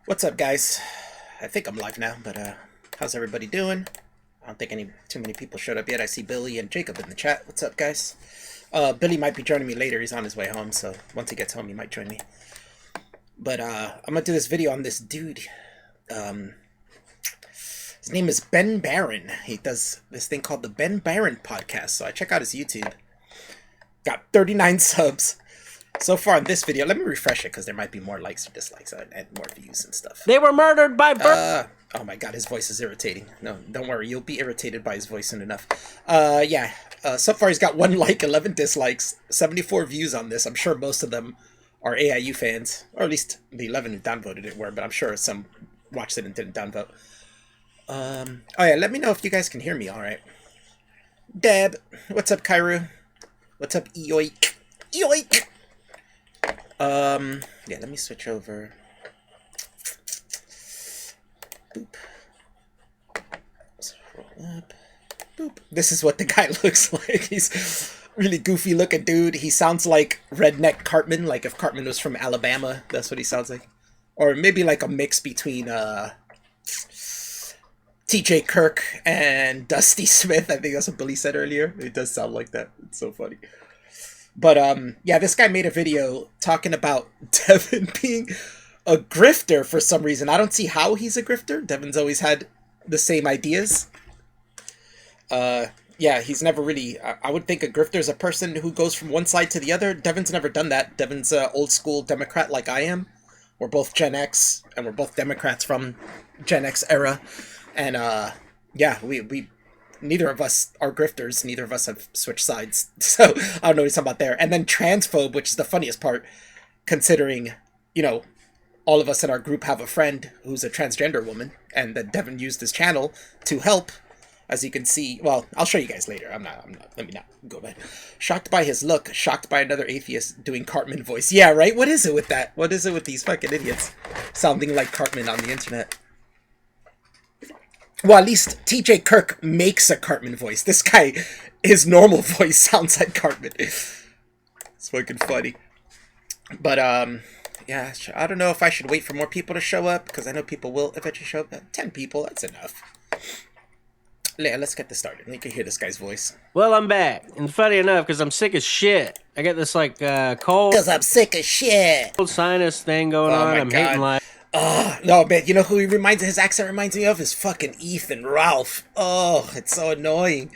What's up, guys? I think I'm live now, but how's everybody doing? I don't think too many people showed up yet. I see Billy and Jacob in the chat. What's up, guys? Billy might be joining me later. He's on his way home, so once he gets home, he might join me. But I'm gonna do this video on this dude. His name is Ben Barron. He does this thing called the Ben Barron Podcast. So I check out his YouTube. Got 39 subs so far on this video. Let me refresh it because there might be more likes or dislikes and more views and stuff. They were murdered by oh my god, his voice is irritating. No, don't worry, you'll be irritated by his voice soon enough. So far he's got 1 like, 11 dislikes, 74 views on this. I'm sure most of them are AIU fans, or at least the 11 who downvoted it were, but I'm sure some watched it and didn't downvote. Oh yeah, let me know if you guys can hear me all right. Deb, what's up, Kairu? What's up, Eoik? Eoik! Yeah, let me switch over. Boop. Scroll up. Boop. This is what the guy looks like. He's really goofy looking dude. He sounds like Redneck Cartman, like if Cartman was from Alabama, that's what he sounds like. Or maybe like a mix between, TJ Kirk and Dusty Smith. I think that's what Billy said earlier. It does sound like that. It's so funny. But, yeah, this guy made a video talking about Devin being a grifter for some reason. I don't see how he's a grifter. Devin's always had the same ideas. Yeah, he's never really... I would think a grifter is a person who goes from one side to the other. Devin's never done that. Devin's an old school Democrat like I am. We're both Gen X, and we're both Democrats from Gen X era. And, yeah, we neither of us are grifters. Neither of us have switched sides. So I don't know what he's talking about there. And then transphobe, which is the funniest part, considering, you know, all of us in our group have a friend who's a transgender woman, and that Devin used his channel to help, as you can see. Well, I'll show you guys later. I'm not, let me not go back. Shocked by his look, shocked by another atheist doing Cartman voice. Yeah, right? What is it with that? What is it with these fucking idiots sounding like Cartman on the internet? Well, at least TJ Kirk makes a Cartman voice. This guy, his normal voice sounds like Cartman. It's fucking funny. But, yeah, I don't know if I should wait for more people to show up, because I know people will eventually show up. 10 people, that's enough. Yeah, let's get this started. You can hear this guy's voice. Well, I'm back. And funny enough, because I'm sick as shit. I got this, like, cold... Because I'm sick as shit. Sinus thing going on. I'm hating life. Oh, no, man, you know who his accent reminds me of? Is fucking Ethan Ralph. Oh, it's so annoying.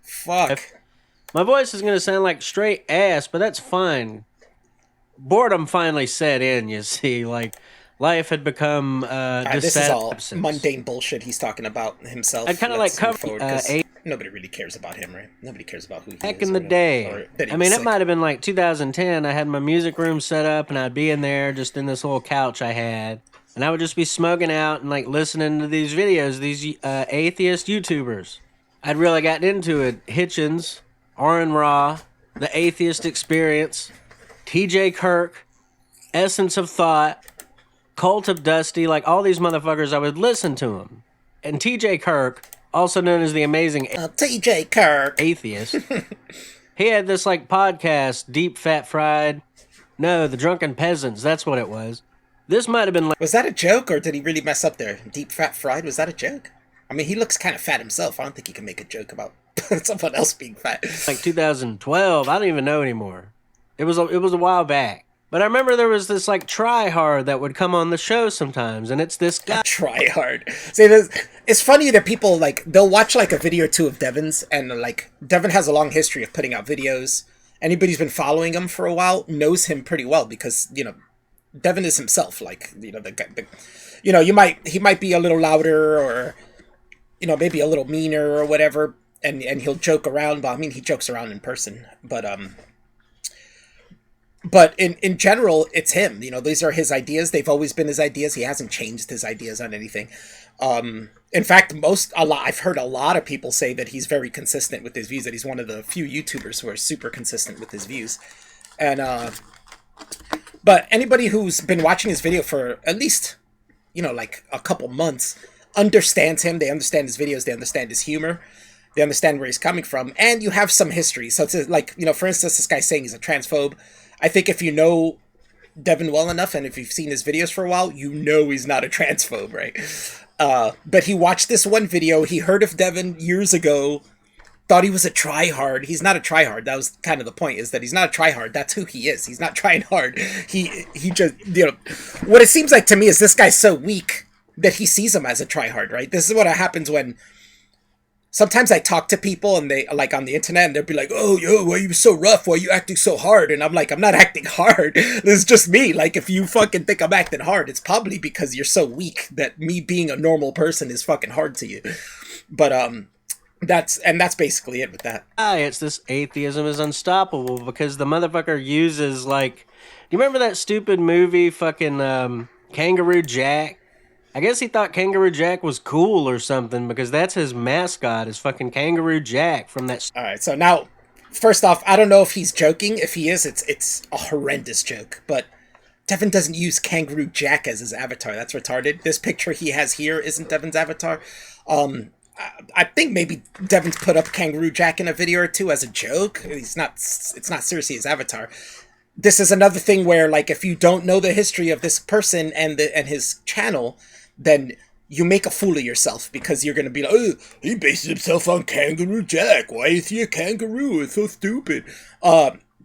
Fuck. My voice is going to sound like straight ass, but that's fine. Boredom finally set in, you see. Like, life had become this is all mundane bullshit he's talking about himself. I'd kind of like cover nobody really cares about him, right? Nobody cares about who he is. Back in the day. I mean, it might have been like 2010. I had my music room set up, and I'd be in there just in this little couch I had. And I would just be smoking out and like listening to these videos, these atheist YouTubers. I'd really gotten into it. Hitchens, Oren Raw, The Atheist Experience, TJ Kirk, Essence of Thought, Cult of Dusty, like all these motherfuckers, I would listen to them. And TJ Kirk, also known as the amazing TJ Kirk atheist, he had this like podcast, Deep Fat Fried. No, The Drunken Peasants, that's what it was. This might have been like... Was that a joke, or did he really mess up there? Deep Fat Fried, was that a joke? I mean, he looks kind of fat himself. I don't think he can make a joke about someone else being fat. Like 2012, I don't even know anymore. It was a while back. But I remember there was this, like, tryhard that would come on the show sometimes, and it's this guy... Tryhard. See, it's funny that people, like, they'll watch, like, a video or two of Devin's, and, like, Devin has a long history of putting out videos. Anybody who's been following him for a while knows him pretty well, because, you know, Devin is himself, like, you know, you know, he might be a little louder, or, you know, maybe a little meaner or whatever, and he'll joke around, but I mean, he jokes around in person, but in general, it's him, you know, these are his ideas, they've always been his ideas, he hasn't changed his ideas on anything. In fact, I've heard a lot of people say that he's very consistent with his views, that he's one of the few YouTubers who are super consistent with his views, and, but anybody who's been watching his video for at least, you know, like a couple months understands him. They understand his videos. They understand his humor. They understand where he's coming from. And you have some history. So it's like, you know, for instance, this guy saying he's a transphobe. I think if you know Devin well enough, and if you've seen his videos for a while, you know he's not a transphobe, right? But he watched this one video. He heard of Devin years ago, thought he was a tryhard. He's not a tryhard. That was kind of the point, is that he's not a tryhard. That's who he is. He's not trying hard. He just, what it seems like to me is this guy's so weak that he sees him as a tryhard, right? This is what happens when sometimes I talk to people and they, like, on the internet, and they'll be like, oh, yo, why are you so rough? Why are you acting so hard? And I'm like, I'm not acting hard. This is just me. Like, if you fucking think I'm acting hard, it's probably because you're so weak that me being a normal person is fucking hard to you. But, that's basically it with that. It's this atheism is unstoppable because the motherfucker uses, like, do you remember that stupid movie fucking Kangaroo Jack? I guess he thought Kangaroo Jack was cool or something because that's his mascot is fucking Kangaroo Jack from that. All right, so now, first off, I don't know if he's joking. If he is, it's a horrendous joke. But Devin doesn't use Kangaroo Jack as his avatar. That's retarded. This picture he has here isn't Devin's avatar. I think maybe Devin's put up Kangaroo Jack in a video or two as a joke. It's not seriously his avatar. This is another thing where, like, if you don't know the history of this person and his channel, then you make a fool of yourself because you're going to be like, oh, he based himself on Kangaroo Jack. Why is he a kangaroo? It's so stupid.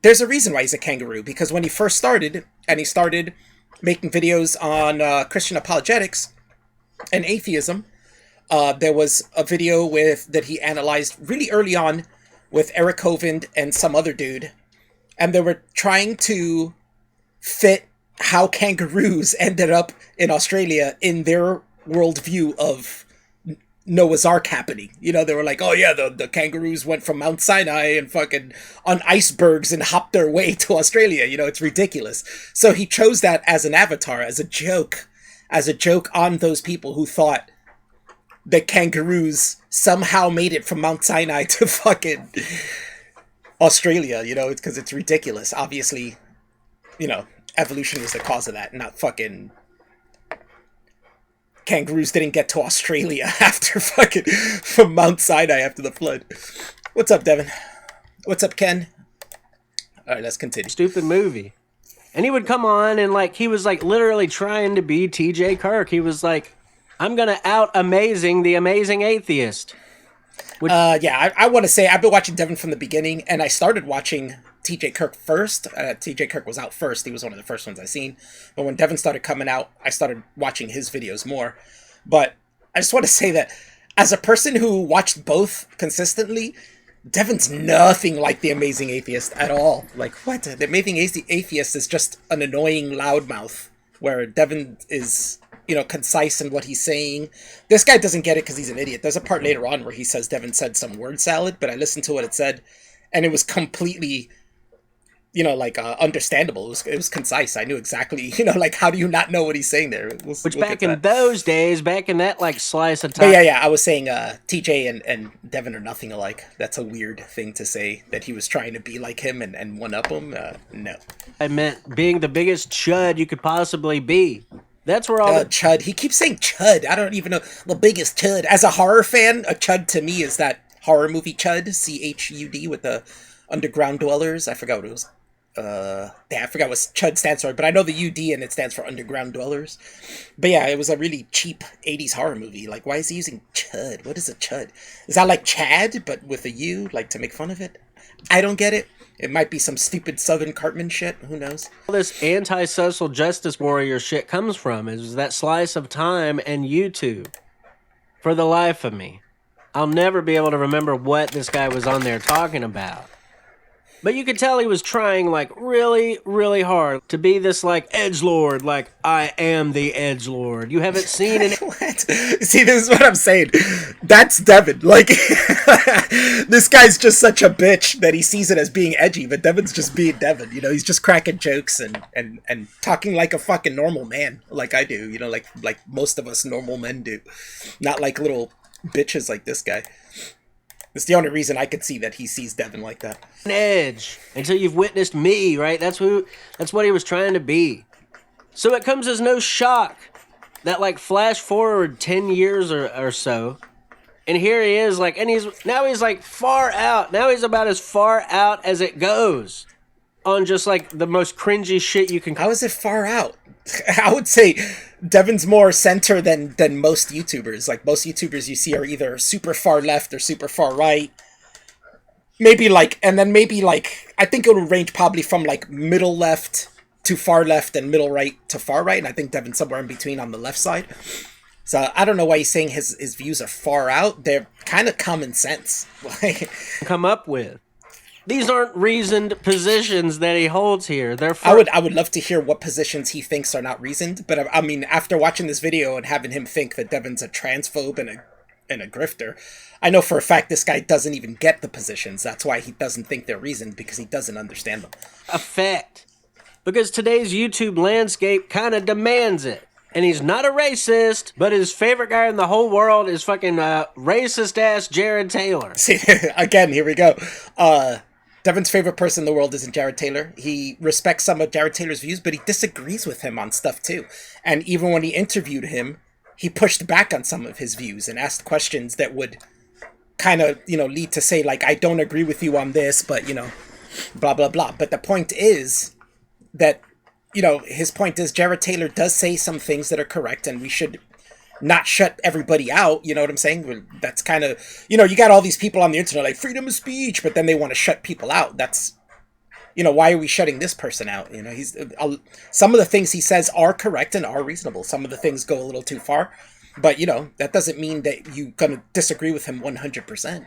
There's a reason why he's a kangaroo, because when he first started, and he started making videos on Christian apologetics and atheism, there was a video that he analyzed really early on with Eric Hovind and some other dude, and they were trying to fit how kangaroos ended up in Australia in their worldview of Noah's Ark happening. They were like, oh yeah, the kangaroos went from Mount Sinai and fucking on icebergs and hopped their way to Australia. It's ridiculous. So he chose that as an avatar, as a joke on those people who thought that kangaroos somehow made it from Mount Sinai to fucking Australia. It's because it's ridiculous. Obviously, evolution was the cause of that, not fucking kangaroos didn't get to Australia after fucking from Mount Sinai after the flood. What's up, Devin? What's up, Ken? All right, let's continue. Stupid movie. And he would come on and, like, he was, like, literally trying to be TJ Kirk. He was like, I'm going to out-amazing the amazing atheist. Yeah, I want to say I've been watching Devin from the beginning, and I started watching TJ Kirk first. TJ Kirk was out first. He was one of the first ones I seen. But when Devin started coming out, I started watching his videos more. But I just want to say that as a person who watched both consistently, Devin's nothing like the Amazing Atheist at all. Like, what? The Amazing Atheist is just an annoying loudmouth, where Devin is, concise in what he's saying. This guy doesn't get it because he's an idiot. There's a part later on where he says Devin said some word salad, but I listened to what it said, and it was completely, understandable. It was concise. I knew exactly, how do you not know what he's saying there? Which back in those days, back in that, like, slice of time. But yeah, I was saying TJ and Devin are nothing alike. That's a weird thing to say, that he was trying to be like him and one-up him. No. I meant being the biggest chud you could possibly be. That's where all chud. He keeps saying chud. I don't even know. The biggest chud. As a horror fan, a chud to me is that horror movie Chud, CHUD, with the underground dwellers. I forgot what it was. I forgot what Chud stands for, but I know the UD and it stands for underground dwellers. But yeah, it was a really cheap 80s horror movie. Like, why is he using chud? What is a chud? Is that like Chad, but with a U, like to make fun of it? I don't get it. It might be some stupid Southern Cartman shit. Who knows? All this anti-social justice warrior shit comes from is that slice of time and YouTube. For the life of me, I'll never be able to remember what this guy was on there talking about. But you could tell he was trying, like, really, really hard to be this, like, edgelord, like, I am the edgelord. You haven't seen it. What? See, this is what I'm saying. That's Devin. Like, this guy's just such a bitch that he sees it as being edgy, but Devin's just being Devin. He's just cracking jokes and talking like a fucking normal man, like I do, like most of us normal men do. Not like little bitches like this guy. It's the only reason I could see that he sees Devin like that. An edge until you've witnessed me, right? That's what he was trying to be. So it comes as no shock that, like, flash forward 10 years or so, and here he is, like, and he's like far out. Now he's about as far out as it goes. on just like the most cringy shit you can. How is it far out? I would say Devin's more center than most YouTubers. Like most YouTubers you see are either super far left or super far right. Maybe like, and then maybe like, I think it would range probably from like middle left to far left and middle right to far right. And I think Devin's somewhere in between on the left side. So I don't know why he's saying his views are far out. They're kind of common sense. Come up with. These aren't reasoned positions that he holds here. They're I would love to hear what positions he thinks are not reasoned. But I mean, after watching this video and having him think that Devin's a transphobe and a grifter, I know for a fact this guy doesn't even get the positions. That's why he doesn't think they're reasoned, because he doesn't understand them. A fact. Because today's YouTube landscape kind of demands it. And he's not a racist, but his favorite guy in the whole world is fucking racist-ass Jared Taylor. See, again, here we go. Devin's favorite person in the world isn't Jared Taylor. He respects some of Jared Taylor's views, but he disagrees with him on stuff, too. And even when he interviewed him, he pushed back on some of his views and asked questions that would kind of, lead to say, like, I don't agree with you on this, but, blah, blah, blah. But the point is that, his point is Jared Taylor does say some things that are correct, and we should not shut everybody out. You know what I'm saying? That's kind of, you got all these people on the internet like freedom of speech, but then they want to shut people out. That's, why are we shutting this person out? He's some of the things he says are correct and are reasonable. Some of the things go a little too far, but that doesn't mean that you're gonna disagree with him 100%.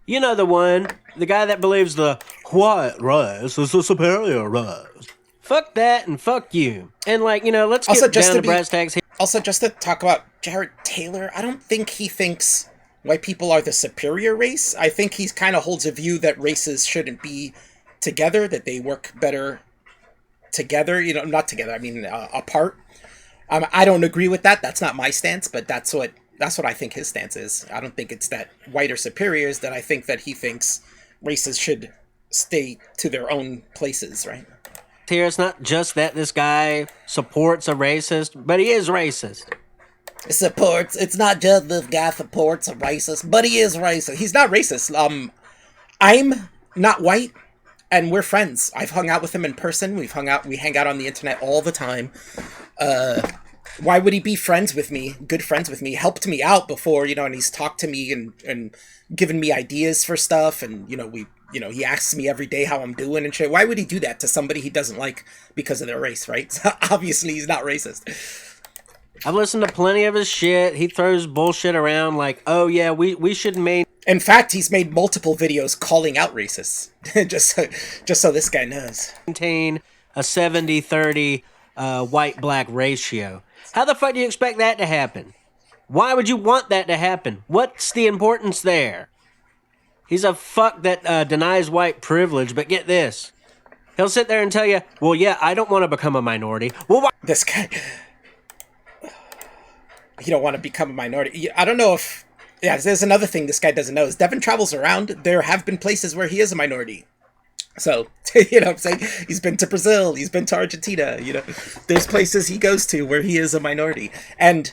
The guy that believes the white race is the superior race. Fuck that and fuck you. And let's get down to brass tacks here. Also, just to talk about Jared Taylor, I don't think he thinks white people are the superior race. I think he kind of holds a view that races shouldn't be together, that they work better together. Not together, I mean apart. I don't agree with that. That's not my stance, but that's what I think his stance is. I don't think it's that white are superiors, that I think that he thinks races should stay to their own places, right? Here, it's not just that this guy supports a racist, but he is racist. It's not just this guy supports a racist, but he is racist. He's not racist. I'm not white, and we're friends. I've hung out with him in person. We hang out on the internet all the time. Why would he be friends with me? Good friends with me. Helped me out before, and he's talked to me and given me ideas for stuff, and he asks me every day how I'm doing and shit. Why would he do that to somebody he doesn't like because of their race, right? So obviously he's not racist. I've listened to plenty of his shit. He throws bullshit around like, oh yeah, we should In fact, he's made multiple videos calling out racists. just so this guy knows. Maintain a 70-30 white-black ratio. How the fuck do you expect that to happen? Why would you want that to happen? What's the importance there? He's a fuck that denies white privilege, but get this. He'll sit there and tell you, well, yeah, I don't want to become a minority. Well, why? This guy... He don't want to become a minority. I don't know if... Yeah, there's another thing this guy doesn't know. Is Devin travels around. There have been places where he is a minority. So, what I'm saying? He's been to Brazil. He's been to Argentina. There's places he goes to where he is a minority. And...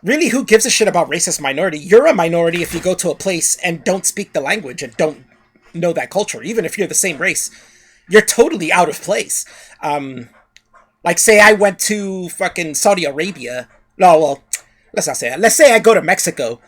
really, who gives a shit about racist minority? You're a minority if you go to a place and don't speak the language and don't know that culture. Even if you're the same race, you're totally out of place. Like, say I went to fucking Saudi Arabia. No, well, let's not say that. Let's say I go to Mexico.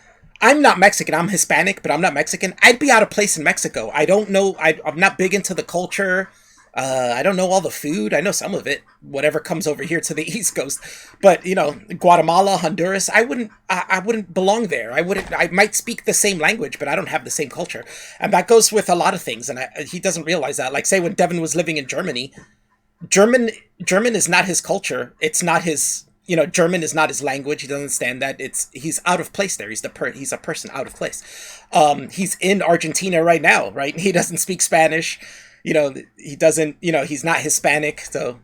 I'm not Mexican. I'm Hispanic, but I'm not Mexican. I'd be out of place in Mexico. I don't know. I'm not big into the culture. I don't know all the food. I know some of it, whatever comes over here to the East Coast. But, Guatemala, Honduras, I wouldn't belong there. I might speak the same language, but I don't have the same culture. And that goes with a lot of things. And he doesn't realize that. Like, say, when Devin was living in Germany, German is not his culture. It's not his, German is not his language. He doesn't understand that. He's out of place there. He's a person out of place. He's in Argentina right now, right? He doesn't speak Spanish. He doesn't, he's not Hispanic, so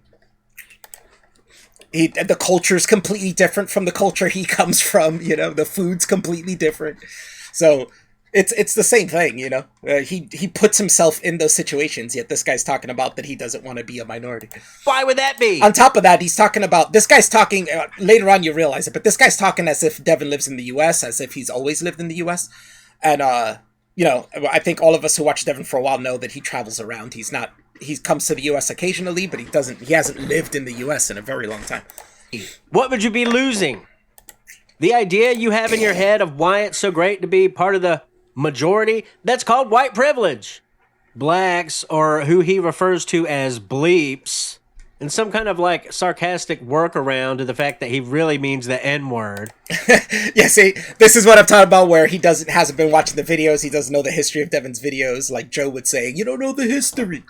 the culture's completely different from the culture he comes from, the food's completely different. So it's the same thing, he puts himself in those situations, yet this guy's talking about that he doesn't want to be a minority. Why would that be? On top of that, he's talking about, this guy's talking, later on you realize it, but this guy's talking as if Devin lives in the US, as if he's always lived in the US. And, I think all of us who watch Devin for a while know that he travels around. He's not he comes to the U.S. occasionally, but he hasn't lived in the U.S. in a very long time. What would you be losing? The idea you have in your head of why it's so great to be part of the majority? That's called white privilege. Blacks, or who he refers to as bleeps, and some kind of like sarcastic workaround to the fact that he really means the N-word. Yeah, see, this is what I'm talking about, where he hasn't been watching the videos, he doesn't know the history of Devin's videos, like Joe would say, you don't know the history.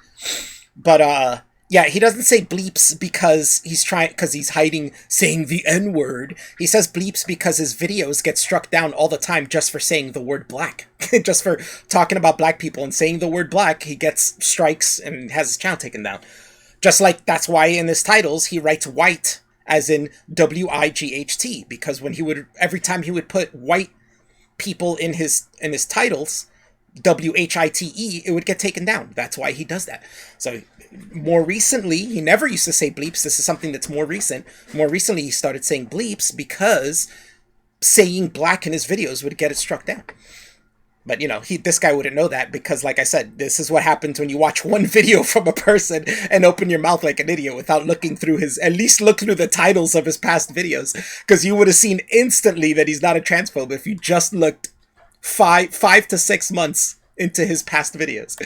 But, yeah, he doesn't say bleeps because he's hiding saying the N-word. He says bleeps because his videos get struck down all the time just for saying the word black. Just for talking about black people and saying the word black, he gets strikes and has his channel taken down. Just like that's why in his titles he writes white as in W-I-G-H-T, because every time he would put white people in his titles, W-H-I-T-E, it would get taken down. That's why he does that. So more recently, he never used to say bleeps. This is something that's more recent. More recently, he started saying bleeps because saying black in his videos would get it struck down. But, this guy wouldn't know that because, like I said, this is what happens when you watch one video from a person and open your mouth like an idiot without looking through at least look through the titles of his past videos. Because you would have seen instantly that he's not a transphobe if you just looked 5 to 6 months into his past videos.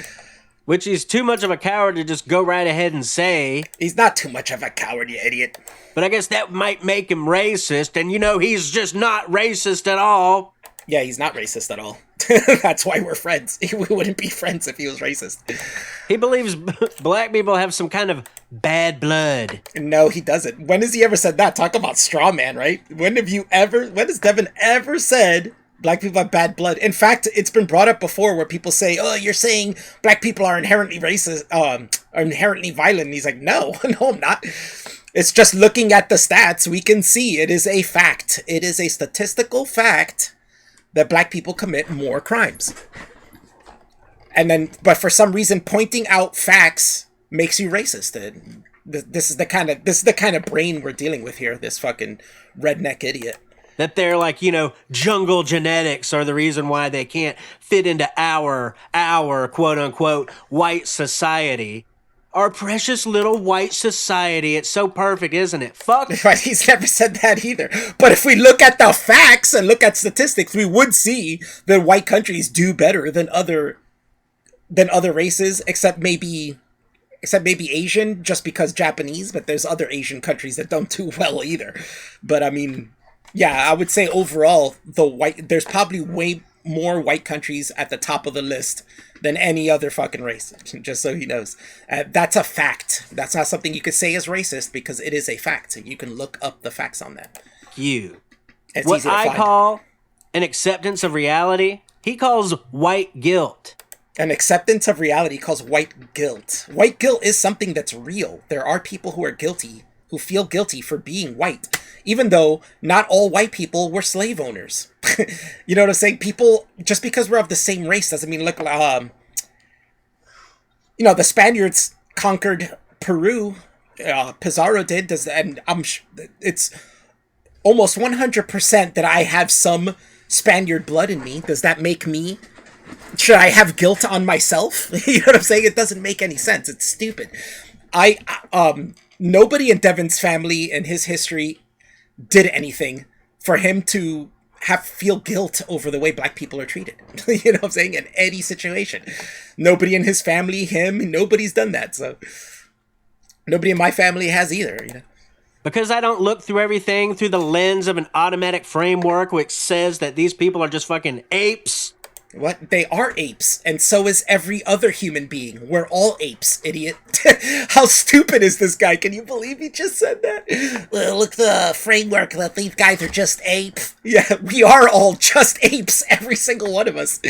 Which he's too much of a coward to just go right ahead and say. He's not too much of a coward, you idiot. But I guess that might make him racist, and he's just not racist at all. Yeah, he's not racist at all. That's why we're friends. We wouldn't be friends if he was racist. He believes black people have some kind of bad blood. No, he doesn't. When has he ever said that? Talk about straw man, right? When has Devin ever said black people have bad blood? In fact, it's been brought up before where people say, oh, you're saying black people are inherently racist, are inherently violent. And he's like, no, I'm not. It's just looking at the stats, we can see it is a fact. It is a statistical fact that black people commit more crimes. But for some reason, pointing out facts makes you racist. This is the kind of brain we're dealing with here. This fucking redneck idiot. That they're like, jungle genetics are the reason why they can't fit into our quote unquote white society. Our precious little white society. It's so perfect, isn't it? Fuck. But he's never said that either. But if we look at the facts and look at statistics, we would see that white countries do better than other races, except maybe Asian, just because Japanese, but there's other Asian countries that don't do well either. But I mean, yeah, I would say overall, there's probably way more white countries at the top of the list than any other fucking race, just so he knows. That's a fact. That's not something you could say is racist, because it is a fact. You can look up the facts on that. It's what I call an acceptance of reality, he calls white guilt. An acceptance of reality calls white guilt. White guilt is something that's real. There are people who are guilty, who feel guilty for being white, even though not all white people were slave owners. You know what I'm saying? People, just because we're of the same race doesn't mean, look, the Spaniards conquered Peru, Pizarro did, and it's almost 100% that I have some Spaniard blood in me. Does that make me, should I have guilt on myself? You know what I'm saying? It doesn't make any sense. It's stupid. Nobody in Devin's family and his history did anything for him to feel guilt over the way black people are treated. You know what I'm saying? In any situation. Nobody in his family, nobody's done that. So nobody in my family has either, Because I don't look through everything through the lens of an automatic framework which says that these people are just fucking apes. What? They are apes, and so is every other human being. We're all apes, idiot. How stupid is this guy? Can you believe he just said that? Look, the framework that these guys are just apes. Yeah, we are all just apes, every single one of us.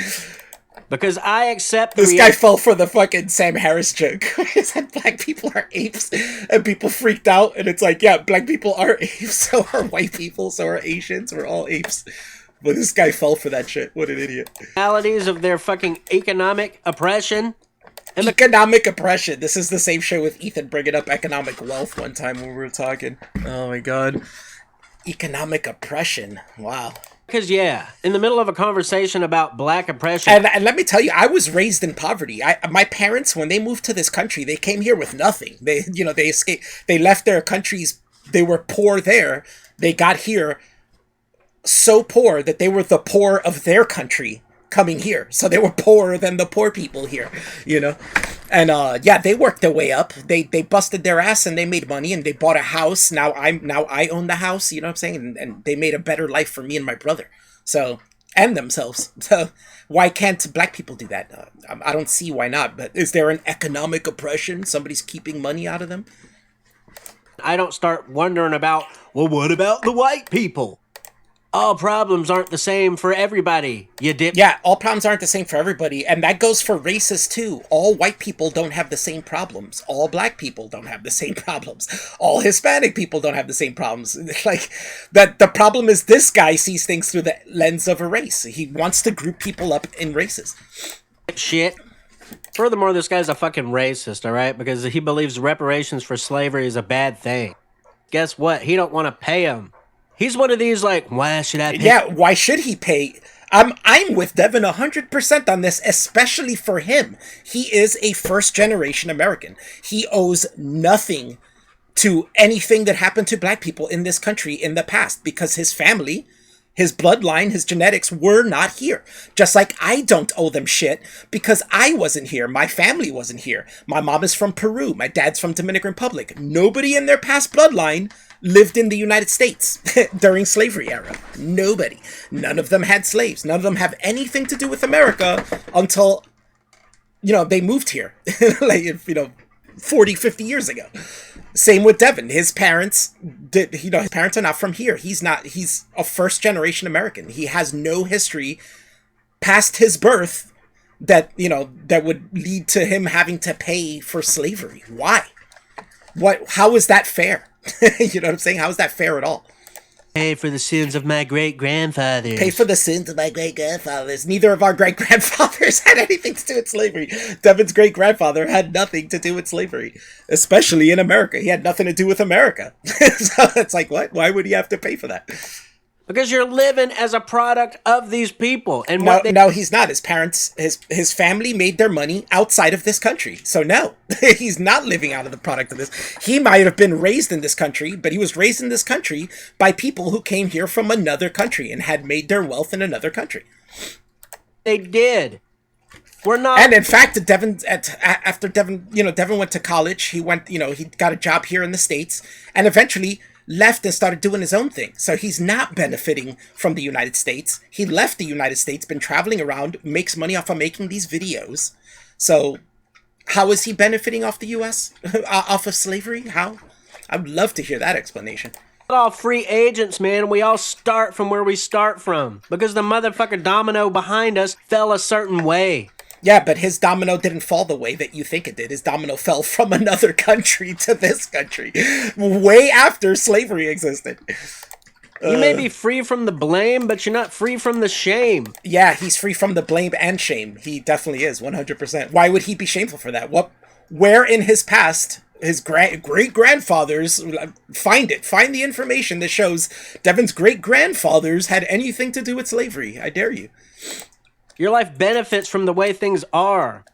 Because I accept this guy fell for the fucking Sam Harris joke. He said black people are apes, and people freaked out, and it's like, yeah, black people are apes, so are white people, so are Asians, we're all apes. But this guy fell for that shit. What an idiot. Realities of their fucking economic oppression. Economic oppression. This is the same show with Ethan bringing up economic wealth one time when we were talking. Oh my god. Economic oppression. Wow. Because, yeah, in the middle of a conversation about black oppression. And let me tell you, I was raised in poverty. My parents, when they moved to this country, they came here with nothing. They escaped. They left their countries. They were poor there. They got here so poor that they were the poor of their country coming here. So they were poorer than the poor people here, And yeah, they worked their way up. They busted their ass and they made money and they bought a house. Now I own the house, you know what I'm saying? And they made a better life for me and my brother. So, and themselves. So why can't black people do that? I don't see why not. But is there an economic oppression? Somebody's keeping money out of them? I don't start wondering about, well, what about the white people? All problems aren't the same for everybody, you dip. Yeah, all problems aren't the same for everybody, and that goes for races too. All white people don't have the same problems. All black people don't have the same problems. All Hispanic people don't have the same problems. Like, that the problem is this guy sees things through the lens of a race. He wants to group people up in races. Shit. Furthermore, this guy's a fucking racist, all right? Because he believes reparations for slavery is a bad thing. Guess what? He don't want to pay him. He's one of these, like, why should I pay? Yeah, why should he pay? I'm with Devin 100% on this, especially for him. He is a first-generation American. He owes nothing to anything that happened to black people in this country in the past because his family, his bloodline, his genetics were not here. Just like I don't owe them shit because I wasn't here. My family wasn't here. My mom is from Peru. My dad's from Dominican Republic. Nobody in their past bloodline lived in the United States during slavery era. Nobody. None of them had slaves. None of them have anything to do with America until, they moved here. 40, 50 years ago. Same with Devin. His parents his parents are not from here. He's a first generation American. He has no history past his birth that would lead to him having to pay for slavery. Why? How is that fair? You know what I'm saying? How is that fair at all? Pay for the sins of my great-grandfathers. Pay for the sins of my great-grandfathers. Neither of our great-grandfathers had anything to do with slavery. Devin's great-grandfather had nothing to do with slavery, especially in America. He had nothing to do with America. So it's like, what? Why would he have to pay for that? Because you're living as a product of these people. And no, he's not. His parents, his family made their money outside of this country. So no, he's not living out of the product of this. He might have been raised in this country, but he was raised in this country by people who came here from another country and had made their wealth in another country. They did. We're not. And in fact, after Devin went to college, he went, he got a job here in the States and eventually left and started doing his own thing. So he's not benefiting from the United States. He left the United States, been traveling around, makes money off of making these videos. So how is he benefiting off the U.S.? Off of slavery? How? I would love to hear that explanation. All free agents, man. We all start from where we start from because the motherfucker domino behind us fell a certain way. Yeah, but his domino didn't fall the way that you think it did. His domino fell from another country to this country, way after slavery existed. You may be free from the blame, but you're not free from the shame. Yeah, he's free from the blame and shame. He definitely is, 100%. Why would he be shameful for that? Where in his past, his great-grandfathers, find the information that shows Devin's great-grandfathers had anything to do with slavery. I dare you. Your life benefits from the way things are.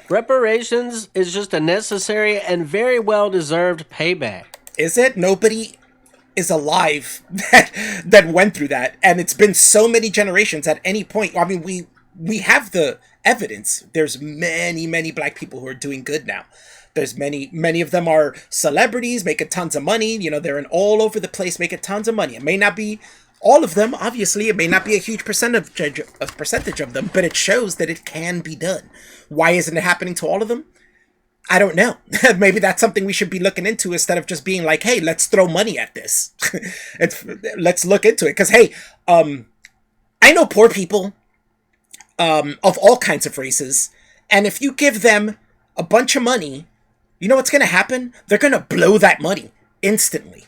Reparations is just a necessary and very well-deserved payback. Is it? Nobody is alive that went through that. And it's been so many generations at any point. I mean, we have the evidence. There's many, many black people who are doing good now. There's many of them are celebrities, making tons of money. They're in all over the place, making tons of money. It may not be all of them, obviously. It may not be a huge percentage of them, but it shows that it can be done. Why isn't it happening to all of them? I don't know. Maybe that's something we should be looking into instead of just being like, hey, let's throw money at this. Let's look into it. Because, hey, I know poor people of all kinds of races, and if you give them a bunch of money, you know what's going to happen? They're going to blow that money instantly.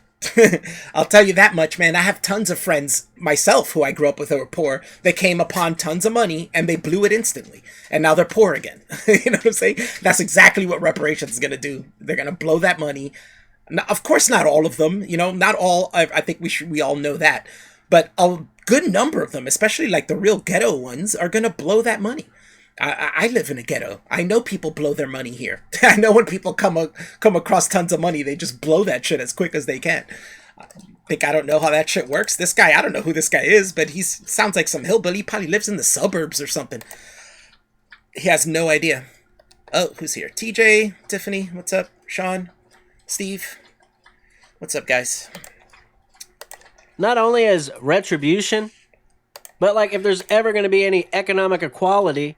I'll tell you that much, man. I have tons of friends myself who I grew up with who were poor. They came upon tons of money and they blew it instantly. And now they're poor again. You know what I'm saying? That's exactly what reparations is going to do. They're going to blow that money. Now, of course, not all of them. Not all. I think we all know that. But a good number of them, especially like the real ghetto ones, are gonna blow that money. I live in a ghetto. I know people blow their money here. I know when people come across tons of money, they just blow that shit as quick as they can. I don't know how that shit works. This guy, I don't know who this guy is, but he sounds like some hillbilly. He probably lives in the suburbs or something. He has no idea. Oh, who's here? TJ, Tiffany, what's up? Sean, Steve, what's up, guys? Not only as retribution, but like if there's ever going to be any economic equality,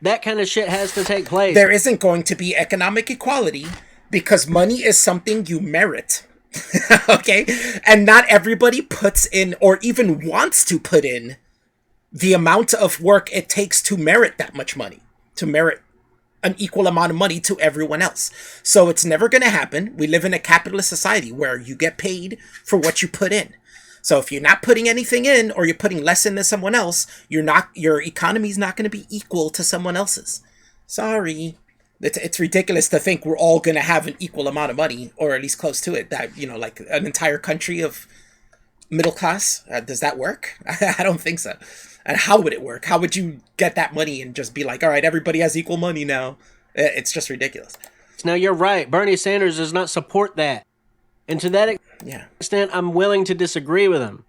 that kind of shit has to take place. There isn't going to be economic equality because money is something you merit. Okay? And not everybody puts in or even wants to put in the amount of work it takes to merit that much money, to merit an equal amount of money to everyone else. So it's never going to happen. We live in a capitalist society where you get paid for what you put in. So if you're not putting anything in or you're putting less in than someone else, your economy's not going to be equal to someone else's. Sorry. It's ridiculous to think we're all going to have an equal amount of money, or at least close to it. That, like an entire country of middle class. Does that work? I don't think so. And how would it work? How would you get that money and just be like, all right, everybody has equal money now? It's just ridiculous. Now, you're right. Bernie Sanders does not support that. And to that extent, I'm willing to disagree with him.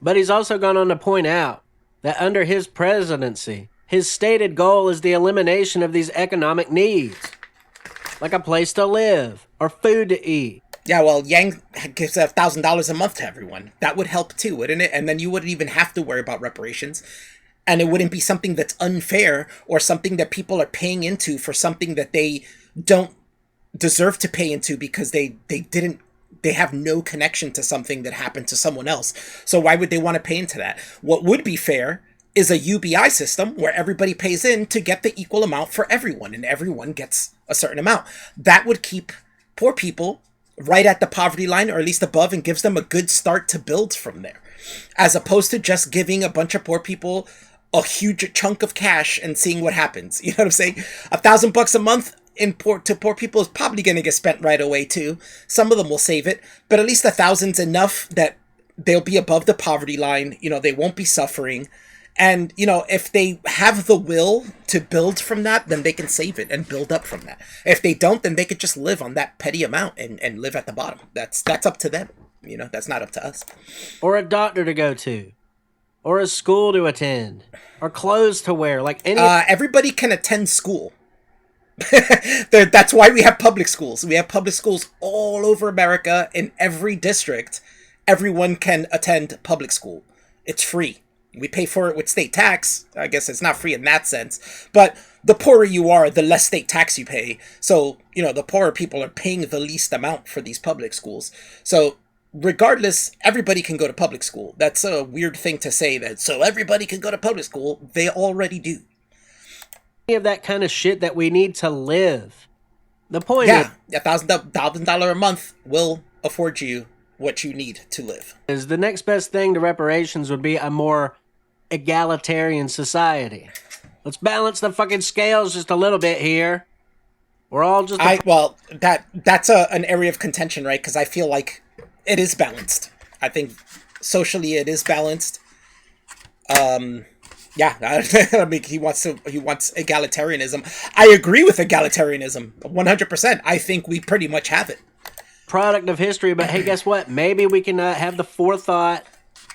But he's also gone on to point out that under his presidency, his stated goal is the elimination of these economic needs, like a place to live or food to eat. Yeah, well, Yang gives $1,000 a month to everyone. That would help too, wouldn't it? And then you wouldn't even have to worry about reparations. And it wouldn't be something that's unfair or something that people are paying into for something that they don't deserve to pay into because they have no connection to something that happened to someone else. So why would they want to pay into that? What would be fair is a UBI system where everybody pays in to get the equal amount for everyone, and everyone gets a certain amount. That would keep poor people right at the poverty line, or at least above, and gives them a good start to build from there. As opposed to just giving a bunch of poor people a huge chunk of cash and seeing what happens. You know what I'm saying? $1,000 a month to poor people is probably going to get spent right away too. Some of them will save it, but at least 1,000's enough that they'll be above the poverty line. They won't be suffering. And, if they have the will to build from that, then they can save it and build up from that. If they don't, then they could just live on that petty amount and live at the bottom. That's up to them. That's not up to us. Or a doctor to go to. Or a school to attend. Or clothes to wear. Like any... everybody can attend school. That's why we have public schools. We have public schools all over America. In every district, everyone can attend public school. It's free. We pay for it with state tax. I guess it's not free in that sense. But the poorer you are, the less state tax you pay. So, the poorer people are paying the least amount for these public schools. So, regardless, everybody can go to public school. That's a weird thing to say, that so everybody can go to public school. They already do. Of that kind of shit that we need to live. The point is... Yeah, $1,000 a month will afford you what you need to live. Is the next best thing to reparations would be a more egalitarian society. Let's balance the fucking scales just a little bit here. We're all just... that's an area of contention, right? Because I feel like it is balanced. I think socially it is balanced. Yeah, I mean, he wants egalitarianism. I agree with egalitarianism 100%. I think we pretty much have it. Product of history, but hey, guess what? Maybe we can have the forethought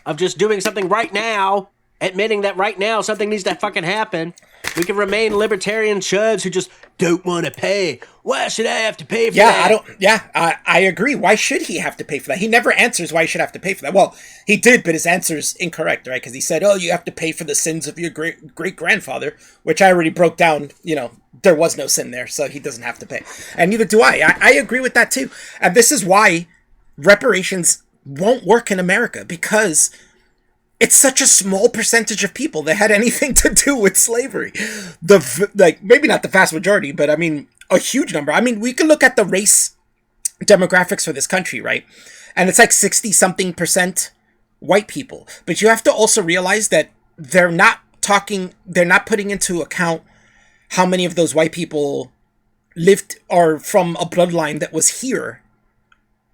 of just doing something right now, admitting that right now something needs to fucking happen. We can remain libertarian chuds who just don't want to pay. Why should I have to pay for that? I agree. Why should he have to pay for that? He never answers why he should have to pay for that. Well, he did, but his answer's incorrect, right? Because he said, oh, you have to pay for the sins of your great-grandfather, which I already broke down. There was no sin there, so he doesn't have to pay. And neither do I. I agree with that, too. And this is why reparations won't work in America, because it's such a small percentage of people that had anything to do with slavery. Maybe not the vast majority, but I mean, a huge number. I mean, we can look at the race demographics for this country, right? And it's like 60-something% white people. But you have to also realize that they're not putting into account how many of those white people lived or from a bloodline that was here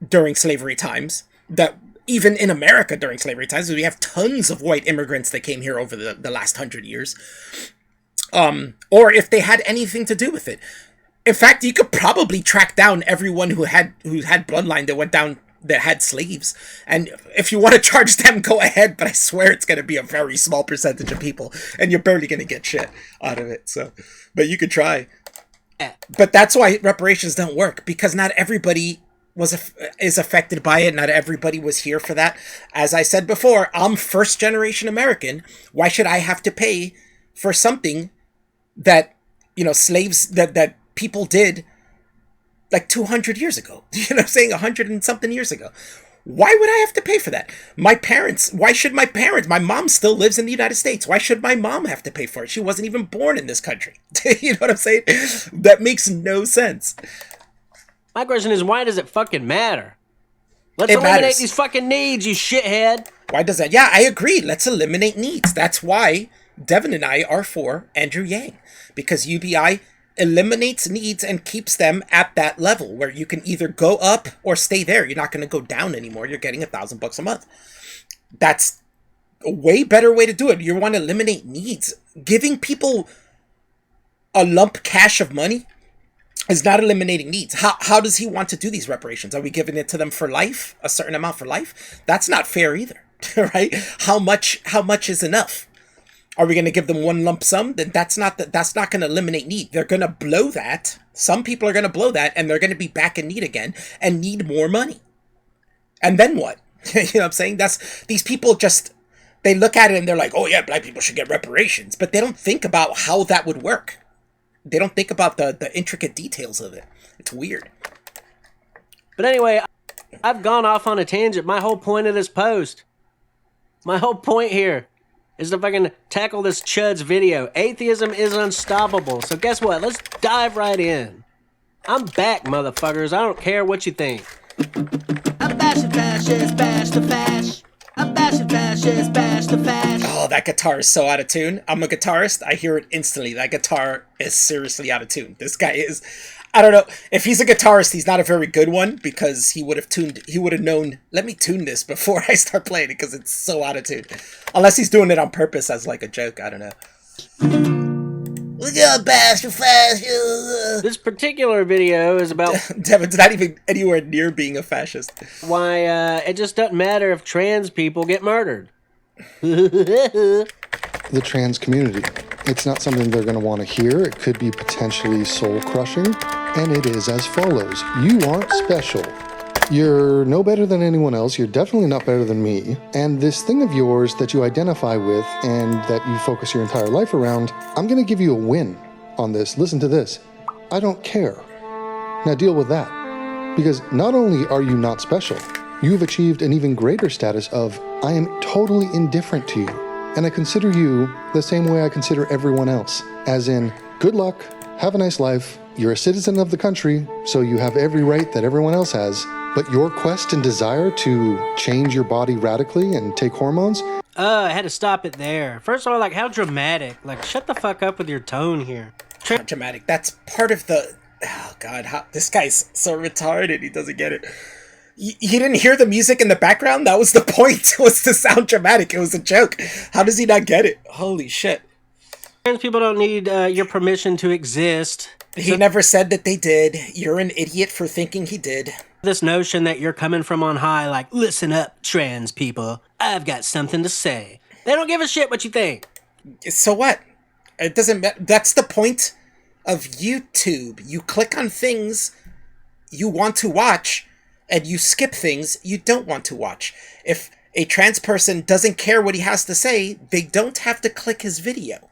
during slavery times, that even in America during slavery times, we have tons of white immigrants that came here over the last 100 years. Or if they had anything to do with it. In fact, you could probably track down everyone who had bloodline that went down that had slaves. And if you want to charge them, go ahead. But I swear it's going to be a very small percentage of people, and you're barely going to get shit out of it. So, but you could try. But that's why reparations don't work, because not everybody is affected by it. Not everybody was here for that. As I said before, I'm first generation American. Why should I have to pay for something that, slaves that people did like 200 years ago? You know what I'm saying? 100 and something years ago. Why would I have to pay for that? Why should my mom still lives in the United States. Why should my mom have to pay for it? She wasn't even born in this country. You know what I'm saying? That makes no sense. My question is, why does it fucking matter? Let's eliminate these fucking needs, you shithead. Why does that? Yeah, I agree. Let's eliminate needs. That's why Devin and I are for Andrew Yang. Because UBI eliminates needs and keeps them at that level where you can either go up or stay there. You're not going to go down anymore. You're getting $1,000 a month. That's a way better way to do it. You want to eliminate needs. Giving people a lump cash of money is not eliminating needs. How does he want to do these reparations? Are we giving it to them for life? A certain amount for life? That's not fair either, right? How much is enough? Are we going to give them one lump sum? Then that's not going to eliminate need. They're going to blow that. Some people are going to blow that, and they're going to be back in need again and need more money. And then what? You know what I'm saying? These people they look at it and they're like, oh yeah, black people should get reparations. But they don't think about how that would work. They don't think about the intricate details of it. It's weird. But anyway, I've gone off on a tangent. My whole point of this post, my whole point here is to fucking tackle this chud's video. Atheism is unstoppable. So guess what? Let's dive right in. I'm back, motherfuckers. I don't care what you think. I'm bashing fascists, bash the fash. I'm bashing fascists, bash the fash. Oh, that guitar is so out of tune. I'm a guitarist. I hear it instantly. That guitar is seriously out of tune. This guy is... I don't know. If he's a guitarist, he's not a very good one, because he would have known, let me tune this before I start playing it, because it's so out of tune. Unless he's doing it on purpose as like a joke. I don't know. We got bash the fascist. This particular video is about... Devin's not even anywhere near being a fascist. Why it just doesn't matter if trans people get murdered. The trans community. It's not something they're going to want to hear. It could be potentially soul-crushing. And it is as follows. You aren't special. You're no better than anyone else. You're definitely not better than me. And this thing of yours that you identify with and that you focus your entire life around, I'm going to give you a win on this. Listen to this. I don't care. Now deal with that. Because not only are you not special, you've achieved an even greater status of, I am totally indifferent to you. And I consider you the same way I consider everyone else. As in, good luck, have a nice life, you're a citizen of the country, so you have every right that everyone else has. But your quest and desire to change your body radically and take hormones? I had to stop it there. First of all, like, how dramatic. Like, shut the fuck up with your tone here. Not dramatic. That's part of the... Oh, God. This guy's so retarded. He doesn't get it. You didn't hear the music in the background? That was the point. Was to sound dramatic. It was a joke. How does he not get it? Holy shit. Trans people don't need your permission to exist. He never said that they did. You're an idiot for thinking he did. This notion that you're coming from on high, like, listen up, trans people. I've got something to say. They don't give a shit what you think. So what? It doesn't matter. That's the point of YouTube. You click on things you want to watch, and you skip things you don't want to watch. If a trans person doesn't care what he has to say, they don't have to click his video.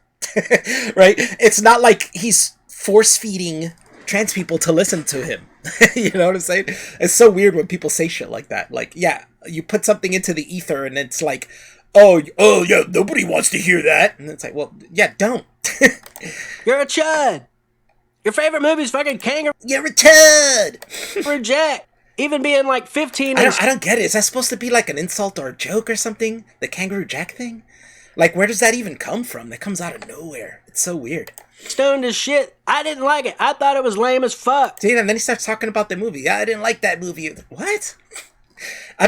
Right? It's not like he's force-feeding trans people to listen to him. You know what I'm saying? It's so weird when people say shit like that. Like, yeah, you put something into the ether and it's like, oh yeah, nobody wants to hear that. And it's like, well, yeah, don't. You're a chud. Your favorite movie's fucking Kangaroo. You're a chud. Jack. Even being like 15. I don't get it. Is that supposed to be like an insult or a joke or something? The Kangaroo Jack thing? Like, where does that even come from? That comes out of nowhere. It's so weird. Stoned as shit. I didn't like it. I thought it was lame as fuck. See, and then he starts talking about the movie. Yeah, I didn't like that movie. What?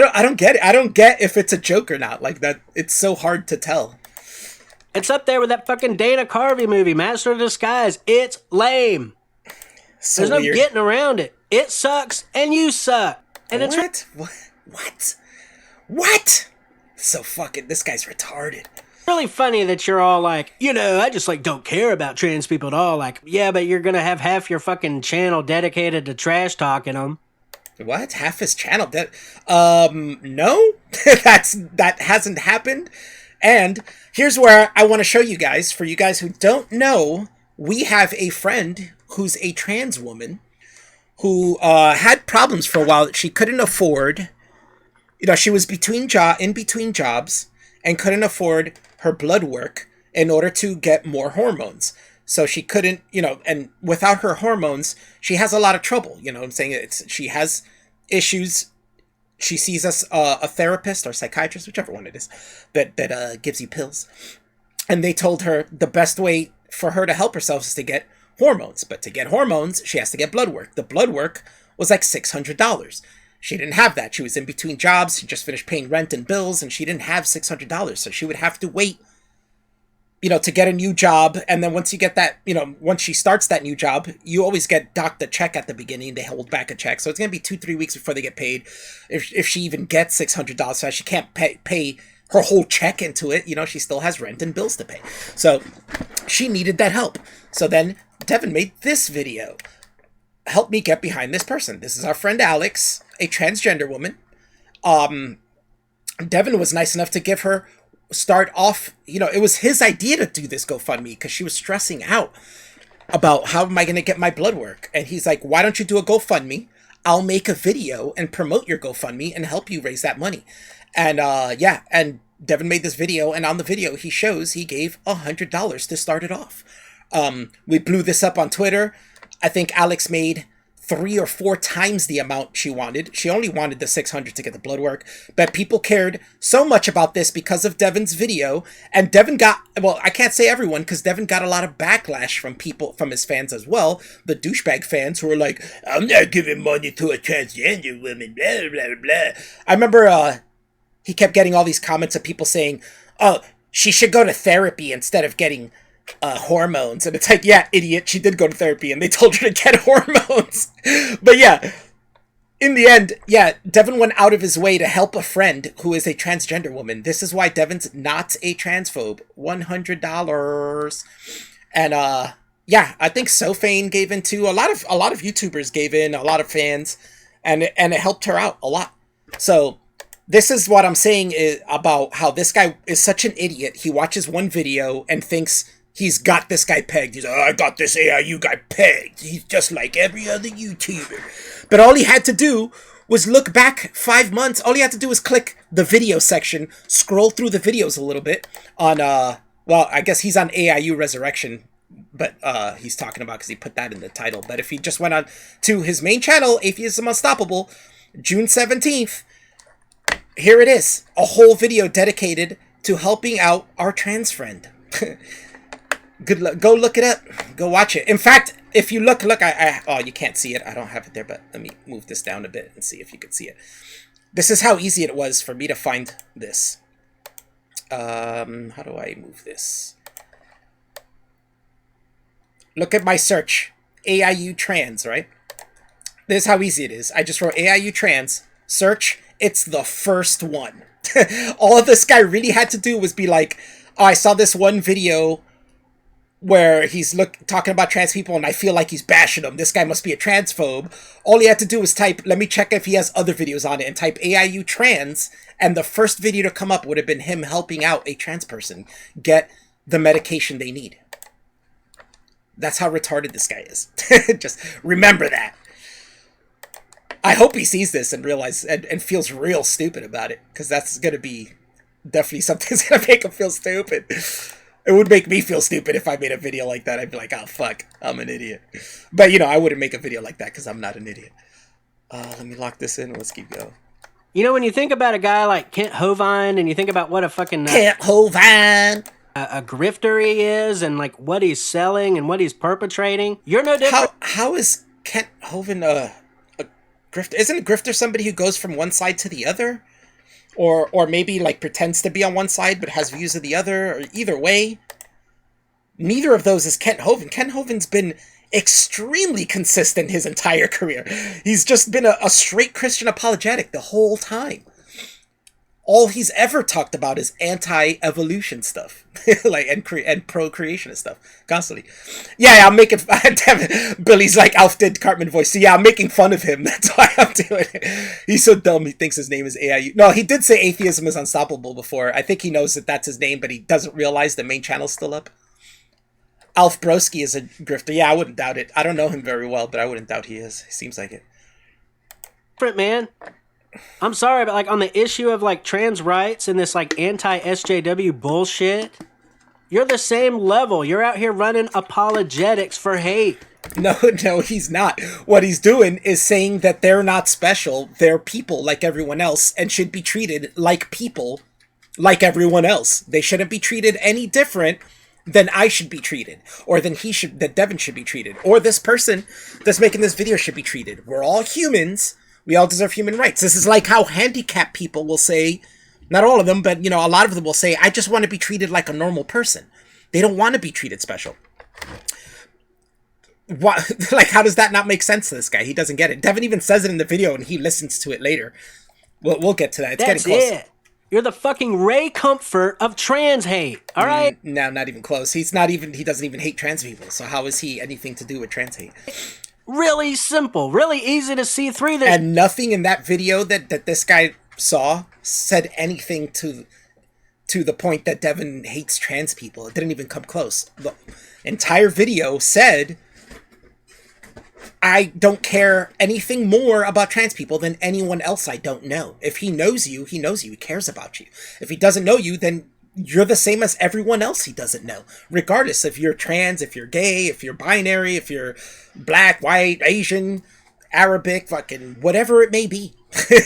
I don't get it. I don't get if it's a joke or not. Like that, it's so hard to tell. It's up there with that fucking Dana Carvey movie, Master of Disguise. It's lame. So There's no weird. getting around it. It sucks, and you suck. And What? What? So fucking, this guy's retarded. really funny that you're all like, I just like don't care about trans people at all. Like, yeah, but you're gonna have half your fucking channel dedicated to trash talking them. What? Half his channel? No, that hasn't happened. And here's where I want to show you guys. For you guys who don't know, we have a friend who's a trans woman who had problems for a while that she couldn't afford. She was in between jobs and couldn't afford her blood work in order to get more hormones. So she couldn't, and without her hormones, she has a lot of trouble. I'm saying she has issues. She sees a therapist or psychiatrist, whichever one it is, that gives you pills. And they told her the best way for her to help herself is to get hormones. But to get hormones, she has to get blood work. The blood work was like $600. She didn't have that. She was in between jobs. She just finished paying rent and bills, and she didn't have $600. So she would have to wait, to get a new job. And then once you get that, once she starts that new job, you always get docked a check at the beginning. They hold back a check. So it's going to be 2-3 weeks before they get paid. If she even gets $600, so she can't pay her whole check into it. She still has rent and bills to pay. So she needed that help. So then Devin made this video. Help me get behind this person. This is our friend Alex, a transgender woman. Devin was nice enough to give her start off, it was his idea to do this GoFundMe because she was stressing out about how am I going to get my blood work. And he's like, why don't you do a GoFundMe? I'll make a video and promote your GoFundMe and help you raise that money. And and Devin made this video, and on the video he shows he gave $100 to start it off. We blew this up on Twitter. I think Alex made 3 or 4 times the amount she wanted. She only wanted the $600 to get the blood work, but people cared so much about this because of Devin's video. And Devin got, well, I can't say everyone, because Devin got a lot of backlash from his fans as well. The douchebag fans who were like, I'm not giving money to a transgender woman, blah, blah, blah. I remember he kept getting all these comments of people saying, oh, she should go to therapy instead of getting hormones. And it's like, yeah, idiot, she did go to therapy and they told her to get hormones. But yeah, in the end, yeah, Devin went out of his way to help a friend who is a transgender woman. This is why Devin's not a transphobe. $100. And yeah, I think Sofane gave in too. A lot of YouTubers gave in, a lot of fans, and it helped her out a lot. So this is what I'm saying about how this guy is such an idiot. He watches one video and thinks he's got this guy pegged. He's like, oh, I got this AIU guy pegged. He's just like every other YouTuber. But all he had to do was look back 5 months. All he had to do was click the video section, scroll through the videos a little bit on, well, I guess he's on AIU Resurrection, but he's talking about because he put that in the title. But if he just went on to his main channel, Atheism Unstoppable, June 17th, here it is. A whole video dedicated to helping out our trans friend. Good luck. Go look it up. Go watch it. In fact, if you look, oh, you can't see it. I don't have it there, but let me move this down a bit and see if you can see it. This is how easy it was for me to find this. How do I move this? Look at my search. AIU trans, right? This is how easy it is. I just wrote AIU trans, search. It's the first one. All this guy really had to do was be like, oh, I saw this one video where he's talking about trans people and I feel like he's bashing them. This guy must be a transphobe. All he had to do was type, let me check if he has other videos on it, and type AIU trans, and the first video to come up would have been him helping out a trans person get the medication they need. That's how retarded this guy is. Just remember that. I hope he sees this and realizes and feels real stupid about it, because that's going to be definitely something that's going to make him feel stupid. It would make me feel stupid if I made a video like that. I'd be like, oh, fuck, I'm an idiot. But, I wouldn't make a video like that because I'm not an idiot. Let me lock this in. Let's keep going. When you think about a guy like Kent Hovind and you think about what a fucking... Kent Hovind! A grifter he is, and like what he's selling and what he's perpetrating, you're no different. How is Kent Hovind a Isn't a grifter somebody who goes from one side to the other? Or maybe, like, pretends to be on one side but has views of the other? Or either way, neither of those is Kent Hovind. Kent Hovind's been extremely consistent his entire career. He's just been a straight Christian apologetic the whole time. All he's ever talked about is anti-evolution stuff, like and pro-creationist stuff, constantly. Yeah, I'm making Billy's like Alf did Cartman voice. So yeah, I'm making fun of him. That's why I'm doing it. He's so dumb. He thinks his name is AIU. No, he did say atheism is unstoppable before. I think he knows that that's his name, but he doesn't realize the main channel's still up. Alf Broski is a grifter. Yeah, I wouldn't doubt it. I don't know him very well, but I wouldn't doubt he is. He seems like it. Different, man. I'm sorry, but like on the issue of like trans rights and this like anti-SJW bullshit, you're the same level. You're out here running apologetics for hate. No, he's not. What he's doing is saying that they're not special. They're people like everyone else and should be treated like people like everyone else. They shouldn't be treated any different than I should be treated, or that Devin should be treated, or this person that's making this video should be treated. We're all humans. We all deserve human rights. This is like how handicapped people will say, not all of them, but, a lot of them will say, I just want to be treated like a normal person. They don't want to be treated special. What? Like, how does that not make sense to this guy? He doesn't get it. Devin even says it in the video, and he listens to it later. We'll get to that. It's That's getting close. It. You're the fucking Ray Comfort of trans hate, all right? No, not even close. He doesn't even hate trans people, so how is he anything to do with trans hate? Really simple, really easy to see through this. And nothing in that video that this guy saw said anything to the point that Devin hates trans people. It didn't even come close. The entire video said, I don't care anything more about trans people than anyone else I don't know. If he knows you, he knows you. He cares about you. If he doesn't know you, then you're the same as everyone else he doesn't know. Regardless if you're trans, if you're gay, if you're binary, if you're black, white, Asian, Arabic, fucking whatever it may be.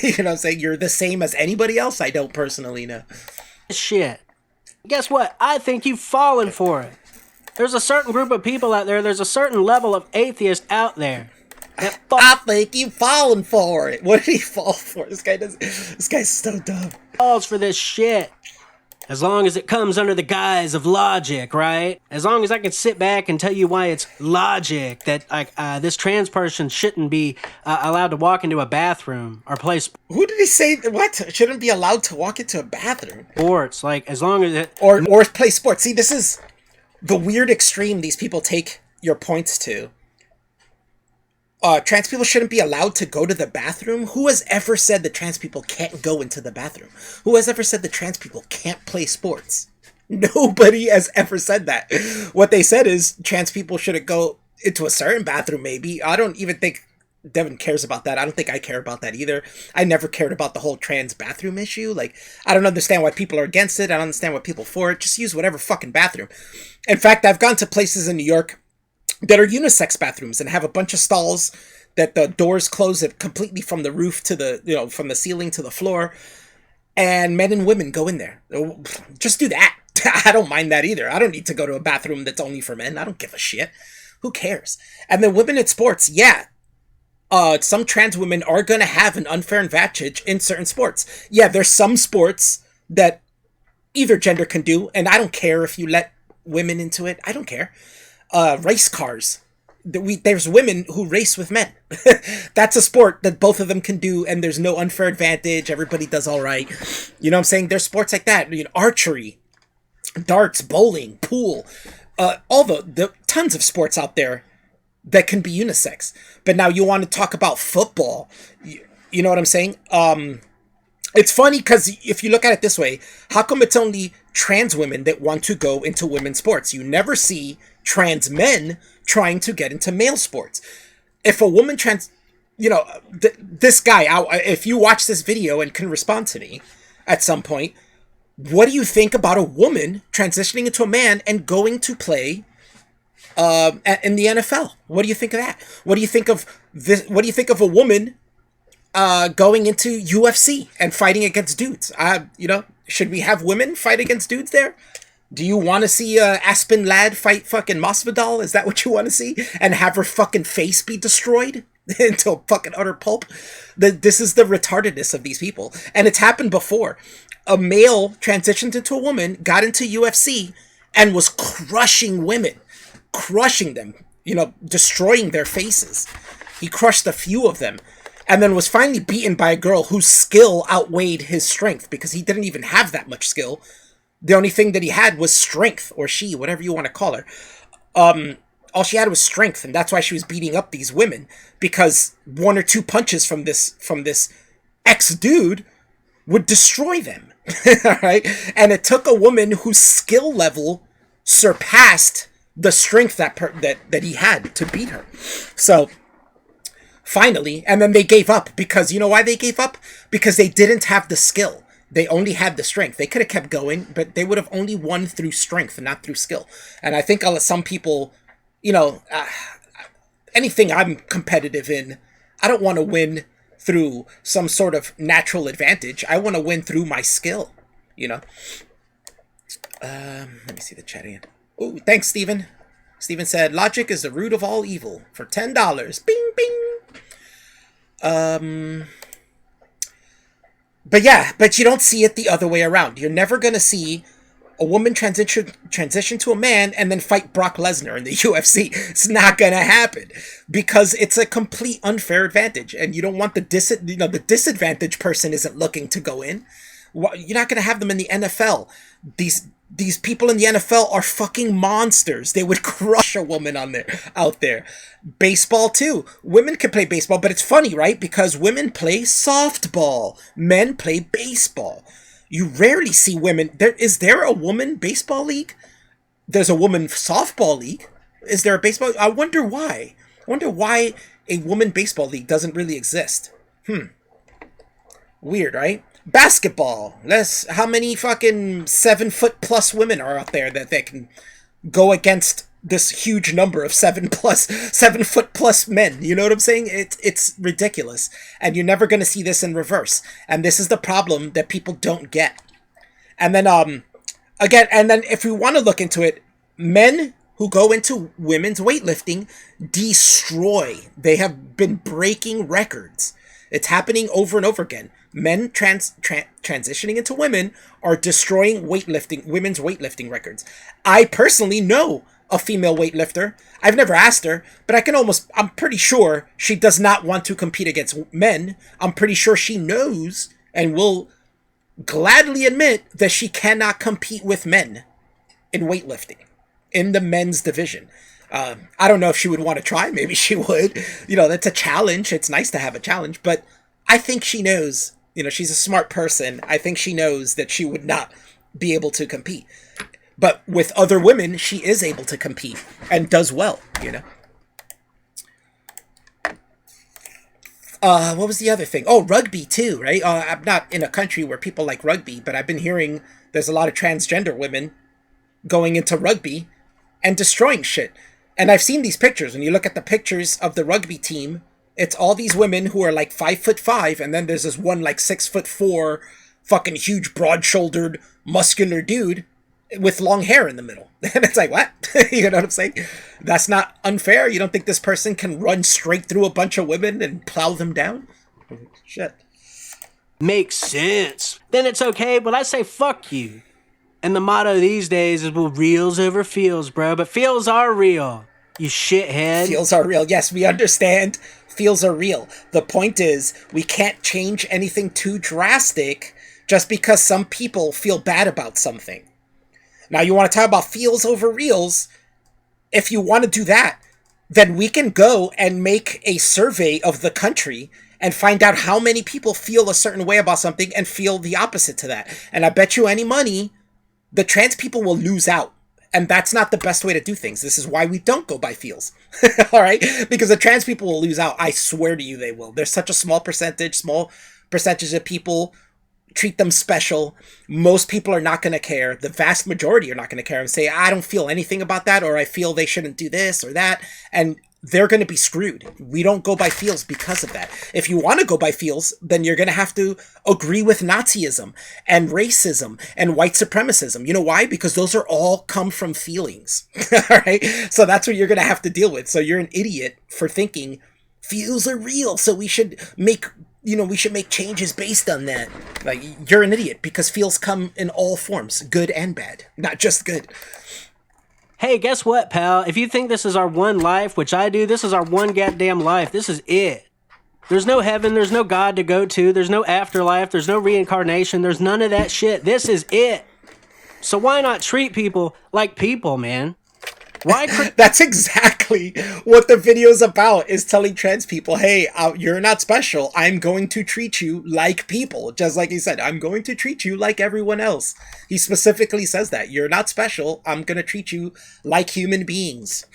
You know what I'm saying? You're the same as anybody else I don't personally know. Shit. Guess what? I think you've fallen for it. There's a certain group of people out there, there's a certain level of atheist out there. I think you've fallen for it. What did he fall for? This guy's so dumb. Falls for this shit. As long as it comes under the guise of logic, right? As long as I can sit back and tell you why it's logic that this trans person shouldn't be allowed to walk into a bathroom or play Who did he say? What? Shouldn't be allowed to walk into a bathroom? sports, like as long as it... Or play sports. See, this is the weird extreme these people take your points to. Trans people shouldn't be allowed to go to the bathroom? Who has ever said that trans people can't go into the bathroom? Who has ever said that trans people can't play sports? Nobody has ever said that. What they said is trans people shouldn't go into a certain bathroom, maybe. I don't even think Devin cares about that. I don't think I care about that either. I never cared about the whole trans bathroom issue. Like, I don't understand why people are against it. I don't understand why people are for it. Just use whatever fucking bathroom. In fact, I've gone to places in New York that are unisex bathrooms and have a bunch of stalls that the doors close it completely from the roof to the, from the ceiling to the floor. And men and women go in there. Just do that. I don't mind that either. I don't need to go to a bathroom that's only for men. I don't give a shit. Who cares? And then women in sports, yeah. Some trans women are going to have an unfair advantage in certain sports. Yeah, there's some sports that either gender can do, and I don't care if you let women into it. I don't care. Race cars. There's women who race with men. That's a sport that both of them can do, and there's no unfair advantage. Everybody does all right. You know what I'm saying? There's sports like that. Archery, darts, bowling, pool, all the tons of sports out there that can be unisex. But now you want to talk about football. You know what I'm saying? It's funny because if you look at it this way, how come it's only trans women that want to go into women's sports? You never see trans men trying to get into male sports. If a woman this guy, if you watch this video and can respond to me at some point, what do you think about a woman transitioning into a man and going to play in the NFL? What do you think of that? What do you think of this? What do you think of a woman going into UFC and fighting against dudes? Should we have women fight against dudes there? Do you want to see Aspen Ladd fight fucking Masvidal? Is that what you want to see? And have her fucking face be destroyed? into a fucking utter pulp. This is the retardedness of these people. And it's happened before. A male transitioned into a woman, got into UFC, and was crushing women. Crushing them. Destroying their faces. He crushed a few of them. And then was finally beaten by a girl whose skill outweighed his strength, because he didn't even have that much skill. The only thing that he had was strength, or she, whatever you want to call her. All she had was strength, and that's why she was beating up these women, because one or two punches from this ex-dude would destroy them. Alright? And it took a woman whose skill level surpassed the strength that he had to beat her. So, finally, and then they gave up, because you know why they gave up? Because they didn't have the skill. They only had the strength. They could have kept going, but they would have only won through strength and not through skill. And I think some people, anything I'm competitive in, I don't want to win through some sort of natural advantage. I want to win through my skill, Let me see the chat again. Oh, thanks, Steven. Steven said, logic is the root of all evil for $10. Bing, bing. But you don't see it the other way around. You're never going to see a woman transition to a man and then fight Brock Lesnar in the UFC. It's not going to happen, because it's a complete unfair advantage, and you don't want the disadvantaged person isn't looking to go in. You're not going to have them in the NFL. These people in the NFL are fucking monsters. They would crush a woman out there. Baseball too. Women can play baseball, but it's funny, right? Because women play softball. Men play baseball. You rarely see women. Is there a woman baseball league? There's a woman softball league. Is there a baseball? I wonder why. I wonder why a woman baseball league doesn't really exist. Weird, right? Basketball. How many fucking 7-foot+ women are out there that they can go against this huge number of 7-foot+ men? You know what I'm saying? It's ridiculous. And you're never going to see this in reverse. And this is the problem that people don't get. And then, if we want to look into it, men who go into women's weightlifting destroy. They have been breaking records. It's happening over and over again. Men transitioning into women are destroying women's weightlifting records. I personally know a female weightlifter. I've never asked her, but I'm pretty sure she does not want to compete against men. I'm pretty sure she knows and will gladly admit that she cannot compete with men in weightlifting, in the men's division. I don't know if she would want to try. Maybe she would. That's a challenge. It's nice to have a challenge, but I think she knows, she's a smart person. I think she knows that she would not be able to compete. But with other women, she is able to compete and does well, What was the other thing? Oh, rugby too, right? I'm not in a country where people like rugby, but I've been hearing there's a lot of transgender women going into rugby and destroying shit. And I've seen these pictures. When you look at the pictures of the rugby team, it's all these women who are like 5'5", and then there's this one like 6'4", fucking huge, broad-shouldered, muscular dude with long hair in the middle. And it's like, what? You know what I'm saying? That's not unfair? You don't think this person can run straight through a bunch of women and plow them down? Shit. Makes sense. Then it's okay, but I say fuck you. And the motto these days is, well, reals over feels, bro. But feels are real, you shithead. Feels are real. Yes, we understand. Feels are real. The point is, we can't change anything too drastic just because some people feel bad about something. Now, you want to talk about feels over reals? If you want to do that, then we can go and make a survey of the country and find out how many people feel a certain way about something and feel the opposite to that. And I bet you any money, the trans people will lose out. And that's not the best way to do things. This is why we don't go by feels. All right? Because the trans people will lose out. I swear to you they will. There's such a small percentage of people treat them special. Most people are not going to care. The vast majority are not going to care and say, I don't feel anything about that, or I feel they shouldn't do this or that. And they're going to be screwed. We don't go by feels because of that. If you want to go by feels, then you're going to have to agree with Nazism and racism and white supremacism. You know why? Because those are all come from feelings. All right? So that's what you're going to have to deal with. So you're an idiot for thinking feels are real, so we should make changes based on that. Like, you're an idiot, because feels come in all forms, good and bad, not just good. Hey, guess what, pal? If you think this is our one life, which I do, this is our one goddamn life. This is it. There's no heaven, there's no God to go to, there's no afterlife, there's no reincarnation, there's none of that shit. This is it. So why not treat people like people, man? That's exactly what the video's about, is telling trans people, hey, you're not special. I'm going to treat you like people. Just like he said, I'm going to treat you like everyone else. He specifically says that. You're not special. I'm going to treat you like human beings.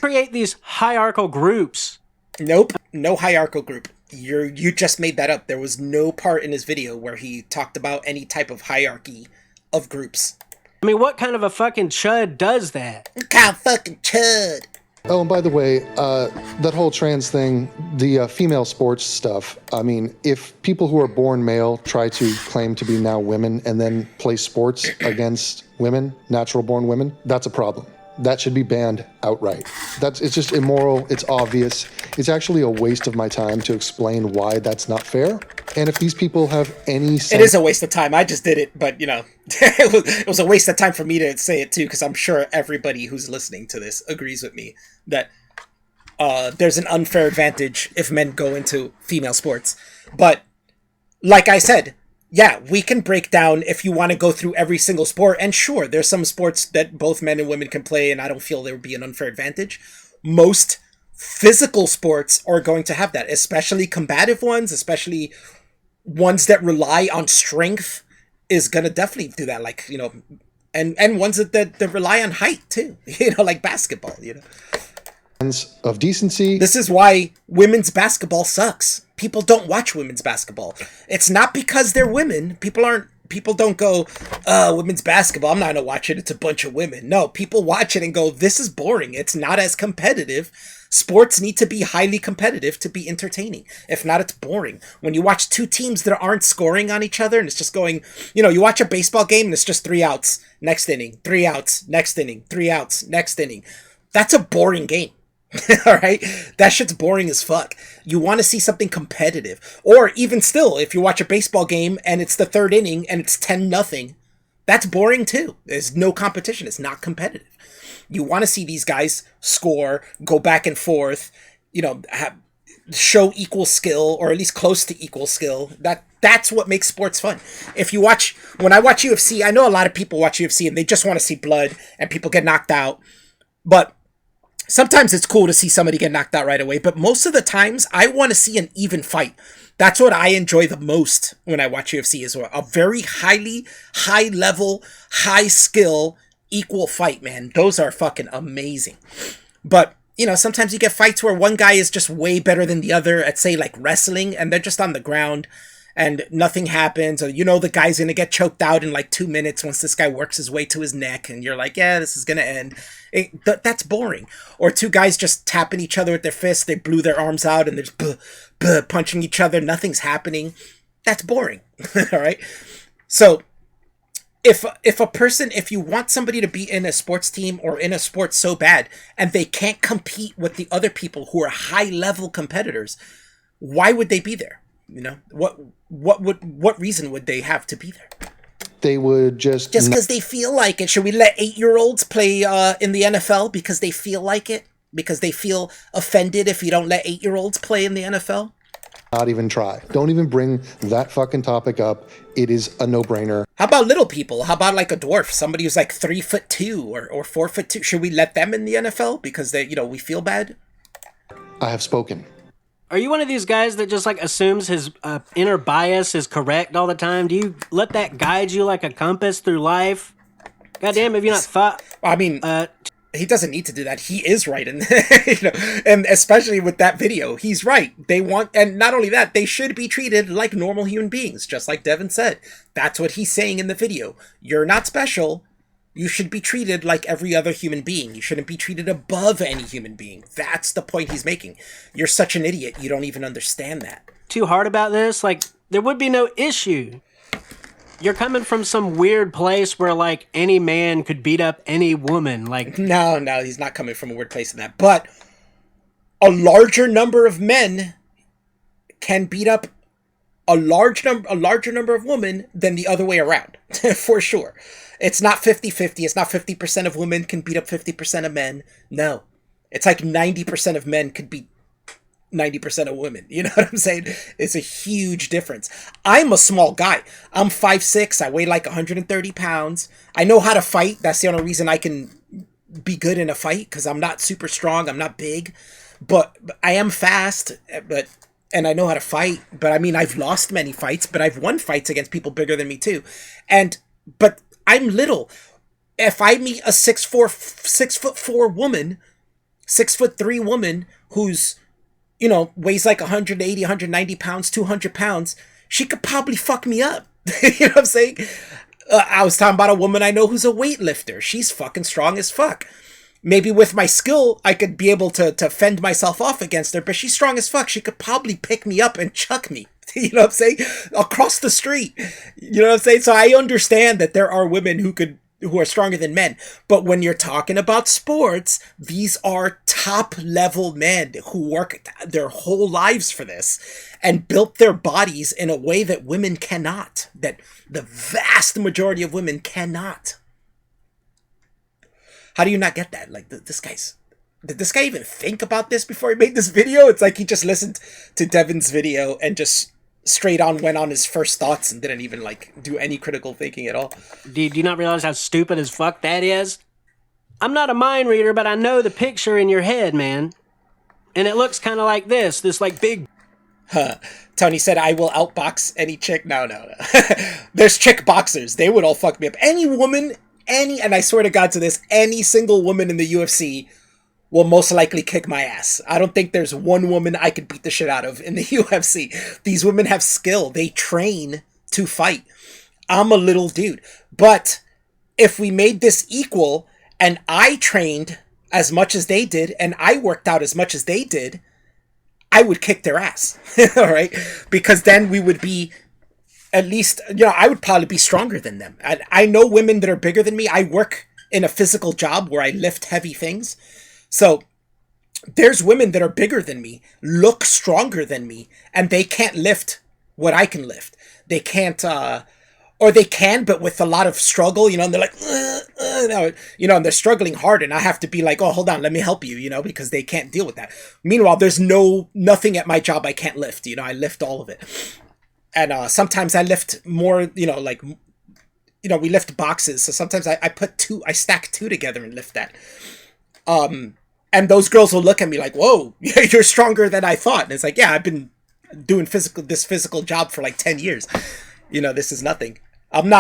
Create these hierarchical groups. Nope, no hierarchical group. You just made that up. There was no part in his video where he talked about any type of hierarchy of groups. I mean, what kind of a fucking chud does that? What kind of fucking chud? Oh, and by the way, that whole trans thing, the female sports stuff, I mean, if people who are born male try to claim to be now women and then play sports against women, natural born women, that's a problem. That should be banned outright. It's just immoral. It's obvious. It's actually a waste of my time to explain why that's not fair. And if these people have any sense... It is a waste of time. I just did it, but, it was a waste of time for me to say it, too, because I'm sure everybody who's listening to this agrees with me that there's an unfair advantage if men go into female sports. But, like I said, yeah, we can break down if you want to go through every single sport. And sure, there's some sports that both men and women can play, and I don't feel there would be an unfair advantage. Most physical sports are going to have that, especially combative ones, especially ones that rely on strength is going to definitely do that. Like, and ones that rely on height too, like basketball, of decency. This is why women's basketball sucks. People don't watch women's basketball. It's not because they're women. People don't go, women's basketball, I'm not gonna watch it, it's a bunch of women. No, people watch it and go, this is boring. It's not as competitive. Sports need to be highly competitive to be entertaining. If not, it's boring. When you watch two teams that aren't scoring on each other and it's just going, you watch a baseball game and it's just 3 outs, next inning, 3 outs, next inning, 3 outs, next inning. That's a boring game. All right, that shit's boring as fuck. You want to see something competitive, or even still, if you watch a baseball game and it's the 3rd inning and it's 10-0, that's boring too. There's no competition. It's not competitive. You want to see these guys score, go back and forth, show equal skill, or at least close to equal skill. That's what makes sports fun. When I watch UFC, I know a lot of people watch UFC and they just want to see blood and people get knocked out, but sometimes it's cool to see somebody get knocked out right away, but most of the times I want to see an even fight. That's what I enjoy the most when I watch UFC, is a very high level, high skill, equal fight, man. Those are fucking amazing. But, sometimes you get fights where one guy is just way better than the other at, say, like wrestling, and they're just on the ground and nothing happens, or the guy's gonna get choked out in like 2 minutes once this guy works his way to his neck, and you're like, yeah, this is gonna end. That's boring. Or two guys just tapping each other with their fists, they blew their arms out and they're just punching each other, nothing's happening. That's boring. All right, so if you want somebody to be in a sports team or in a sport so bad and they can't compete with the other people who are high level competitors, why would they be there? What reason would they have to be there? They would just because they feel like it. Should we let 8-year-olds play in the NFL because they feel like it? Because they feel offended if you don't let 8-year-olds play in the NFL? Not even try. Don't even bring that fucking topic up. It is a no-brainer. How about little people? How about like a dwarf? Somebody who's like 3'2" or 4'2"? Should we let them in the NFL because they, we feel bad? I have spoken. Are you one of these guys that just like assumes his inner bias is correct all the time? Do you let that guide you like a compass through life? Goddamn, have you not thought? I mean, he doesn't need to do that. He is right, and and especially with that video, he's right. And not only that, they should be treated like normal human beings, just like Devin said. That's what he's saying in the video. You're not special. You should be treated like every other human being. You shouldn't be treated above any human being. That's the point he's making. You're such an idiot. You don't even understand that. Too hard about this? Like, there would be no issue. You're coming from some weird place where, like, any man could beat up any woman. Like, no, he's not coming from a weird place in that. But a larger number of men can beat up a larger number of women than the other way around. For sure. It's not 50-50. It's not 50% of women can beat up 50% of men. No. It's like 90% of men could beat 90% of women. You know what I'm saying? It's a huge difference. I'm a small guy. I'm 5'6". I weigh like 130 pounds. I know how to fight. That's the only reason I can be good in a fight, because I'm not super strong. I'm not big. But I am fast, and I know how to fight. But I mean, I've lost many fights, but I've won fights against people bigger than me too. But I'm little. If I meet a 6'4" woman, 6'3" woman who's, you know, weighs like 180, 190 pounds, 200 pounds, she could probably fuck me up. You know what I'm saying? I was talking about a woman I know who's a weightlifter. She's fucking strong as fuck. Maybe with my skill, I could be able to fend myself off against her, but she's strong as fuck. She could probably pick me up and chuck me. You know what I'm saying? Across the street. You know what I'm saying? So I understand that there are women who are stronger than men. But when you're talking about sports, these are top level men who work their whole lives for this and built their bodies in a way that women cannot, that the vast majority of women cannot. How do you not get that? Like, did this guy even think about this before he made this video? It's like he just listened to Devin's video and just straight on went on his first thoughts and didn't even like do any critical thinking at all. Do you not realize how stupid as fuck that is? I'm not a mind reader, but I know the picture in your head, man. And it looks kind of like this like big... Tony said, I will outbox any chick. No. There's chick boxers. They would all fuck me up. Any woman, and I swear to God to this, any single woman in the UFC will most likely kick my ass. I don't think there's one woman I could beat the shit out of in the UFC. These women have skill. They train to fight. I'm a little dude. But if we made this equal and I trained as much as they did and I worked out as much as they did, I would kick their ass. All right? Because then we would be at least, you know, I would probably be stronger than them. I know women that are bigger than me. I work in a physical job where I lift heavy things. So there's women that are bigger than me, look stronger than me, and they can't lift what I can lift. They can't, or they can, but with a lot of struggle, you know, and they're like, you know, and they're struggling hard, and I have to be like, oh, hold on, let me help you, you know, because they can't deal with that. Meanwhile, there's nothing at my job I can't lift, you know, I lift all of it. And sometimes I lift more, you know, like, you know, we lift boxes, so sometimes I stack two together and lift that. And those girls will look at me like, whoa, you're stronger than I thought. And it's like, yeah, I've been doing this physical job for like 10 years. You know, this is nothing. I'm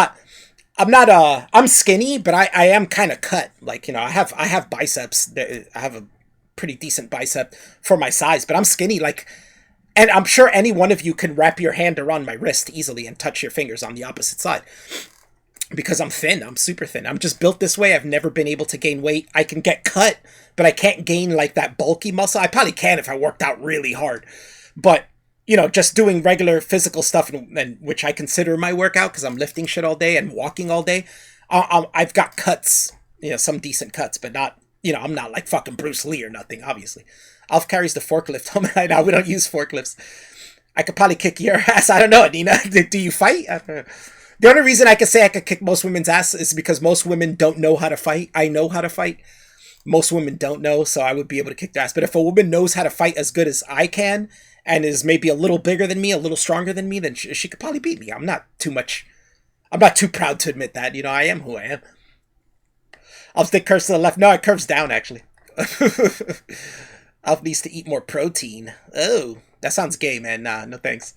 skinny, but I am kind of cut. Like, you know, I have biceps. I have a pretty decent bicep for my size, but I'm skinny. Like, and I'm sure any one of you can wrap your hand around my wrist easily and touch your fingers on the opposite side. Because I'm thin. I'm super thin. I'm just built this way. I've never been able to gain weight. I can get cut, but I can't gain like that bulky muscle. I probably can if I worked out really hard. But, you know, just doing regular physical stuff, and which I consider my workout because I'm lifting shit all day and walking all day, I've got cuts, you know, some decent cuts, but not, you know, I'm not like fucking Bruce Lee or nothing, obviously. Alf carries the forklift home right now. We don't use forklifts. I could probably kick your ass. I don't know, Nina. Do you fight? I don't know. The only reason I can say I could kick most women's ass is because most women don't know how to fight. I know how to fight. Most women don't know, so I would be able to kick their ass. But if a woman knows how to fight as good as I can and is maybe a little bigger than me, a little stronger than me, then she could probably beat me. I'm not too proud to admit that. You know, I am who I am. I'll stick curves to the left. No, it curves down, actually. Alf needs to eat more protein. Oh, that sounds gay, man. Nah, no thanks.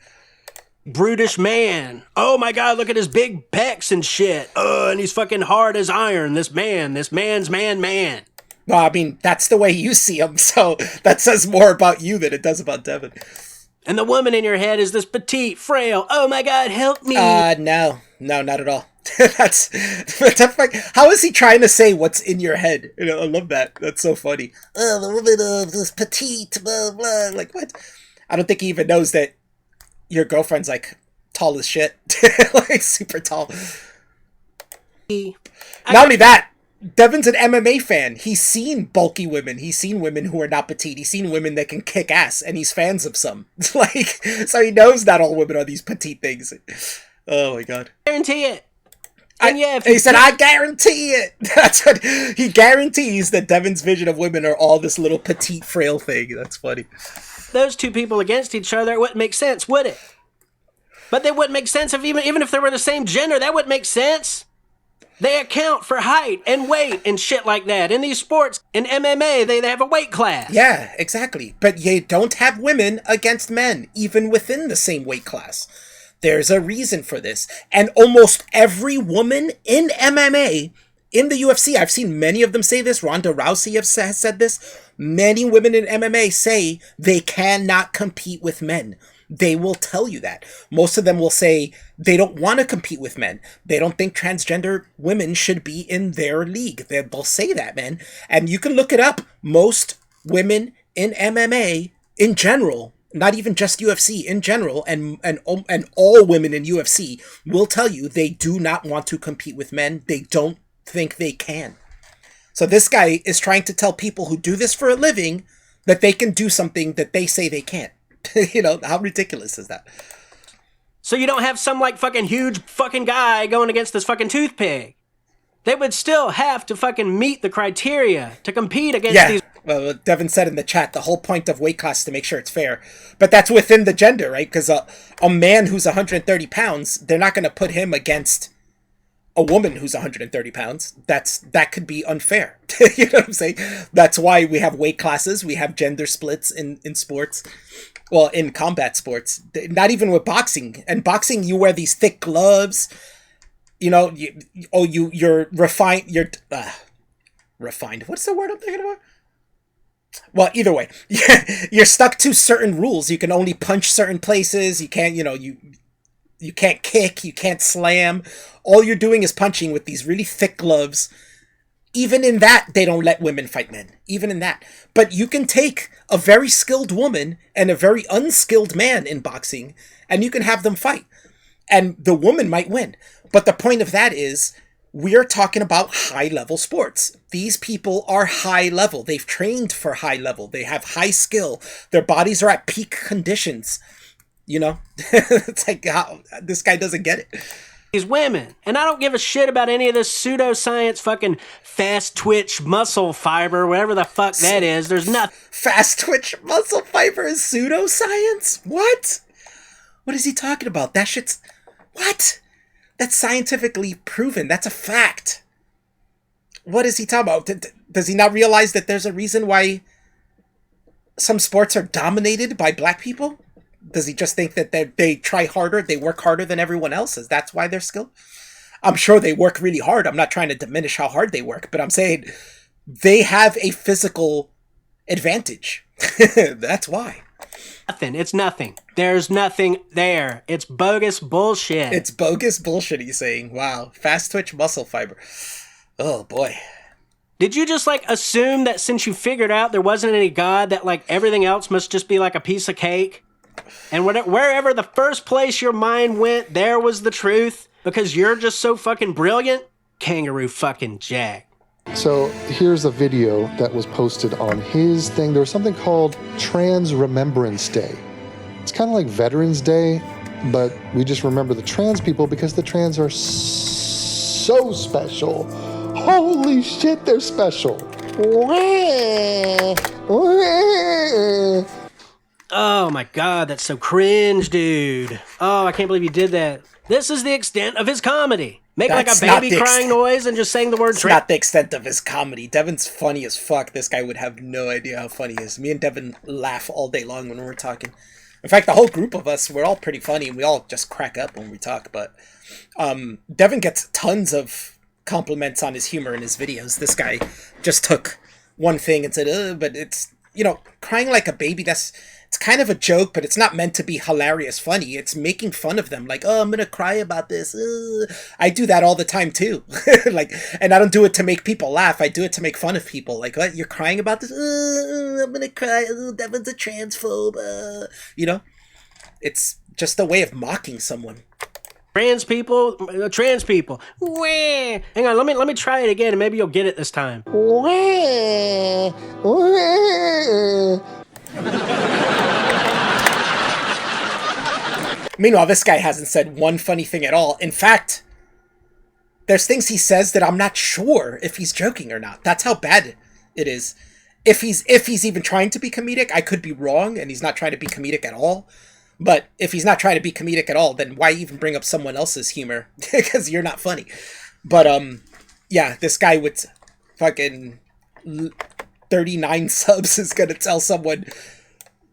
Brutish man. Oh my God, look at his big pecs and shit. And he's fucking hard as iron. This man's man. Well, I mean, that's the way you see him, so that says more about you than it does about Devin. And the woman in your head is this petite, frail, oh my God, help me. No, not at all. That's like, how is he trying to say what's in your head? You know, I love that. That's so funny. Oh, the woman is petite, blah, blah. Like, what? I don't think he even knows that your girlfriend's like tall as shit. Like super tall. Not only that, Devin's an MMA fan. He's seen bulky women. He's seen women who are not petite. He's seen women that can kick ass, and he's fans of some. Like, so he knows not all women are these petite things. Oh my god! Guarantee it. And he said, "I guarantee it." That's what he guarantees, that Devin's vision of women are all this little petite, frail thing. That's funny. Those two people against each other, it wouldn't make sense, would it? But they wouldn't make sense if even if they were the same gender. That wouldn't make sense. They account for height and weight and shit like that. In these sports, in MMA, they have a weight class. Yeah, exactly. But you don't have women against men, even within the same weight class. There's a reason for this. And almost every woman in MMA, in the UFC, I've seen many of them say this. Ronda Rousey has said this. Many women in MMA say they cannot compete with men. They will tell you that. Most of them will say they don't want to compete with men. They don't think transgender women should be in their league. They'll say that, man. And you can look it up. Most women in MMA, in general, not even just UFC, in general, and all women in UFC will tell you they do not want to compete with men. They don't think they can. So this guy is trying to tell people who do this for a living that they can do something that they say they can't. You know, how ridiculous is that? So you don't have some like fucking huge fucking guy going against this fucking toothpick. They would still have to fucking meet the criteria to compete against these. Well, Devin said in the chat, the whole point of weight class is to make sure it's fair. But that's within the gender, right? Because a man who's 130 pounds, they're not going to put him against a woman who's 130 pounds. That could be unfair. You know what I'm saying? That's why we have weight classes. We have gender splits in sports. Well, in combat sports. Not even with boxing. And boxing, you wear these thick gloves. You know, you're refined. You're refined. What's the word I'm thinking about? Well, either way, you're stuck to certain rules. You can only punch certain places. You can't, you can't kick. You can't slam. All you're doing is punching with these really thick gloves. Even in that, they don't let women fight men. Even in that. But you can take a very skilled woman and a very unskilled man in boxing, and you can have them fight. And the woman might win. But the point of that is, we're talking about high-level sports. These people are high-level. They've trained for high level. They have high skill. Their bodies are at peak conditions. You know? It's like, this guy doesn't get it. These women. And I don't give a shit about any of this pseudoscience fucking fast twitch muscle fiber, whatever the fuck that is. There's nothing. Fast twitch muscle fiber is pseudoscience? What? What is he talking about? That shit's... What? That's scientifically proven. That's a fact. What is he talking about? Does he not realize that there's a reason why some sports are dominated by black people? Does he just think that they try harder, they work harder than everyone else? Is that's why they're skilled? I'm sure they work really hard. I'm not trying to diminish how hard they work, but I'm saying they have a physical advantage. That's why. Nothing. It's nothing. There's nothing there. It's bogus bullshit. It's bogus bullshit, he's saying. Wow. Fast twitch muscle fiber. Oh, boy. Did you just, like, assume that since you figured out there wasn't any God, that, like, everything else must just be like a piece of cake? And wherever the first place your mind went, there was the truth? Because you're just so fucking brilliant? Kangaroo fucking Jack. So here's a video that was posted on his thing. There was something called Trans Remembrance Day. It's kind of like Veterans Day, but we just remember the trans people because the trans are so special. Holy shit, they're special. Oh my god, that's so cringe, dude. Oh, I can't believe you did that. This is the extent of his comedy. Make That's like a baby crying noise and just saying the word That's not the extent of his comedy. Devin's funny as fuck. This guy would have no idea how funny he is. Me and Devin laugh all day long when we're talking. In fact, the whole group of us, we're all pretty funny. We all just crack up when we talk. But Devin gets tons of compliments on his humor in his videos. This guy just took one thing and said, but it's, crying like a baby, it's kind of a joke, but it's not meant to be hilarious funny. It's making fun of them. Like, I'm going to cry about this. I do that all the time too. And I don't do it to make people laugh. I do it to make fun of people. Like, what? You're crying about this? I'm going to cry. Devin's a transphobe. It's just a way of mocking someone. Trans people, trans people. Wah. Hang on, let me try it again, and maybe you'll get it this time. Wah, wah. Meanwhile, this guy hasn't said one funny thing at all. In fact, there's things he says that I'm not sure if he's joking or not. That's how bad it is. If he's even trying to be comedic, I could be wrong, and he's not trying to be comedic at all. But if he's not trying to be comedic at all, then why even bring up someone else's humor? Because you're not funny. But, yeah, this guy with fucking 39 subs is gonna tell someone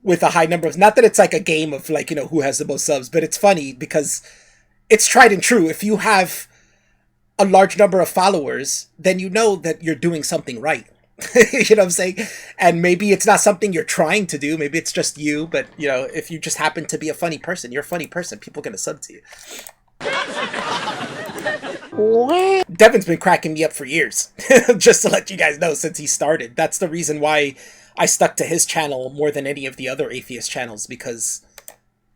with a high number of... Not that it's like a game of, like, you know, who has the most subs, but it's funny because it's tried and true. If you have a large number of followers, then you know that you're doing something right. You know what I'm saying? And maybe it's not something you're trying to do. Maybe it's just you. But, you know, if you just happen to be a funny person, you're a funny person. People are going to sub to you. Devin's been cracking me up for years. Just to let you guys know, since he started. That's the reason why I stuck to his channel more than any of the other atheist channels. Because,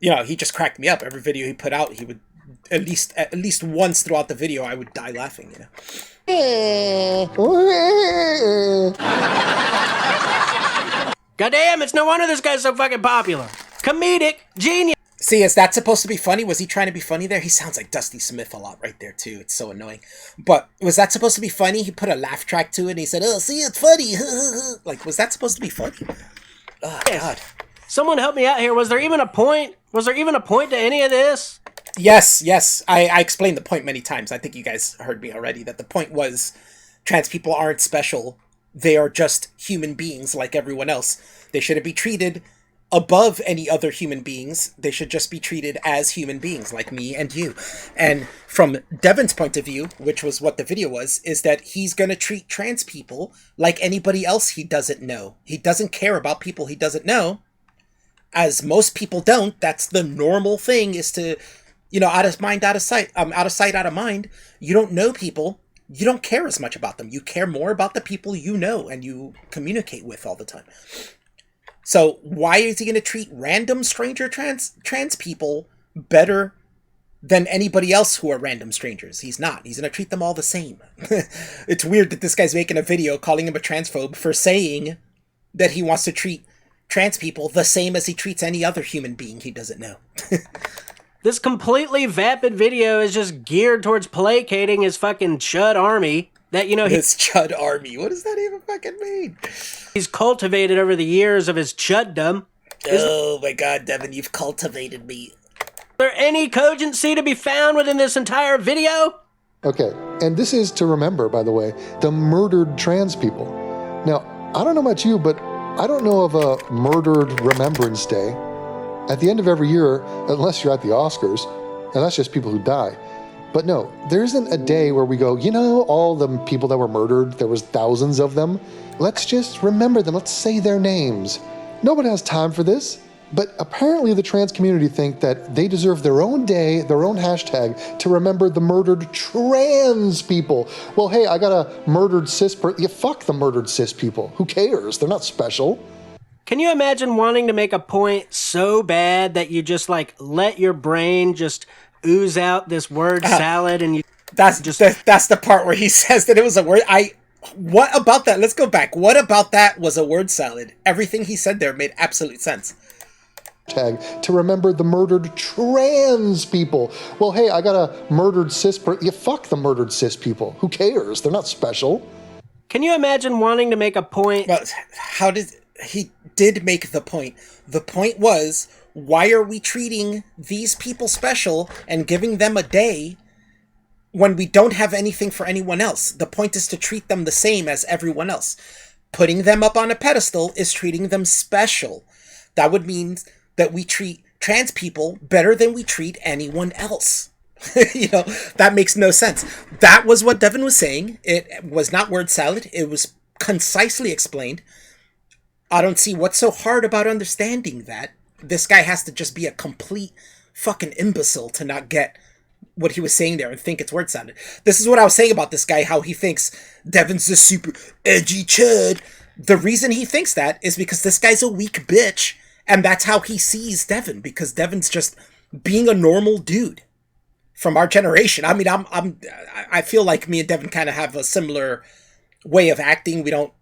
you know, he just cracked me up. Every video he put out, he would... At least once throughout the video, I would die laughing, you know? Goddamn, it's no wonder this guy's so fucking popular. Comedic genius. See, is that supposed to be funny? Was he trying to be funny there? He sounds like Dusty Smith a lot right there, too. It's so annoying. But was that supposed to be funny? He put a laugh track to it, and he said, oh, see, it's funny. Like, was that supposed to be funny? Oh, God. Someone help me out here. Was there even a point? Was there even a point to any of this? Yes. I explained the point many times. I think you guys heard me already, that the point was trans people aren't special. They are just human beings like everyone else. They shouldn't be treated above any other human beings. They should just be treated as human beings like me and you. And from Devin's point of view, which was what the video was, is that he's going to treat trans people like anybody else he doesn't know. He doesn't care about people he doesn't know. As most people don't. That's the normal thing, is to... You know, out of mind, out of sight. Out of sight, out of mind. You don't know people. You don't care as much about them. You care more about the people you know and you communicate with all the time. So why is he going to treat random stranger trans people better than anybody else who are random strangers? He's not. He's going to treat them all the same. It's weird that this guy's making a video calling him a transphobe for saying that he wants to treat trans people the same as he treats any other human being he doesn't know. This completely vapid video is just geared towards placating his fucking chud army that, you know... His chud army? What does that even fucking mean? He's cultivated over the years of his chuddom. Oh my God, Devin, you've cultivated me. Is there any cogency to be found within this entire video? Okay, and this is to remember, by the way, the murdered trans people. Now, I don't know about you, but I don't know of a murdered Remembrance Day. At the end of every year, unless you're at the Oscars, and that's just people who die. But no, there isn't a day where we go, you know, all the people that were murdered, there was thousands of them. Let's just remember them. Let's say their names. Nobody has time for this. But apparently the trans community think that they deserve their own day, their own hashtag, to remember the murdered trans people. Well, hey, I got a murdered cis person. Yeah, fuck the murdered cis people. Who cares? They're not special. Can you imagine wanting to make a point so bad that you just, like, let your brain just ooze out this word salad and you... That's the part where he says that it was a word... What about that? Let's go back. What about that was a word salad? Everything he said there made absolute sense. Tag to remember the murdered trans people. Well, hey, I got a murdered cis person. Yeah, fuck the murdered cis people. Who cares? They're not special. Can you imagine wanting to make a point... Well, how did... He did make the point. The point was, why are we treating these people special and giving them a day when we don't have anything for anyone else? The point is to treat them the same as everyone else. Putting them up on a pedestal is treating them special. That would mean that we treat trans people better than we treat anyone else. You know, that makes no sense. That was what Devin was saying. It was not word salad. It was concisely explained. I don't see what's so hard about understanding that. This guy has to just be a complete fucking imbecile to not get what he was saying there and think it's word salad. This is what I was saying about this guy, how he thinks Devin's a super edgy chud. The reason he thinks that is because this guy's a weak bitch, and that's how he sees Devin, because Devin's just being a normal dude. from our generation. I mean, I feel like me and Devin kind of have a similar way of acting. We don't,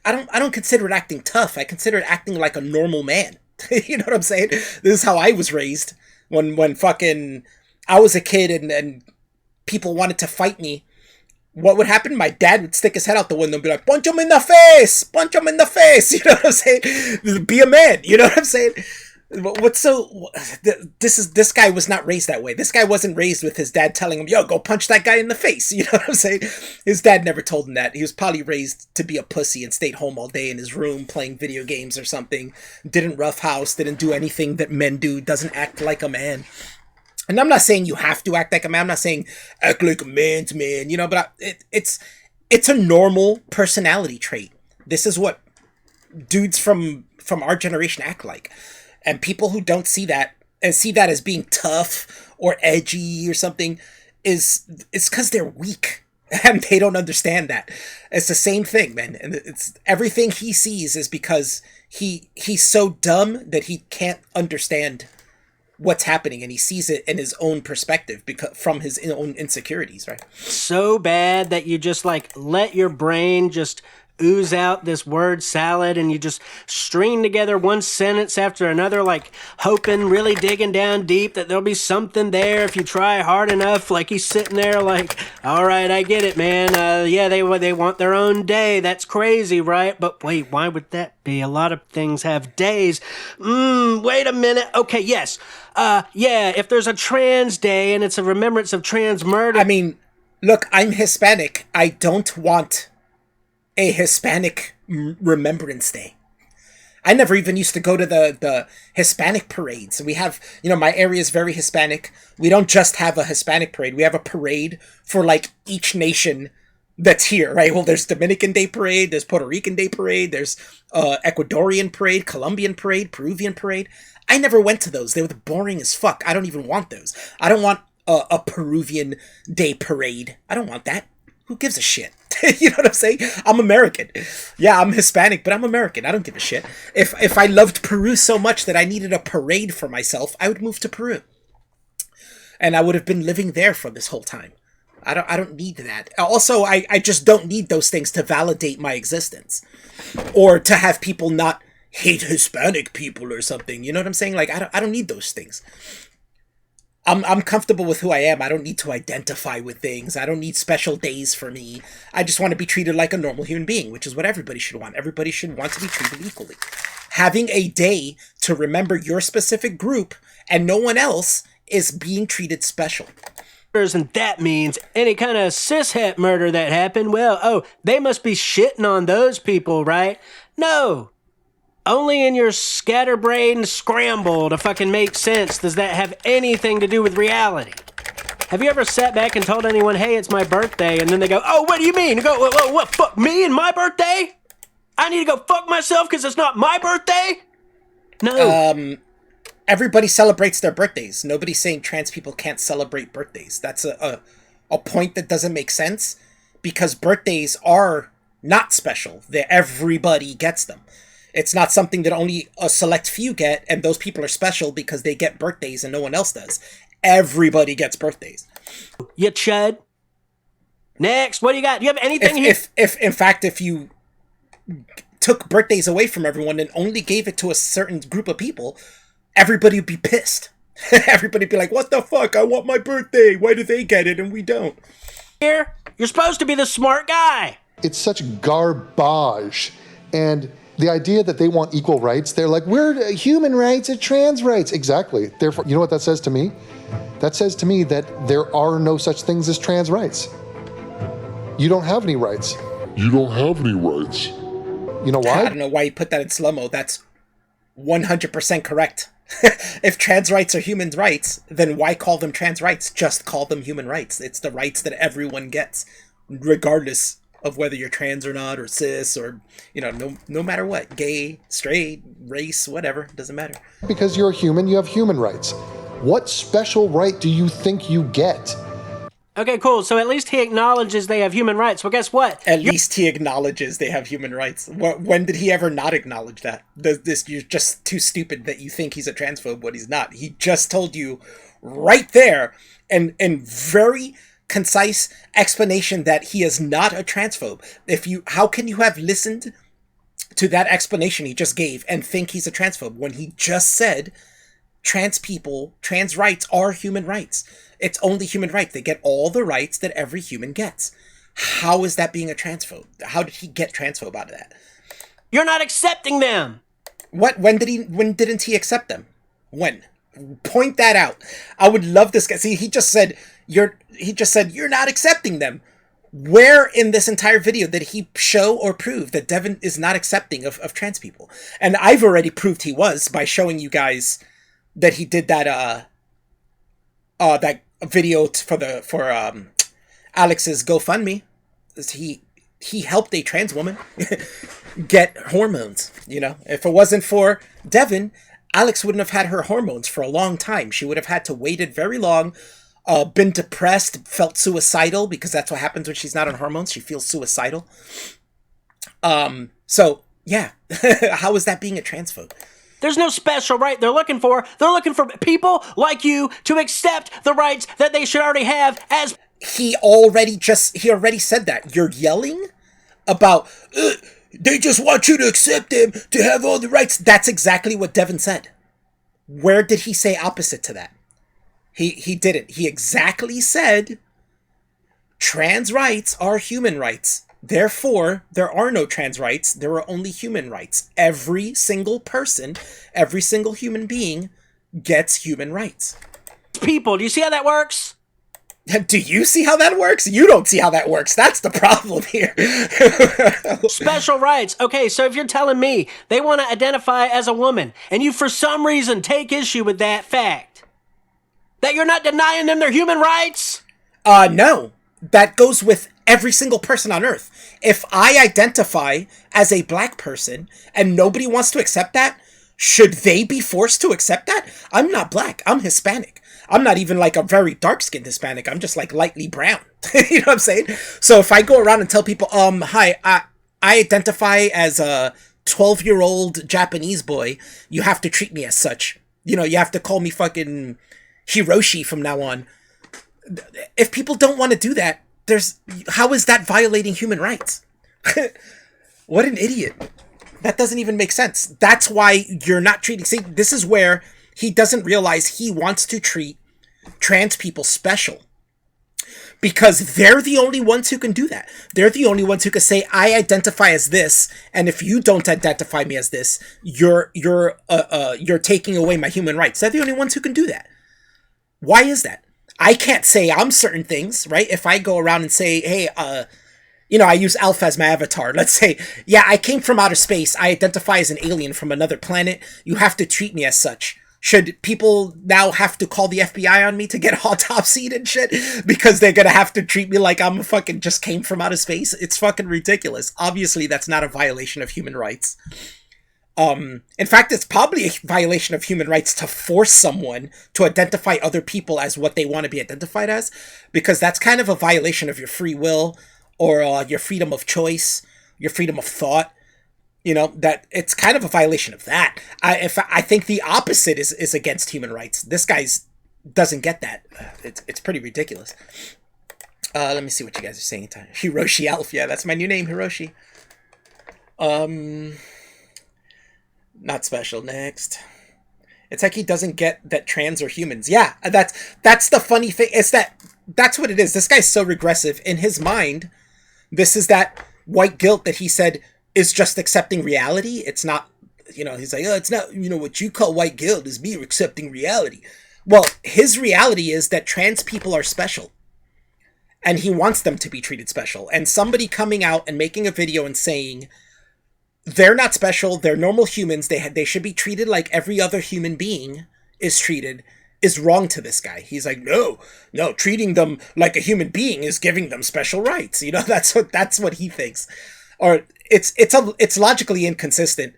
I don't consider it acting tough. I consider it acting like a normal man. You know what I'm saying? This is how I was raised. When fucking I was a kid and people wanted to fight me, what would happen? My dad would stick his head out the window and be like, punch him in the face! Punch him in the face! You know what I'm saying? Be a man. You know what I'm saying? This guy was not raised that way. This guy wasn't raised with his dad telling him, yo, go punch that guy in the face. You know what I'm saying? His dad never told him that. He was probably raised to be a pussy and stayed home all day in his room playing video games or something. Didn't roughhouse, didn't do anything that men do, doesn't act like a man. And I'm not saying you have to act like a man. I'm not saying act like a man's man, but it's a normal personality trait. This is what dudes from our generation act like. And people who don't see that and see that as being tough or edgy or something it's because they're weak and they don't understand that. It's the same thing, man. And it's everything he sees is because he's so dumb that he can't understand what's happening, and he sees it in his own perspective because from his own insecurities, right? So bad that you just let your brain just ooze out this word salad, and you just string together one sentence after another, hoping, really digging down deep that there'll be something there if you try hard enough. He's sitting there all right, I get it, man. Yeah, they want their own day. That's crazy, right? But wait, why would that be? A lot of things have days. Wait a minute. Okay, yes. Yeah, if there's a trans day and it's a remembrance of trans murder. I mean, look, I'm Hispanic. I don't want a Hispanic Remembrance Day. I never even used to go to the Hispanic parades. We have, my area is very Hispanic. We don't just have a Hispanic parade. We have a parade for each nation that's here, right? Well, there's Dominican Day Parade, there's Puerto Rican Day Parade, there's Ecuadorian Parade, Colombian Parade, Peruvian Parade. I never went to those. They were boring as fuck. I don't even want those. I don't want a Peruvian Day Parade. I don't want that. Who gives a shit? You know what I'm saying? I'm American. Yeah, I'm Hispanic, but I'm American. I don't give a shit. If I loved Peru so much that I needed a parade for myself, I would move to Peru. And I would have been living there for this whole time. I don't need that. Also, I just don't need those things to validate my existence. Or to have people not hate Hispanic people or something. You know what I'm saying? I don't need those things. I'm comfortable with who I am. I don't need to identify with things. I don't need special days for me. I just want to be treated like a normal human being, which is what everybody should want. Everybody should want to be treated equally. Having a day to remember your specific group and no one else is being treated special. And that means any kind of cishet murder that happened, they must be shitting on those people, right? No. Only in your scatterbrained scramble to fucking make sense does that have anything to do with reality. Have you ever sat back and told anyone, hey, it's my birthday, and then they go, oh, what do you mean? You go, what, fuck me and my birthday? I need to go fuck myself because it's not my birthday? No. Everybody celebrates their birthdays. Nobody's saying trans people can't celebrate birthdays. That's a point that doesn't make sense because birthdays are not special. Everybody gets them. It's not something that only a select few get, and those people are special because they get birthdays and no one else does. Everybody gets birthdays. You chud. Next, what do you got? Do you have anything here? If you took birthdays away from everyone and only gave it to a certain group of people, everybody would be pissed. Everybody would be like, what the fuck? I want my birthday. Why do they get it and we don't? Here, you're supposed to be the smart guy. It's such garbage. And the idea that they want equal rights, they're like, we're human rights or trans rights. Exactly. Therefore, you know what that says to me? That says to me that there are no such things as trans rights. You don't have any rights. You don't have any rights. You know why? I don't know why you put that in slow-mo. That's 100% correct. If trans rights are human rights, then why call them trans rights? Just call them human rights. It's the rights that everyone gets, regardless of whether you're trans or not, or cis, or, no matter what, gay, straight, race, whatever, doesn't matter. Because you're a human, you have human rights. What special right do you think you get? Okay, cool. So at least he acknowledges they have human rights. Well, guess what? At least he acknowledges they have human rights. When did he ever not acknowledge that? You're just too stupid that you think he's a transphobe when he's not. He just told you right there, and very concise explanation that he is not a transphobe. How can you have listened to that explanation he just gave and think he's a transphobe when he just said trans rights are human rights? It's only human rights. They get all the rights that every human gets. How is that being a transphobe? How did he get transphobe out of that? You're not accepting them. What? When didn't he accept them? When? Point that out. I would love this guy. See, he just said you're not accepting them. Where in this entire video did he show or prove that Devin is not accepting of trans people? And I've already proved he was by showing you guys that he did that video for Alex's GoFundMe. He helped a trans woman get hormones. If it wasn't for Devin, Alex wouldn't have had her hormones for a long time. She would have had to waited very long, been depressed, felt suicidal, because that's what happens when she's not on hormones. She feels suicidal. So yeah, how is that being a transphobe? There's no special right they're looking for. They're looking for people like you to accept the rights that they should already have as... He already said that. You're yelling about, they just want you to accept them to have all the rights. That's exactly what Devin said. Where did he say opposite to that? He didn't. He exactly said, trans rights are human rights. Therefore, there are no trans rights. There are only human rights. Every single person, every single human being gets human rights. People, do you see how that works? Do you see how that works? You don't see how that works. That's the problem here. Special rights. Okay, so if you're telling me they want to identify as a woman, and you for some reason take issue with that fact, that you're not denying them their human rights? No. That goes with every single person on Earth. If I identify as a black person and nobody wants to accept that, should they be forced to accept that? I'm not black. I'm Hispanic. I'm not even like a very dark-skinned Hispanic. I'm just like lightly brown. You know what I'm saying? So if I go around and tell people, hi, I identify as a 12-year-old Japanese boy, you have to treat me as such. You have to call me fucking Hiroshi from now on. If people don't want to do that, how is that violating human rights? What an idiot. That doesn't even make sense. That's why you're not treating... See, this is where he doesn't realize he wants to treat trans people special. Because they're the only ones who can do that. They're the only ones who can say, I identify as this, and if you don't identify me as this, you're taking away my human rights. They're the only ones who can do that. Why is that? I can't say I'm certain things, right? If I go around and say, hey, I use Alpha as my avatar. Let's say, yeah, I came from outer space. I identify as an alien from another planet. You have to treat me as such. Should people now have to call the FBI on me to get autopsied and shit? Because they're gonna have to treat me like I'm fucking just came from outer space? It's fucking ridiculous. Obviously, that's not a violation of human rights. In fact, it's probably a violation of human rights to force someone to identify other people as what they want to be identified as, because that's kind of a violation of your free will or your freedom of choice, your freedom of thought. That it's kind of a violation of that. I think the opposite is against human rights. This guy's doesn't get that. It's pretty ridiculous. Let me see what you guys are saying. Hiroshi Alf, yeah, that's my new name, Hiroshi. Not special. Next. It's like he doesn't get that trans are humans. Yeah, that's the funny thing. That's what it is. This guy's so regressive. In his mind, this is that white guilt that he said is just accepting reality. It's not, he's like, oh, it's not, what you call white guilt is me accepting reality. Well, his reality is that trans people are special. And he wants them to be treated special. And somebody coming out and making a video and saying, they're not special, they're normal humans, they should be treated like every other human being is treated, is wrong to this guy. He's like, no, treating them like a human being is giving them special rights. That's what he thinks. Or it's logically inconsistent.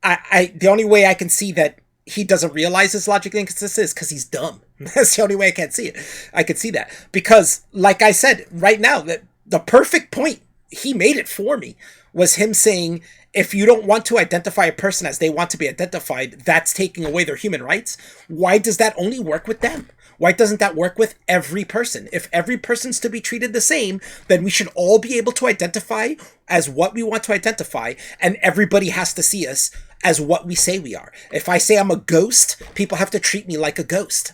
The only way I can see that he doesn't realize his logically inconsistent is because he's dumb. That's the only way I can see it. I could see that. Because, like I said, right now, the perfect point, he made it for me, was him saying, if you don't want to identify a person as they want to be identified, that's taking away their human rights. Why does that only work with them? Why doesn't that work with every person? If every person's to be treated the same, then we should all be able to identify as what we want to identify, and everybody has to see us as what we say we are. If I say I'm a ghost, people have to treat me like a ghost.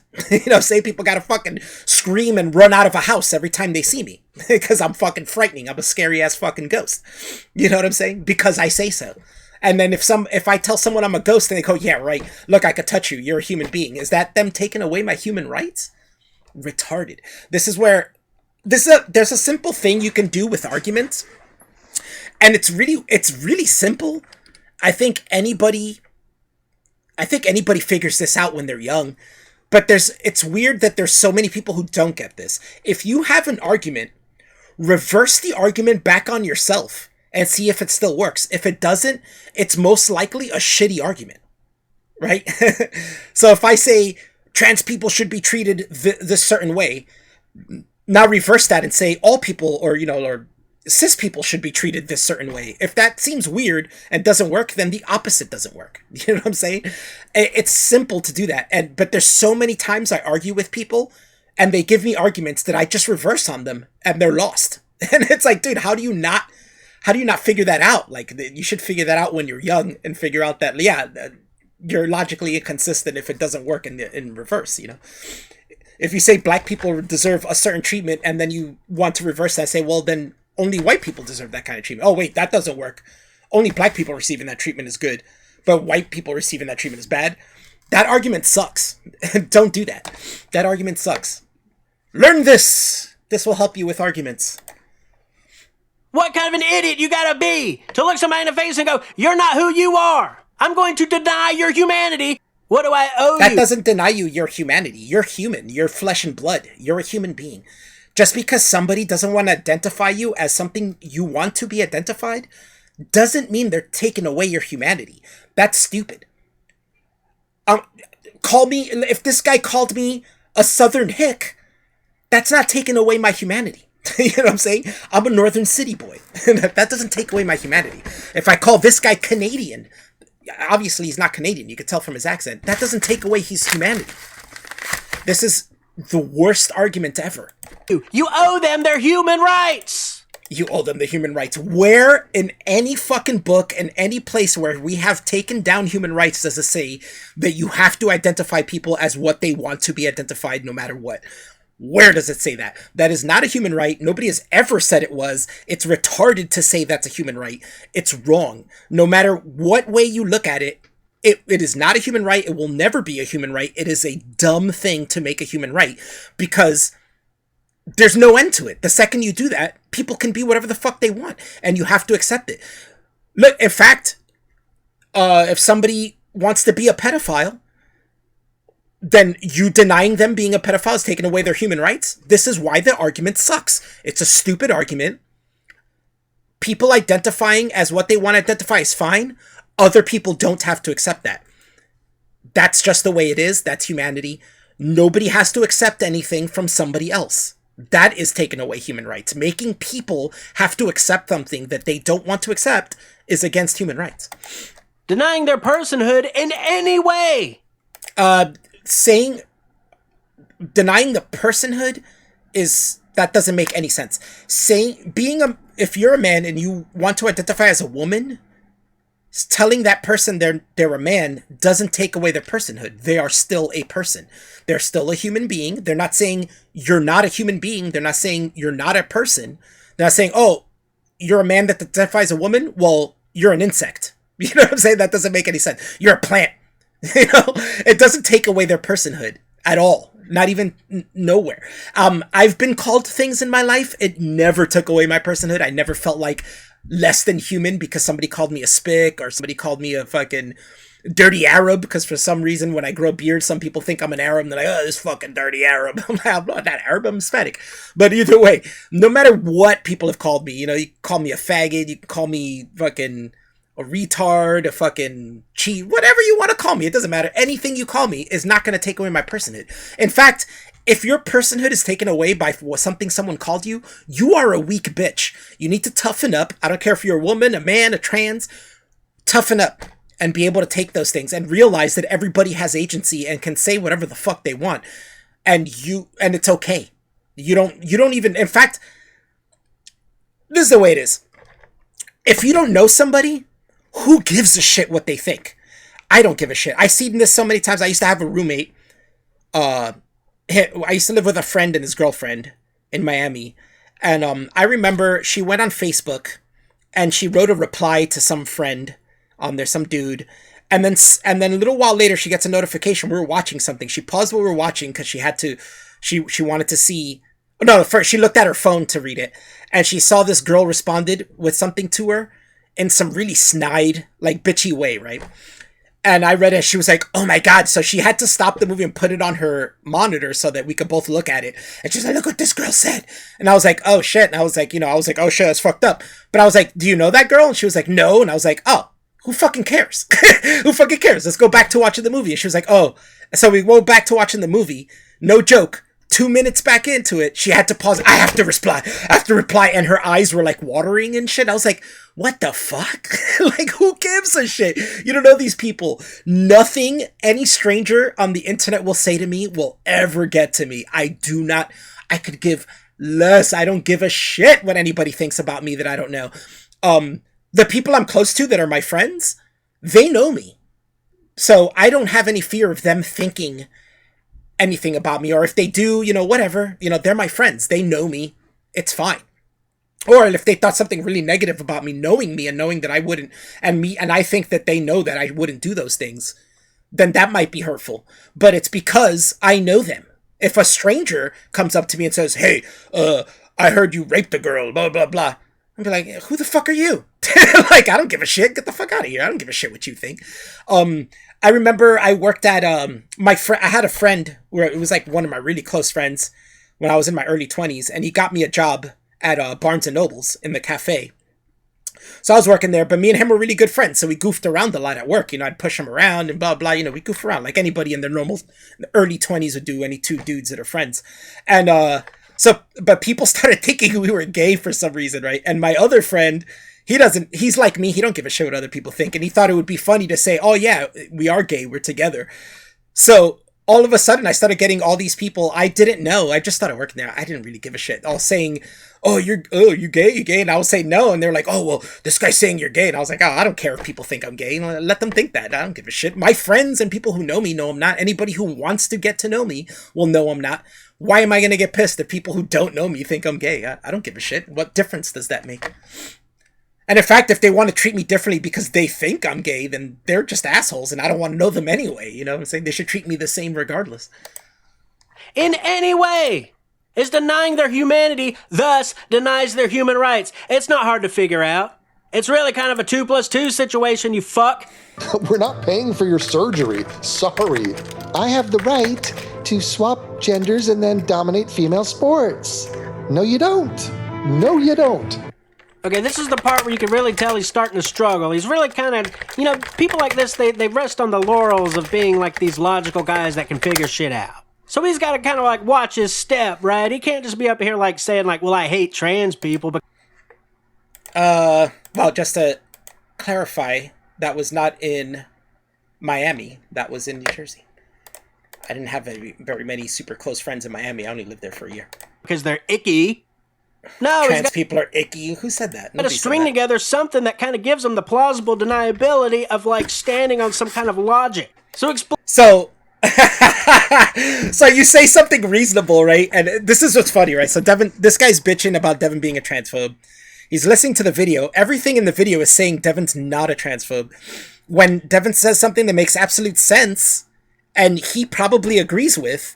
Say people gotta fucking scream and run out of a house every time they see me. Because I'm fucking frightening. I'm a scary ass fucking ghost. You know what I'm saying? Because I say so. And then if I tell someone I'm a ghost and they go, yeah, right, look, I could touch you, you're a human being. Is that them taking away my human rights? Retarded. This is where there's a simple thing you can do with arguments. And it's really simple. I think anybody figures this out when they're young. But it's weird that there's so many people who don't get this. If you have an argument, reverse the argument back on yourself and see if it still works. If it doesn't, it's most likely a shitty argument, right? So if I say trans people should be treated this certain way, now reverse that and say all people or cis people should be treated this certain way. If that seems weird and doesn't work, then the opposite doesn't work. You know what I'm saying? It's simple to do that. But there's so many times I argue with people and they give me arguments that I just reverse on them and they're lost. And it's like, dude, how do you not figure that out? Like, you should figure that out when you're young and figure out that, you're logically inconsistent if it doesn't work in reverse, If you say black people deserve a certain treatment and then you want to reverse that, say, well, then only white people deserve that kind of treatment. Oh, wait, that doesn't work. Only black people receiving that treatment is good, but white people receiving that treatment is bad. That argument sucks. Don't do that. That argument sucks. Learn this. This will help you with arguments. What kind of an idiot you gotta be to look somebody in the face and go, you're not who you are. I'm going to deny your humanity. What do I owe you? That doesn't deny you your humanity. You're human. You're flesh and blood. You're a human being. Just because somebody doesn't want to identify you as something you want to be identified doesn't mean they're taking away your humanity. That's stupid. If this guy called me a Southern hick, that's not taking away my humanity. You know what I'm saying? I'm a Northern city boy. That doesn't take away my humanity. If I call this guy Canadian, obviously he's not Canadian. You can tell from his accent. That doesn't take away his humanity. This is the worst argument ever. You owe them their human rights. You owe them the human rights. Where in any fucking book, in any place where we have taken down human rights, does it say that you have to identify people as what they want to be identified no matter what? Where does it say that? That is not a human right. Nobody has ever said it was. It's retarded to say that's a human right. It's wrong. No matter what way you look at it, it is not a human right. It will never be a human right. It is a dumb thing to make a human right because there's no end to it. The second you do that, people can be whatever the fuck they want and you have to accept it. Look, in fact, if somebody wants to be a pedophile, then you denying them being a pedophile is taking away their human rights. This is why the argument sucks. It's a stupid argument. People identifying as what they want to identify is fine. Other people don't have to accept that. That's just the way it is. That's humanity. Nobody has to accept anything from somebody else. That is taking away human rights. Making people have to accept something that they don't want to accept is against human rights. Denying their personhood in any way. Denying the personhood that doesn't make any sense. If you're a man and you want to identify as a woman, telling that person they're a man doesn't take away their personhood. They are still a person. They're still a human being. They're not saying you're not a human being. They're not saying you're not a person. They're not saying, oh, you're a man that identifies a woman? Well, you're an insect. You know what I'm saying? That doesn't make any sense. You're a plant. It doesn't take away their personhood at all. Not even nowhere. I've been called things in my life. It never took away my personhood. I never felt like less than human because somebody called me a spick or somebody called me a fucking dirty Arab because for some reason when I grow a beard, some people think I'm an Arab and they're like, oh, this fucking dirty Arab. I'm not Arab, I'm Hispanic. But either way, no matter what people have called me, you call me a faggot, you call me fucking a retard, a fucking cheat, whatever you want to call me. It doesn't matter. Anything you call me is not going to take away my personhood. In fact, if your personhood is taken away by something someone called you, you are a weak bitch. You need to toughen up. I don't care if you're a woman, a man, a trans. Toughen up and be able to take those things and realize that everybody has agency and can say whatever the fuck they want. And it's okay. You don't even, in fact, this is the way it is. If you don't know somebody, who gives a shit what they think? I don't give a shit. I've seen this so many times. I used to have a roommate. I used to live with a friend and his girlfriend in Miami. And I remember she went on Facebook and she wrote a reply to some friend. There's some dude. And then a little while later, she gets a notification. We were watching something. She paused what we were watching because she had to, she wanted to see. No, first she looked at her phone to read it. And she saw this girl responded with something to her in some really snide, like bitchy way, right? And I read it. She was like, "Oh my God." So she had to stop the movie and put it on her monitor so that we could both look at it. And she's like, "Look what this girl said." And I was like, "Oh shit." And I was like, "Oh shit, that's fucked up." But I was like, "Do you know that girl?" And she was like, "No." And I was like, "Oh, who fucking cares? Who fucking cares? Let's go back to watching the movie." And she was like, "Oh." So we went back to watching the movie. No joke. 2 minutes back into it, she had to pause. I have to reply. And her eyes were like watering and shit. I was like, what the fuck? Like, who gives a shit? You don't know these people. Nothing any stranger on the internet will say to me will ever get to me. I could give less. I don't give a shit what anybody thinks about me that I don't know. The people I'm close to that are my friends, they know me. So I don't have any fear of them thinking anything about me, or if they do, whatever, they're my friends. They know me. It's fine. Or if they thought something really negative about me, knowing me and knowing that I wouldn't, and I think that they know that I wouldn't do those things, then that might be hurtful. But it's because I know them. If a stranger comes up to me and says, "Hey, I heard you raped a girl, blah, blah, blah," I'd be like, "Who the fuck are you?" Like, I don't give a shit. Get the fuck out of here. I don't give a shit what you think. I remember I worked at, I had a friend where it was like one of my really close friends when I was in my early 20s, and he got me a job at Barnes and Noble's in the cafe. So I was working there, but me and him were really good friends, so we goofed around a lot at work. I'd push him around and blah, blah, we goof around like anybody in their normal early 20s would do, any two dudes that are friends. And, but people started thinking we were gay for some reason, right? And my other friend, he's like me, he don't give a shit what other people think, and he thought it would be funny to say, "Oh yeah, we are gay, we're together." So all of a sudden I started getting all these people I didn't know. I just started working there. I didn't really give a shit. All saying, you gay? And I would say no, and they're like, "Oh, well, this guy's saying you're gay." And I was like, "Oh, I don't care if people think I'm gay. Let them think that. I don't give a shit. My friends and people who know me know I'm not. Anybody who wants to get to know me will know I'm not. Why am I going to get pissed if people who don't know me think I'm gay? I don't give a shit. What difference does that make?" And in fact, if they want to treat me differently because they think I'm gay, then they're just assholes, and I don't want to know them anyway. You know what I'm saying? They should treat me the same regardless. In any way is denying their humanity, thus denies their human rights. It's not hard to figure out. It's really kind of a 2+2 situation, you fuck. We're not paying for your surgery. Sorry. I have the right to swap genders and then dominate female sports. No, you don't. No, you don't. Okay, this is the part where you can really tell he's starting to struggle. He's really kind of, people like this, they rest on the laurels of being like these logical guys that can figure shit out. So he's got to kind of like watch his step, right? He can't just be up here like saying like, "Well, I hate trans people," but... Well, just to clarify, that was not in Miami. That was in New Jersey. I didn't have very many super close friends in Miami. I only lived there for a year. Because they're icky. No, trans people are icky. Who said that? Got to string together something that kind of gives them the plausible deniability of like standing on some kind of logic. So so you say something reasonable, right? And this is what's funny, right? So this guy's bitching about Devin being a transphobe. He's listening to the video. Everything in the video is saying Devin's not a transphobe. When Devin says something that makes absolute sense, and he probably agrees with,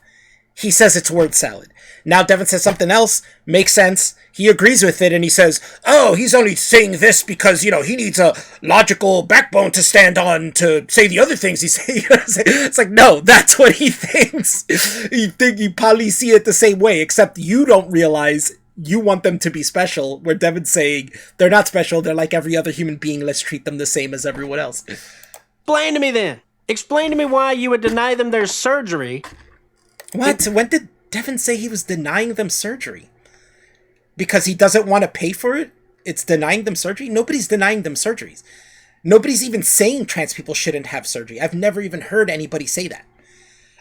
he says it's word salad. Now Devin says something else, makes sense, he agrees with it, and he says, "Oh, he's only saying this because, he needs a logical backbone to stand on to say the other things he's saying." It's like, no, that's what he thinks. You probably see it the same way, except you don't realize you want them to be special, where Devin's saying they're not special, they're like every other human being, let's treat them the same as everyone else. Explain to me then. Explain to me why you would deny them their surgery. What? When did Devin say he was denying them surgery? Because he doesn't want to pay for it? It's denying them surgery? Nobody's denying them surgeries. Nobody's even saying trans people shouldn't have surgery. I've never even heard anybody say that.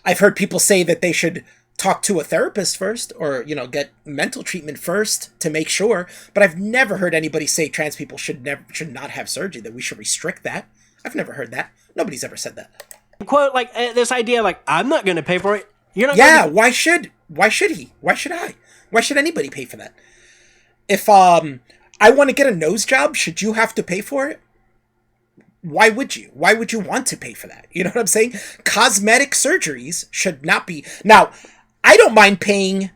I've heard people say that they should talk to a therapist first, or, you know, get mental treatment first to make sure, but I've never heard anybody say trans people should not have surgery, that we should restrict that. I've never heard that. Nobody's ever said that. Quote, like, this idea, like, I'm not going to pay for it. You're not. Yeah, why should he? Why should I? Why should anybody pay for that? If I want to get a nose job, should you have to pay for it? Why would you? Why would you want to pay for that? You know what I'm saying? Cosmetic surgeries should not be. Now, I don't mind paying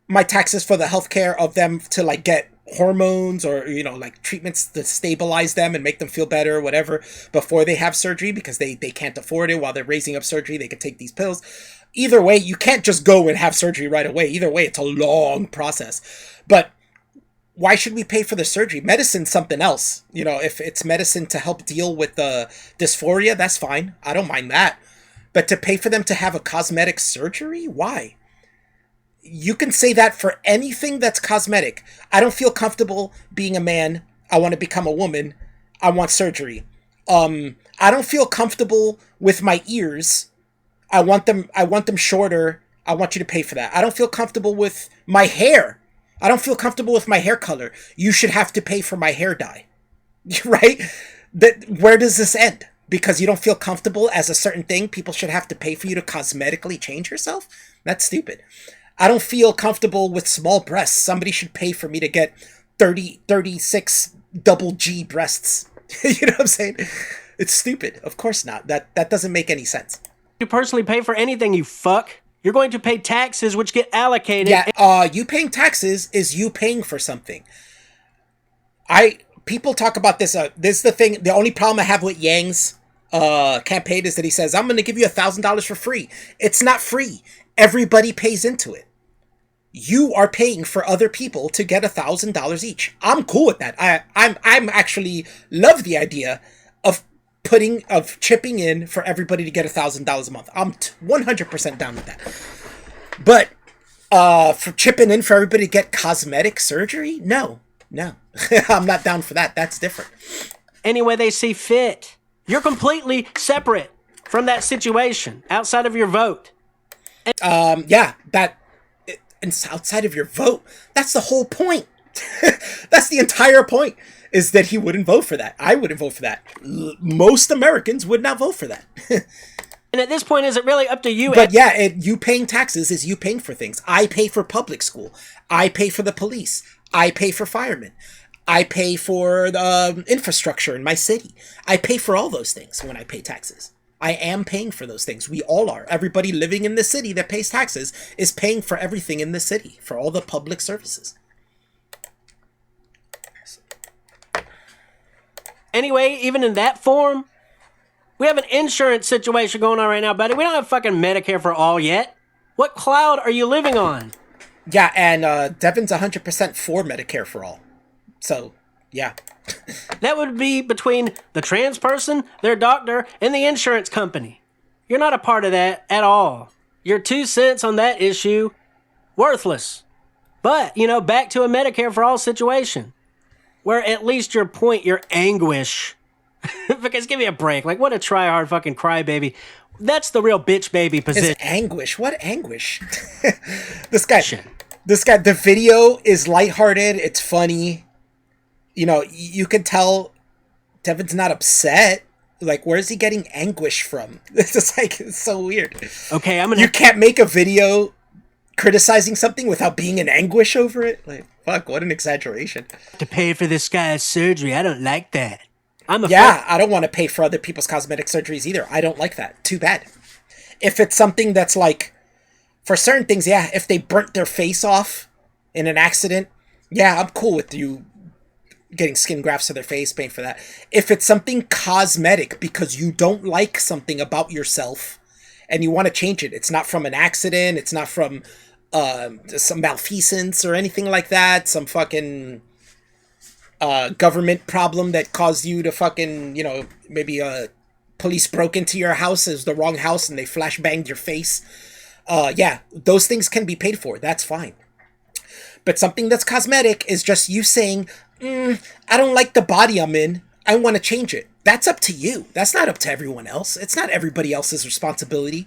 my taxes for the healthcare of them to, like, get hormones or, you know, like, treatments to stabilize them and make them feel better or whatever before they have surgery, because they can't afford it. While they're raising up surgery, they can take these pills. Either way, you can't just go and have surgery right away. Either way, it's a long process. But why should we pay for the surgery? Medicine's something else. You know, if it's medicine to help deal with the dysphoria, that's fine. I don't mind that. But to pay for them to have a cosmetic surgery? Why? You can say that for anything that's cosmetic. I don't feel comfortable being a man. I want to become a woman. I want surgery. I don't feel comfortable with my ears. I want them shorter. I want you to pay for that. I don't feel comfortable with my hair. I don't feel comfortable with my hair color. You should have to pay for my hair dye. Right? Where does this end? Because you don't feel comfortable as a certain thing, people should have to pay for you to cosmetically change yourself? That's stupid. I don't feel comfortable with small breasts. Somebody should pay for me to get 36 double G breasts. You know what I'm saying? It's stupid. Of course not. That doesn't make any sense. You personally pay for anything, you fuck. You're going to pay taxes which get allocated. Yeah, you paying taxes is you paying for something. People talk about this. This is the thing. The only problem I have with Yang's campaign is that he says, I'm going to give you $1,000 for free. It's not free. Everybody pays into it. You are paying for other people to get $1,000 each. I'm cool with that. I'm actually love the idea of chipping in for everybody to get $1,000 a month. I'm 100% down with that. But for chipping in for everybody to get cosmetic surgery, no, I'm not down for that. That's different. Any way they see fit. You're completely separate from that situation outside of your vote. And outside of your vote, that's the whole point. That's the entire point, is that he wouldn't vote for that. I wouldn't vote for that. Most Americans would not vote for that. And at this point, is it really up to you? But yeah, you paying taxes is you paying for things. I pay for public school. I pay for the police. I pay for firemen. I pay for the infrastructure in my city. I pay for all those things when I pay taxes. I am paying for those things. We all are. Everybody living in the city that pays taxes is paying for everything in the city, for all the public services. Anyway, even in that form, we have an insurance situation going on right now, buddy. We don't have fucking Medicare for all yet. What cloud are you living on? Yeah, and Devin's 100% for Medicare for all. So, yeah. That would be between the trans person, their doctor, and the insurance company. You're not a part of that at all. Your 2 cents on that issue, worthless. But, back to a Medicare for all situation, where at least your point, your anguish, because give me a break. Like, what a try-hard fucking crybaby. That's the real bitch baby position. Is anguish? What anguish? This guy, the video is lighthearted. It's funny. You can tell Devin's not upset. Like, where is he getting anguish from? It's just like, it's so weird. Okay, You can't make a video criticizing something without being in anguish over it? Like, fuck, what an exaggeration. To pay for this guy's surgery, I don't like that. I don't want to pay for other people's cosmetic surgeries either. I don't like that. Too bad. If it's something that's like, for certain things, yeah, if they burnt their face off in an accident, yeah, I'm cool with you getting skin grafts to their face, paying for that. If it's something cosmetic because you don't like something about yourself and you want to change it, it's not from an accident, it's not from some malfeasance or anything like that, some fucking government problem that caused you to fucking, maybe police broke into your house, is the wrong house, and they flash banged your face. Yeah, those things can be paid for. That's fine. But something that's cosmetic is just you saying, I don't like the body I'm in. I want to change it. That's up to you. That's not up to everyone else. It's not everybody else's responsibility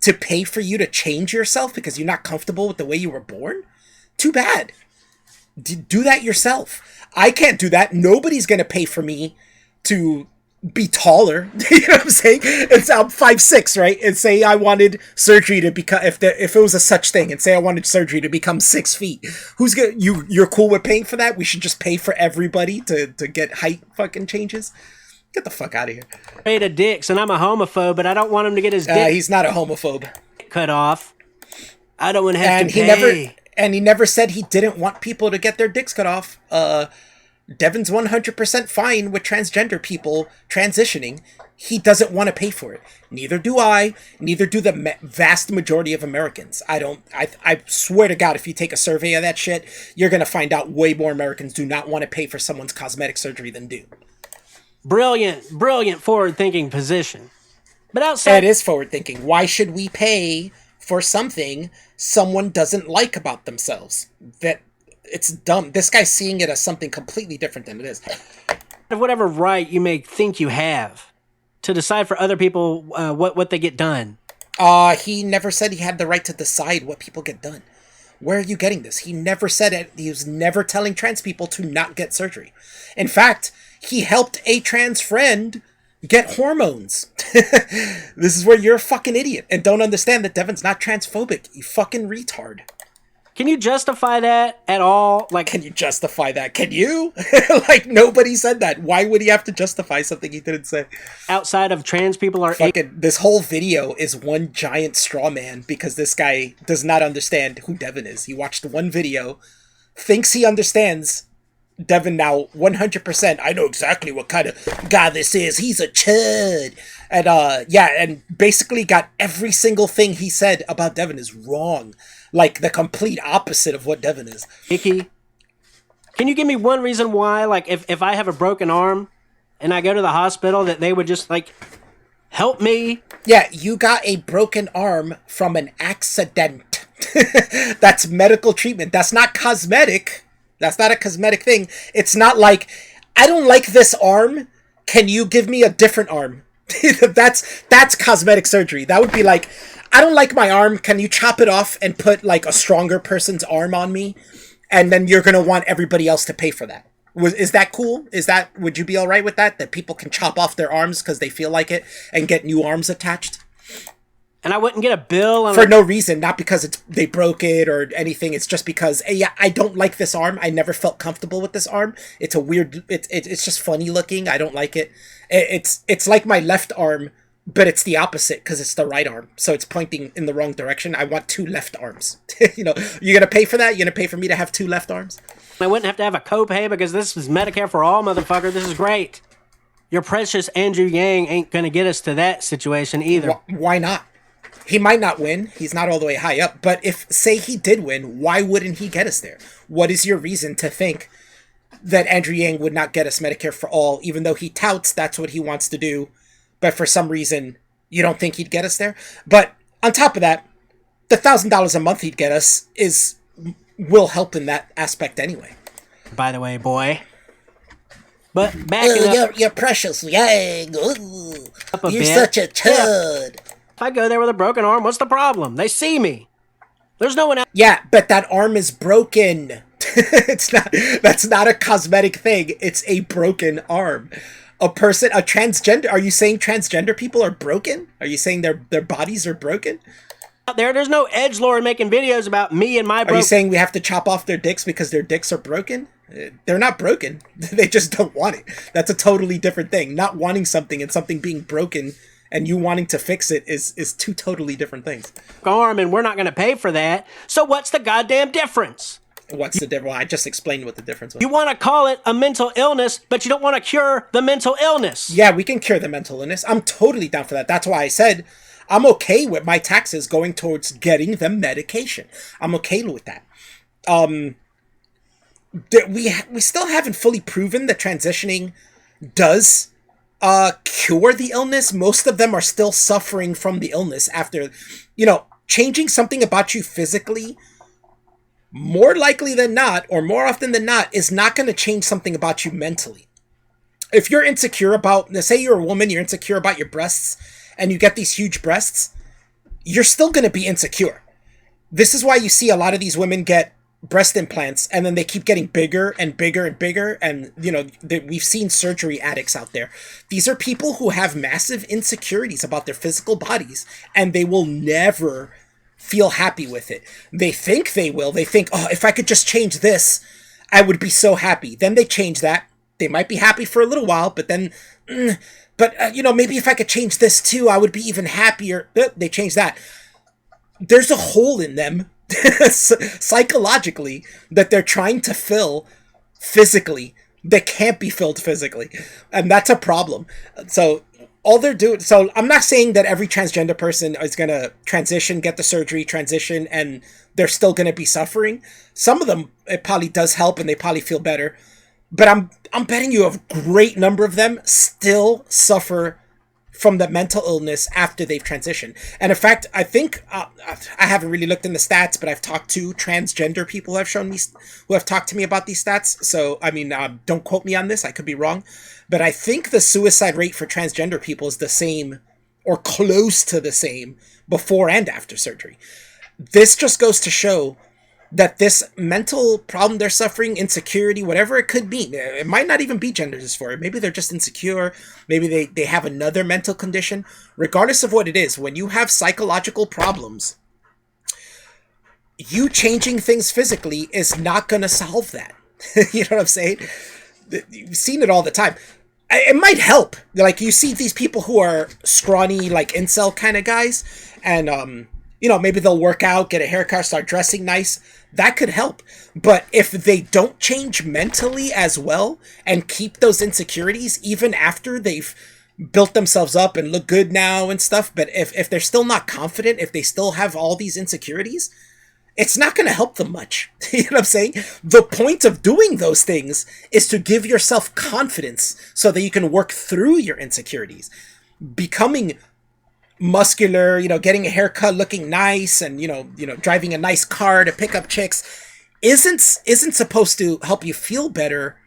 to pay for you to change yourself because you're not comfortable with the way you were born. Too bad. Do that yourself. I can't do that. Nobody's going to pay for me to be taller. You know what I'm saying? I'm 5'6", right? And say I wanted surgery to become, if it was a such thing, and say I wanted surgery to become 6 feet. Who's gonna, you're cool with paying for that? We should just pay for everybody to get height fucking changes? Get the fuck out of here. Paid a dicks, and I'm a homophobe, but I don't want him to get his dick he's not a homophobe. Cut off. I don't want to have to pay. He never said he didn't want people to get their dicks cut off. Devin's 100% fine with transgender people transitioning. He doesn't want to pay for it. Neither do I. Neither do the vast majority of Americans. I swear to God, if you take a survey of that shit, you're going to find out way more Americans do not want to pay for someone's cosmetic surgery than do. Brilliant forward-thinking position. But outside... It is forward-thinking. Why should we pay for something someone doesn't like about themselves? It's dumb. This guy's seeing it as something completely different than it is. Whatever right you may think you have to decide for other people what they get done. He never said he had the right to decide what people get done. Where are you getting this? He never said it. He was never telling trans people to not get surgery. In fact, he helped a trans friend get hormones. This is where you're a fucking idiot and don't understand that Devin's not transphobic. You fucking retard. Can you justify that at all? Like, can you justify that? Can you? Like, nobody said that. Why would he have to justify something he didn't say? Outside of trans people are... This whole video is one giant straw man because this guy does not understand who Devin is. He watched one video, thinks he understands Devin now 100%. I know exactly what kind of guy this is. He's a chud. And, and basically got every single thing he said about Devin is wrong. Like, the complete opposite of what Devin is. Icky, can you give me one reason why, like, if I have a broken arm and I go to the hospital, that they would just, like, help me? Yeah, you got a broken arm from an accident. That's medical treatment. That's not cosmetic. That's not a cosmetic thing. It's not like, I don't like this arm. Can you give me a different arm? That's cosmetic surgery. That would be like, I don't like my arm. Can you chop it off and put like a stronger person's arm on me? And then you're going to want everybody else to pay for that. Is that cool? Would you be all right with that? That people can chop off their arms because they feel like it and get new arms attached? And I wouldn't get a bill for no reason, not because they broke it or anything. It's just because, yeah, I don't like this arm. I never felt comfortable with this arm. It's a weird. It's just funny looking. I don't like it. It's like my left arm, but it's the opposite because it's the right arm, so it's pointing in the wrong direction. I want two left arms. You're gonna pay for that. You're gonna pay for me to have two left arms. I wouldn't have to have a copay because this is Medicare for all, motherfucker. This is great. Your precious Andrew Yang ain't gonna get us to that situation either. Why not? He might not win. He's not all the way high up. But if, say he did win, why wouldn't he get us there? What is your reason to think that Andrew Yang would not get us Medicare for all, even though he touts that's what he wants to do, but for some reason you don't think he'd get us there? But on top of that, the $1,000 a month he'd get us will help in that aspect anyway. By the way, boy. But backing up... You're precious Yang. Ooh, you're such a chud. Yeah. If I go there with a broken arm, what's the problem? They see me. There's no one else. Yeah, but that arm is broken. That's not a cosmetic thing. It's a broken arm. A transgender. Are you saying transgender people are broken? Are you saying their bodies are broken? Out there's no edgelord making videos about me and my Are you saying we have to chop off their dicks because their dicks are broken? They're not broken. They just don't want it. That's a totally different thing. Not wanting something and something being broken and you wanting to fix it is two totally different things. Arm, and we're not going to pay for that. So what's the goddamn difference? What's the difference? Well, I just explained what the difference was. You want to call it a mental illness, but you don't want to cure the mental illness. Yeah, we can cure the mental illness. I'm totally down for that. That's why I said I'm okay with my taxes going towards getting them medication. I'm okay with that. We still haven't fully proven that transitioning does cure the illness. Most of them are still suffering from the illness after, changing something about you physically, more likely than not, or more often than not, is not going to change something about you mentally. If you're insecure about, let's say you're a woman, you're insecure about your breasts, and you get these huge breasts, you're still going to be insecure. This is why you see a lot of these women get breast implants, and then they keep getting bigger and bigger and bigger, and, we've seen surgery addicts out there. These are people who have massive insecurities about their physical bodies, and they will never feel happy with it. They think they will. They think, oh, if I could just change this, I would be so happy. Then they change that. They might be happy for a little while, but then, maybe if I could change this too, I would be even happier. They change that. There's a hole in them psychologically that they're trying to fill physically that can't be filled physically. And that's a problem. So all they're doing, so I'm not saying that every transgender person is going to transition, get the surgery, transition, and they're still going to be suffering. Some of them, it probably does help and they probably feel better. But I'm betting you a great number of them still suffer from the mental illness after they've transitioned. And in fact, I think, I haven't really looked in the stats, but I've talked to transgender people who have talked to me about these stats. So, don't quote me on this. I could be wrong. But I think the suicide rate for transgender people is the same or close to the same before and after surgery. This just goes to show that this mental problem they're suffering, insecurity, whatever it could be, it might not even be gender dysphoria. Maybe they're just insecure. Maybe they have another mental condition. Regardless of what it is, when you have psychological problems, you changing things physically is not going to solve that. You know what I'm saying? You've seen it all the time. It might help. Like, you see these people who are scrawny, like incel kind of guys, and, maybe they'll work out, get a haircut, start dressing nice. That could help. But if they don't change mentally as well and keep those insecurities, even after they've built themselves up and look good now and stuff, but if they're still not confident, if they still have all these insecurities, it's not going to help them much. You know what I'm saying? The point of doing those things is to give yourself confidence so that you can work through your insecurities. Becoming muscular, getting a haircut, looking nice, and driving a nice car to pick up chicks isn't supposed to help you feel better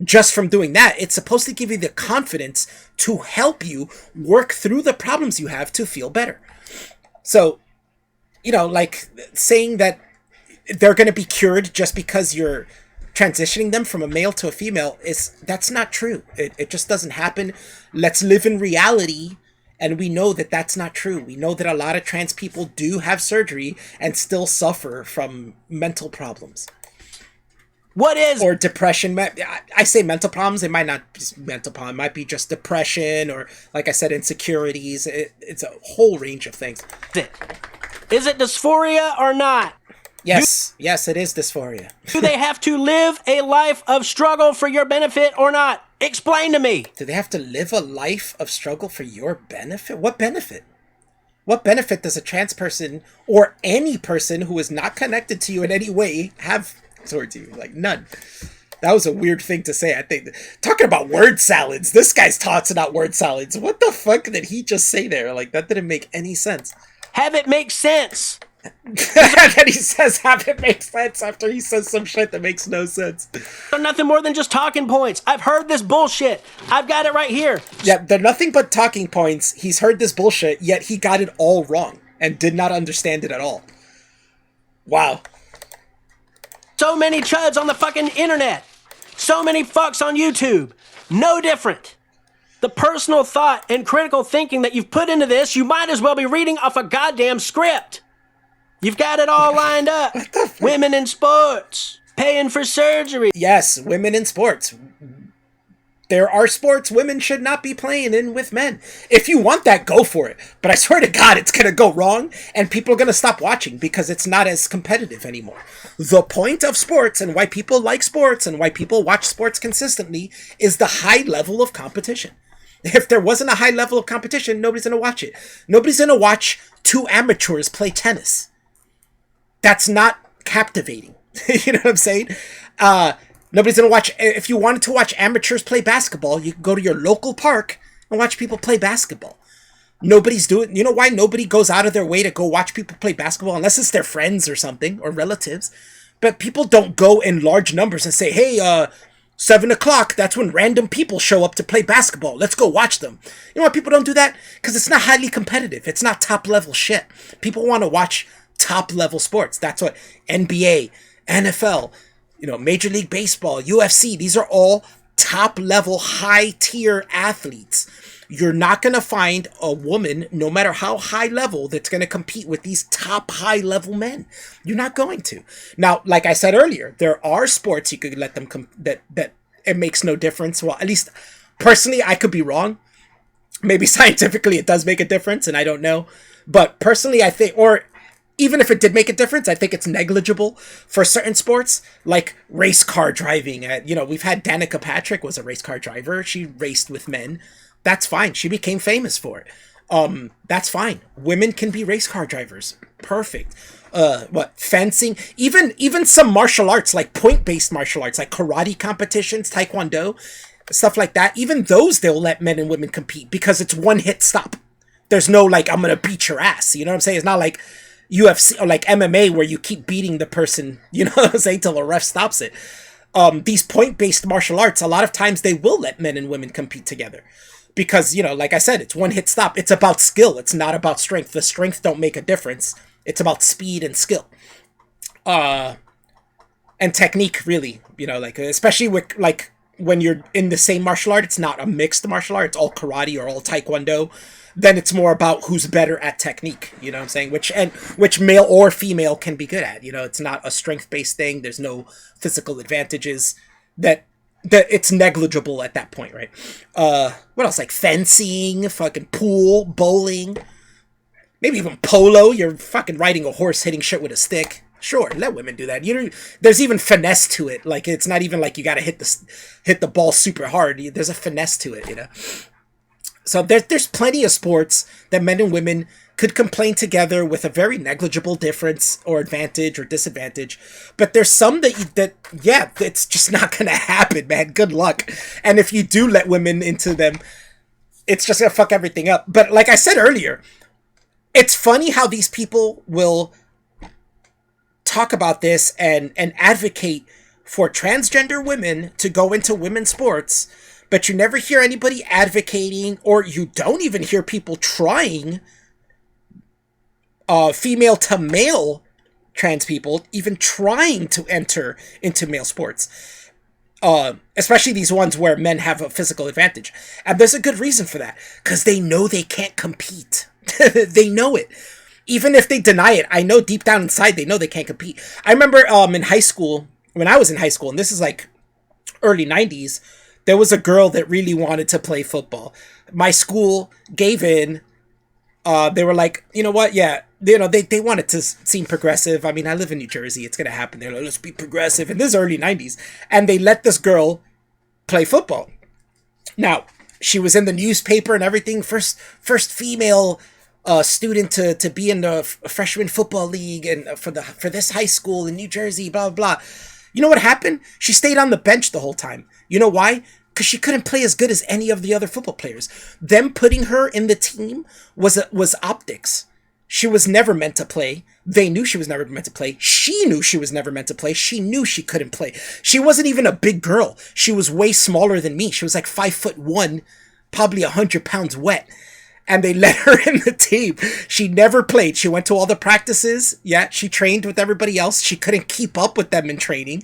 just from doing that. It's supposed to give you the confidence to help you work through the problems you have to feel better. So, like saying that they're going to be cured just because you're transitioning them from a male to a female, that's not true. It just doesn't happen. Let's live in reality. And we know that that's not true. We know that a lot of trans people do have surgery and still suffer from mental problems. What is... Or depression. I say mental problems. It might not be mental problem. It might be just depression or, like I said, insecurities. It's a whole range of things. Is it dysphoria or not? Yes. Yes, it is dysphoria. Do they have to live a life of struggle for your benefit or not? Explain to me. Do they have to live a life of struggle for your benefit? What benefit? What benefit does a trans person or any person who is not connected to you in any way have towards you? Like, none. That was a weird thing to say. I think talking about word salads. This guy's talking about word salads. What the fuck did he just say there? Like, that didn't make any sense. Have it make sense. And then he says, have it make sense after he says some shit that makes no sense. They're nothing more than just talking points. I've heard this bullshit. I've got it right here. Yeah, they're nothing but talking points. He's heard this bullshit, yet he got it all wrong and did not understand it at all. Wow. So many chuds on the fucking internet. So many fucks on YouTube. No different. The personal thought and critical thinking that you've put into this, you might as well be reading off a goddamn script. You've got it all lined up. Women in sports, paying for surgery. Yes, women in sports. There are sports women should not be playing in with men. If you want that, go for it. But I swear to God, it's going to go wrong, and people are going to stop watching because it's not as competitive anymore. The point of sports and why people like sports and why people watch sports consistently is the high level of competition. If there wasn't a high level of competition, nobody's going to watch it. Nobody's going to watch two amateurs play tennis. That's not captivating. You know what I'm saying? Nobody's going to watch. If you wanted to watch amateurs play basketball, you could go to your local park and watch people play basketball. Nobody's doing. You know why nobody goes out of their way to go watch people play basketball unless it's their friends or something or relatives. But people don't go in large numbers and say, hey, 7 o'clock, that's when random people show up to play basketball. Let's go watch them. You know why people don't do that? Because it's not highly competitive. It's not top level shit. People want to watch top level sports. That's what NBA, NFL, Major League Baseball, UFC, these are all top level, high tier athletes. You're not going to find a woman, no matter how high level, that's going to compete with these top high level men. You're not going to. Now, like I said earlier, there are sports you could let them that it makes no difference. Well, at least personally, I could be wrong. Maybe scientifically it does make a difference, and I don't know. But personally, I think, or even if it did make a difference, I think it's negligible for certain sports, like race car driving. We've had Danica Patrick was a race car driver. She raced with men. That's fine. She became famous for it. That's fine. Women can be race car drivers. Perfect. Fencing, even some martial arts, like point-based martial arts, like karate competitions, taekwondo, stuff like that. Even those, they'll let men and women compete because it's one hit stop. There's no, like, I'm going to beat your ass. You know what I'm saying? It's not like UFC or like MMA where you keep beating the person, you know what I'm saying, till the ref stops it. These point-based martial arts, a lot of times they will let men and women compete together. Because, like I said, it's one hit stop. It's about skill. It's not about strength. The strength don't make a difference. It's about speed and skill. And technique, really. Especially with, like, when you're in the same martial art, it's not a mixed martial art. It's all karate or all taekwondo. Then it's more about who's better at technique. You know what I'm saying? Which male or female can be good at. It's not a strength-based thing. There's no physical advantages that it's negligible at that point, right? What else? Like fencing, fucking pool, bowling, maybe even polo. You're fucking riding a horse, hitting shit with a stick. Sure, let women do that. There's even finesse to it. Like, it's not even like you gotta hit the ball super hard. There's a finesse to it, So there's plenty of sports that men and women could complain together with a very negligible difference or advantage or disadvantage. But there's some it's just not going to happen, man. Good luck. And if you do let women into them, it's just going to fuck everything up. But like I said earlier, it's funny how these people will talk about this and advocate for transgender women to go into women's sports, but you never hear anybody advocating, or you don't even hear people trying female to male trans people even trying to enter into male sports. Especially these ones where men have a physical advantage. And there's a good reason for that. Because they know they can't compete. They know it. Even if they deny it, I know deep down inside they know they can't compete. I remember in high school, when I was in high school, and this is like early 90s, there was a girl that really wanted to play football. My school gave in. They were like, you know what? Yeah, they wanted to seem progressive. I mean, I live in New Jersey. It's going to happen. They're like, let's be progressive. And this is early 90s. And they let this girl play football. Now, she was in the newspaper and everything. First female student to be in the freshman football league and for this high school in New Jersey, blah, blah, blah. You know what happened? She stayed on the bench the whole time. You know why? Because she couldn't play as good as any of the other football players. Them putting her in the team was optics. She was never meant to play. They knew she was never meant to play. She knew she was never meant to play. She knew she couldn't play. She wasn't even a big girl. She was way smaller than me. She was like 5'1", probably 100 pounds wet. And they let her in the team. She never played. She went to all the practices. Yeah, she trained with everybody else. She couldn't keep up with them in training.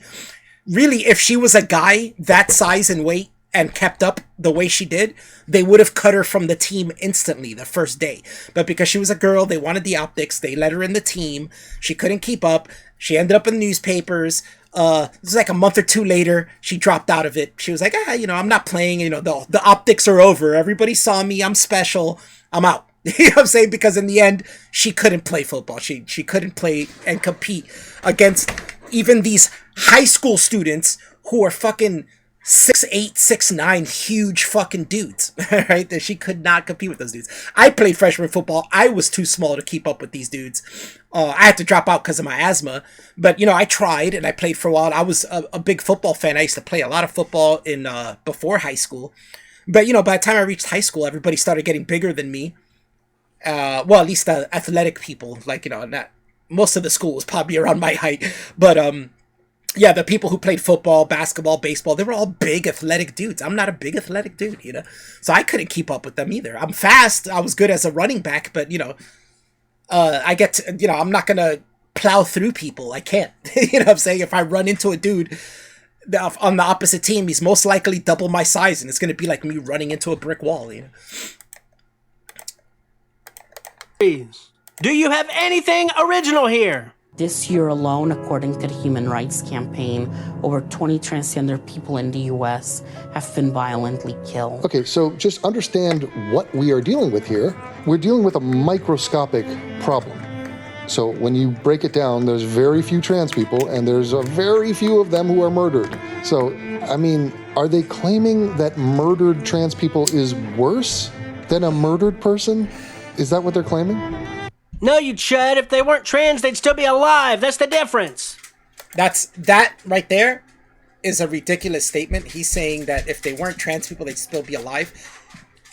Really, if she was a guy that size and weight and kept up the way she did, they would have cut her from the team instantly the first day. But because she was a girl, they wanted the optics. They let her in the team. She couldn't keep up. She ended up in the newspapers. It was like a month or two later, she dropped out of it. She was like, I'm not playing. The optics are over. Everybody saw me. I'm special. I'm out. You know what I'm saying? Because in the end, she couldn't play football. She couldn't play and compete against even these high school students who are fucking 6'8", 6'9", huge fucking dudes, right? That she could not compete with those dudes. I played freshman football. I was too small to keep up with these dudes. I had to drop out because of my asthma, but I tried and I played for a while. I was a big football fan. I used to play a lot of football in before high school, but by the time I reached high school, everybody started getting bigger than me. Well, at least the athletic people, not most of the school was probably around my height, but yeah, the people who played football, basketball, baseball, they were all big athletic dudes. I'm not a big athletic dude, so I couldn't keep up with them either. I'm fast. I was good as a running back, but I get to, I'm not gonna plow through people. I can't. What I'm saying? If I run into a dude on the opposite team, he's most likely double my size, and it's gonna be like me running into a brick wall. Do you have anything original here? This year alone, according to the Human Rights Campaign, over 20 transgender people in the U.S. have been violently killed. Okay, so just understand what we are dealing with here. We're dealing with a microscopic problem. So when you break it down, there's very few trans people, and there's a very few of them who are murdered. So, I mean, are they claiming that murdered trans people is worse than a murdered person? Is that what they're claiming? No, you chud. If they weren't trans, they'd still be alive. That's the difference. That right there is a ridiculous statement. He's saying that if they weren't trans people, they'd still be alive.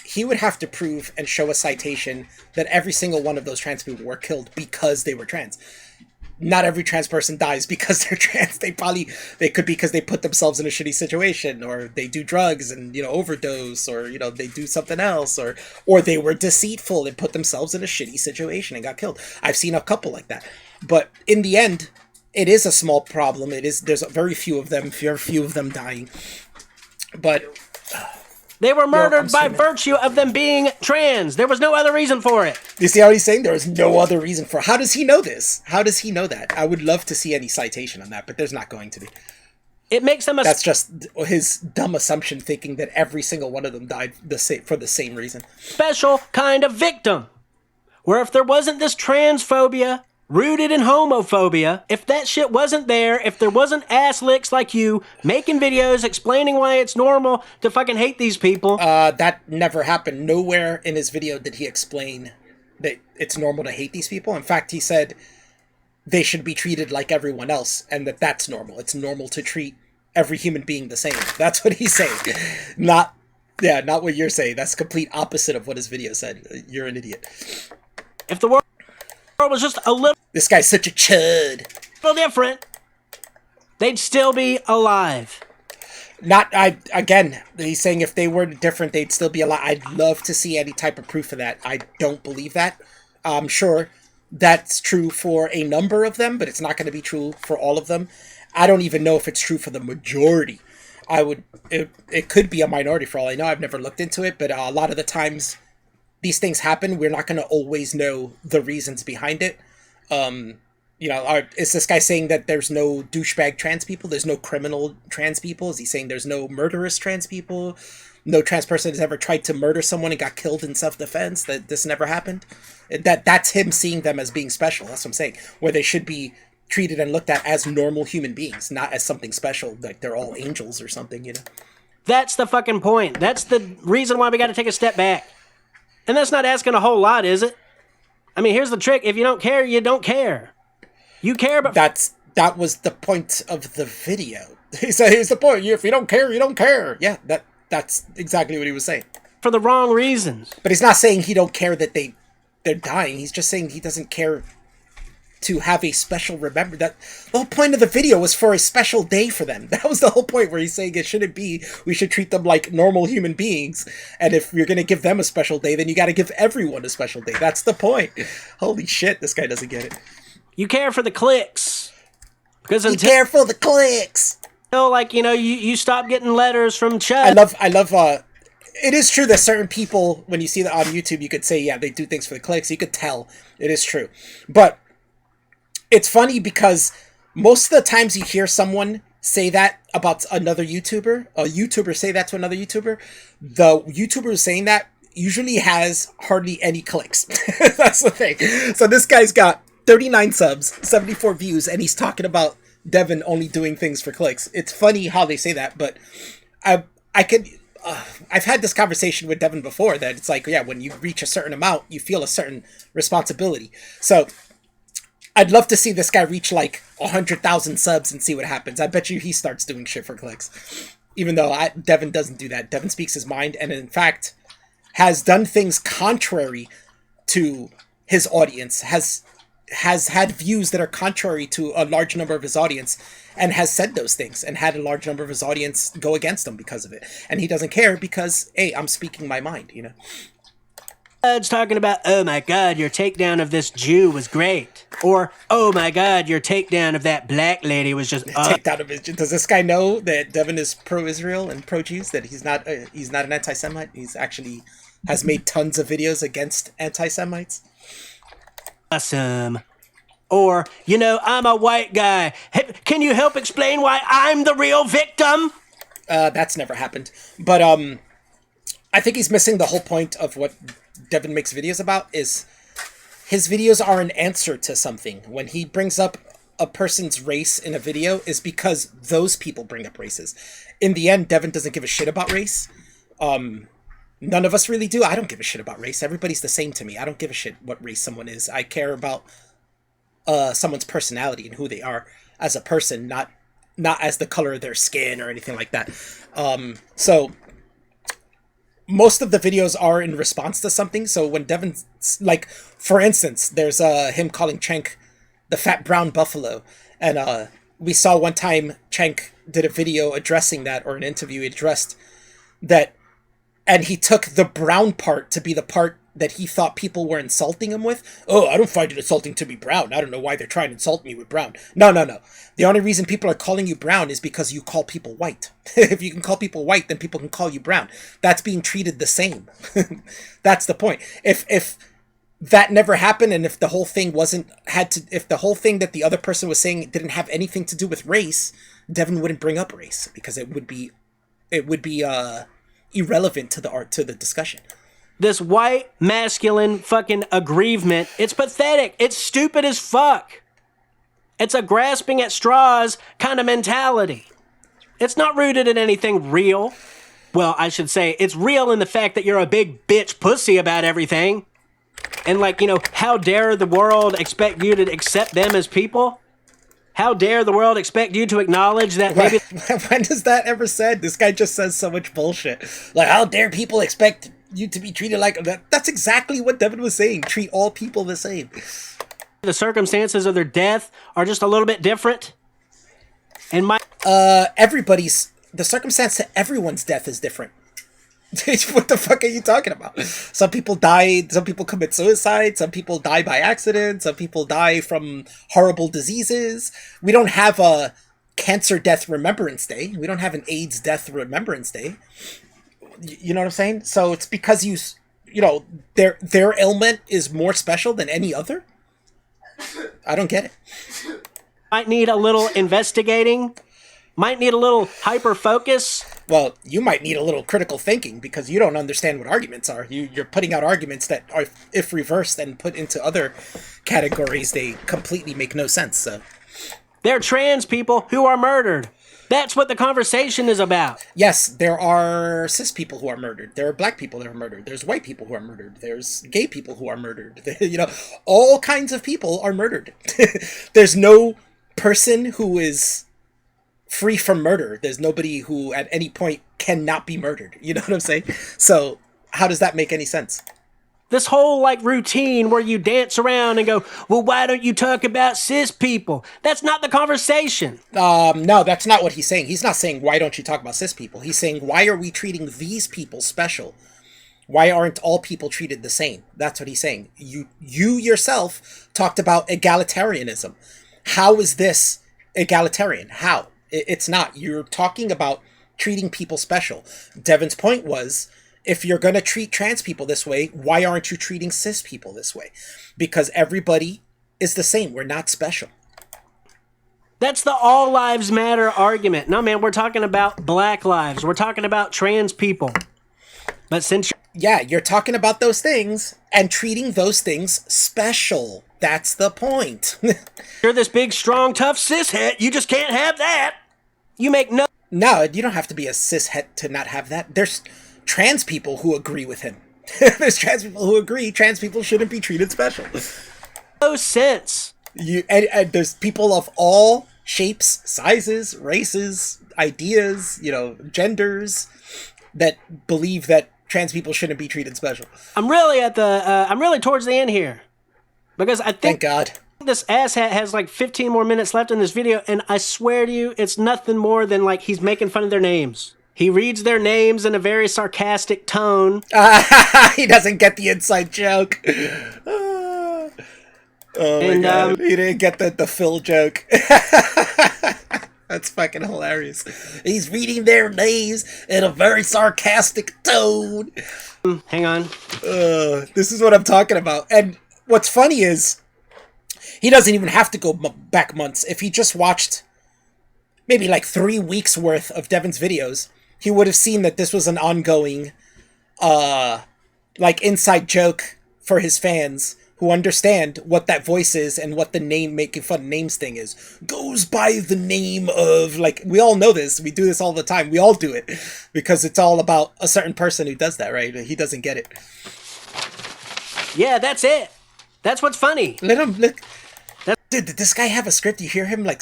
He would have to prove and show a citation that every single one of those trans people were killed because they were trans. Not every trans person dies because they're trans. They could be because they put themselves in a shitty situation, or they do drugs and overdose, or they do something else, or they were deceitful and put themselves in a shitty situation and got killed. I've seen a couple like that. But in the end, it is a small problem. There's very few of them, very few of them dying. But they were murdered by virtue of them being trans. There was no other reason for it. You see how he's saying there was no other reason for it? How does he know this? How does he know that? I would love to see any citation on that, but there's not going to be. It makes them That's just his dumb assumption, thinking that every single one of them died for the same reason. Special kind of victim. Where if there wasn't this transphobia rooted in homophobia, if that shit wasn't there, if there wasn't ass licks like you making videos explaining why it's normal to fucking hate these people. That never happened. Nowhere in his video did he explain that it's normal to hate these people. In fact, he said they should be treated like everyone else, and that's normal. It's normal to treat every human being the same. That's what he's saying. Not what you're saying. That's complete opposite of what his video said. You're an idiot. If the world was just a little... This guy's such a chud. ...different, they'd still be alive. Again, he's saying if they were different, they'd still be alive. I'd love to see any type of proof of that. I don't believe that. I'm sure that's true for a number of them, but it's not going to be true for all of them. I don't even know if it's true for the majority. It could be a minority for all I know. I've never looked into it, but a lot of the times these things happen. We're not going to always know the reasons behind it. Is this guy saying that there's no douchebag trans people? There's no criminal trans people? Is he saying there's no murderous trans people? No trans person has ever tried to murder someone and got killed in self-defense? That this never happened? That's him seeing them as being special. That's what I'm saying. Where they should be treated and looked at as normal human beings, not as something special, like they're all angels or something, That's the fucking point. That's the reason why we got to take a step back. And that's not asking a whole lot, is it? I mean, here's the trick. If you don't care, you don't care. You care, but... That was the point of the video. He said, here's the point. If you don't care, you don't care. Yeah, that's exactly what he was saying. For the wrong reasons. But he's not saying he don't care that they're dying. He's just saying he doesn't care to have a special remember. That the whole point of the video was for a special day for them. That was the whole point, where he's saying it shouldn't be. We should treat them like normal human beings. And if you're going to give them a special day, then you got to give everyone a special day. That's the point. Holy shit, this guy doesn't get it. You care for the clicks. Because you care for the clicks. You stop getting letters from Chud. I love, it is true that certain people, when you see that on YouTube, you could say, yeah, they do things for the clicks. You could tell. It is true. But it's funny because most of the times you hear someone say that about another YouTuber, a YouTuber say that to another YouTuber, the YouTuber saying that usually has hardly any clicks. That's the thing. So this guy's got 39 subs, 74 views, and he's talking about Devin only doing things for clicks. It's funny how they say that, but I could. I've had this conversation with Devin before that it's like, yeah, when you reach a certain amount, you feel a certain responsibility. So I'd love to see this guy reach like 100,000 subs and see what happens. I bet you he starts doing shit for clicks. Even though Devin doesn't do that. Devin speaks his mind and in fact has done things contrary to his audience, has had views that are contrary to a large number of his audience, and has said those things and had a large number of his audience go against him because of it. And he doesn't care because, hey, I'm speaking my mind, you know? It's talking about, oh my God, your takedown of this Jew was great. Or, oh my God, your takedown of that black lady was just... Takedown of his... Does this guy know that Devin is pro-Israel and pro-Jews? That he's not an anti-Semite? He's actually has made tons of videos against anti-Semites? Awesome. Or, you know, I'm a white guy. Hey, can you help explain why I'm the real victim? That's never happened. But I think he's missing the whole point of what Devin makes videos about. Is his videos are an answer to something. When he brings up a person's race in a video, is because those people bring up races. In the end, Devin doesn't give a shit about race. None of us really do. I don't give a shit about race. Everybody's the same to me. I don't give a shit what race someone is. I care about someone's personality and who they are as a person, not as the color of their skin or anything like that. So most of the videos are in response to something. So when Devin's like, for instance, there's him calling Cenk the fat brown buffalo, and we saw one time Cenk did a video addressing that, or an interview addressed that, and he took the brown part to be the part that he thought people were insulting him with. Oh, I don't find it insulting to be brown. I don't know why they're trying to insult me with brown. No. The only reason people are calling you brown is because you call people white. If you can call people white, then people can call you brown. That's being treated the same. That's the point. If that never happened, and if the whole thing if the whole thing that the other person was saying didn't have anything to do with race, Devin wouldn't bring up race because it would be irrelevant to the discussion. This white, masculine fucking aggrievement, it's pathetic. It's stupid as fuck. It's a grasping at straws kind of mentality. It's not rooted in anything real. Well, I should say, it's real in the fact that you're a big bitch pussy about everything. And like, you know, how dare the world expect you to accept them as people? How dare the world expect you to acknowledge that maybe... When is that ever said? This guy just says so much bullshit. Like, how dare people expect you to be treated like that? That's exactly what Devin was saying. Treat all people the same. The circumstances of their death are just a little bit different. And the circumstance to everyone's death is different. What the fuck are you talking about? Some people die, some people commit suicide, some people die by accident, some people die from horrible diseases. We don't have a cancer death remembrance day. We don't have an AIDS death remembrance day. You know what I'm saying? So it's because you know, their ailment is more special than any other? I don't get it. Might need a little investigating. Might need a little hyper focus. Well, you might need a little critical thinking because you don't understand what arguments are. You're putting out arguments that are, if reversed and put into other categories, they completely make no sense. So, they're trans people who are murdered. That's what the conversation is about. Yes, there are cis people who are murdered. There are black people that are murdered. There's white people who are murdered. There's gay people who are murdered. You know, all kinds of people are murdered. There's no person who is free from murder. There's nobody who at any point cannot be murdered. You know what I'm saying? So how does that make any sense? This whole like routine where you dance around and go, well, why don't you talk about cis people? That's not the conversation. No, that's not what he's saying. He's not saying, why don't you talk about cis people? He's saying, why are we treating these people special? Why aren't all people treated the same? That's what he's saying. You yourself talked about egalitarianism. How is this egalitarian? How? It's not. You're talking about treating people special. Devin's point was, if you're going to treat trans people this way, why aren't you treating cis people this way? Because everybody is the same. We're not special. That's the all lives matter argument. No, man, we're talking about black lives. We're talking about trans people. But since you're talking about those things and treating those things special. That's the point. You're this big, strong, tough cishet. You just can't have that. You make no... No, you don't have to be a cishet to not have that. There's trans people who agree with him. There's trans people who agree trans people shouldn't be treated special. No sense. And there's people of all shapes, sizes, races, ideas, genders that believe that trans people shouldn't be treated special. I'm really towards the end here, because I think, thank God, this asshat has like 15 more minutes left in this video, and I swear to you, it's nothing more than like he's making fun of their names. He reads their names in a very sarcastic tone. He doesn't get the inside joke. Oh my God. He didn't get the Phil joke. That's fucking hilarious. He's reading their names in a very sarcastic tone. Hang on. This is what I'm talking about. And what's funny is, he doesn't even have to go back months. If he just watched maybe like 3 weeks worth of Devin's videos, he would have seen that this was an ongoing, like, inside joke for his fans who understand what that voice is and what the name making fun of names thing is. Goes by the name of, like, we all know this. We do this all the time. We all do it because it's all about a certain person who does that, right? He doesn't get it. Yeah, that's it. That's what's funny. Let him look. Dude, did this guy have a script? You hear him, like,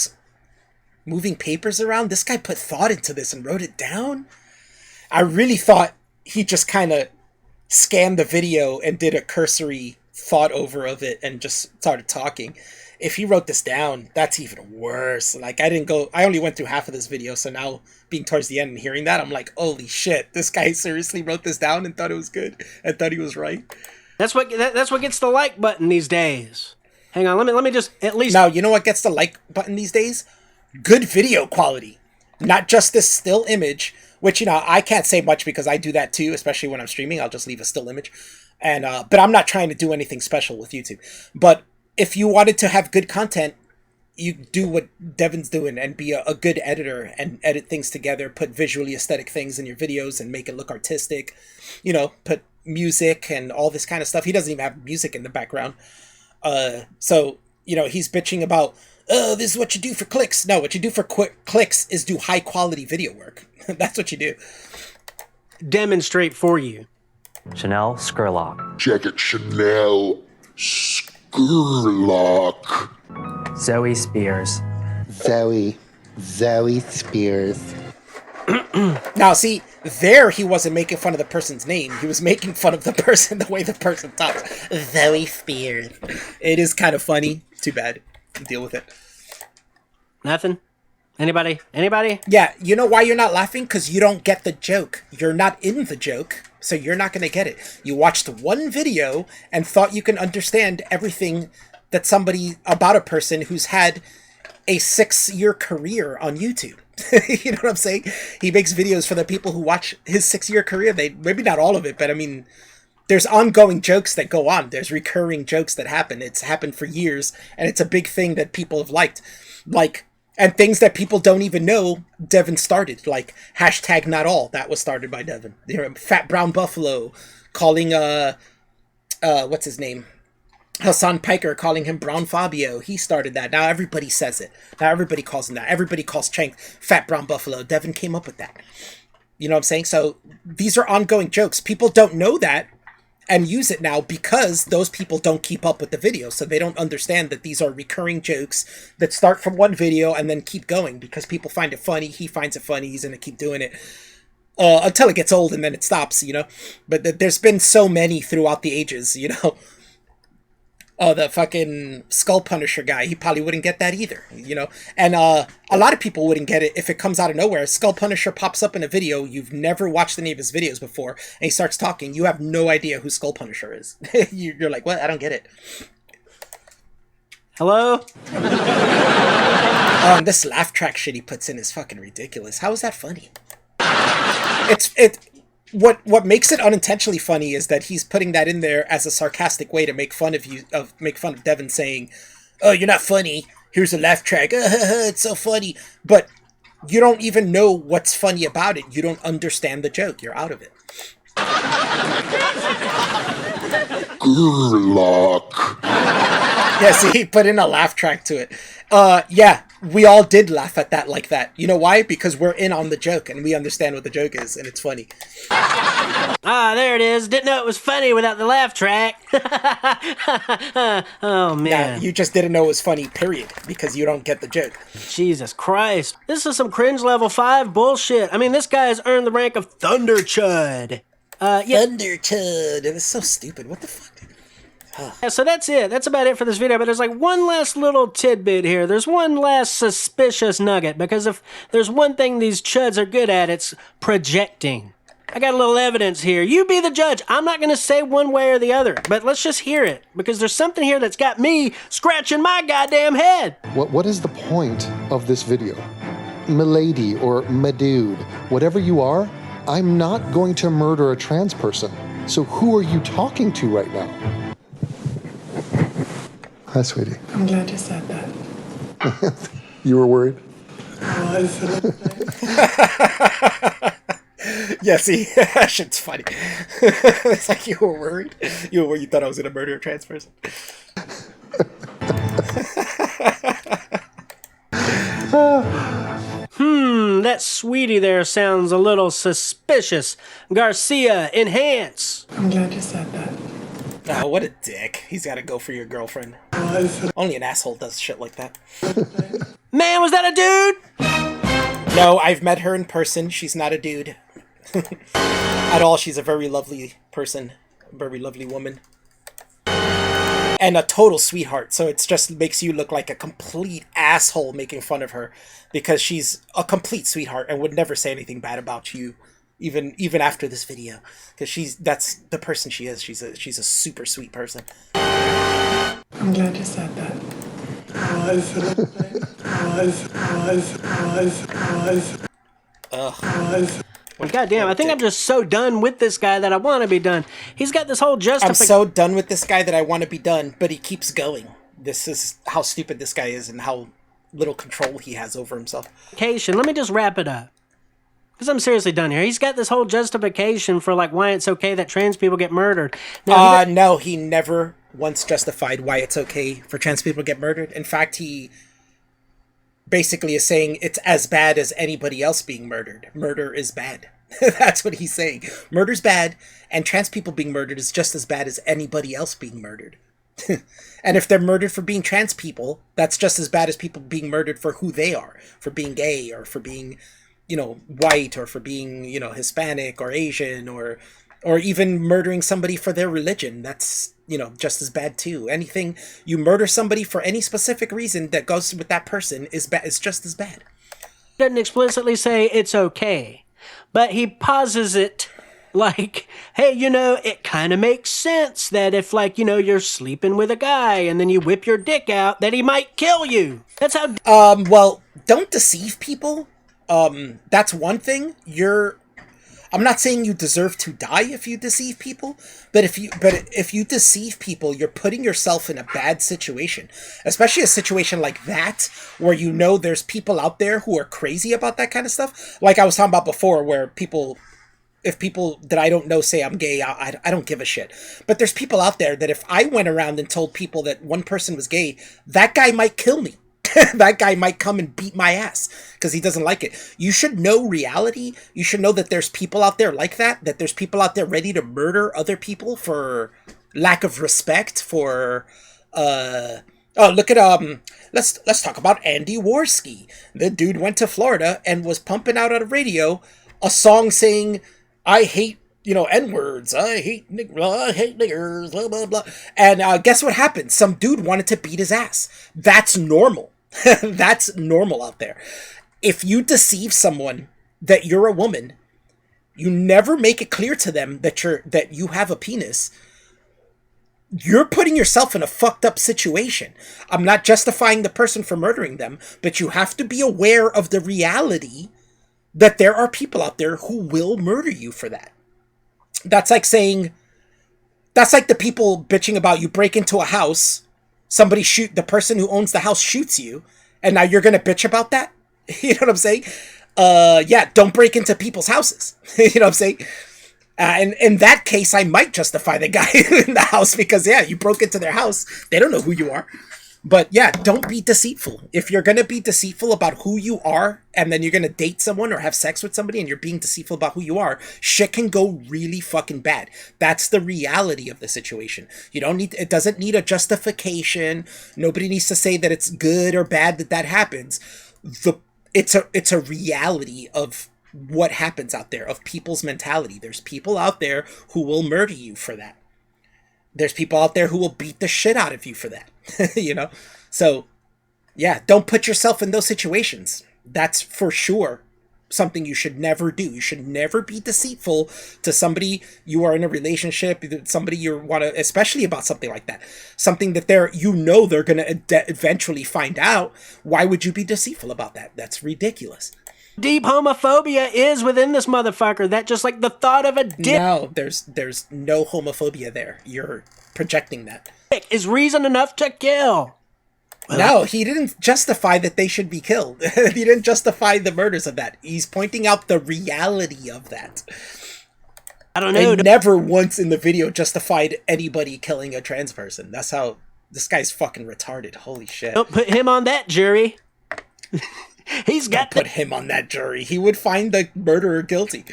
moving papers around? This guy put thought into this and wrote it down? I really thought he just kind of scanned the video and did a cursory thought over of it and just started talking. If he wrote this down, that's even worse. Like, I only went through half of this video, so now being towards the end and hearing that, I'm like, holy shit, this guy seriously wrote this down and thought it was good and thought he was right. That's what gets the like button these days. Hang on, let me just at least... Now, you know what gets the like button these days? Good video quality. Not just this still image, which, I can't say much because I do that too, especially when I'm streaming. I'll just leave a still image. And but I'm not trying to do anything special with YouTube. But if you wanted to have good content, you do what Devin's doing and be a good editor and edit things together, put visually aesthetic things in your videos and make it look artistic. Put music and all this kind of stuff. He doesn't even have music in the background. So, he's bitching about, this is what you do for clicks. No, what you do for quick clicks is do high quality video work. That's what you do. Demonstrate for you. Chanel Scurlock. Check it, Chanel Scurlock. Zoe Spears. Zoe Spears. Now, see, there he wasn't making fun of the person's name. He was making fun of the person, the way the person talks. Zoe Spears. It is kind of funny. Too bad. Deal with it. Nothing? Anybody? Yeah, you know why you're not laughing? Because you don't get the joke. You're not in the joke, so you're not going to get it. You watched one video and thought you can understand everything that somebody about a person who's had a 6-year career on YouTube. You know what I'm saying? He makes videos for the people who watch his 6-year career. Maybe not all of it, but I mean, there's ongoing jokes that go on. There's recurring jokes that happen. It's happened for years, and it's a big thing that people have liked. And things that people don't even know Devin started, like hashtag not all. That was started by Devin. Fat Brown Buffalo calling what's his name? Hassan Piker calling him Brown Fabio. He started that. Now everybody says it. Now everybody calls him that. Everybody calls Chang Fat Brown Buffalo. Devin came up with that. You know what I'm saying? So these are ongoing jokes. People don't know that and use it now because those people don't keep up with the video. So they don't understand that these are recurring jokes that start from one video and then keep going because people find it funny. He finds it funny. He's going to keep doing it until it gets old and then it stops, But there's been so many throughout the ages, Oh, the fucking Skull Punisher guy, he probably wouldn't get that either, And a lot of people wouldn't get it if it comes out of nowhere. Skull Punisher pops up in a video, you've never watched any of his videos before, and he starts talking, you have no idea who Skull Punisher is. You're like, what? I don't get it. Hello? This laugh track shit he puts in is fucking ridiculous. How is that funny? What makes it unintentionally funny is that he's putting that in there as a sarcastic way to make fun of Devin saying, "Oh, you're not funny. Here's a laugh track. It's so funny." But you don't even know what's funny about it. You don't understand the joke. You're out of it. Scurlock. Yeah, see, he put in a laugh track to it. Yeah, we all did laugh at that like that. You know why? Because we're in on the joke and we understand what the joke is, and it's funny. Ah, there it is. Didn't know it was funny without the laugh track. Oh, man. Yeah, you just didn't know it was funny, period, because you don't get the joke. Jesus Christ. This is some cringe level 5 bullshit. I mean, this guy has earned the rank of Thunder Chud. Thunder Chud. It was so stupid. What the fuck, dude? Yeah, so that's it. That's about it for this video. But there's like one last little tidbit here. There's one last suspicious nugget. Because if there's one thing these chuds are good at, it's projecting. I got a little evidence here. You be the judge. I'm not going to say one way or the other. But let's just hear it. Because there's something here that's got me scratching my goddamn head. What is the point of this video? Milady or my dude, whatever you are, I'm not going to murder a trans person. So who are you talking to right now? Hi, sweetie. I'm glad you said that. You were worried? Oh, I said Yeah, see, that shit's funny. It's like you were worried. You thought I was gonna murder a trans person. That sweetie there sounds a little suspicious. Garcia, enhance. I'm glad you said that. Oh, what a dick. He's gotta go for your girlfriend. Oh, I said Only an asshole does shit like that. Man, was that a dude? No, I've met her in person. She's not a dude. At all, she's a very lovely person. A very lovely woman. And a total sweetheart, so it just makes you look like a complete asshole making fun of her. Because she's a complete sweetheart and would never say anything bad about you. Even after this video. Because that's the person she is. She's a super sweet person. I'm glad you said that. Oh, I said Ugh. Well, goddamn, I think I'm just so done with this guy that I want to be done. He's got this whole I'm justification. so done with this guy that I want to be done, but he keeps going. This is how stupid this guy is and how little control he has over himself. Let me just wrap it up. Because I'm seriously done here. He's got this whole justification for like why it's okay that trans people get murdered. Now, No, he never once justified why it's okay for trans people to get murdered. In fact, he basically is saying it's as bad as anybody else being murdered. Murder is bad. That's what he's saying. Murder's bad, and trans people being murdered is just as bad as anybody else being murdered. And if they're murdered for being trans people, that's just as bad as people being murdered for who they are, for being gay or for being, white or for being, Hispanic or Asian or even murdering somebody for their religion. That's, just as bad too. Anything you murder somebody for any specific reason that goes with that person is just as bad. He doesn't explicitly say it's okay, but he pauses it like, hey, it kind of makes sense that if, you're sleeping with a guy and then you whip your dick out, that he might kill you. That's how... Well, don't deceive people. That's one thing. I'm not saying you deserve to die if you deceive people, but if you deceive people, you're putting yourself in a bad situation, especially a situation like that where there's people out there who are crazy about that kind of stuff. Like I was talking about before, where if people that I don't know say I'm gay, I don't give a shit. But there's people out there that if I went around and told people that one person was gay, that guy might kill me. That guy might come and beat my ass because he doesn't like it. You should know reality. You should know that there's people out there like that there's people out there ready to murder other people for lack of respect, for look at let's talk about Andy Worski. The dude went to Florida and was pumping out on a radio a song saying, I hate N-words, I hate niggers, blah, blah, blah. And guess what happened? Some dude wanted to beat his ass. That's normal. That's normal out there. If you deceive someone that you're a woman, you never make it clear to them that you have a penis, you're putting yourself in a fucked up situation. I'm not justifying the person for murdering them, but you have to be aware of the reality that there are people out there who will murder you for that. That's like the people bitching about you break into a house, the person who owns the house shoots you, and now you're gonna bitch about that? You know what I'm saying? Yeah, don't break into people's houses. You know what I'm saying? And in that case, I might justify the guy in the house because, yeah, you broke into their house. They don't know who you are. But yeah, don't be deceitful. If you're gonna be deceitful about who you are, and then you're gonna date someone or have sex with somebody, and you're being deceitful about who you are, shit can go really fucking bad. That's the reality of the situation. You don't need. It doesn't need a justification. Nobody needs to say that it's good or bad that happens. It's a reality of what happens out there, of people's mentality. There's people out there who will murder you for that. There's people out there who will beat the shit out of you for that. You know? So, yeah, don't put yourself in those situations. That's for sure something you should never do. You should never be deceitful to somebody you are in a relationship, somebody you want to, especially about something like that. Something that they're going to eventually find out. Why would you be deceitful about that? That's ridiculous. Deep homophobia is within this motherfucker. That just like the thought of a dick. No, there's no homophobia there. You're projecting that. Is reason enough to kill. No, he didn't justify that they should be killed. He didn't justify the murders of that. He's pointing out the reality of that. I don't know. And never once in the video justified anybody killing a trans person. That's how this guy's fucking retarded. Holy shit. Don't put him on that jury. He's got put him on that jury. He would find the murderer guilty.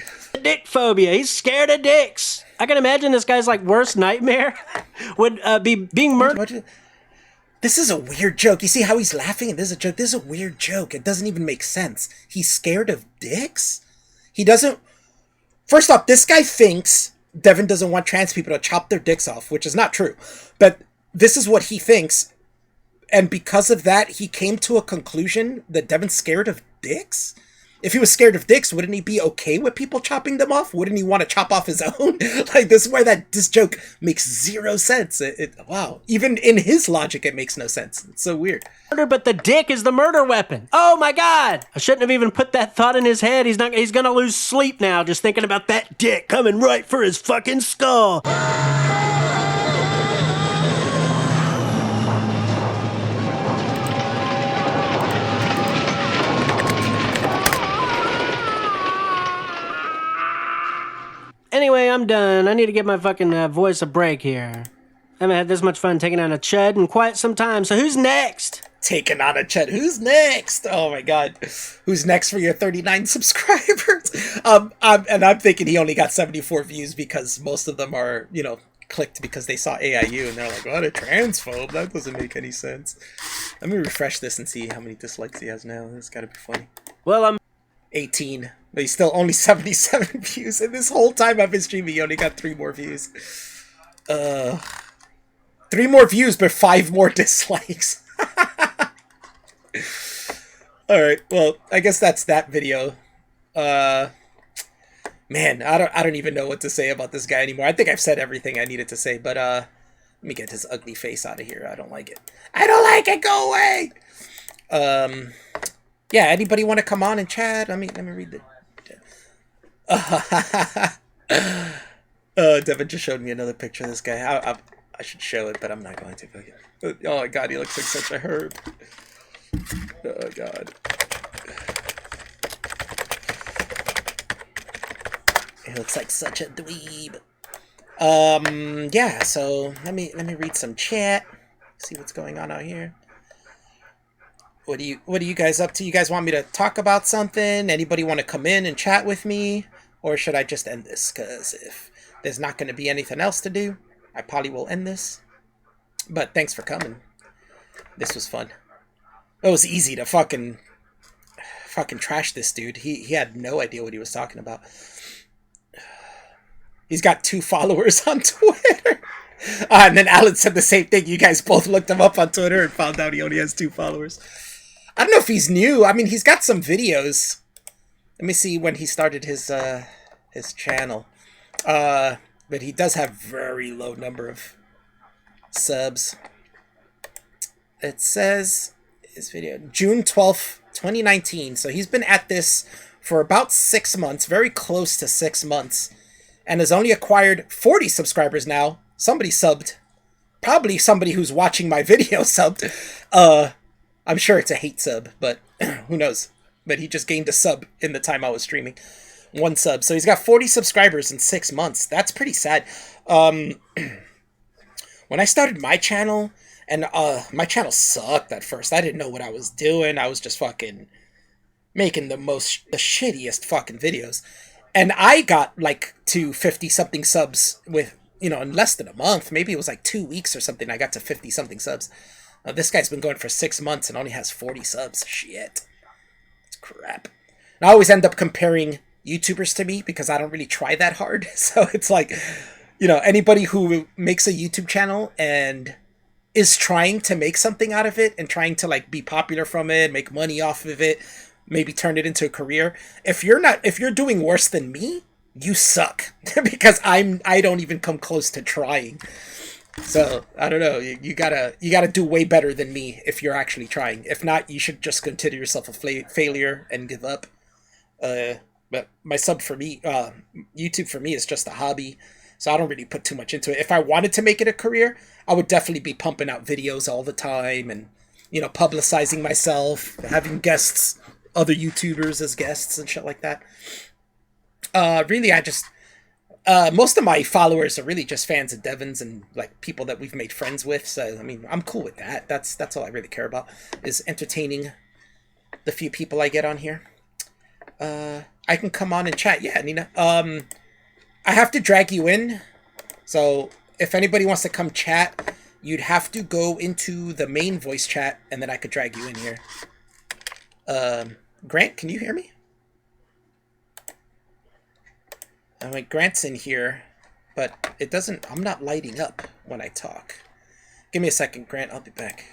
Dick phobia. He's scared of dicks. I can imagine this guy's like worst nightmare would be being murdered. This is a weird joke. You see how he's laughing? And this is a joke. This is a weird joke. It doesn't even make sense. He's scared of dicks? He doesn't... First off, this guy thinks Devin doesn't want trans people to chop their dicks off, which is not true. But this is what he thinks. And because of that, he came to a conclusion that Devin's scared of dicks? If he was scared of dicks, wouldn't he be okay with people chopping them off? Wouldn't he want to chop off his own? Like, this is where this joke makes zero sense. Wow. Even in his logic, it makes no sense. It's so weird. But the dick is the murder weapon. Oh my God. I shouldn't have even put that thought in his head. He's gonna lose sleep now just thinking about that dick coming right for his fucking skull. Anyway, I'm done. I need to give my fucking voice a break here. I haven't had this much fun taking on a chud in quite some time, so who's next? Taking on a chud. Who's next? Oh my God. Who's next for your 39 subscribers? And I'm thinking he only got 74 views because most of them are, clicked because they saw AIU and they're like, what a transphobe. That doesn't make any sense. Let me refresh this and see how many dislikes he has now. That's gotta be funny. Well, I'm 18. But he's still only 77 views. And this whole time I've been streaming, he only got 3 more views. 3 more views, but 5 more dislikes. Alright, well, I guess that's that video. Man, I don't even know what to say about this guy anymore. I think I've said everything I needed to say, but let me get his ugly face out of here. I don't like it. I don't like it! Go away! Yeah, anybody want to come on and chat? Let me read the... Devin just showed me another picture of this guy. I should show it, but I'm not going to. Oh my God, he looks like such a herb. Oh God. He looks like such a dweeb. Yeah, so let me read some chat. See what's going on out here. What are you guys up to? You guys want me to talk about something? Anybody want to come in and chat with me? Or should I just end this? Because if there's not going to be anything else to do, I probably will end this. But thanks for coming. This was fun. It was easy to fucking trash this dude. He had no idea what he was talking about. He's got 2 followers on Twitter. And then Alan said the same thing. You guys both looked him up on Twitter and found out he only has 2 followers. I don't know if he's new. I mean, he's got some videos. Let me see when he started his channel. But he does have very low number of subs. It says his video June 12th, 2019. So he's been at this for about 6 months, very close to 6 months, and has only acquired 40 subscribers now. Somebody subbed. Probably somebody who's watching my video subbed. I'm sure it's a hate sub, but who knows? But he just gained a sub in the time I was streaming. 1 sub. So he's got 40 subscribers in 6 months. That's pretty sad. When I started my channel, And my channel sucked at first. I didn't know what I was doing. I was just fucking making the shittiest fucking videos. And I got like to 50 something subs with, in less than a month. Maybe it was like 2 weeks or something. I got to 50 something subs. This guy's been going for 6 months and only has 40 subs. Shit. It's crap. And I always end up comparing YouTubers to me because I don't really try that hard. So it's like, anybody who makes a YouTube channel and is trying to make something out of it and trying to like be popular from it, make money off of it, maybe turn it into a career. If you're doing worse than me, you suck. Because I don't even come close to trying. So I don't know. You gotta do way better than me if you're actually trying. If not, you should just consider yourself a failure and give up. But my YouTube for me is just a hobby. So I don't really put too much into it. If I wanted to make it a career, I would definitely be pumping out videos all the time and, publicizing myself, having guests, other YouTubers as guests and shit like that. Really, I just, most of my followers are really just fans of Devin's and like people that we've made friends with. So, I mean, I'm cool with that. That's all I really care about is entertaining the few people I get on here. I can come on and chat. Yeah, Nina. I have to drag you in. So if anybody wants to come chat, you'd have to go into the main voice chat and then I could drag you in here. Grant, can you hear me? I'm like, Grant's in here, but it doesn't, I'm not lighting up when I talk. Give me a second, Grant, I'll be back.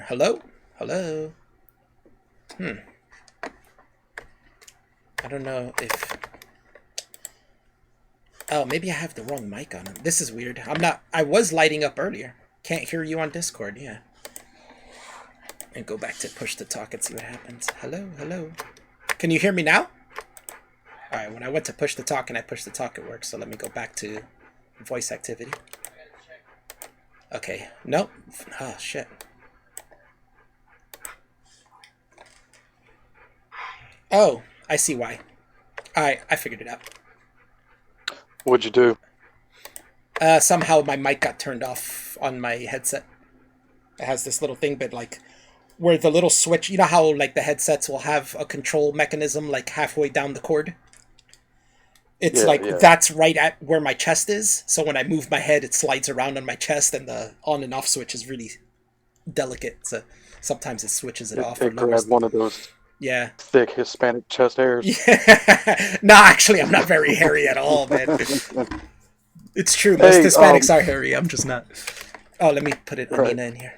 Hello? Hello? I don't know if... Oh, maybe I have the wrong mic on. This is weird. I was lighting up earlier. Can't hear you on Discord, yeah. And go back to push to talk and see what happens. Hello, hello. Can you hear me now? Alright, when I went to push to talk and I pushed the talk, it works. So let me go back to voice activity. Okay, nope. Oh, shit. Oh, I see why. Alright, I figured it out. What'd you do? Somehow my mic got turned off on my headset. It has this little thing, but like where the little switch, you know how like the headsets will have a control mechanism like halfway down the cord? It's that's right at where my chest is. So when I move my head, it slides around on my chest and the on and off switch is really delicate. So sometimes it switches it off. It grabbed one of those thick Hispanic chest hairs. Yeah. No, actually, I'm not very hairy at all, man. It's true. Most Hispanics are hairy. I'm just not. Oh, let me put it Anina in here.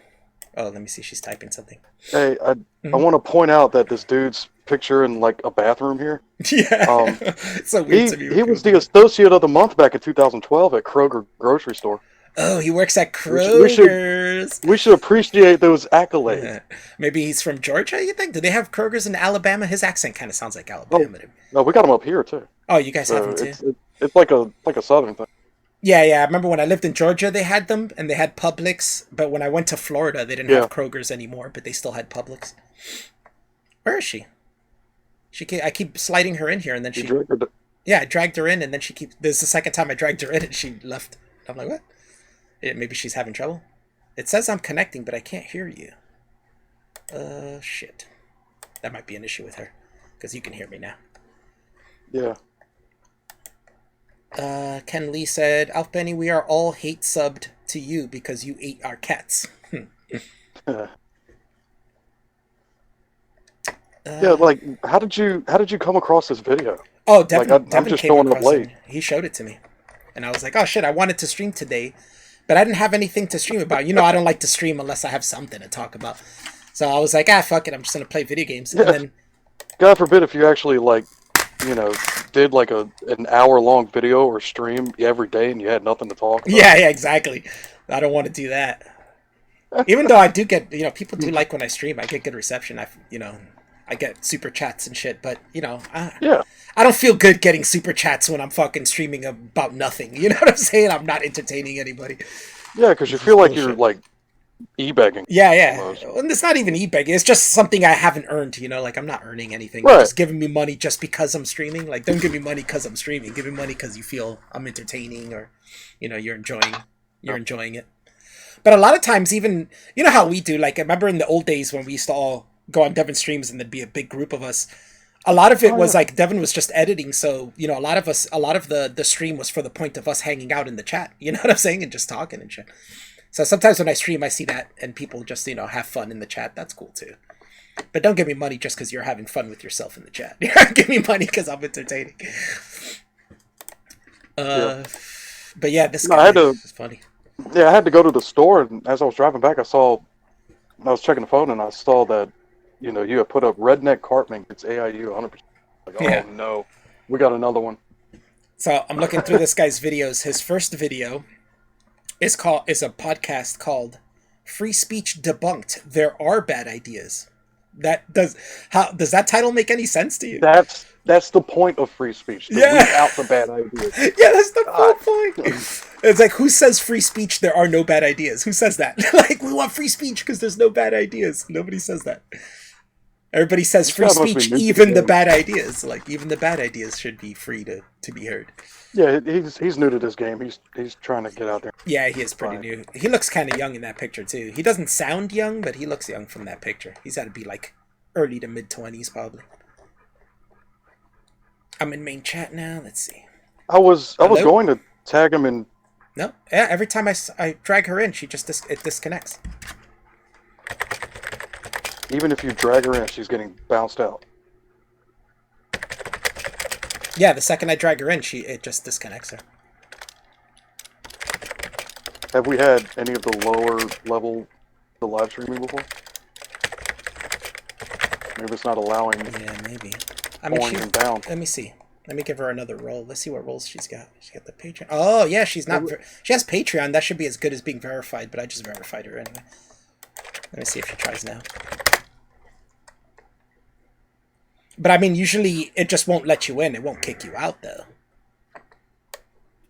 Oh, let me see. She's typing something. Hey, I want to point out that this dude's picture in like a bathroom here. Yeah. It's so weird to me. He was the Associate of the Month back in 2012 at Kroger grocery store. Oh, he works at Kroger's. We should appreciate those accolades. Yeah. Maybe he's from Georgia, you think? Do they have Kroger's in Alabama? His accent kind of sounds like Alabama. No, we got him up here, too. Oh, you guys have them, too? It's like a southern thing. Yeah. I remember when I lived in Georgia, they had them, and they had Publix. But when I went to Florida, they didn't have Kroger's anymore, but they still had Publix. Where is she? I keep sliding her in here, and then she... Yeah, I dragged her in, and then she keeps... This is the second time I dragged her in, and she left. I'm like, what? Maybe she's having trouble. It says I'm connecting, but I can't hear you. Shit. That might be an issue with her, because you can hear me now. Yeah. Ken Lee said, Alf Benny, we are all hate subbed to you because you ate our cats. Yeah, like how did you come across this video? Oh, Devin, like, Devin I'm just came showing up across late. it. He showed it to me, and I was like, "Oh shit, I wanted to stream today, but I didn't have anything to stream about. You know, I don't like to stream unless I have something to talk about. So I was like, fuck it, I'm just gonna play video games." Yeah. And then, God forbid if you actually like, did like an hour-long video or stream every day and you had nothing to talk about. Yeah, exactly. I don't want to do that. Even though I do get, people do like when I stream. I get good reception. I get super chats and shit, but I don't feel good getting super chats when I'm fucking streaming about nothing. You know what I'm saying? I'm not entertaining anybody. Yeah, because you feel like you're like e-begging. Yeah. And it's not even e-begging. It's just something I haven't earned. Like I'm not earning anything. Right. You're just giving me money just because I'm streaming. Like don't give me money because I'm streaming. Give me money because you feel I'm entertaining or, you're enjoying it. But a lot of times, even, you know how we do, like, I remember in the old days when we used to all go on Devin streams and there'd be a big group of us. A lot of it was like Devin was just editing, so, you know, a lot of the stream was for the point of us hanging out in the chat, you know what I'm saying, and just talking and shit. So sometimes when I stream, I see that, and people just, you know, have fun in the chat. That's cool too. But don't give me money just because you're having fun with yourself in the chat. Give me money because I'm entertaining. But yeah, this guy is funny. Yeah, I had to go to the store, and as I was driving back, I was checking the phone, and I saw that, you know, you had put up Redneck Cartman. It's AIU 100%. Like, oh no, we got another one. So I'm looking through this guy's videos. His first video is a podcast called "Free Speech Debunked. There Are Bad Ideas." Does that title make any sense to you? That's the point of free speech. To root out the bad ideas. Yeah, that's the whole point. It's like, who says free speech? There are no bad ideas. Who says that? Like, we want free speech because there's no bad ideas. Nobody says that. Everybody says free speech, even the bad ideas. Like, even the bad ideas should be free to be heard. Yeah, he's new to this game. He's trying to get out there. Yeah, he is pretty new. He looks kind of young in that picture too. He doesn't sound young, but he looks young from that picture. He's got to be like early to mid-20s probably. I'm in main chat now. Let's see. I was going to tag him in. No, yeah. Every time I drag her in, she just it disconnects. Even if you drag her in, she's getting bounced out. Yeah, the second I drag her in, it just disconnects her. Have we had any of the lower level the live streaming before? Maybe it's not allowing. Yeah, maybe. I mean, down. Let me see. Let me give her another role. Let's see what roles she's got. She got the Patreon. Oh yeah, she's not. She has Patreon. That should be as good as being verified. But I just verified her anyway. Let me see if she tries now. But I mean, usually it just won't let you in. It won't kick you out though.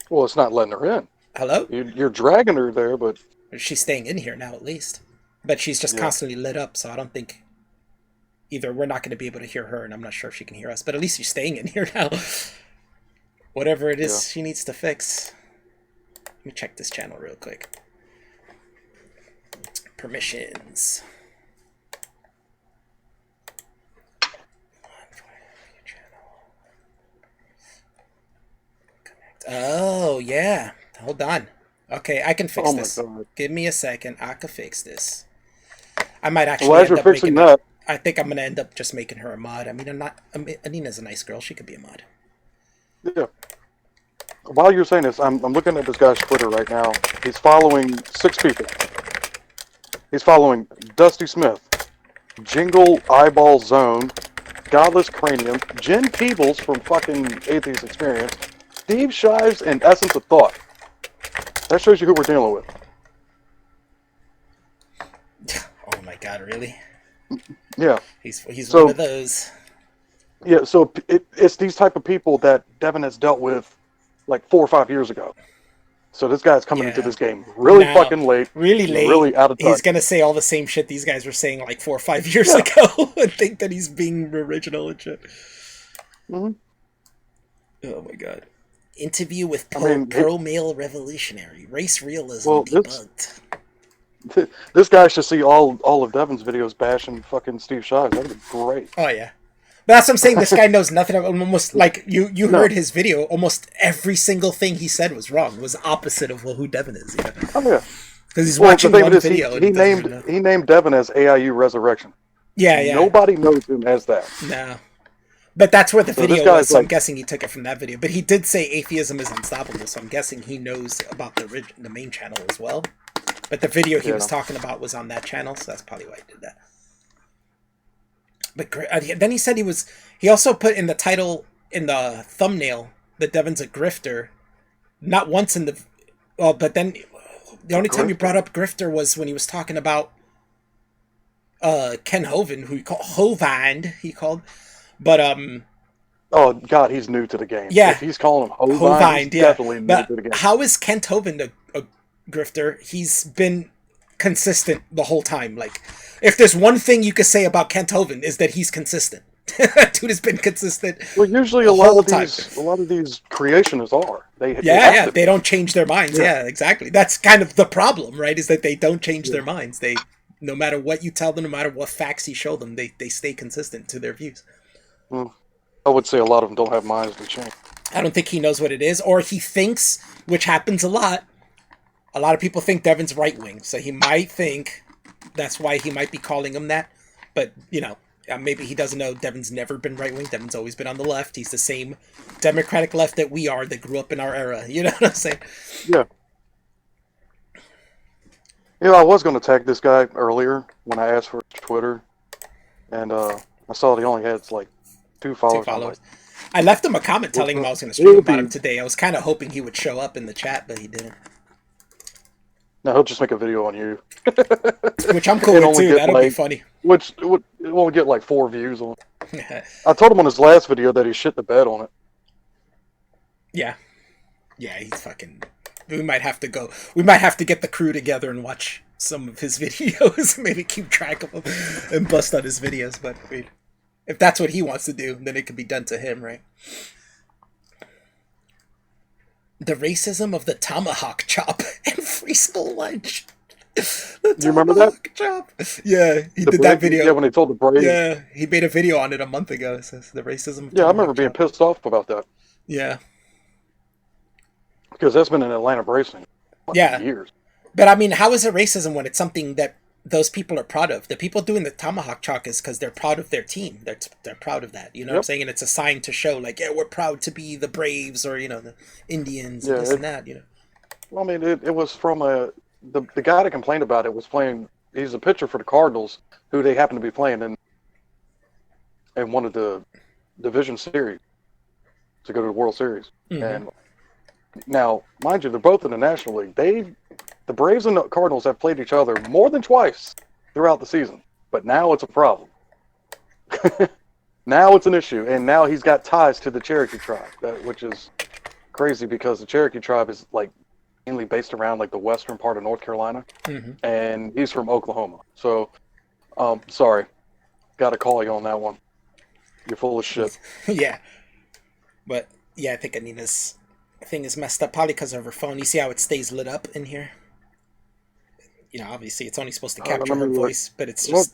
Well, it's not letting her in. Hello? You're dragging her there, but she's staying in here now at least. But she's just constantly lit up, so I don't think. Either we're not going to be able to hear her, and I'm not sure if she can hear us, but at least she's staying in here now. Whatever it is she needs to fix. Let me check this channel real quick. Permissions. Oh, yeah. Hold on. Okay, I can fix this. Give me a second. I can fix this. I might actually as you're fixing that, I think I'm going to end up just making her a mod. I mean, Anina's a nice girl. She could be a mod. Yeah. While you're saying this, I'm looking at this guy's Twitter right now. He's following 6 people. He's following Dusty Smith, Jingle Eyeball Zone, Godless Cranium, Jen Peebles from fucking Atheist Experience, Steve Shives, and Essence of Thought. That shows you who we're dealing with. Oh my god, really? Yeah. He's one of those. Yeah, so it's these type of people that Devin has dealt with like 4 or 5 years ago. So this guy's coming into this game really fucking late. Really late. Really out of touch. He's going to say all the same shit these guys were saying like 4 or 5 years ago and think that he's being original and shit. Mm-hmm. Oh my god. Interview with pro-male revolutionary. Race realism debunked. This guy should see all of Devin's videos bashing fucking Steve Shives. That'd be great. Oh yeah. But that's what I'm saying. This guy knows nothing of almost like you heard his video. Almost every single thing he said was wrong. Was opposite of who Devin is. You know? Oh yeah. Because he's watching one video. He named Devin as AIU Resurrection. Yeah, yeah. Nobody knows him as that. No. But that's where the video was, so I'm guessing he took it from that video. But he did say atheism is unstoppable, so I'm guessing he knows about the main channel as well. But the video he was talking about was on that channel, so that's probably why he did that. But then he said he also put in the title, in the thumbnail, that Devin's a grifter. Not once in the... Well, but then the only time he brought up grifter was when he was talking about Ken Hovind, who he called Hovind, he called. But oh god, he's new to the game. Yeah, if he's calling him Hovind, he's definitely new to the game. How is Ken Hovind a grifter? He's been consistent the whole time. Like, if there's one thing you could say about Ken Hovind is that he's consistent. Dude has been consistent. Well, usually the a lot whole of time. these creationists are. They don't change their minds. Yeah, exactly. That's kind of the problem, right? Is that they don't change their minds. They, no matter what you tell them, no matter what facts you show them, they stay consistent to their views. I would say a lot of them don't have minds to change. I don't think he knows what it is, or he thinks, which happens a lot. A lot of people think Devin's right wing, so he might think that's why he might be calling him that. But, you know, maybe he doesn't know Devin's never been right wing. Devin's always been on the left. He's the same Democratic left that we are, that grew up in our era. You know what I'm saying? Yeah. You know, I was going to tag this guy earlier when I asked for his Twitter, and I saw that he only had like 2 followers. 2 followers. I left him a comment telling him I was going to stream about him today. I was kind of hoping he would show up in the chat, but he didn't. No, he'll just make a video on you. Which I'm cool with too. That'll be funny. Which it won't get like 4 views on it. I told him on his last video that he shit the bed on it. Yeah. Yeah, he's fucking... We might have to go... We might have to get the crew together and watch some of his videos. Maybe keep track of them and bust on his videos. But I mean, if that's what he wants to do, then it can be done to him, right? The racism of the tomahawk chop and free school lunch. You remember that? Chop. Yeah, he did that video. Yeah, when they told the Braves. Yeah, he made a video on it a month ago. It says the racism. Yeah, I remember being pissed off about that. Yeah. Because that's been an Atlanta Braves thing. Years. But I mean, how is it racism when it's something that those people are proud of? The people doing the tomahawk chalk is because they're proud of their team. They're proud of that. You know what I'm saying? And it's a sign to show, like, yeah, we're proud to be the Braves or, you know, the Indians and this and that, you know. Well, I mean, it was from the guy that complained about it was playing. He's a pitcher for the Cardinals, who they happen to be playing in one of the division series to go to the World Series. Mm-hmm. And now, mind you, they're both in the National League. The Braves and the Cardinals have played each other more than twice throughout the season, but now it's a problem. Now it's an issue, and now he's got ties to the Cherokee tribe, which is crazy because the Cherokee tribe is like mainly based around like the western part of North Carolina, and he's from Oklahoma. So, sorry, got to call you on that one. You're full of shit. Yeah, but yeah, I think Anina's thing is messed up, probably because of her phone. You see how it stays lit up in here? You know, obviously it's only supposed to capture her voice, but it's just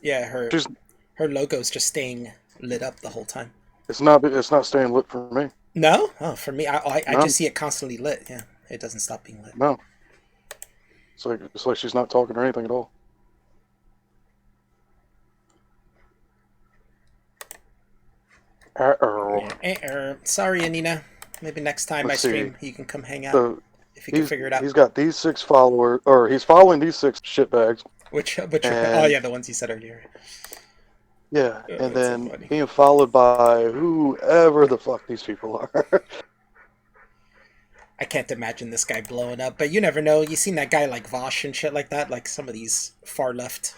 her logo's just staying lit up the whole time. It's not staying lit for me. No? Oh, for me, I just see it constantly lit. Yeah, it doesn't stop being lit. No. It's like she's not talking or anything at all. Sorry, Anina. Maybe next time I stream, you can come hang out. If you can figure it out. He's got these 6 followers, or he's following these 6 shitbags. Which oh yeah, the ones you said earlier. Yeah, and then so being followed by whoever the fuck these people are. I can't imagine this guy blowing up, but you never know. You seen that guy like Vosh and shit like that, like some of these far left.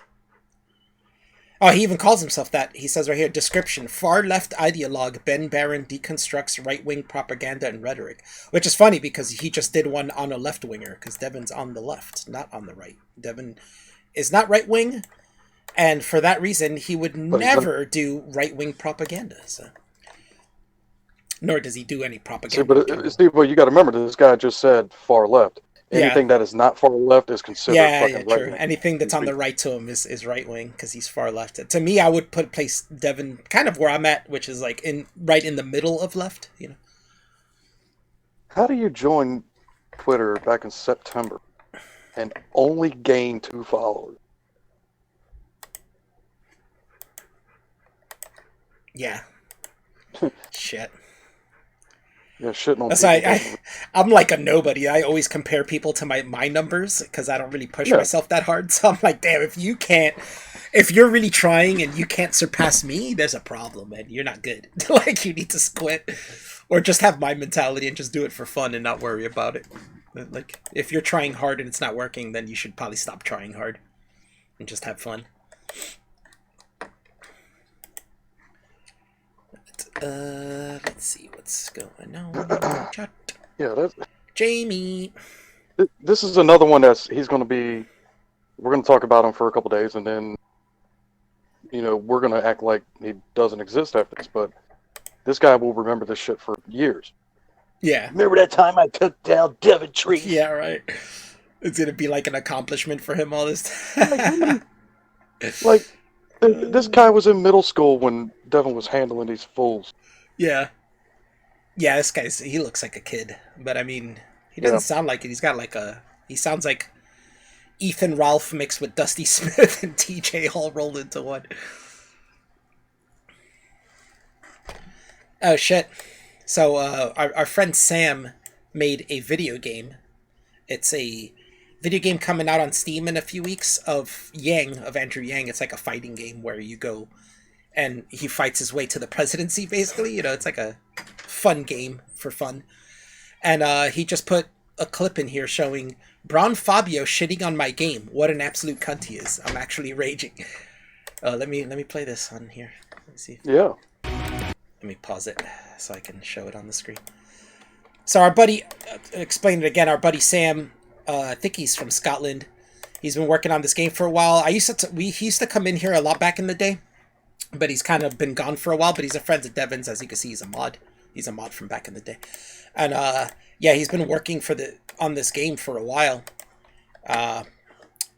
Oh, he even calls himself that. He says right here, description, far-left ideologue Ben Barron deconstructs right-wing propaganda and rhetoric. Which is funny because he just did one on a left-winger, because Devin's on the left, not on the right. Devin is not right-wing, and for that reason, he would never do right-wing propaganda. So. Nor does he do any propaganda. Steve, you got to remember, this guy just said far-left. Anything that is not far left is considered fucking right wing. Anything that's on the right to him is right wing because he's far left. To me, I would place Devin kind of where I'm at, which is like right in the middle of left. You know. How do you join Twitter back in September and only gain 2 followers? Yeah. Shit. Yeah, shitting on That's I'm like a nobody. I always compare people to my numbers because I don't really push myself that hard. So I'm like, damn, if you're really trying and you can't surpass me, there's a problem, man. You're not good. Like, you need to quit. Or just have my mentality and just do it for fun and not worry about it. Like, if you're trying hard and it's not working, then you should probably stop trying hard and just have fun. Let's see what's going on. Chat. Yeah, that's Jamie. This is another one we're going to talk about him for a couple days, and then we're gonna act like he doesn't exist after this, but this guy will remember this shit for years. Yeah. Remember that time I took down Devon trees? Yeah, right. It's gonna be like an accomplishment for him all this time. Like, this guy was in middle school when Devon was handling these fools. Yeah. Yeah, he looks like a kid, but I mean, he doesn't sound like it. He sounds like Ethan Ralph mixed with Dusty Smith and TJ all rolled into one. Oh shit. So our friend Sam made a video game. It's a video game coming out on Steam in a few weeks of Andrew Yang. It's like a fighting game where you go and he fights his way to the presidency, basically. It's like a fun game for fun. And he just put a clip in here showing Braun Fabio shitting on my game. What an absolute cunt he is. I'm actually raging. Let me play this on here. Let me see. Yeah. Let me pause it so I can show it on the screen. So our buddy, explain it again, our buddy Sam, I think he's from Scotland. He's been working on this game for a while. He used to come in here a lot back in the day, but he's kind of been gone for a while, but he's a friend of Devin's. As you can see, he's a mod. He's a mod from back in the day. And yeah, he's been working on this game for a while. I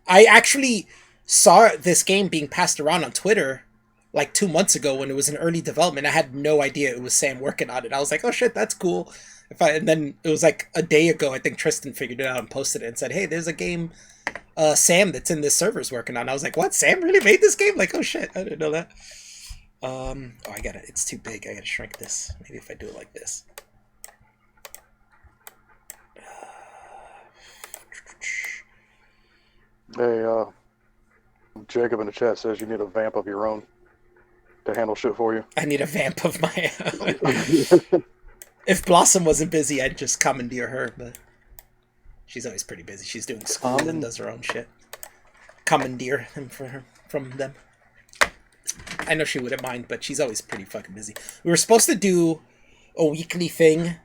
actually saw this game being passed around on Twitter like 2 months ago when it was in early development. I had no idea it was Sam working on it. I was like, oh shit, that's cool. And then it was like a day ago, I think Tristan figured it out and posted it and said, hey, there's a game Sam that's in this server's working on. I was like, what? Sam really made this game? Like, oh shit, I didn't know that. It's too big. I gotta shrink this. Maybe if I do it like this. Hey, Jacob in the chat says you need a vamp of your own to handle shit for you. I need a vamp of my own. If Blossom wasn't busy, I'd just commandeer her, but she's always pretty busy. She's doing school and does her own shit. Commandeer him from them. I know she wouldn't mind, but she's always pretty fucking busy. We were supposed to do a weekly thing,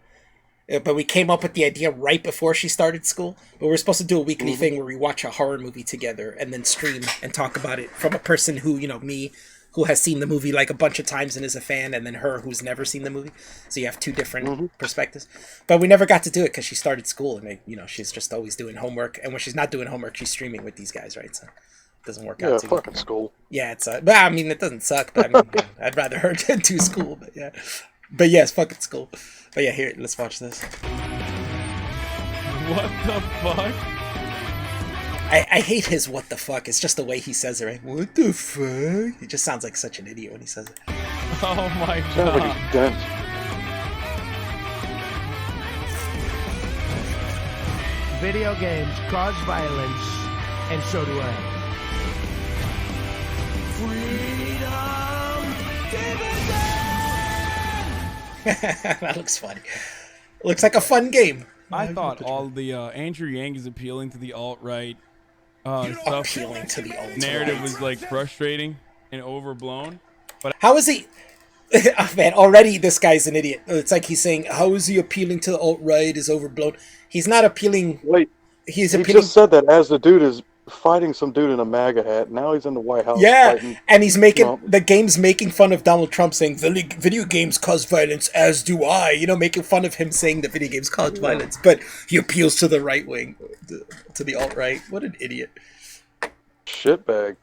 but we came up with the idea right before she started school. But we were supposed to do a weekly thing where we watch a horror movie together and then stream and talk about it from a person who, me, who has seen the movie like a bunch of times and is a fan, and then her who's never seen the movie. So you have two different perspectives. But we never got to do it because she started school and she's just always doing homework. And when she's not doing homework, she's streaming with these guys, right? So it doesn't work out. Yeah, fucking school. Yeah, but I mean, it doesn't suck. But I mean, I'd rather her do school. But yeah, it's fucking school. But yeah, here, let's watch this. What the fuck? I hate his what the fuck. It's just the way he says it, right? What the fuck? He just sounds like such an idiot when he says it. Oh my god. Sounds like he's dense. Video games cause violence, and so do I. Freedom! That looks funny. Looks like a fun game. I thought all the Andrew Yang is appealing to the alt-right stuff. Appealing to the alt-right. Narrative was like frustrating and overblown. But how is he? Oh, man, already this guy's an idiot. It's like he's saying, how is he appealing to the alt-right is overblown. He's not appealing. Wait, he just said that as the dude is fighting some dude in a MAGA hat. Now he's in the White House. Yeah, fighting, and he's making the game's making fun of Donald Trump, saying video games cause violence, as do I. Making fun of him saying that video games cause violence, but he appeals to the right wing, to the alt right. What an idiot! Shitbag.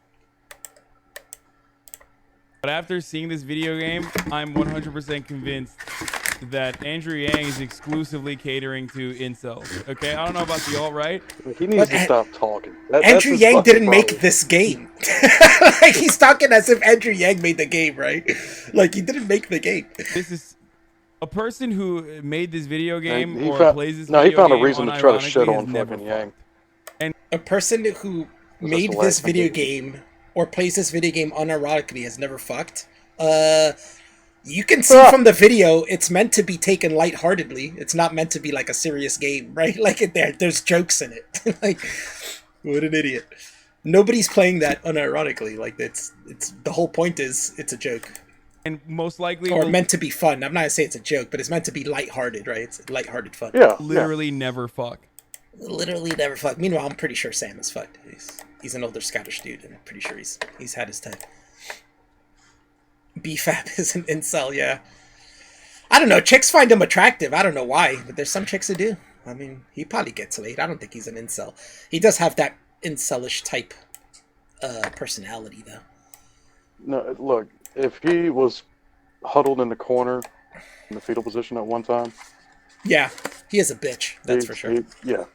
But after seeing this video game, I'm 100% convinced that Andrew Yang is exclusively catering to incels. Okay, I don't know about the alt-right. He needs to stop talking. Andrew Yang didn't make this game. Like, he's talking as if Andrew Yang made the game, right? Like, he didn't make the game. This is a person who made this video game plays this video game. No, he found a reason to try to unironically shit on fucking Yang. And a person who made this video game or plays this video game unironically has never fucked. You can see from the video, it's meant to be taken lightheartedly. It's not meant to be like a serious game, right? Like there's jokes in it. Like, what an idiot! Nobody's playing that unironically. Like it's the whole point is it's a joke, and most likely or meant to be fun. I'm not gonna say it's a joke, but it's meant to be lighthearted, right? It's lighthearted fun. Yeah, literally never fuck. Literally never fuck. Meanwhile, I'm pretty sure Sam is fucked. He's an older Scottish dude, and I'm pretty sure he's had his time. BFAB is an incel, yeah. I don't know. Chicks find him attractive. I don't know why, but there's some chicks who do. I mean, he probably gets laid. I don't think he's an incel. He does have that incelish type personality, though. No, look, if he was huddled in the corner in the fetal position at one time, yeah, he is a bitch. That's for sure. Yeah,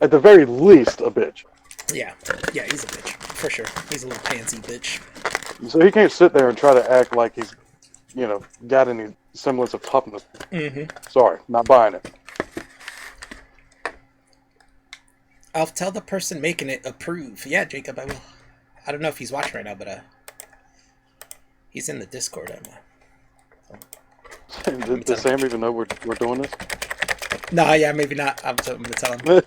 at the very least, a bitch. Yeah, he's a bitch for sure. He's a little pansy bitch. So he can't sit there and try to act like he's, got any semblance of toughness. Sorry, not buying it. I'll tell the person making it approve. Yeah, Jacob, I will. I don't know if he's watching right now, but he's in the Discord. Does Sam even know we're doing this? No, yeah, maybe not. I'm going to tell him.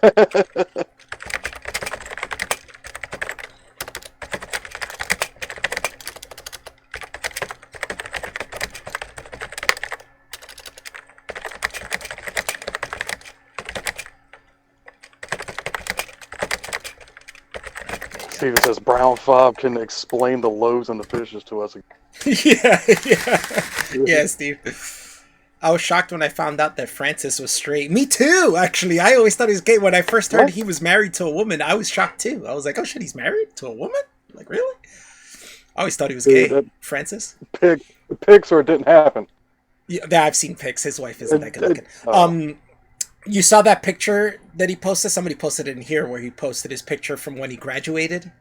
Steven says Brown Fob can explain the loaves and the fishes to us. Yeah, Steve. I was shocked when I found out that Francis was straight. Me too, actually. I always thought he was gay. When I first heard he was married to a woman, I was shocked too. I was like, oh shit, he's married to a woman? Like, really? I always thought he was gay. Francis? Pics or it didn't happen. Yeah, I've seen pics. His wife isn't that good looking. You saw that picture that he posted? Somebody posted it in here where he posted his picture from when he graduated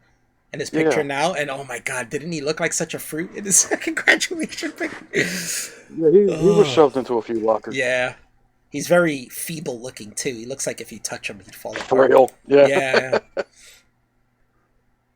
and his picture now. And oh my God, didn't he look like such a fruit in his second graduation picture? Yeah, he was shoved into a few lockers. Yeah. He's very feeble looking too. He looks like if you touch him, he'd fall apart. Frail. Yeah. Yeah.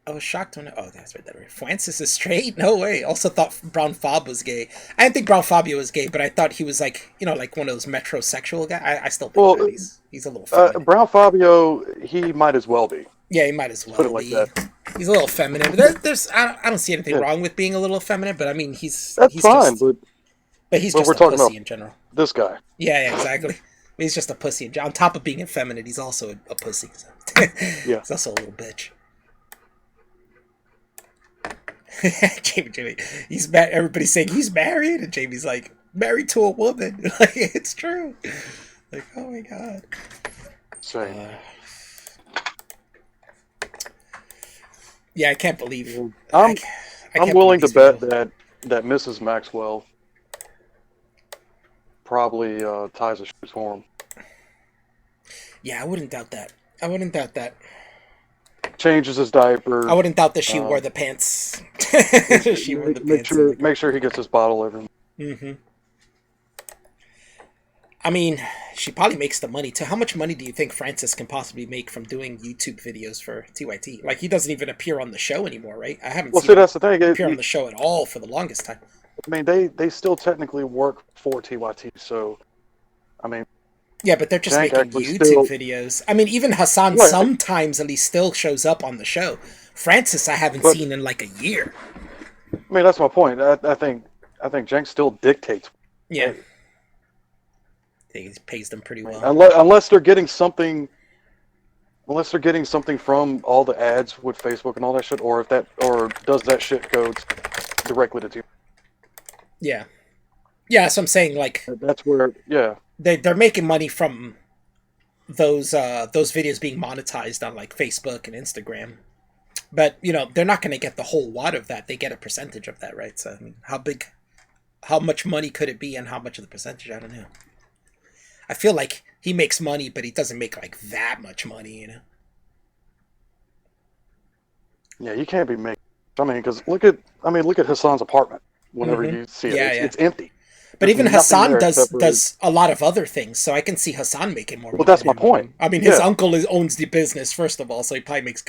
I was shocked when that's right there. Francis is straight? No way. Also thought Brown Fob was gay. I didn't think Brown Fabio was gay, but I thought he was like, like one of those metrosexual guys. I still think that he's a little feminine. Brown Fabio, he might as well be. Yeah, he might as well put it like be. That. He's a little feminine. I don't see anything wrong with being a little feminine, but I mean, he's fine, but he's just we're a talking pussy about in general. This guy. Yeah, exactly. He's just a pussy. On top of being effeminate, he's also a pussy. So. Yeah. He's also a little bitch. Jamie, he's mad. Everybody's saying he's married, and Jamie's like, married to a woman. Like, it's true. Like, oh my God. Same. Yeah, I can't believe. I'm willing to bet that Mrs. Maxwell probably ties the shoes for him. Yeah, I wouldn't doubt that. Changes his diaper. I wouldn't doubt that she wore the pants. She wore the pants. Make sure he gets his bottle every. Mm-hmm. I mean, she probably makes the money too. How much money do you think Francis can possibly make from doing YouTube videos for TYT? Like, he doesn't even appear on the show anymore, right? I haven't seen that's the thing. Him appear on the show at all for the longest time. I mean, they still technically work for TYT, so I mean. Yeah, but they're just making YouTube videos. I mean, even Hassan sometimes at least still shows up on the show. Francis, I haven't seen in like a year. I mean, that's my point. I think Jenk still dictates. Yeah. I think he pays them pretty well. Unless they're getting something from all the ads with Facebook and all that shit, or does that shit go directly to TV? Yeah. Yeah, so I'm saying, like, that's where they're making money from those videos being monetized on like Facebook and Instagram, but they're not going to get the whole wad of that. They get a percentage of that, right? So I mean, how much money could it be, and how much of the percentage? I don't know. I feel like he makes money, but he doesn't make like that much money, Yeah, you can't be making. I mean, because look at Hassan's apartment. Whenever you see it, it's empty. But even Hassan does a lot of other things, so I can see Hassan making more money. Well, that's my point. I mean, his uncle owns the business, first of all, so he probably makes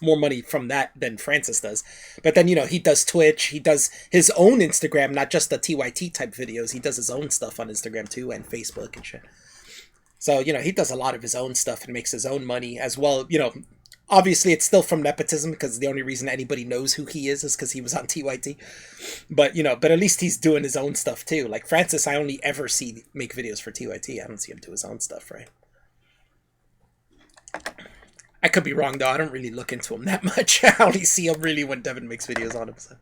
more money from that than Francis does. But then, he does Twitch, he does his own Instagram, not just the TYT type videos. He does his own stuff on Instagram too, and Facebook and shit. So, he does a lot of his own stuff and makes his own money as well. Obviously, it's still from nepotism, because the only reason anybody knows who he is because he was on TYT. But, but at least he's doing his own stuff, too. Like, Francis, I only ever see make videos for TYT. I don't see him do his own stuff, right? I could be wrong, though. I don't really look into him that much. I only see him really when Devin makes videos on him. So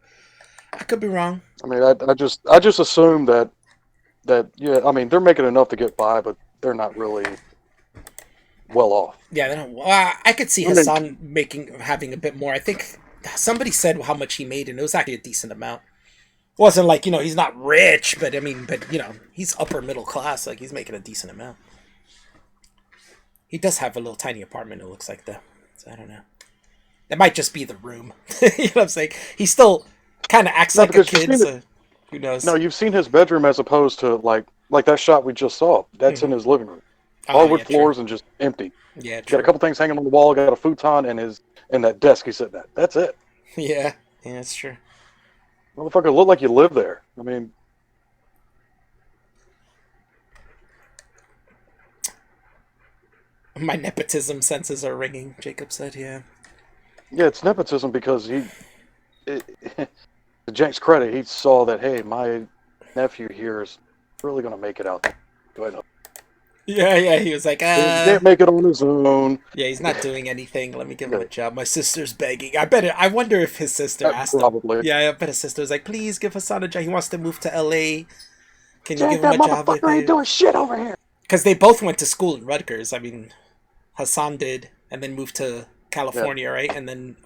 I could be wrong. I mean, I just assume that yeah. I mean, they're making enough to get by, but they're not really well off. Yeah, I could see I mean, Hassan having a bit more. I think somebody said how much he made, and it was actually a decent amount. It wasn't like, he's not rich, but I mean, he's upper middle class. Like, he's making a decent amount. He does have a little tiny apartment, it looks like, though. So I don't know. That might just be the room. You know what I'm saying? He still kind of acts like a kid, so who knows? No, you've seen his bedroom as opposed to like that shot we just saw. That's in his living room. All wood floors and just empty. Yeah, true. Got a couple things hanging on the wall. Got a futon and that desk he's sitting at. That's it. Yeah, that's true. Motherfucker, look like you live there. I mean, my nepotism senses are ringing. Jacob said, "Yeah." Yeah, it's nepotism because to Jank's credit, he saw that, hey, my nephew here is really going to make it out there. Go ahead. Yeah, he was like, He can't make it on his own. Yeah, he's not doing anything. Let me give him a job. My sister's begging. I wonder if his sister asked probably. him. Yeah, I bet his sister was like, please give Hassan a job. He wants to move to LA. Can you Jank, give him a job with that motherfucker ain't doing shit over here. Because they both went to school in Rutgers. I mean, Hassan did, and then moved to California, right? And then,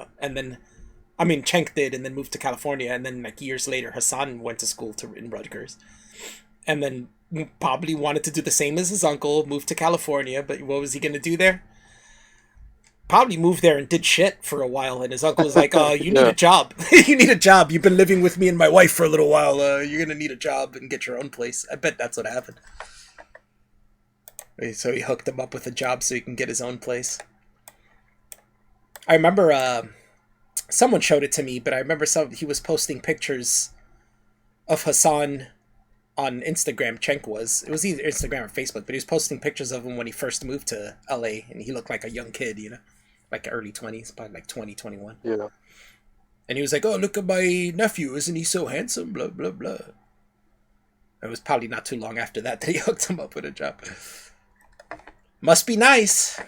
I mean, Cenk did, and then moved to California, and then like years later, Hassan went to school in Rutgers, and then probably wanted to do the same as his uncle, moved to California, but what was he gonna do there? Probably moved there and did shit for a while, and his uncle was like, you need a job. You need a job. You've been living with me and my wife for a little while. You're gonna need a job and get your own place. I bet that's what happened. So he hooked him up with a job so he can get his own place. I remember someone showed it to me, but I remember he was posting pictures of Hassan on Instagram. Cenk was. It was either Instagram or Facebook, but he was posting pictures of him when he first moved to LA, and he looked like a young kid, like early 20s, probably like 20, 21. Yeah. And he was like, oh, look at my nephew, isn't he so handsome, blah, blah, blah. It was probably not too long after that he hooked him up with a job. Must be nice.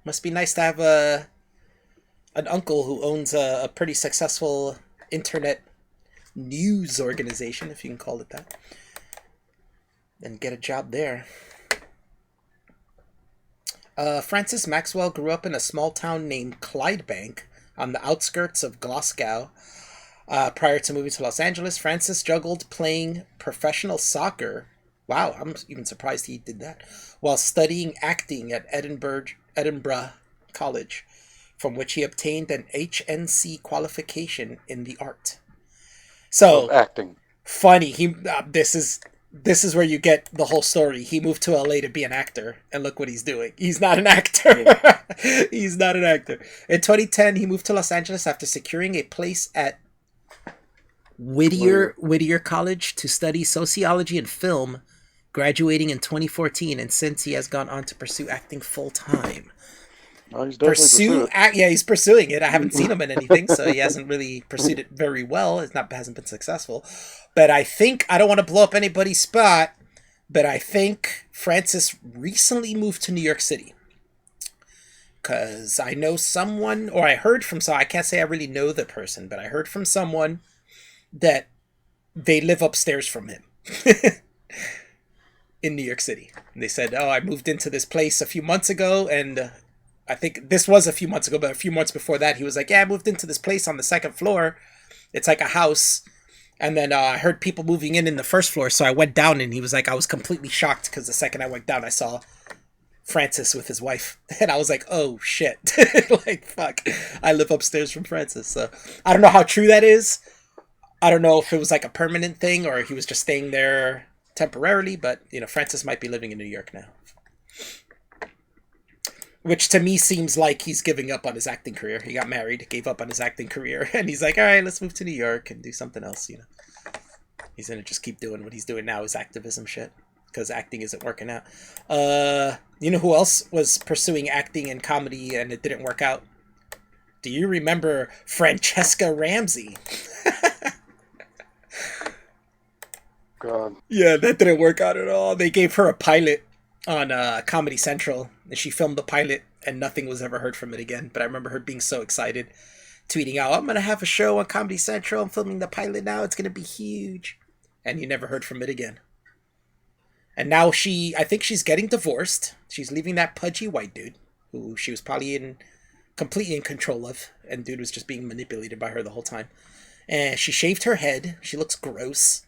Must be nice to have an uncle who owns a pretty successful internet news organization, if you can call it that, and get a job there. Francis Maxwell grew up in a small town named Clydebank on the outskirts of Glasgow. Prior to moving to Los Angeles, Francis juggled playing professional soccer. Wow, I'm even surprised he did that. While studying acting at Edinburgh College, from which he obtained an HNC qualification in the art. So acting. Funny. This is where you get the whole story. He moved to LA to be an actor, and look what he's doing. He's not an actor. He's not an actor. In 2010, he moved to Los Angeles after securing a place at Whittier College to study sociology and film, graduating in 2014, and since he has gone on to pursue acting full time. Oh, he's definitely he's pursuing it. I haven't seen him in anything, so he hasn't really pursued it very well. Hasn't been successful. But I think, I don't want to blow up anybody's spot, but I think Francis recently moved to New York City. Because I know someone, or I heard from someone, I can't say I really know the person, but I heard from someone that they live upstairs from him. In New York City. And they said, I moved into this place a few months ago, and I think this was a few months ago, but a few months before that, he was like, I moved into this place on the second floor. It's like a house. And then I heard people moving in the first floor, so I went down, and he was like, I was completely shocked, because the second I went down, I saw Francis with his wife. And I was like, oh, shit. Like, fuck. I live upstairs from Francis. So I don't know how true that is. I don't know if it was like a permanent thing, or he was just staying there temporarily, but Francis might be living in New York now, which to me seems like he's giving up on his acting career. He got married, gave up on his acting career, and he's like, all right, let's move to New York and do something else. He's gonna just keep doing what he's doing now, his activism shit, because acting isn't working out. You know who else was pursuing acting and comedy and it didn't work out? Do you remember Francesca Ramsey? God. Yeah, that didn't work out at all. They gave her a pilot on Comedy Central, and she filmed the pilot, and nothing was ever heard from it again. But I remember her being so excited tweeting out, I'm going to have a show on Comedy Central. I'm filming the pilot now. It's going to be huge. And you never heard from it again. And now I think she's getting divorced. She's leaving that pudgy white dude who she was probably completely in control of. And dude was just being manipulated by her the whole time. And she shaved her head. She looks gross.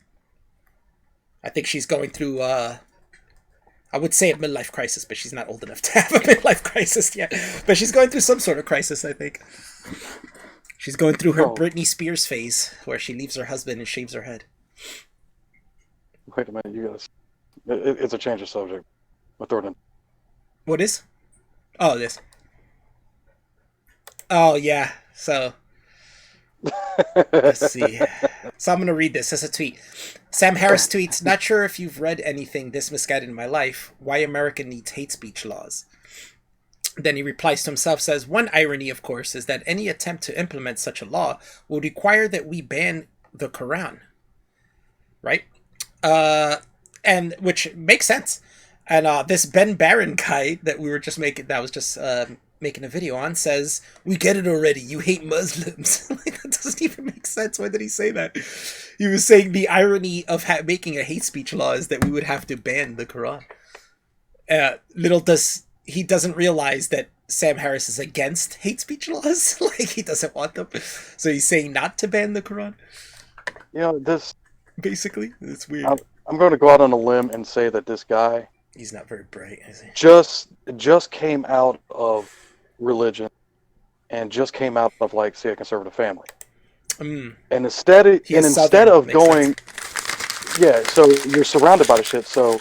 I think she's going through, I would say a midlife crisis, but she's not old enough to have a midlife crisis yet. But she's going through some sort of crisis, I think. She's going through her Britney Spears phase, where she leaves her husband and shaves her head. Wait a minute, you guys. It's a change of subject. I'll throw it in. What is? Oh, this. Oh, yeah. So, let's see. So I'm going to read this as a tweet. Sam Harris tweets, not sure if you've read anything this misguided in my life. Why America needs hate speech laws. Then he replies to himself, says, one irony, of course, is that any attempt to implement such a law would require that we ban the Quran. Right? And which makes sense. And this Ben Barron guy that we were just making, that was just making a video on, says, we get it already, you hate Muslims. Like, that doesn't even make sense. Why did he say that? He was saying the irony of making a hate speech law is that we would have to ban the Quran. He doesn't realize that Sam Harris is against hate speech laws. Like, he doesn't want them. So he's saying not to ban the Quran. You know, this... Basically, it's weird. I'm going to go out on a limb and say that this guy... He's not very bright, is he? Just came out of religion and just came out of, like, say, a conservative family. And instead of going... Yeah, so you're surrounded by the shit, so...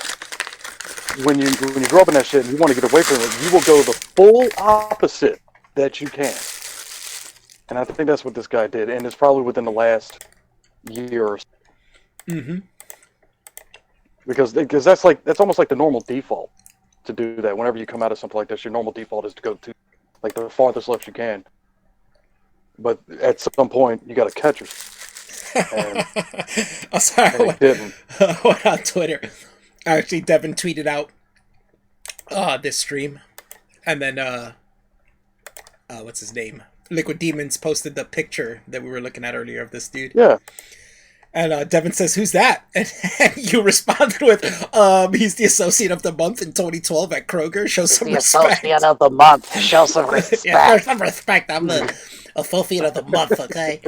When you grow up in that shit and you want to get away from it, you will go the full opposite that you can. And I think that's what this guy did, and it's probably within the last year or so. Mm-hmm. Because that's almost like the normal default to do that. Whenever you come out of something like this, your normal default is to go to like the farthest left you can. But at some point, you got to catch yourself. I'm sorry, and he didn't. I went on Twitter. Actually, Devin tweeted out this stream, and then what's his name? Liquid Demons posted the picture that we were looking at earlier of this dude. Yeah. And Devin says, "Who's that?" And you responded with, "He's the Associate of the Month in 2012 at Kroger. Show some respect." Associate of the Month. Show some respect. Yeah, show some respect. I'm the Associate of the Month. Okay.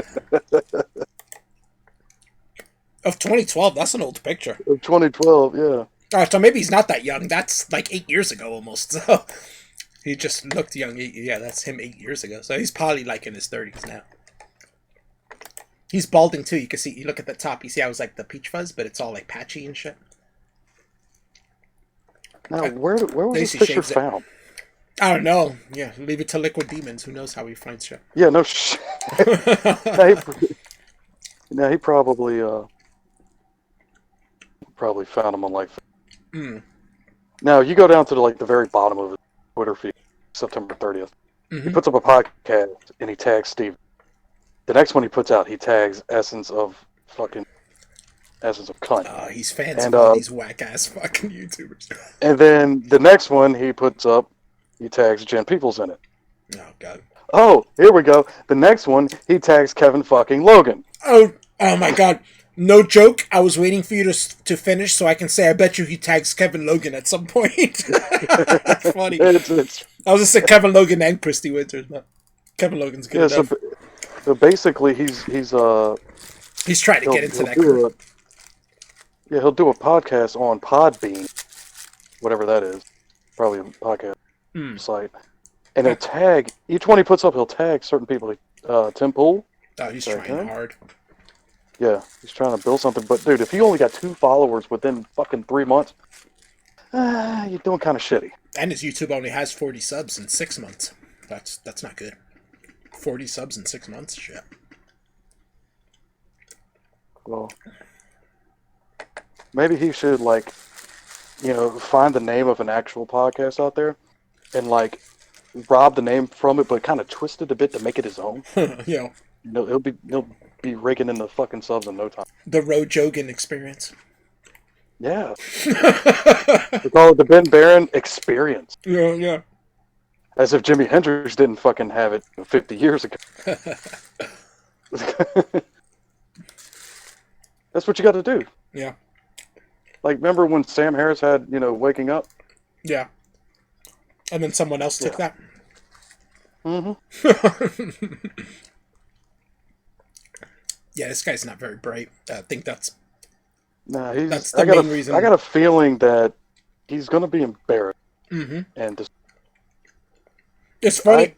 Of 2012, that's an old picture. Of 2012, yeah. So maybe he's not that young. That's like 8 years ago almost. So he just looked young. Yeah, that's him 8 years ago. So he's probably like in his 30s now. He's balding too. You can see. You look at the top. You see how it's like the peach fuzz, but it's all like patchy and shit. Now, where was this picture found? I don't know. Yeah, leave it to Liquid Demons. Who knows how he finds shit? Yeah, no shit. He probably found him on like. Now you go down to the very bottom of his Twitter feed, September 30th. He puts up a podcast and he tags Steve. The next one he puts out, he tags Essence of Cunt. He's fans of all these whack ass fucking YouTubers. And then the next one he puts up, he tags Jen Peoples in it. Oh god. Oh, here we go. The next one he tags Kevin fucking Logan. Oh my god. No joke, I was waiting for you to finish so I can say I bet you he tags Kevin Logan at some point. That's funny. I was gonna say Kevin Logan and Christy Winters, but Kevin Logan's good enough. So basically he's trying to get into that group. He'll do a podcast on Podbean, whatever that is. Probably a podcast site. And he'll tag, each one he puts up, he'll tag certain people. Tim Pool. Oh, he's trying hard. Yeah, he's trying to build something. But, dude, if you only got 2 followers within fucking 3 months, you're doing kind of shitty. And his YouTube only has 40 subs in 6 months. That's not good. 40 subs in 6 months? Shit. Well, maybe he should, find the name of an actual podcast out there and, rob the name from it, but kind of twist it a bit to make it his own. Yeah. He'll be raking in the fucking subs in no time. The Roe Jogan experience. Yeah. We call it the Ben Barron experience. Yeah. As if Jimi Hendrix didn't fucking have it 50 years ago. That's what you got to do. Yeah. Like, remember when Sam Harris had, Waking Up? Yeah. And then someone else took that? Mm-hmm. Yeah, this guy's not very bright. I think that's... Nah, that's the main reason. I got a feeling that he's going to be embarrassed. Mm-hmm. And it's funny.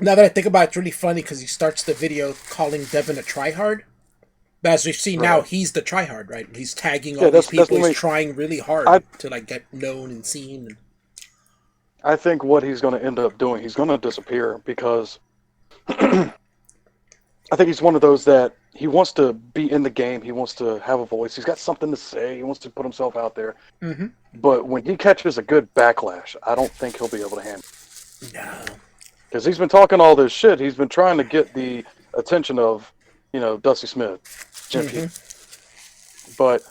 Now that I think about it, it's really funny because he starts the video calling Devin a tryhard. But as we've seen now, he's the tryhard, right? He's tagging all these people. He's trying really hard to like get known and seen. And... I think what he's going to end up doing, he's going to disappear because I think he's one of those that he wants to be in the game. He wants to have a voice. He's got something to say. He wants to put himself out there. Mm-hmm. But when he catches a good backlash, I don't think he'll be able to handle it. No. Because he's been talking all this shit. He's been trying to get the attention of, Dusty Smith, Jim Pete. But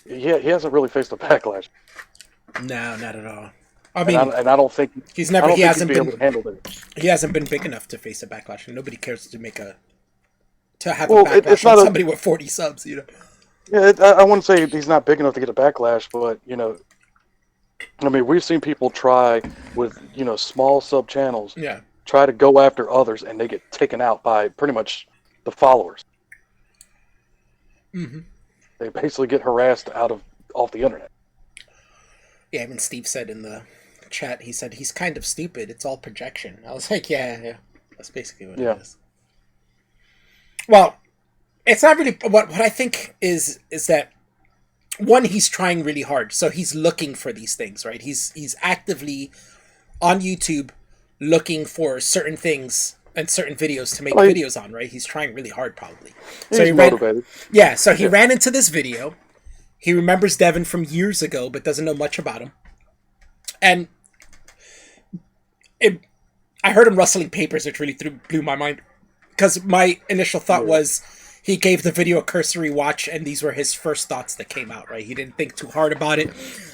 he hasn't really faced a backlash. No, not at all. I mean, and I don't think he hasn't been able to handle it. He hasn't been big enough to face a backlash, and nobody cares to have a backlash it's not on somebody with 40 subs, Yeah, I wouldn't say he's not big enough to get a backlash, but I mean, we've seen people try with small sub channels, try to go after others, and they get taken out by pretty much the followers. Mm-hmm. They basically get harassed off the internet. Yeah, I mean, Steve said in the chat, he said he's kind of stupid. It's all projection. I was like, yeah, that's basically what it is. Well, it's not really what I think is that one, he's trying really hard, so he's looking for these things, right? He's actively on YouTube looking for certain things and certain videos to make videos on, right? He's trying really hard, probably. So he's motivated. So he ran into this video. He remembers Devin from years ago, but doesn't know much about him. And I heard him rustling papers, which really blew my mind. Because my initial thought was he gave the video a cursory watch, and these were his first thoughts that came out, right? He didn't think too hard about it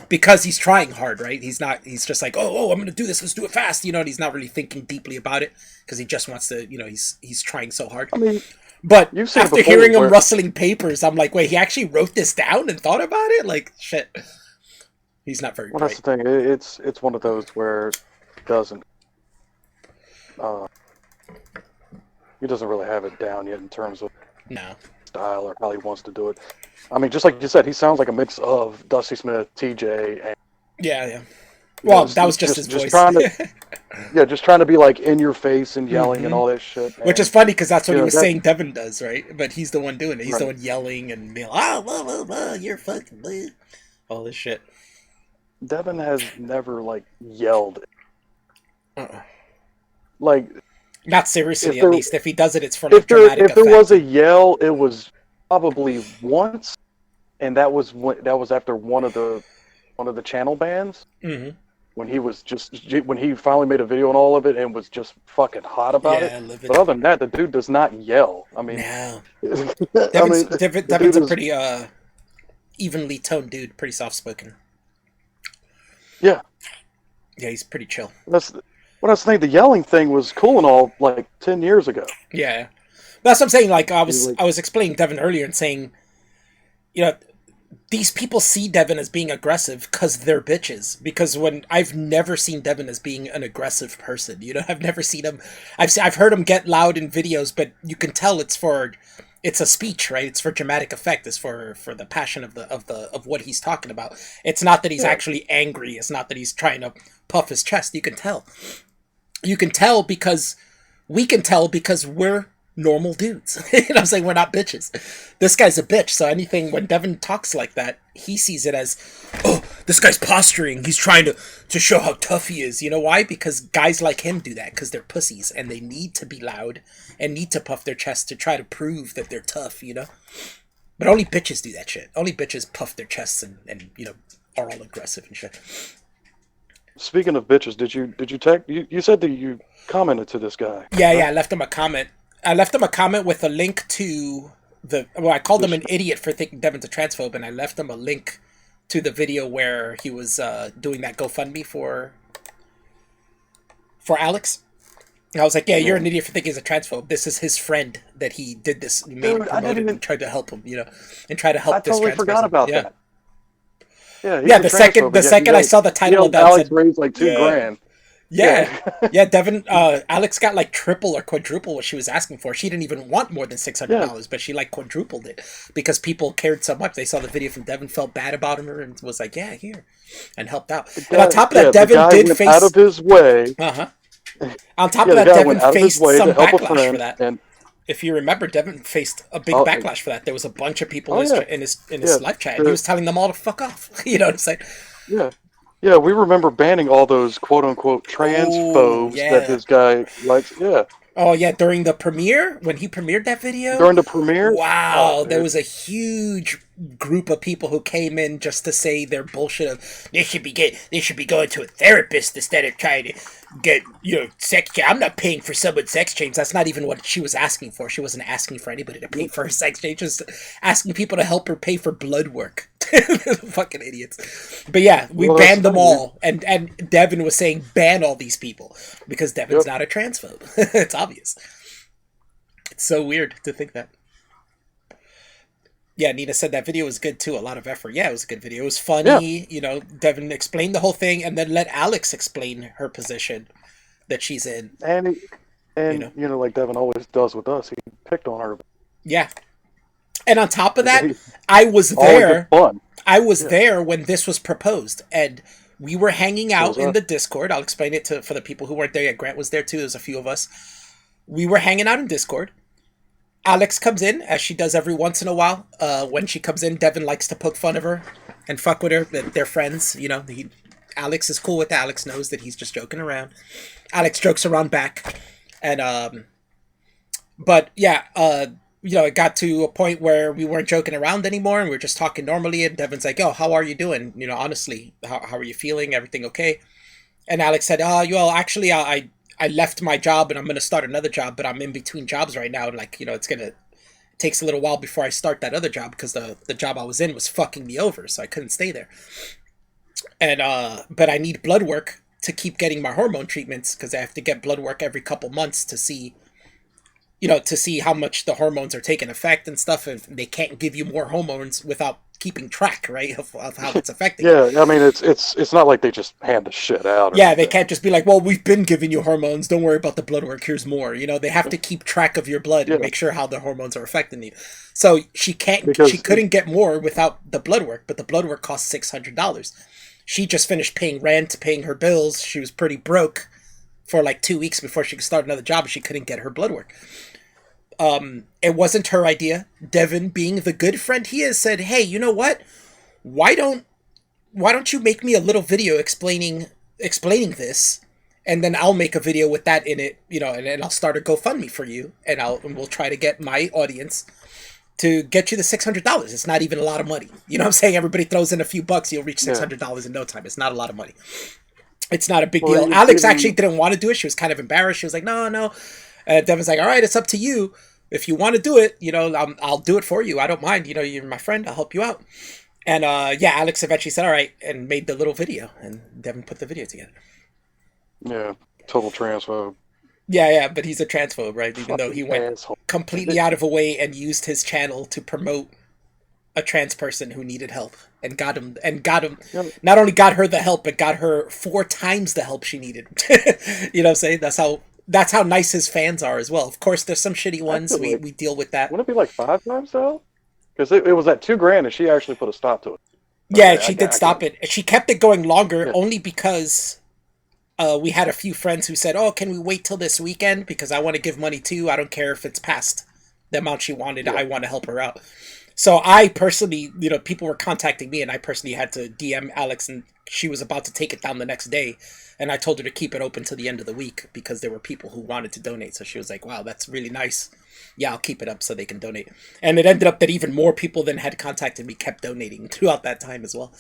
because he's trying hard, right? He's just like, oh, I'm going to do this. Let's do it fast. And he's not really thinking deeply about it because he just wants to, he's trying so hard. I mean, but after hearing him rustling papers, I'm like, wait, he actually wrote this down and thought about it? Like, shit. He's not very bright. That's the thing. It's one of those where he doesn't really have it down yet in terms of style or how he wants to do it. I mean, just like you said, he sounds like a mix of Dusty Smith, TJ, and yeah. Well, that was just his voice. Just trying to be like in your face and yelling and all that shit. Man. Which is funny because that's what he was saying Devin does, right? But he's the one doing it. He's the one yelling and being like, blah, blah, blah, you're fucking blah. All this shit. Devin has never yelled. Like, not seriously, at least. If he does it, it's for dramatic effect. If there was a yell, it was probably once, and that was after one of the channel bans. Mm-hmm. When he finally made a video on all of it and was just fucking hot about it. But other than that, the dude does not yell. I mean, no. Devin's a pretty evenly toned dude, pretty soft spoken. Yeah. Yeah, he's pretty chill. That's what I was thinking. The yelling thing was cool and all, 10 years ago. Yeah, that's what I'm saying. I was explaining Devin earlier and saying, these people see Devin as being aggressive because they're bitches. Because when I've never seen Devin as being an aggressive person, I've never seen him. I've heard him get loud in videos, but you can tell it's a speech, right? It's for dramatic effect. It's for the passion of what he's talking about. It's not that he's actually angry. It's not that he's trying to puff his chest. You can tell. You can tell because we can tell because we're normal dudes. I'm saying we're not bitches. This guy's a bitch. So when Devin talks like that, he sees it as, oh, this guy's posturing. He's trying to show how tough he is. You know why? Because guys like him do that because they're pussies and they need to be loud and need to puff their chest to try to prove that they're tough, But only bitches do that shit. Only bitches puff their chests and are all aggressive and shit. Speaking of bitches, did you text? You said that you commented to this guy. Yeah, I left him a comment. I left him a comment with a link to I called him an idiot for thinking Devin's a transphobe, and I left him a link to the video where he was doing that GoFundMe for for Alex. And I was like, yeah, you're an idiot for thinking he's a transphobe. This is his friend that he did this, made him promote it and tried to help him, and try to help I this totally trans forgot person. about Yeah. that. Yeah, Yeah, the second I saw the title of that, Alex said, raised like $2,000. Yeah, Devin. Alex got like triple or quadruple what she was asking for. She didn't even want more than $600, but she like quadrupled it because people cared so much. They saw the video from Devin, felt bad about her, and was like, "Yeah, here," and helped out. And on top of that, Devin did face out of his way. On top of that, Devin faced some backlash for that. And if you remember, Devin faced a big backlash for that. There was a bunch of people in his live chat. And he was telling them all to fuck off. You know what I'm saying? Yeah. Yeah, we remember banning all those quote-unquote transphobes that this guy likes. Yeah. Oh, yeah, during the premiere, when he premiered that video? During the premiere? Wow, there was a huge group of people who came in just to say their bullshit of, they should be going to a therapist instead of trying to get, sex change. I'm not paying for someone's sex change. That's not even what she was asking for. She wasn't asking for anybody to pay for her sex change. Just asking people to help her pay for blood work. Fucking idiots. But yeah, we banned them all. And Devin was saying ban all these people because Devin's not a transphobe. It's obvious. It's so weird to think that. Yeah, Nina said that video was good too. A lot of effort. Yeah, it was a good video. It was funny. Yeah. Devin explained the whole thing and then let Alex explain her position that she's in. And like Devin always does with us, he picked on her. Yeah. And on top of that, I was there. I was there when this was proposed, and we were hanging out in the Discord. I'll explain it for the people who weren't there yet. Grant was there too. There's a few of us. We were hanging out in Discord. Alex comes in, as she does every once in a while. When she comes in, Devin likes to poke fun of her and fuck with her. They're friends, Alex is cool with that. Alex knows that he's just joking around. Alex jokes around back, and but yeah, it got to a point where we weren't joking around anymore, and we were just talking normally. And Devin's like, "Oh, how are you doing? Honestly, how are you feeling? Everything okay?" And Alex said, actually, I left my job and I'm going to start another job, but I'm in between jobs right now. And it takes a little while before I start that other job because the job I was in was fucking me over. So I couldn't stay there. And, but I need blood work to keep getting my hormone treatments because I have to get blood work every couple months to see how much the hormones are taking effect and stuff. And they can't give you more hormones without keeping track, right, of how it's affecting. Yeah, I mean, it's not like they just hand the shit out. Yeah, they can't just be like, well, we've been giving you hormones. Don't worry about the blood work. Here's more. They have to keep track of your blood and make sure how the hormones are affecting you. So she couldn't get more without the blood work, but the blood work costs $600. She just finished paying rent, paying her bills. She was pretty broke for like 2 weeks before she could start another job, and she couldn't get her blood work. It wasn't her idea. Devin, being the good friend he is, said, "Hey, you know what? Why don't you make me a little video explaining this, and then I'll make a video with that in it, and I'll start a GoFundMe for you, and we'll try to get my audience to get you the $600. It's not even a lot of money. You know what I'm saying? Everybody throws in a few bucks, you'll reach $600 in no time. It's not a lot of money. It's not a big deal." Alex actually didn't want to do it. She was kind of embarrassed. She was like, no. Devin's like, "All right, it's up to you. If you want to do it, I'll do it for you. I don't mind. You're my friend. I'll help you out." And Alex eventually said, "All right," and made the little video, and Devin put the video together. Yeah, total transphobe. Yeah, but he's a transphobe, right? Even though he went completely out of a way and used his channel to promote a trans person who needed help and got him. Not only got her the help, but got her 4 times the help she needed. You know what I'm saying? That's how nice his fans are as well. Of course, there's some shitty ones. We deal with that. Wouldn't it be like 5 times though? Because it was at $2,000, and she actually put a stop to it. Yeah, she did stop it. She kept it going longer only because we had a few friends who said, "Oh, can we wait till this weekend? Because I want to give money too. I don't care if it's past the amount she wanted. I want to help her out." So I personally, people were contacting me, and I personally had to DM Alex, and she was about to take it down the next day. And I told her to keep it open till the end of the week because there were people who wanted to donate. So she was like, "Wow, that's really nice. Yeah, I'll keep it up so they can donate." And it ended up that even more people than had contacted me kept donating throughout that time as well.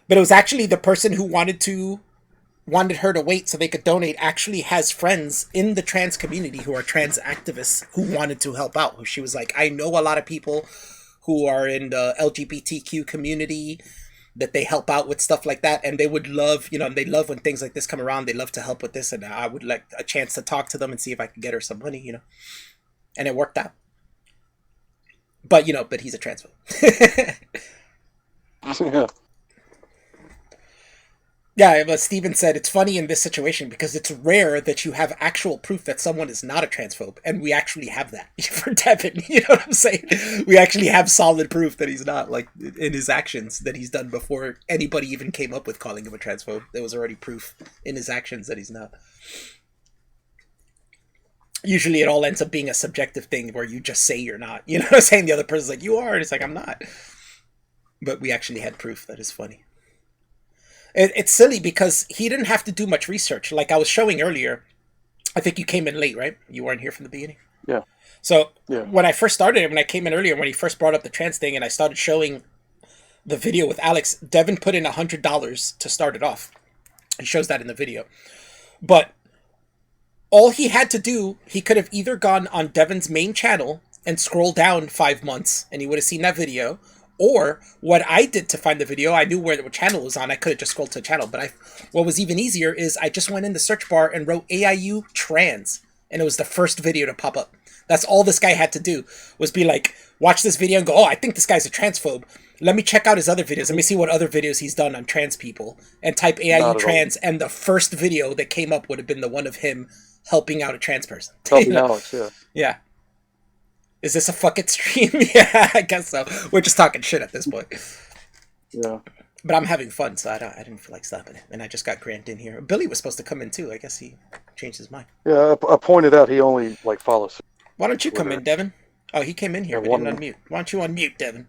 But it was actually the person who wanted her to wait so they could donate actually has friends in the trans community who are trans activists who wanted to help out. She was like, "I know a lot of people who are in the LGBTQ community that they help out with stuff like that, and they would love, they love when things like this come around. They love to help with this, and I would like a chance to talk to them and see if I could get her some money, and it worked out. But but he's a transphobe. Yeah. Yeah, but Steven said it's funny in this situation because it's rare that you have actual proof that someone is not a transphobe, and we actually have that for Devin. You know what I'm saying? We actually have solid proof that he's not, like, in his actions that he's done before anybody even came up with calling him a transphobe. There was already proof in his actions that he's not. Usually it all ends up being a subjective thing where you just say you're not. You know what I'm saying? The other person's like, you are, and it's like, I'm not. But we actually had proof. That is funny. It's silly because he didn't have to do much research. Like I was showing earlier, I think you came in late, right? You weren't here from the beginning? Yeah. So when I first started, when I came in earlier, when he first brought up the trans thing and I started showing the video with Alex, Devin put in $100 to start it off. He shows that in the video. But all he had to do, he could have either gone on Devin's main channel and scroll down 5 months and he would have seen that video. Or what I did to find the video, I knew where the channel was on. I could have just scrolled to a channel. But what was even easier is I just went in the search bar and wrote AIU trans. And it was the first video to pop up. That's all this guy had to do, was be like, watch this video and go, oh, I think this guy's a transphobe. Let me check out his other videos. Let me see what other videos he's done on trans people. And type AIU trans. And the first video that came up would have been the one of him helping out a trans person. Helping Alex, yeah. Yeah. Is this a fucking stream? Yeah, I guess so. We're just talking shit at this point. Yeah. But I'm having fun, so I didn't feel like stopping it. And I just got Grant in here. Billy was supposed to come in too. I guess he changed his mind. Yeah, I pointed out he only follows. Why don't you come in, Devin? Oh, he came in here. We didn't unmute. Why don't you unmute, Devin?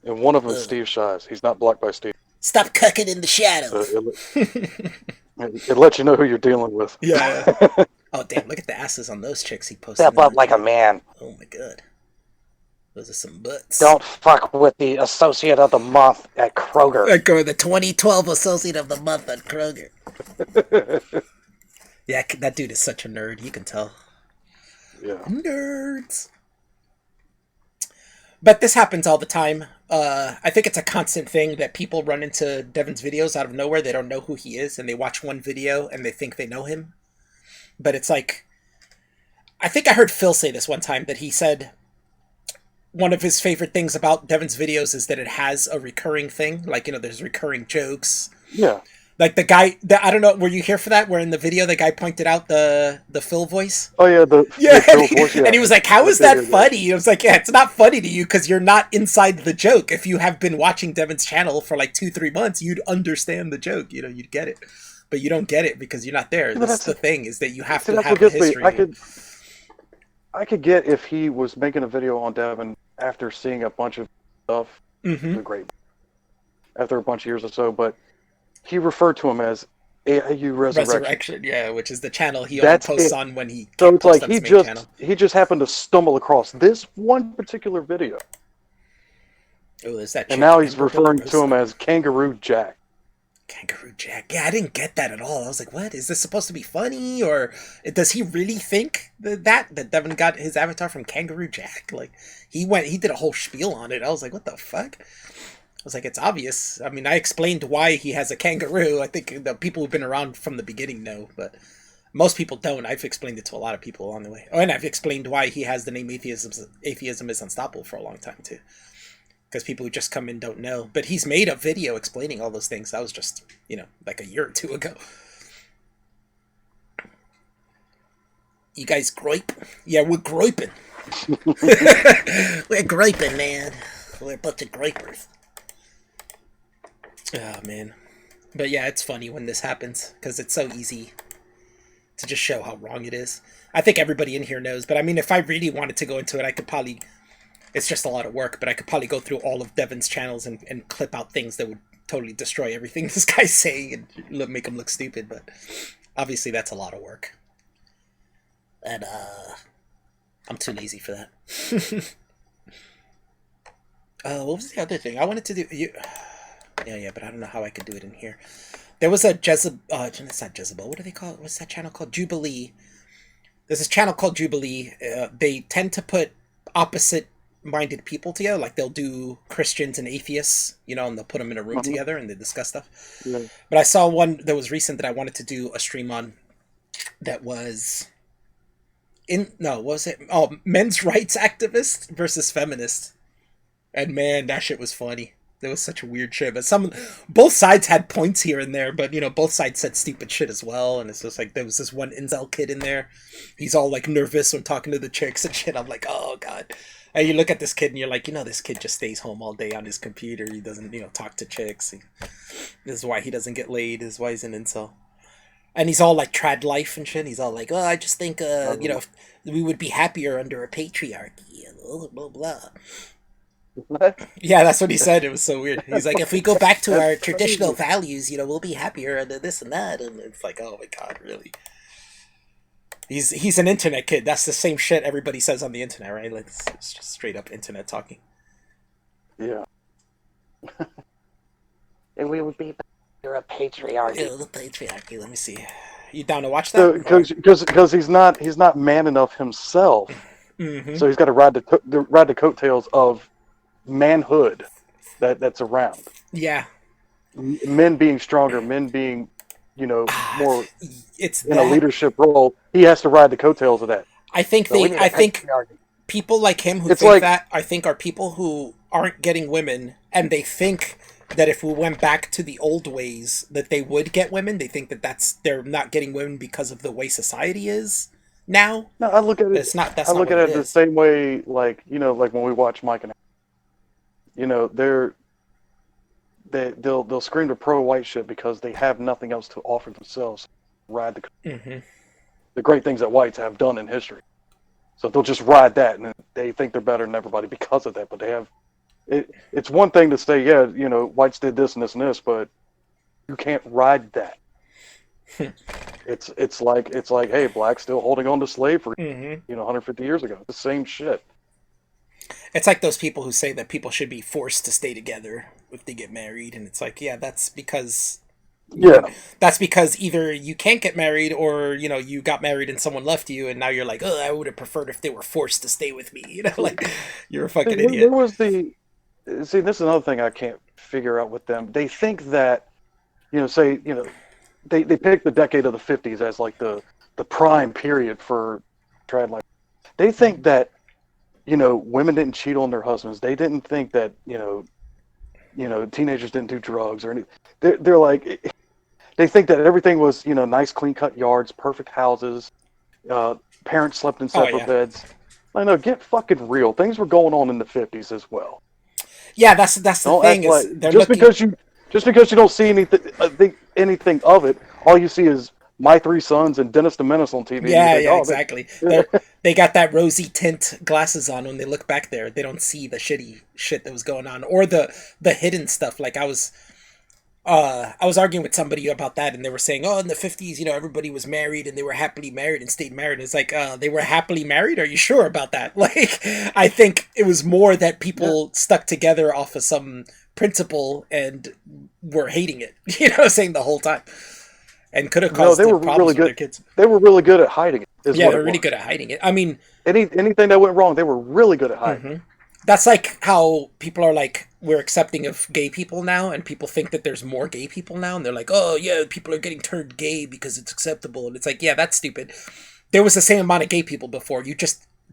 And one of them is Steve Shies. He's not blocked by Steve. Stop cucking in the shadows. It lets you know who you're dealing with. Yeah. Oh, damn, look at the asses on those chicks he posted. Step up like a man. Oh, my God. Those are some butts. Don't fuck with the Associate of the Month at Kroger. The 2012 Associate of the Month at Kroger. Yeah, that dude is such a nerd. You can tell. Yeah. Nerds. But this happens all the time. I think it's a constant thing that people run into Devin's videos out of nowhere. They don't know who he is, and they watch one video, and they think they know him. But it's like, I think I heard Phil say this one time, that he said one of his favorite things about Devin's videos is that it has a recurring thing. Like, there's recurring jokes. Yeah. Like the guy, I don't know, were you here for that? Where in the video, the guy pointed out the Phil voice? Oh, yeah, the Phil voice, yeah. And he was like, how is that funny? I was like, yeah, it's not funny to you because you're not inside the joke. If you have been watching Devin's channel for like 2-3 months, you'd understand the joke. You'd get it. But you don't get it because you're not there. That's the thing, is that you have to have a history. I could get if he was making a video on Devin after seeing a bunch of stuff. Mm-hmm. Great. After a bunch of years or so, but he referred to him as AIU Resurrection. Yeah, which is the channel he only posts on when he So it's like he just happened to stumble across this one particular video. Oh, is that? And now he's referring to him as Kangaroo Jack. Kangaroo Jack. Yeah, I didn't get that at all. I was like, what? Is this supposed to be funny? Or does he really think that Devin got his avatar from Kangaroo Jack? Like, he did a whole spiel on it. I was like, what the fuck? I was like, it's obvious. I mean, I explained why he has a kangaroo. I think the people who've been around from the beginning know, but most people don't. I've explained it to a lot of people on the way. Oh, and I've explained why he has the name Atheism is Unstoppable for a long time, too. Because people who just come in don't know. But he's made a video explaining all those things. That was just, like a year or two ago. You guys grope? Yeah, we're groping. We're groping, man. We're a bunch of gropers. Oh, man. But yeah, it's funny when this happens. Because it's so easy to just show how wrong it is. I think everybody in here knows. But I mean, if I really wanted to go into it, I could probably... It's just a lot of work, but I could probably go through all of Devin's channels and clip out things that would totally destroy everything this guy's saying and make him look stupid, but obviously that's a lot of work. And, I'm too lazy for that. What was the other thing? I wanted to do... Yeah, but I don't know how I could do it in here. There was a it's not Jezebel. What do they call it? What's that channel called? Jubilee. There's this channel called Jubilee. They tend to put opposite minded people together. Like they'll do Christians and atheists, and they'll put them in a room together and they discuss stuff. Yeah. But I saw one that was recent that I wanted to do a stream on. That was what was it? Oh, men's rights activist versus feminist. And man, that shit was funny. That was such a weird shit. But both sides had points here and there, but both sides said stupid shit as well. And it's just like there was this one incel kid in there. He's all like nervous when talking to the chicks and shit. I'm like, oh god. And you look at this kid and you're like, this kid just stays home all day on his computer. He doesn't, talk to chicks. This is why he doesn't get laid. This is why he's an incel. And he's all like trad life and shit. He's all like, I just think, we would be happier under a patriarchy and blah, blah, blah. What? Yeah, that's what he said. It was so weird. He's like, if we go back to our traditional values, we'll be happier under this and that. And it's like, oh my god, really? He's an internet kid. That's the same shit everybody says on the internet, right? Like it's just straight up internet talking. Yeah. And we would be under a patriarchy. Yeah, the patriarchy. Let me see. You down to watch that? Because he's not man enough himself, so he's got to ride the coattails of manhood that's around. Yeah. Men being stronger, men being, more it's in a leadership role. He has to ride the coattails of that. I think people like him who I think are people who aren't getting women, and they think that if we went back to the old ways that they would get women. They think that they're not getting women because of the way society is now. No, I look at it. It's not. That's I not look what at it it the is. same way, like when we watch Mike and they'll scream the pro-white shit because they have nothing else to offer themselves. Ride the great things that whites have done in history. So they'll just ride that, and they think they're better than everybody because of that. But they have it's one thing to say, yeah, whites did this and this and this, but you can't ride that. It's like, hey, blacks still holding on to slavery, 150 years ago. The same shit. It's like those people who say that people should be forced to stay together if they get married, and it's like, yeah, that's because either you can't get married or you got married and someone left you, and now you're like, I would have preferred if they were forced to stay with me. Like you're a fucking idiot. There was this is another thing I can't figure out with them. They think that they pick the decade of the 50s as like the prime period for trad life. They think that women didn't cheat on their husbands. They didn't think that teenagers didn't do drugs or anything. They're like, they think that everything was nice clean cut yards, perfect houses, parents slept in separate beds. I know, get fucking real. Things were going on in the 50s as well. Yeah, that's the thing. Just because you don't see anything of it, all you see is My Three Sons and Dennis the Menace on TV. Yeah, exactly. They got that rosy tint glasses on when they look back there. They don't see the shitty shit that was going on or the hidden stuff. Like I was arguing with somebody about that, and they were saying, in the 50s, everybody was married and they were happily married and stayed married. It's like, they were happily married? Are you sure about that? Like, I think it was more that people stuck together off of some principle and were hating it, saying the whole time. And could have caused problems with their kids. They were really good at hiding it. Yeah, they're really good at hiding it. I mean, anything that went wrong, they were really good at hiding. That's like how people are like, we're accepting of gay people now, and people think that there's more gay people now, and they're like, oh yeah, people are getting turned gay because it's acceptable, and it's like, yeah, that's stupid. There was the same amount of gay people before.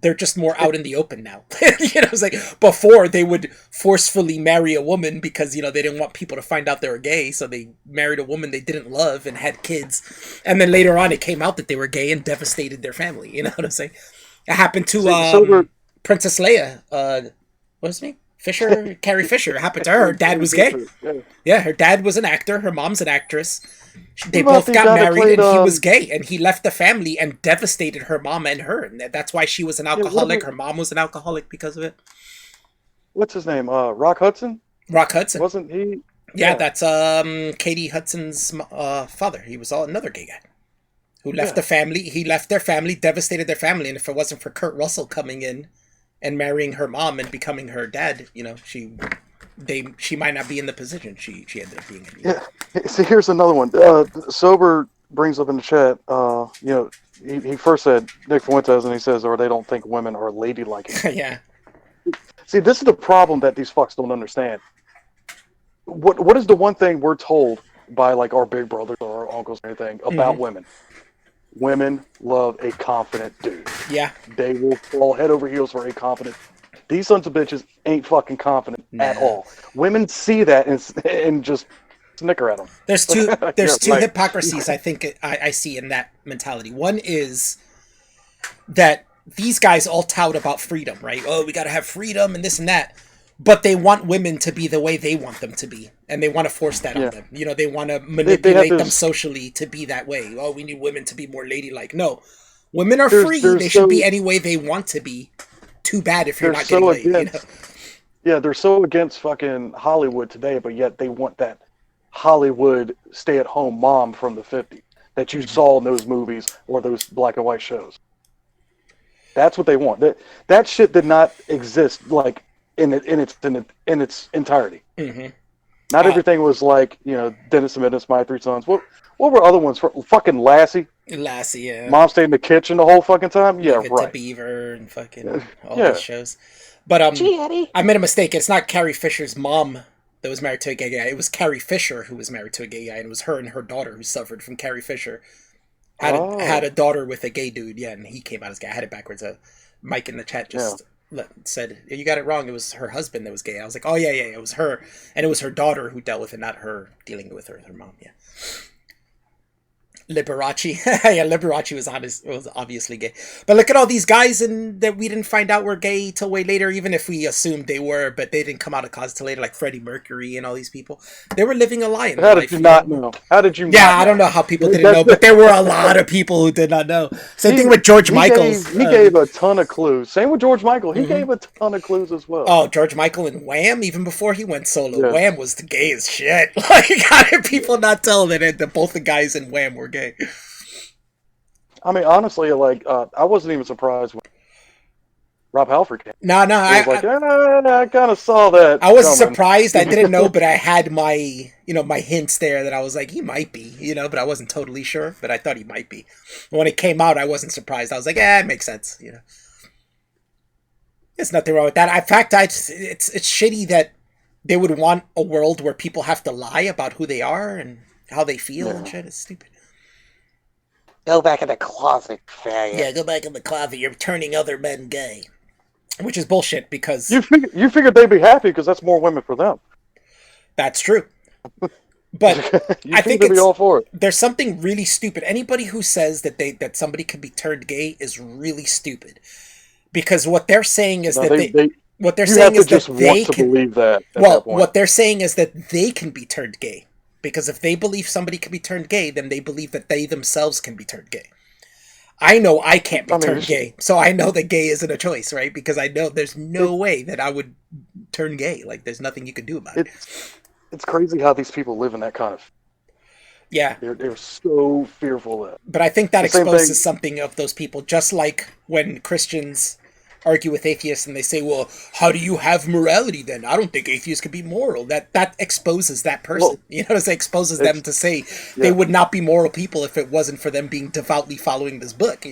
They're just more out in the open now. It's like before they would forcefully marry a woman because they didn't want people to find out they were gay, so they married a woman they didn't love and had kids, and then later on it came out that they were gay and devastated their family. You know what I'm saying? It happened to Princess Leia. What's his name? Fisher, Carrie Fisher. It happened to her. Her dad was gay. Yeah, her dad was an actor. Her mom's an actress. They both got married, and he was gay, and he left the family and devastated her mom and her. And that's why she was an alcoholic. Her mom was an alcoholic because of it. What's his name? Rock Hudson? Rock Hudson. Wasn't he? Yeah, that's Katie Hudson's father. He was another gay guy who left the family. He left their family, devastated their family, and if it wasn't for Kurt Russell coming in and marrying her mom and becoming her dad, she might not be in the position she ended up being in. Yeah. So here's another one. Sober brings up in the chat, he first said Nick Fuentes, and he says, or they don't think women are ladylike. Yeah. See, this is the problem that these fucks don't understand. What is the one thing we're told by like our big brothers or our uncles or anything about women? Women love a confident dude. Yeah. They will fall head over heels for a confident. These sons of bitches ain't fucking confident at all. Women see that and just snicker at them. There's two Yeah, right. hypocrisies I think I see in that mentality. One is that these guys all tout about freedom, right? Oh, we got to have freedom and this and that. But they want women to be the way they want them to be. And they want to force that on them. You know, they want to manipulate them socially to be that way. Oh, we need women to be more ladylike. No. Women are free. They should be any way they want to be. Too bad if you're not getting laid. You know? Yeah, they're so against fucking Hollywood today, but yet they want that Hollywood stay-at-home mom from the 50s that you saw in those movies or those black and white shows. That's what they want. That shit did not exist like in its entirety. Not everything was like, you know, Dennis the Menace, My Three Sons. What were other ones? Fucking Lassie. Lassie, yeah. Mom stayed in the kitchen the whole fucking time. Yeah, Leave It right. to Beaver and fucking all these shows. But Gee, I made a mistake. It's not Carrie Fisher's mom that was married to a gay guy. It was Carrie Fisher who was married to a gay guy, and it was her and her daughter who suffered from Carrie Fisher. Had a daughter with a gay dude, yeah, and he came out as gay. I had it backwards. Mike in the chat just said, you got it wrong. It was her husband that was gay. I was like, oh, yeah, it was her. And it was her daughter who dealt with it, not her dealing with her mom, yeah. Liberace. Yeah, Liberace was obviously gay. But look at all these guys and that we didn't find out were gay till way later, even if we assumed they were, but they didn't come out of cause till later, like Freddie Mercury and all these people. They were living a lie in How life. did you not know? How did you Yeah, not I don't know how people didn't know, but there were a lot of people who did not know. Same thing with George Michael. He gave a ton of clues. Same with George Michael. He gave a ton of clues as well. Oh, George Michael and Wham, even before he went solo. Wham was the gay as shit. Like, how did people not tell that both the guys in Wham were gay? I mean, honestly, like, I wasn't even surprised when Rob Halford came. No, I kind of saw that. I wasn't surprised. I didn't know, but I had my hints there that I was like, he might be, but I wasn't totally sure, but I thought he might be. When it came out, I wasn't surprised. I was like, it makes sense, There's nothing wrong with that. In fact, it's shitty that they would want a world where people have to lie about who they are and how they feel and shit. It's stupid. Go back in the closet, faggot. Yeah, go back in the closet. You're turning other men gay. Which is bullshit because... You figured they'd be happy because that's more women for them. That's true. But I think they'd be all for it. There's something really stupid. Anybody who says that somebody could be turned gay is really stupid. Because what they're saying is what they're saying is that they can believe that. What they're saying is that they can be turned gay. Because if they believe somebody can be turned gay, then they believe that they themselves can be turned gay. I know I can't be turned gay, so I know that gay isn't a choice, right? Because I know there's no way that I would turn gay. Like, there's nothing you can do about it. It's crazy how these people live in that kind of... Yeah. They're so fearful of that. But I think that exposes something of those people, just like when Christians argue with atheists and they say, well, how do you have morality then? I don't think atheists could be moral. That exposes that person. Well, it exposes them to say they would not be moral people if it wasn't for them being devoutly following this book,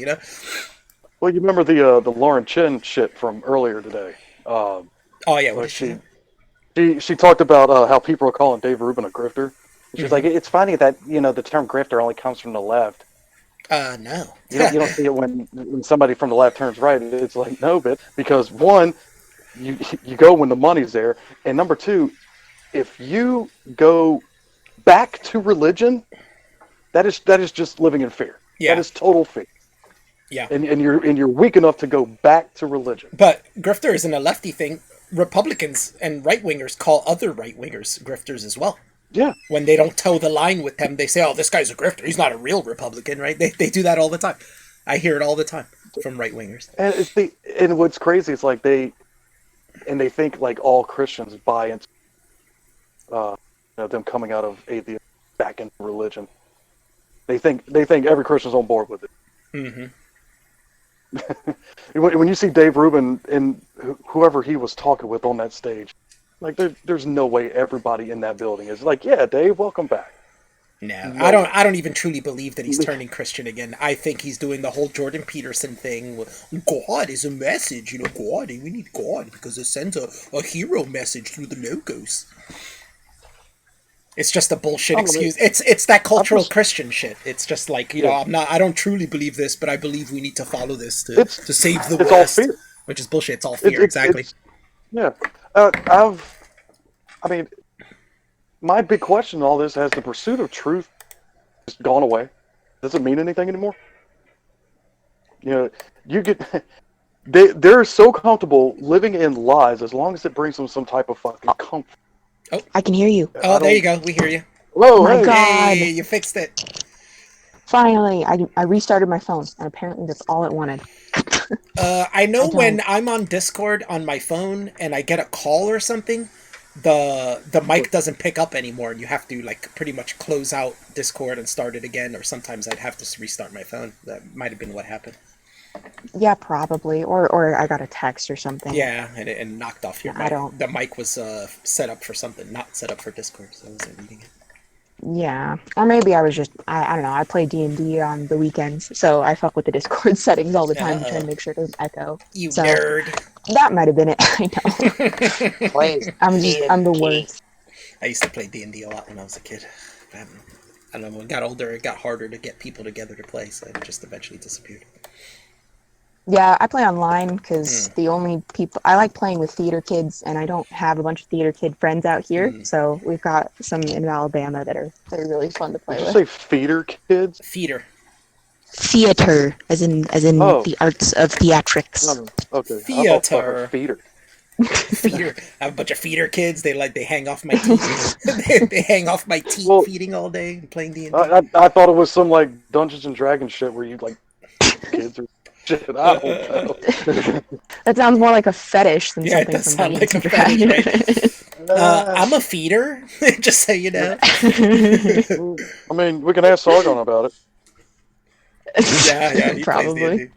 Well, you remember the Lauren Chin shit from earlier today. Oh, yeah. What she talked about how people are calling Dave Rubin a grifter. She's like, it's funny that, the term grifter only comes from the left. No. You don't see it when somebody from the left turns right. It's like, no, because one, you go when the money's there, and number two, if you go back to religion, that is just living in fear. Yeah. That is total fear. Yeah. And you're weak enough to go back to religion. But grifter isn't a lefty thing. Republicans and right-wingers call other right-wingers grifters as well. Yeah. When they don't toe the line with them, they say, oh, this guy's a grifter. He's not a real Republican, right? They do that all the time. I hear it all the time from right-wingers. And and what's crazy is like they think like all Christians buy into them coming out of atheism back into religion. They think every Christian's on board with it. Mm-hmm. When you see Dave Rubin and whoever he was talking with on that stage, like there's no way everybody in that building is like, yeah, Dave, welcome back. No, No. I don't even truly believe that he's turning Christian again. I think he's doing the whole Jordan Peterson thing. God is a message, God. We need God because it sends a hero message through the logos. It's just a bullshit excuse. It's that cultural Christian shit. It's just like, I don't truly believe this, but I believe we need to follow this to save the It's West. all fear. Which is bullshit. It's all fear, exactly. Yeah. My big question in all this, has the pursuit of truth just gone away? Does it mean anything anymore? They're so comfortable living in lies as long as it brings them some type of fucking comfort. Oh, I can hear you. Oh, there you go. We hear you. Whoa, oh my God. Hey, you fixed it. Finally, I restarted my phone, and apparently that's all it wanted. I know when I'm on Discord on my phone and I get a call or something, the mic doesn't pick up anymore, and you have to like pretty much close out Discord and start it again. Or sometimes I'd have to restart my phone. That might have been what happened. Yeah, probably. Or I got a text or something. Yeah, and it knocked off your mic. I don't. The mic was set up for something, not set up for Discord, so I wasn't reading it. Yeah, or maybe I was just I don't know. I play D&D on the weekends, so I fuck with the Discord settings all the time to try to make sure it doesn't echo. You so, nerd. That might have been it. I know. I'm the worst. I used to play D&D a lot when I was a kid. I don't know. When I got older, it got harder to get people together to play, so it just eventually disappeared. Yeah, I play online because the only people I like playing with theater kids, and I don't have a bunch of theater kid friends out here. So we've got some in Alabama that are really fun to play with. Did you say feeder kids? Feeder. Theater, as in the arts of theatrics. Okay. Theater. Feeder. Feeder. I have a bunch of feeder kids. They hang off my teeth. they hang off my teeth feeding all day and playing D&D. I thought it was some like Dungeons and Dragons shit where you like kids or shit. I don't know. That sounds more like a fetish than something. Yeah, it does sound like a fetish, right? I'm a feeder, just so you know. I mean, we can ask Sargon about it. Yeah, he probably.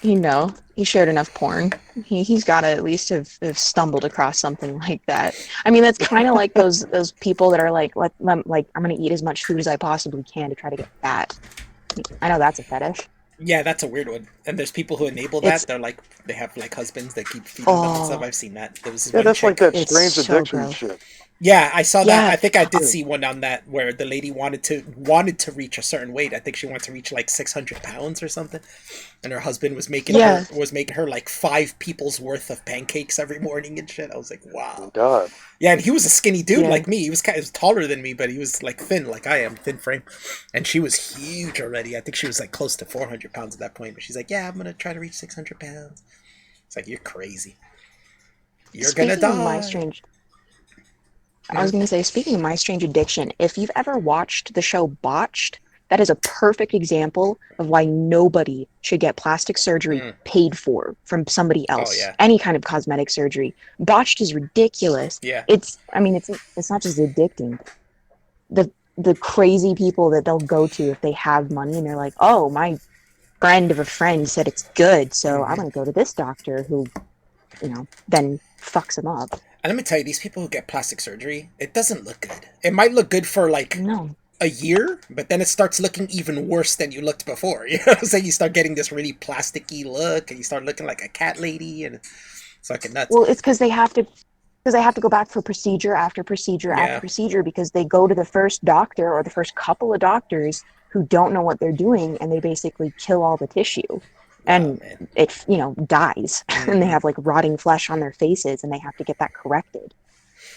He shared enough porn. He's got to at least have stumbled across something like that. I mean, that's kind of like those people that are like I'm gonna eat as much food as I possibly can to try to get fat. I know that's a fetish. Yeah, that's a weird one. And there's people who enable that. They have like husbands that keep feeding them and stuff. I've seen that. There was that's chick. like that strange addiction shit. Yeah, I saw that. I think I did see one on that where the lady wanted to reach a certain weight. I think she wanted to reach like 600 pounds or something, and her husband was making her like 5 people's worth of pancakes every morning and shit. I was like, wow. Oh, God. Yeah, and he was a skinny dude like me. He was taller than me, but he was like thin, like I am, thin frame, and she was huge already. I think she was like close to 400 pounds at that point. But she's like, yeah, I'm gonna try to reach 600 pounds. It's like, you're crazy. You're gonna die. I was going to say, speaking of My Strange Addiction, if you've ever watched the show Botched, that is a perfect example of why nobody should get plastic surgery paid for from somebody else. Oh, yeah. Any kind of cosmetic surgery. Botched is ridiculous. Yeah. It's not just addicting. The crazy people that they'll go to if they have money and they're like, oh, my friend of a friend said it's good, so I'm going to go to this doctor who, then fucks them up. And let me tell you, these people who get plastic surgery, it doesn't look good. It might look good for like a year, but then it starts looking even worse than you looked before. You know what I'm saying? You start getting this really plasticky look, and you start looking like a cat lady, and it's fucking nuts. Well, it's because they have to go back for procedure after procedure after procedure because they go to the first doctor or the first couple of doctors who don't know what they're doing, and they basically kill all the tissue. And it dies, and they have like rotting flesh on their faces, and they have to get that corrected.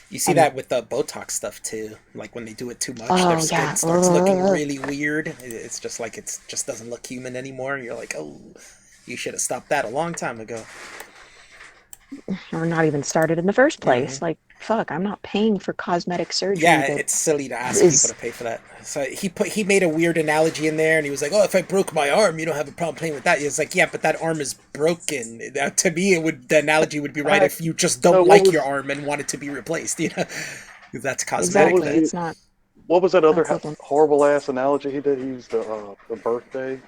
You see that with the Botox stuff too. Like when they do it too much, their skin starts looking really weird. It's just like it just doesn't look human anymore. You're like, oh, you should have stopped that a long time ago. Or not even started in the first place. Like, fuck, I'm not paying for cosmetic surgery. Yeah, it's silly to ask people to pay for that. So he made a weird analogy in there, and he was like, oh, if I broke my arm, you don't have a problem playing with that. It's like, yeah, but that arm is broken. To me, the analogy would be right if you just don't like your arm and want it to be replaced, that's cosmetic. Exactly, it's not. What was that other horrible ass analogy he did? He used the birthday.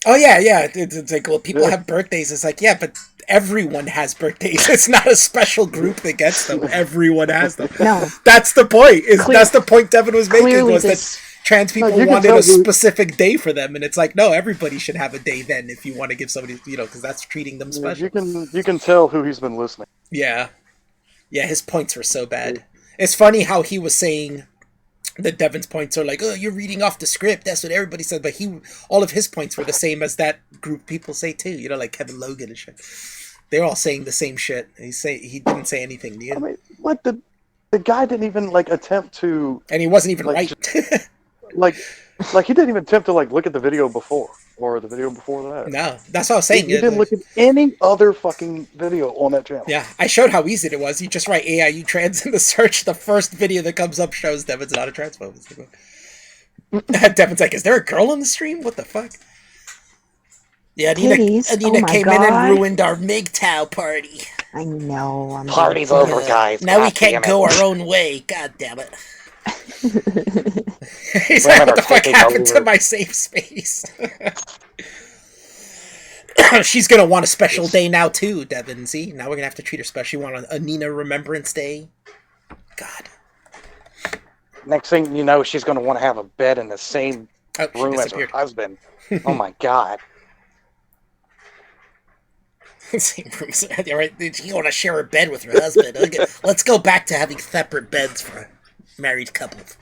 Oh yeah, yeah. It's like, well, people have birthdays. It's like, yeah, but everyone has birthdays. It's not a special group that gets them. Everyone has them. No, That's the point. That's the point Devin was making, clearly was this- that trans people you can wanted tell a specific day for them, and it's like, no, everybody should have a day then if you want to give somebody, because that's treating them special. You can tell who he's been listening. Yeah, yeah. His points were so bad. It's funny how he was saying that Devin's points are like, oh, you're reading off the script. That's what everybody said. But all of his points were the same as that group people say too. Like Kevin Logan and shit. They're all saying the same shit. He didn't say anything new. I mean, what the guy didn't even attempt to, and he wasn't even right. like he didn't even attempt to look at the video before or the video before that. No, that's what I was saying. He didn't look at any other fucking video on that channel. Yeah, I showed how easy it was. You just write AIU trans in the search. The first video that comes up shows Devin's not a transphobe. Devin's like, is there a girl on the stream? What the fuck? Yeah, Anina came in and ruined our MGTOW party. I know. Party's over, guys. Now we can't go our own way. God damn it. He's like, what the fuck happened to my safe space? She's gonna want a special day now too, Devin. See, now we're gonna have to treat her special. You want a Nina Remembrance Day? God. Next thing you know, she's gonna want to have a bed in the same room as her husband. Oh my god. Same room. Right? You want to share a bed with her husband? Okay. Let's go back to having separate beds for married couples.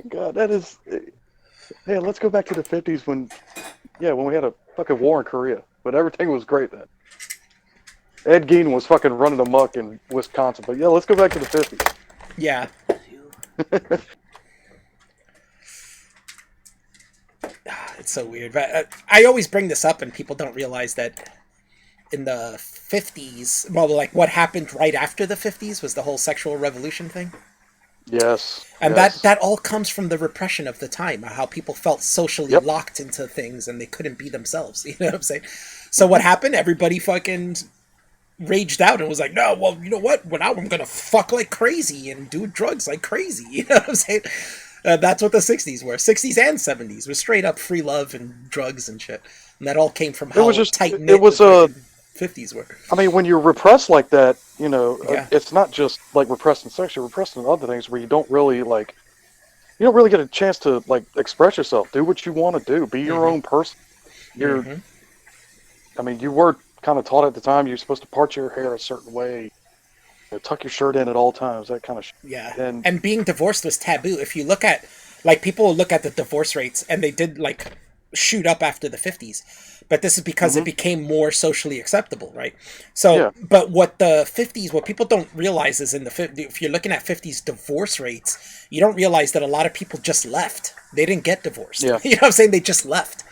God, that is. Yeah, let's go back to the 50s when we had a fucking war in Korea, but everything was great then. Ed Gein was fucking running amok in Wisconsin, but yeah, let's go back to the 50s. Yeah. It's so weird, but I always bring this up, and people don't realize that in the 50s, well, what happened right after the 50s was the whole sexual revolution thing. Yes. And that all comes from the repression of the time, how people felt socially locked into things and they couldn't be themselves. You know what I'm saying? So what happened? Everybody fucking raged out and was like, no, well, you know what? Well, now I'm going to fuck like crazy and do drugs like crazy. You know what I'm saying? That's what the 60s were. 60s and 70s was straight up free love and drugs and shit. And that all came from how tight-knit it was the 50s were. I mean, when you're repressed like that, it's not just repressed in sex, you're repressed in other things where you don't really get a chance to express yourself, do what you want to do, be your own person. I mean, you were kind of taught at the time you're supposed to part your hair a certain way, tuck your shirt in at all times, that kind of shit. Yeah. And being divorced was taboo. If you look at, people look at the divorce rates, and they did, shoot up after the 50s. But this is because it became more socially acceptable, right? So, but what people don't realize is if you're looking at 50s divorce rates, you don't realize that a lot of people just left. They didn't get divorced. Yeah. You know what I'm saying? They just left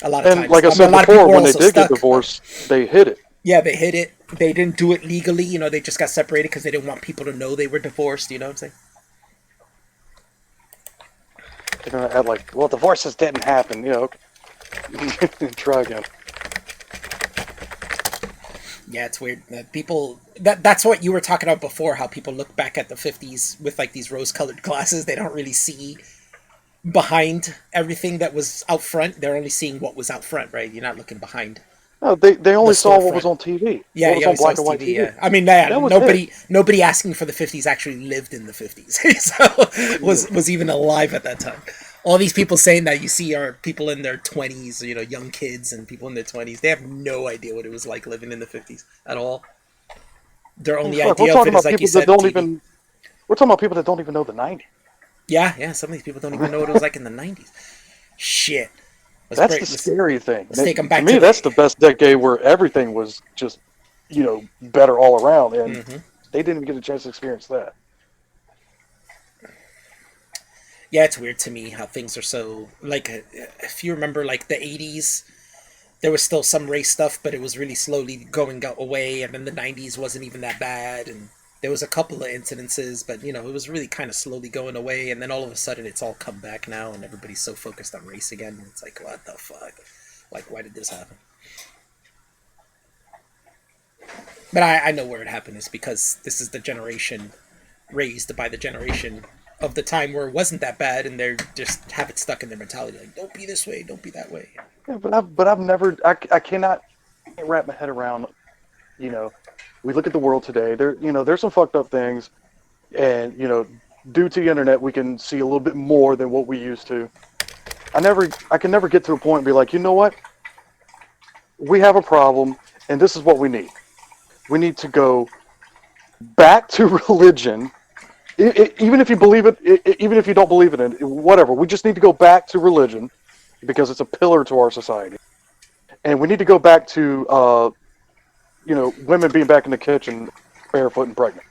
a lot of times. And like I said before, when they did get divorced, they hid it. Yeah, they hid it. They didn't do it legally. They just got separated because they didn't want people to know they were divorced. You know what I'm saying? They're going to add well, divorces didn't happen. Okay. Try again. Yeah, it's weird. That's what you were talking about before, how people look back at the 50s with these rose-colored glasses. They don't really see behind everything that was out front. They're only seeing what was out front, right? You're not looking behind. No, they only saw what was on TV. Yeah, what was on black and white TV. Yeah. I mean, nobody asking for the 50s actually lived in the 50s, so was even alive at that time. All these people saying that you see are people in their 20s, young kids and people in their 20s. They have no idea what it was like living in the 50s at all. Their only idea of it is, like you said, we're talking about people that don't even know the 90s. Yeah, some of these people don't even know what it was like in the 90s. Shit. That's the scary thing. Let's take them back to me, that's the best decade where everything was just, better all around, and they didn't even get a chance to experience that. Yeah, it's weird to me how things are so, if you remember, the 80s, there was still some race stuff, but it was really slowly going away, and then the 90s wasn't even that bad, and there was a couple of incidences, but, it was really kind of slowly going away, and then all of a sudden it's all come back now, and everybody's so focused on race again, and it's like, what the fuck? Why did this happen? But I know where it happened is because this is the generation raised by the generation of the time where it wasn't that bad, and they just have it stuck in their mentality, don't be this way, don't be that way. Yeah, but I've never. I cannot wrap my head around. You know, we look at the world today. There's some fucked up things, and due to the internet, we can see a little bit more than what we used to. I can never get to a point and be like, you know what? We have a problem, and this is what we need. We need to go back to religion, even if you believe it, even if you don't believe in it, whatever. We just need to go back to religion because it's a pillar to our society, and we need to go back to women being back in the kitchen, barefoot and pregnant.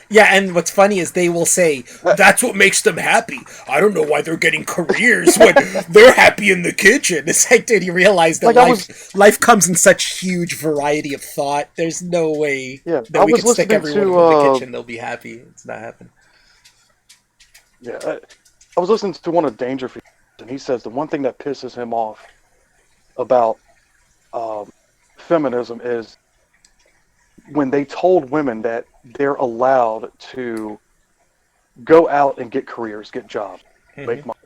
Yeah, and what's funny is they will say, that's what makes them happy. I don't know why they're getting careers when they're happy in the kitchen. It's like, did you realize that life comes in such huge variety of thought? There's no way that we can stick everyone in the kitchen, they'll be happy. It's not happening. Yeah, I was listening to one of Dangerfield's, and he says the one thing that pisses him off about feminism is when they told women that they're allowed to go out and get careers, get jobs, make money.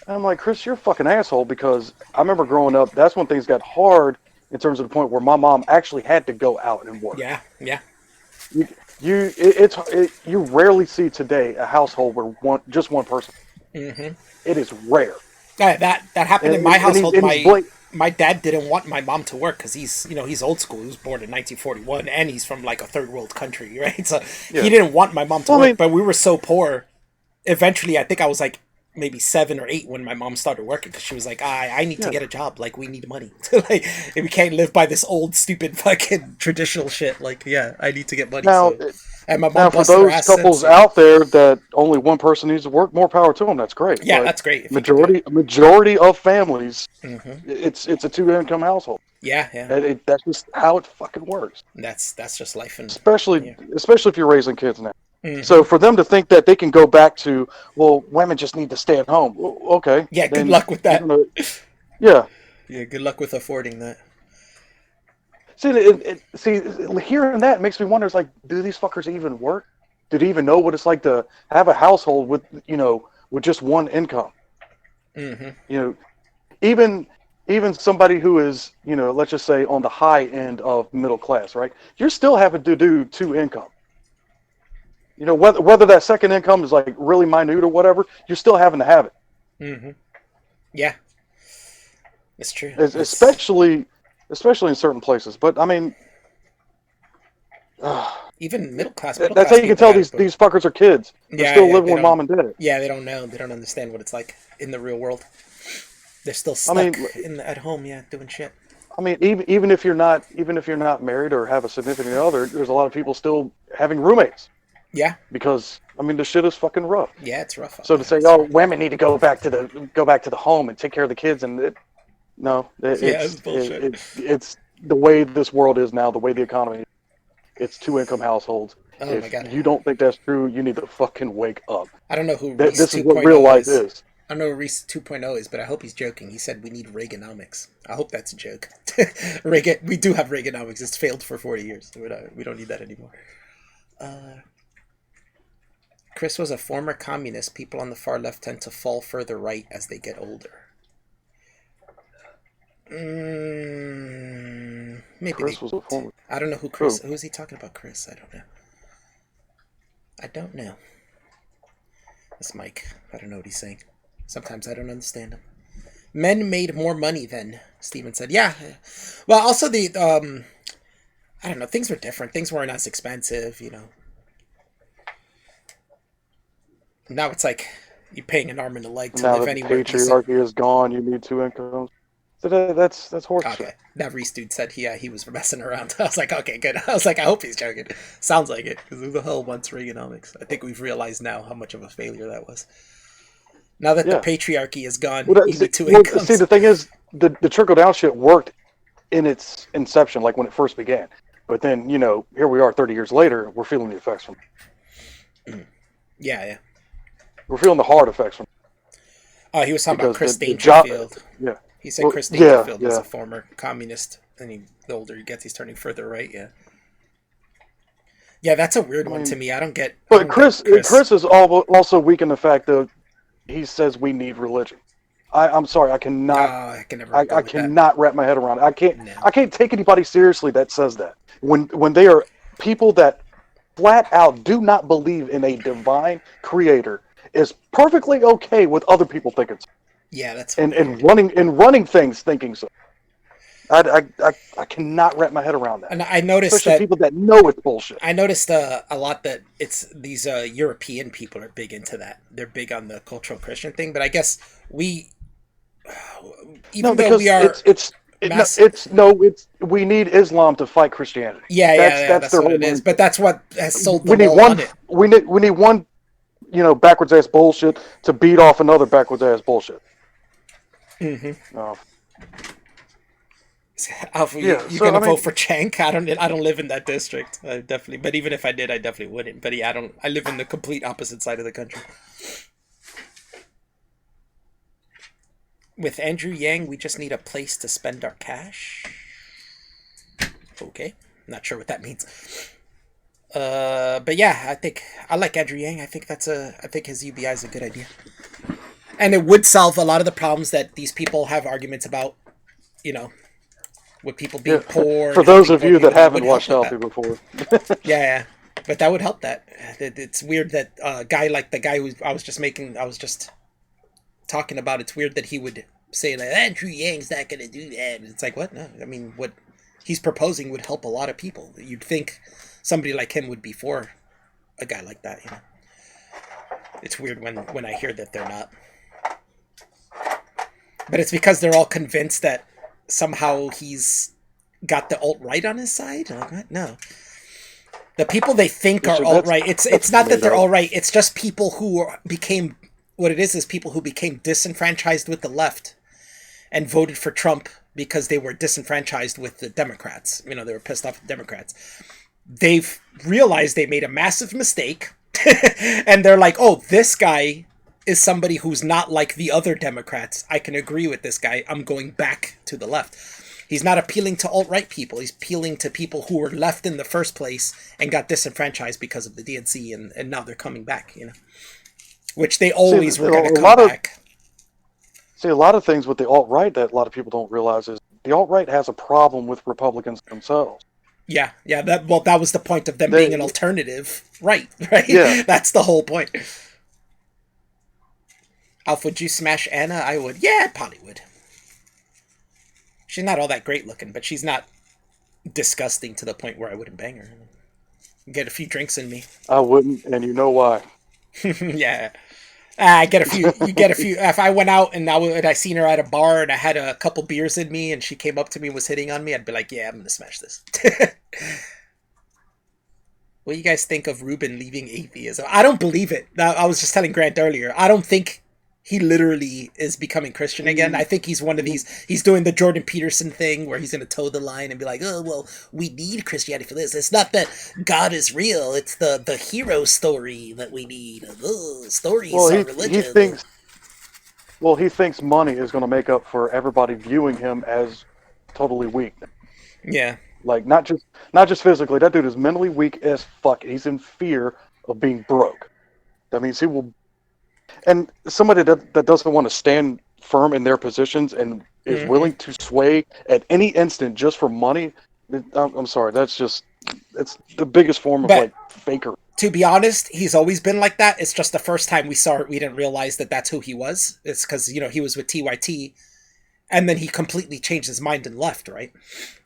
And I'm like, Chris, you're a fucking asshole, because I remember growing up, that's when things got hard in terms of the point where my mom actually had to go out and work. Yeah. You rarely see today a household where just one person. Mm-hmm. It is rare. That happened in my household. My dad didn't want my mom to work because he's old school. He was born in 1941 and he's from like a third world country, right? So he didn't want my mom to work, but we were so poor. Eventually, I think I was like maybe 7 or 8 when my mom started working, because she was like, I need to get a job. Like, we need money. Like, we can't live by this old, stupid, fucking traditional shit. Like, yeah, I need to get money. And my mom for those couples out there that only one person needs to work, more power to them. That's great. Yeah, that's great. Majority of families, it's a 2-income household. Yeah. That's just how it fucking works. That's just life, especially if you're raising kids now. Mm-hmm. So for them to think that they can go back to, well, women just need to stay at home. Okay. Yeah, good luck with that. Yeah, good luck with affording that. See, hearing that makes me wonder, it's like, do these fuckers even work? Do they even know what it's like to have a household with just one income? Mm-hmm. Even somebody who is, let's just say on the high end of middle class, right? You're still having to do 2 income. Whether that second income is like really minute or whatever, you're still having to have it. Mm-hmm. Yeah, it's true. Especially in certain places. But I mean, even middle class. That's how you can tell these fuckers are kids. They're still living with mom and dad. Yeah, they don't know. They don't understand what it's like in the real world. They're still stuck at home, doing shit. I mean, even if you're not married or have a significant other, there's a lot of people still having roommates. Yeah. Because the shit is fucking rough. Yeah, it's rough. So to say, women need to go back to the home and take care of the kids, and it's bullshit. It's the way this world is now, the way the economy. It's 2-income households. Oh my God. If you don't think that's true, you need to fucking wake up. I don't know who this is what real life is. I don't know who Reese 2.0 is, but I hope he's joking. He said we need Reaganomics. I hope that's a joke. We do have Reaganomics. It's failed for 40 years. We don't need that anymore. Chris was a former communist. People on the far left tend to fall further right as they get older. Maybe Chris was a former. I don't know who Chris. Who's he talking about? Chris? I don't know. This Mike. I don't know what he's saying. Sometimes I don't understand him. Men made more money then, Steven said. Yeah. Well, also I don't know. Things were different. Things weren't as expensive. Now it's like you're paying an arm and a leg to live anywhere. Now the patriarchy is gone. You need 2 incomes. So that's horseshit. Okay. That Reese dude said he was messing around. I was like, okay, good. I was like, I hope he's joking. Sounds like it, because who the hell wants Reaganomics? I think we've realized now how much of a failure that was. Now that the patriarchy is gone, you need 2 incomes. See, the thing is, the trickle down shit worked in its inception, like when it first began. But then, here we are 30 years later, we're feeling the effects from it. Yeah. We're feeling the hard effects from it. He was talking about Chris Dangerfield. Yeah. He said Chris Dangerfield was a former communist, and the older he gets, he's turning further right. Yeah, that's a weird one to me. I don't get. But Chris is also weak in the fact that he says we need religion. I'm sorry, I cannot. I can never. I cannot wrap my head around it. I can't take anybody seriously that says that when they are people that flat out do not believe in a divine creator is perfectly okay with other people thinking so. Yeah, that's and running things thinking so. I cannot wrap my head around that. And I noticed especially that people that know it's bullshit. I noticed a lot that it's these European people are big into that. They're big on the cultural Christian thing, but I guess we, even though we are, we need Islam to fight Christianity. Yeah, that's what it is. But that's what has sold the we need ball one. on it. We need one, backwards ass bullshit to beat off another backwards ass bullshit. Mm-hmm. Oh. Alpha, you gonna vote for Chank? I don't live in that district. Definitely, but even if I did, I definitely wouldn't. But yeah, I live in the complete opposite side of the country. With Andrew Yang, we just need a place to spend our cash. Okay, not sure what that means. But yeah, I think I like Andrew Yang. I think his UBI is a good idea, and it would solve a lot of the problems that these people have arguments about. With people being poor. For those of you that haven't watched Alfie before. Yeah, but that would help that. It's weird that a guy like the guy who I was just talking about, it's weird that he would say, like, Andrew Yang's not going to do that. It's like, what? No, I mean, what he's proposing would help a lot of people. You'd think somebody like him would be for a guy like that, It's weird when I hear that they're not. But it's because they're all convinced that somehow he's got the alt-right on his side? Like, what? No. The people they think are alt-right, it's not that they're alt-right, it's just people who became, what it is people who became disenfranchised with the left and voted for Trump because they were disenfranchised with the Democrats. They were pissed off at the Democrats. They've realized they made a massive mistake, and they're like, oh, this guy is somebody who's not like the other Democrats. I can agree with this guy. I'm going back to the left. He's not appealing to alt-right people. He's appealing to people who were left in the first place and got disenfranchised because of the DNC, and now they're coming back, Which they always were going to come back. See, a lot of things with the alt-right that a lot of people don't realize is the alt-right has a problem with Republicans themselves. Yeah, that was the point of them being an alternative. Right? Yeah. That's the whole point. Alf, would you smash Anna? I would. Yeah, I probably would. She's not all that great looking, but she's not disgusting to the point where I wouldn't bang her. Get a few drinks in me. I wouldn't, and you know why. Yeah. I get a few. You get a few. If I went out and I seen her at a bar and I had a couple beers in me and she came up to me and was hitting on me, I'd be like, yeah, I'm going to smash this. What do you guys think of Ruben leaving atheism? I don't believe it. I was just telling Grant earlier. I don't think he literally is becoming Christian again. I think he's one of these, he's doing the Jordan Peterson thing where he's going to toe the line and be like, oh, well, we need Christianity for this. It's not that God is real. It's the hero story that we need. Oh, stories are religion. He thinks money is going to make up for everybody viewing him as totally weak. Yeah. Like, not just physically. That dude is mentally weak as fuck. He's in fear of being broke. That means he will... And somebody that doesn't want to stand firm in their positions and is willing to sway at any instant just for money, I'm sorry, it's the biggest form of faker. To be honest, he's always been like that. It's just the first time we saw it, we didn't realize that that's who he was. It's because, he was with TYT, and then he completely changed his mind and left, right?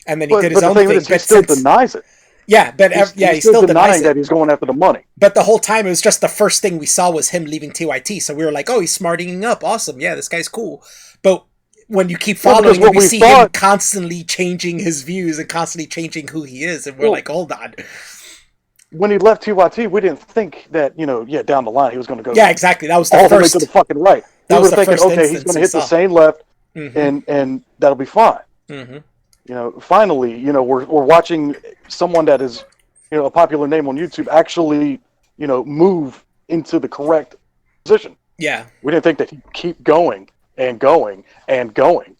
And then he did his own thing. He still denies it. Yeah, but he's still denying that he's going after the money. But the whole time, it was just the first thing we saw was him leaving TYT. So we were like, oh, he's smartening up. Awesome. Yeah, this guy's cool. But when you keep following him, you see him constantly changing his views and constantly changing who he is. And we're like, hold on. When he left TYT, we didn't think that, down the line he was going to go. Yeah, exactly. That was the all first. The way to the fucking right. That was the thinking, first okay, he's going to hit the same left, and that'll be fine. Mm-hmm. Finally, we're watching someone that is, a popular name on YouTube actually, move into the correct position. Yeah. We didn't think that he'd keep going and going and going.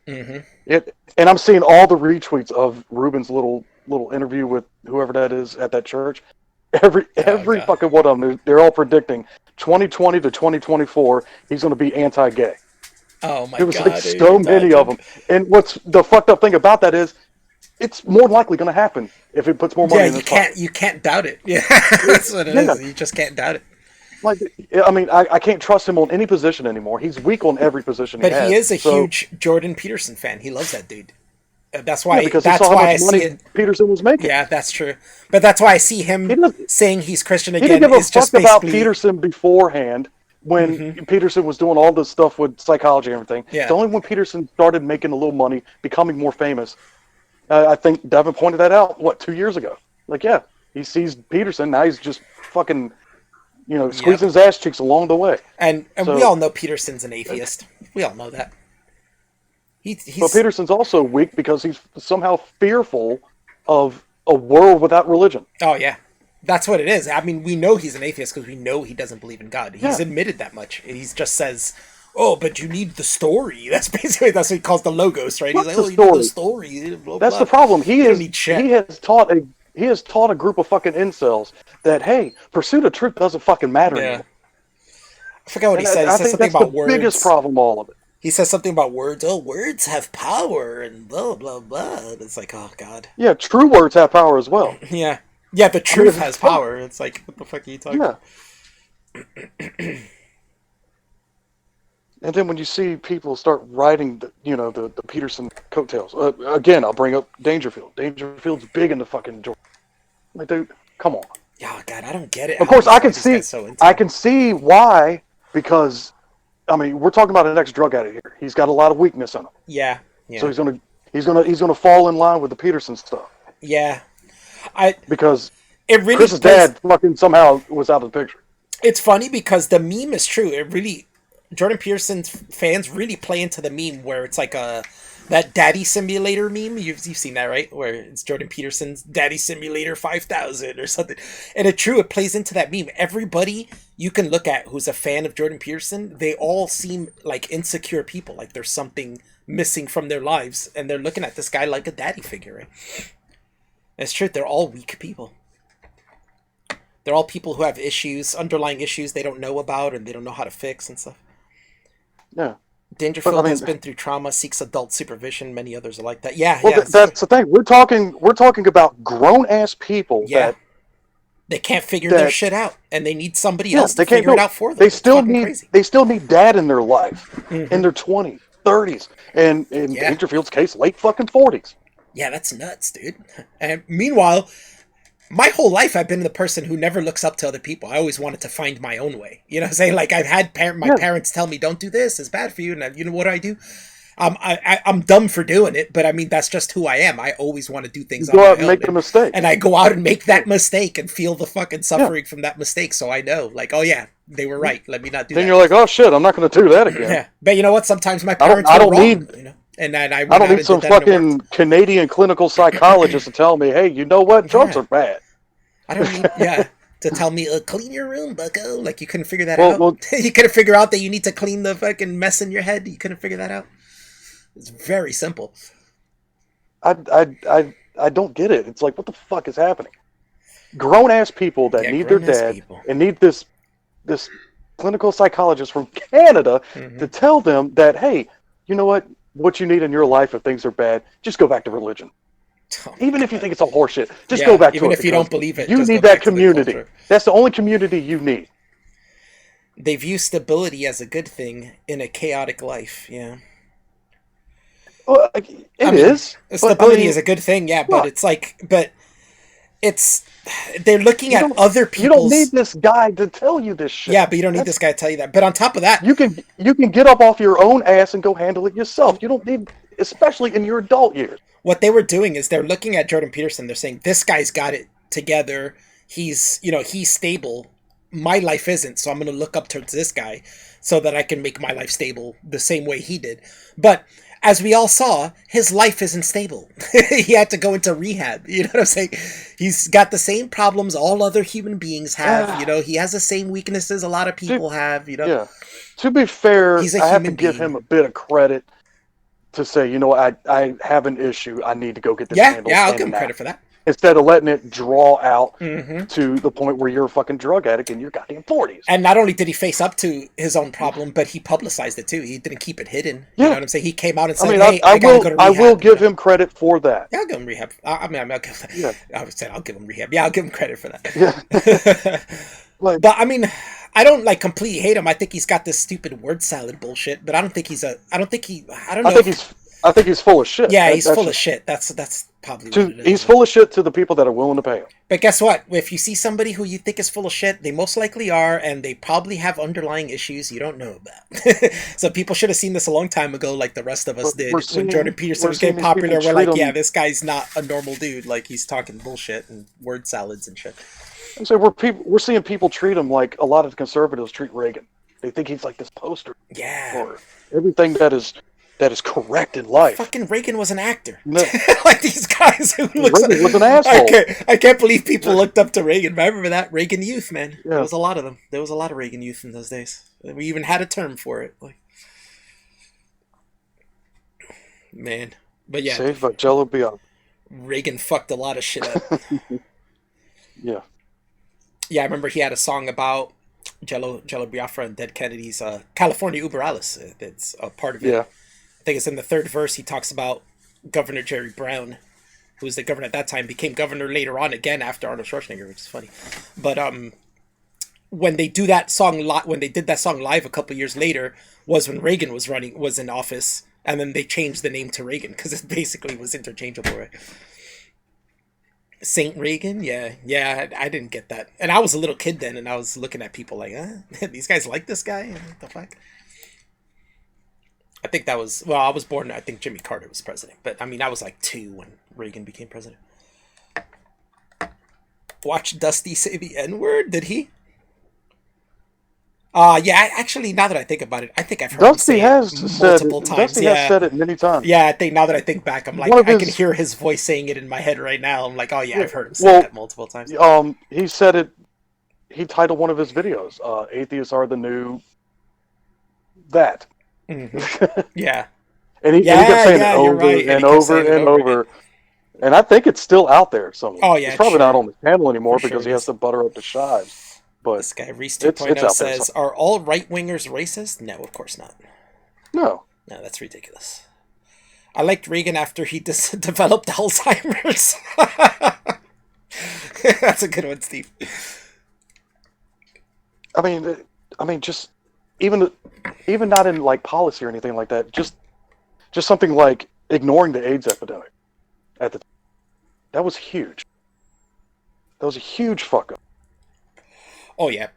Mm-hmm. And I'm seeing all the retweets of Ruben's little interview with whoever that is at that church. Every fucking one of them, they're all predicting 2020 to 2024, he's going to be anti-gay. Oh my There was god, like so many of them. And what's the fucked up thing about that is, it's more likely going to happen if it puts more money in his pocket. You can't doubt it. Yeah, that's what it is. You just can't doubt it. Like, I mean, I can't trust him on any position anymore. He's weak on every position he has. But he is a huge Jordan Peterson fan. He loves that dude. That's why. Because that's he saw why how I much see money it. Peterson was making. Yeah, that's true. But that's why I see him saying he's Christian again. He didn't give a fuck about Peterson beforehand when Peterson was doing all this stuff with psychology and everything. Yeah. It's only when Peterson started making a little money, becoming more famous. I think Devin pointed that out, 2 years ago? Like, yeah, he sees Peterson, now he's just fucking, squeezing his ass cheeks along the way. And we all know Peterson's an atheist. We all know that. But Peterson's also weak because he's somehow fearful of a world without religion. Oh, yeah. That's what it is. I mean, we know he's an atheist because we know he doesn't believe in God. He's admitted that much. He just says, oh, but you need the story. That's what he calls the logos, right? What's he's like, the you need the story. Blah, That's blah. the problem. He has taught a group of fucking incels that, hey, pursuit of truth doesn't fucking matter anymore. I forgot what he said. He said something about words. The biggest problem, all of it. He says something about words. Oh, words have power and blah, blah, blah. It's like, oh, God. Yeah, true words have power as well. Yeah. Yeah, the truth has power. It's like, what the fuck are you talking about? And then when you see people start riding, the Peterson coattails. Again, I'll bring up Dangerfield. Dangerfield's big into fucking Jordan. Like, dude, come on. Yeah, God, I don't get it. Of course, I can see why, because, I mean, we're talking about an ex-drug addict here. He's got a lot of weakness in him. Yeah. So he's gonna fall in line with the Peterson stuff. Yeah. Because really Chris's dad fucking somehow was out of the picture. It's funny because the meme is true. Jordan Peterson's fans really play into the meme where it's like that Daddy Simulator meme. You've seen that, right? Where it's Jordan Peterson's Daddy Simulator 5000 or something. And it plays into that meme. Everybody you can look at who's a fan of Jordan Peterson, they all seem like insecure people. Like there's something missing from their lives. And they're looking at this guy like a daddy figure, right? It's true. They're all weak people. They're all people who have issues, underlying issues they don't know about and they don't know how to fix and stuff. Yeah. Dangerfield has been through trauma, seeks adult supervision. Many others are like that. Yeah, that's the thing. We're talking about grown ass people that they can't figure their shit out, and they need somebody else to figure it out for them. They still need dad in their life, in their 20s, 30s, and in Dangerfield's case, late fucking 40s. Yeah, that's nuts, dude. And meanwhile, my whole life I've been the person who never looks up to other people. I always wanted to find my own way. You know what I'm saying? Like I've had my parents tell me, don't do this, it's bad for you. And you know what I do? I'm dumb for doing it, but I mean, that's just who I am. I always want to do things on my own. Go out and make a mistake. And I go out and make that mistake and feel the fucking suffering from that mistake. So I know, like, oh yeah, they were right. Let me not do that. Then you're like, oh shit, I'm not going to do that again. Yeah. But you know what? Sometimes my parents were wrong. You know? And then I don't need some fucking Canadian clinical psychologist to tell me, hey, you know what? Drugs are bad. I don't need, to tell me, clean your room, bucko. Like, you couldn't figure that out. Well, you couldn't figure out that you need to clean the fucking mess in your head. You couldn't figure that out. It's very simple. I don't get it. It's like, what the fuck is happening? Grown-ass people that need their dad and need this clinical psychologist from Canada to tell them that, hey, you know what you need in your life if things are bad, just go back to religion. Even if you think it's all horseshit, just go back to it. Even if you don't believe it. You need that community. That's the only community you need. They view stability as a good thing in a chaotic life, yeah. Well, it is. Stability is a good thing, yeah, but it's like, they're looking at other people's... You don't need this guy to tell you this shit. Yeah, but you don't need this guy to tell you that. But on top of that... You can get up off your own ass and go handle it yourself. You don't need... Especially in your adult years. What they were doing is they're looking at Jordan Peterson. They're saying, this guy's got it together. He's stable. My life isn't. So I'm going to look up towards this guy so that I can make my life stable the same way he did. But as we all saw, his life isn't stable. He had to go into rehab. You know what I'm saying? He's got the same problems all other human beings have. You know, he has the same weaknesses a lot of people have. You know. Yeah. To be fair, I have to give him a bit of credit. To say, you know, I have an issue. I need to go get this handled. Yeah, I'll give him credit for that. instead of letting it draw out Mm-hmm. to the point where you're a fucking drug addict in your goddamn 40s. And not only did he face up to his own problem, but he publicized it too. He didn't keep it hidden. You know what I'm saying? He came out and said, "Hey, I gotta go to rehab." I will give him credit for that. Yeah, I'll give him rehab. I said I'll give him rehab. Yeah, I'll give him credit for that. Yeah. But I mean, I don't like completely hate him. I think he's got this stupid word salad bullshit. But I don't think he's a. I don't think he. I don't know. I think he's full of shit. Yeah, he's full of shit. That's probably what it is. He's full of shit to the people that are willing to pay him. But guess what? If you see somebody who you think is full of shit, they most likely are, and they probably have underlying issues you don't know about. So people should have seen this a long time ago, like the rest of us did. When Jordan Peterson was getting popular, we're like, yeah, this guy's not a normal dude. Like, he's talking bullshit and word salads and shit. And so we're seeing people treat him like a lot of the conservatives treat Reagan. They think he's like this poster for everything that is correct in life. Fucking Reagan was an actor. No. Like these guys who Reagan was an asshole. I can't believe people looked up to Reagan. I remember that Reagan youth, man. Yeah. There was a lot of them. There was a lot of Reagan youth in those days. We even had a term for it. Like, man, but yeah, saved by Jello Biafra. Reagan fucked a lot of shit up. Yeah. Yeah, I remember he had a song about Jello Biafra and Dead Kennedy's California Uber Alice. It's a part of it. Yeah. I think it's in the third verse. He talks about Governor Jerry Brown, who was the governor at that time, became governor later on again after Arnold Schwarzenegger, which is funny. But when they do that song, when they did that song live a couple years later, was when Reagan was in office, and then they changed the name to Reagan because it basically was interchangeable, right? Saint Reagan, yeah, I didn't get that, and I was a little kid then, and I was looking at people like, these guys like this guy? What the fuck? I think that was, I was born, I think Jimmy Carter was president, but I mean, I was like 2 when Reagan became president. Watch Dusty say the N-word, did he? Yeah, actually, now that I think about it, I think I've heard Dusty him say it multiple times. Dusty has said it many times. Yeah, I think now that I think back, I'm like, I can hear his voice saying it in my head right now. I'm like, oh yeah, I've heard him say that multiple times. He said it, he titled one of his videos, Atheists Are the New That. Mm-hmm. Yeah. And he kept saying it over and over and over. And I think it's still out there somewhere. Oh, yeah. It's probably not on the channel anymore because he has to butter up the shives. But this guy, Reese 2.0, says, are all right-wingers racist? No, of course not. No, that's ridiculous. I liked Reagan after he developed Alzheimer's. That's a good one, Steve. I mean, just even not in like policy or anything like that. Just something like ignoring the AIDS epidemic at the time. That was huge. That was a huge fuck up. Oh yeah,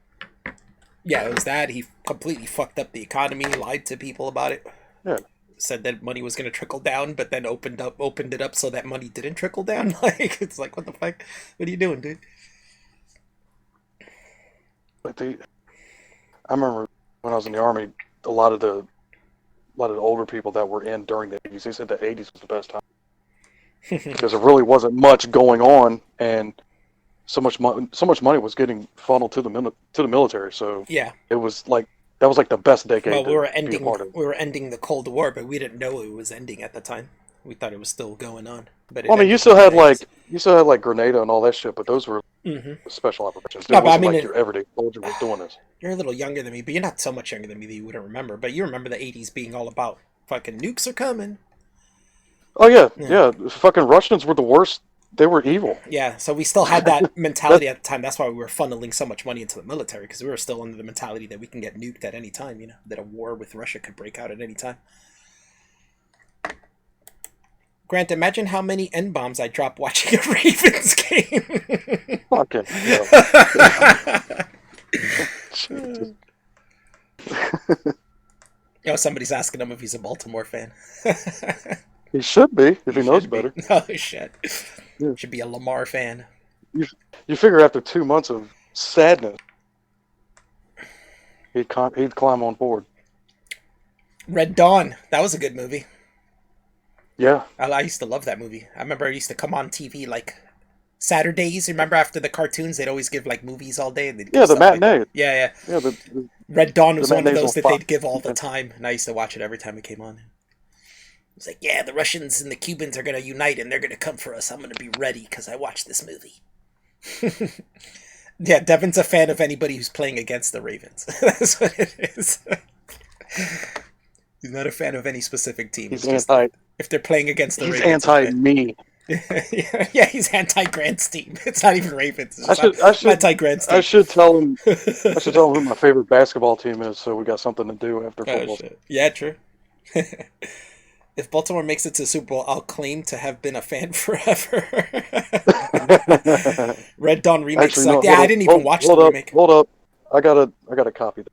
it was that. He completely fucked up the economy, lied to people about it. Yeah. Said that money was gonna trickle down, but then opened it up so that money didn't trickle down. Like, it's like, what the fuck? What are you doing, dude? But I remember when I was in the Army, a lot of the older people that were in during the 80s, they said the 80s was the best time because there really wasn't much going on, and so much money was getting funneled to the military. So yeah, it was like that was like the best decade. Well, we were ending the Cold War, but we didn't know it was ending at the time. We thought it was still going on. But well, I mean, you still had like Grenada and all that shit, but those were special operations. No, but I mean, like your everyday soldier was doing this. You're a little younger than me, but you're not so much younger than me that you wouldn't remember. But you remember the 80s being all about fucking nukes are coming. Oh yeah. Fucking Russians were the worst. They were evil. Yeah, so we still had that mentality at the time. That's why we were funneling so much money into the military, because we were still under the mentality that we can get nuked at any time, that a war with Russia could break out at any time. Grant, imagine how many N-bombs I dropped watching a Ravens game. Fucking somebody's asking him if he's a Baltimore fan. He should be, if he knows better. Oh, shit. Yeah. Should be a Lamar fan. You figure after 2 months of sadness, he'd climb on board. Red Dawn. That was a good movie. Yeah. I used to love that movie. I remember it used to come on TV like Saturdays. Remember after the cartoons, they'd always give like movies all day. The matinee. Like yeah. The Red Dawn was one of those that they'd give all the time, and I used to watch it every time it came on. He's like, yeah, the Russians and the Cubans are going to unite and they're going to come for us. I'm going to be ready because I watched this movie. Yeah, Devin's a fan of anybody who's playing against the Ravens. That's what it is. He's not a fan of any specific team. He's anti. If they're playing against the Ravens, he's anti-me. Yeah, he's anti-Grant's team. It's not even Ravens. I should anti-Grant's team. I should tell him. I should tell him who my favorite basketball team is, so we got something to do after football. Shit. Yeah, true. If Baltimore makes it to the Super Bowl, I'll claim to have been a fan forever. Red Dawn remake sucked. Yeah, I didn't even watch the remake. Hold up, I gotta copy that.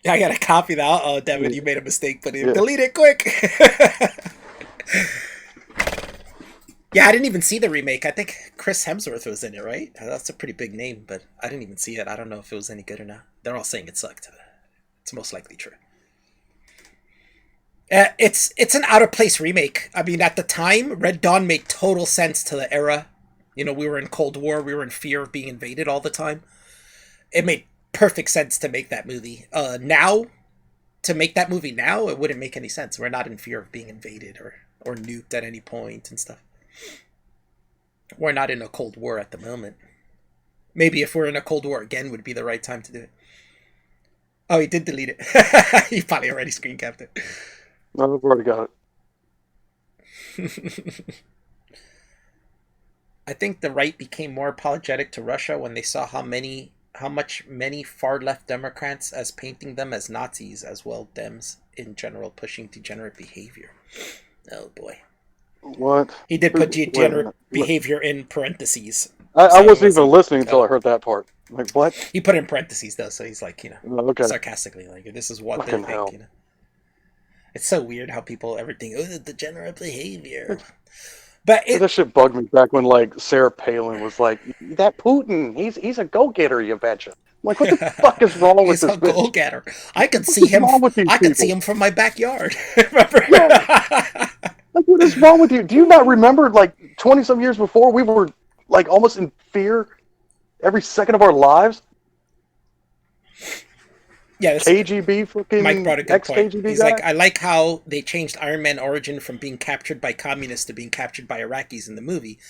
Yeah, I gotta copy that. Oh, Devin, you made a mistake. Delete it quick. Yeah, I didn't even see the remake. I think Chris Hemsworth was in it, right? That's a pretty big name, but I didn't even see it. I don't know if it was any good or not. They're all saying it sucked. It's most likely true. It's an out-of-place remake. I mean, at the time, Red Dawn made total sense to the era. You know, we were in Cold War. We were in fear of being invaded all the time. It made perfect sense to make that movie. Now, to make that movie now, it wouldn't make any sense. We're not in fear of being invaded or nuked at any point and stuff. We're not in a Cold War at the moment. Maybe if we're in a Cold War again would be the right time to do it. Oh, he did delete it. He probably already screen capped it. No, I've already got it. I think the right became more apologetic to Russia when they saw how much many far-left Democrats as painting them as Nazis as well Dems in general pushing degenerate behavior. Oh boy. What? He did put degenerate behavior in parentheses. I wasn't even listening until I heard that part. Like, what? He put in parentheses though, so he's like, okay. Sarcastically, like, this is what they think, you know. It's so weird how people ever think, oh, degenerate behavior. But that shit bugged me back when like Sarah Palin was like, that Putin, he's a go-getter, you betcha. I'm like, what the fuck is wrong with this bitch? He's a go-getter. I could see him. I could see him from my backyard. Remember? Yeah. Like, what is wrong with you? Do you not remember, like, 20-some years before, we were, like, almost in fear every second of our lives? Yeah, KGB fucking Mike brought a good point. KGB He's guy? like, I like how they changed Iron Man origin from being captured by communists to being captured by Iraqis in the movie.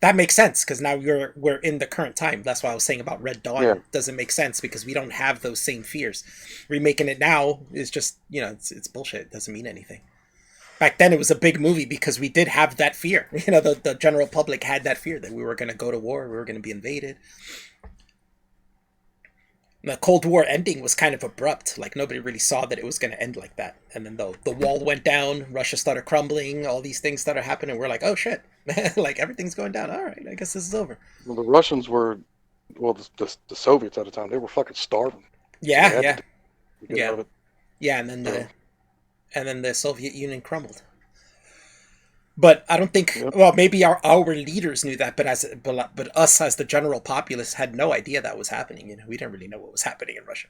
That makes sense, because now we're in the current time. That's why I was saying about Red Dawn. Yeah. Doesn't make sense, because we don't have those same fears. Remaking it now is just, it's bullshit. It doesn't mean anything. Back then, it was a big movie because we did have that fear. The general public had that fear that we were going to go to war, we were going to be invaded. The Cold War ending was kind of abrupt. Like, nobody really saw that it was going to end like that. And then the wall went down, Russia started crumbling, all these things started happening. We're like, oh shit, like everything's going down. All right, I guess this is over. Well, the Russians were, the Soviets at the time, they were fucking starving. Yeah. And then the Soviet Union crumbled. But I don't think. Well, maybe our leaders knew that, but us as the general populace had no idea that was happening. We didn't really know what was happening in Russia.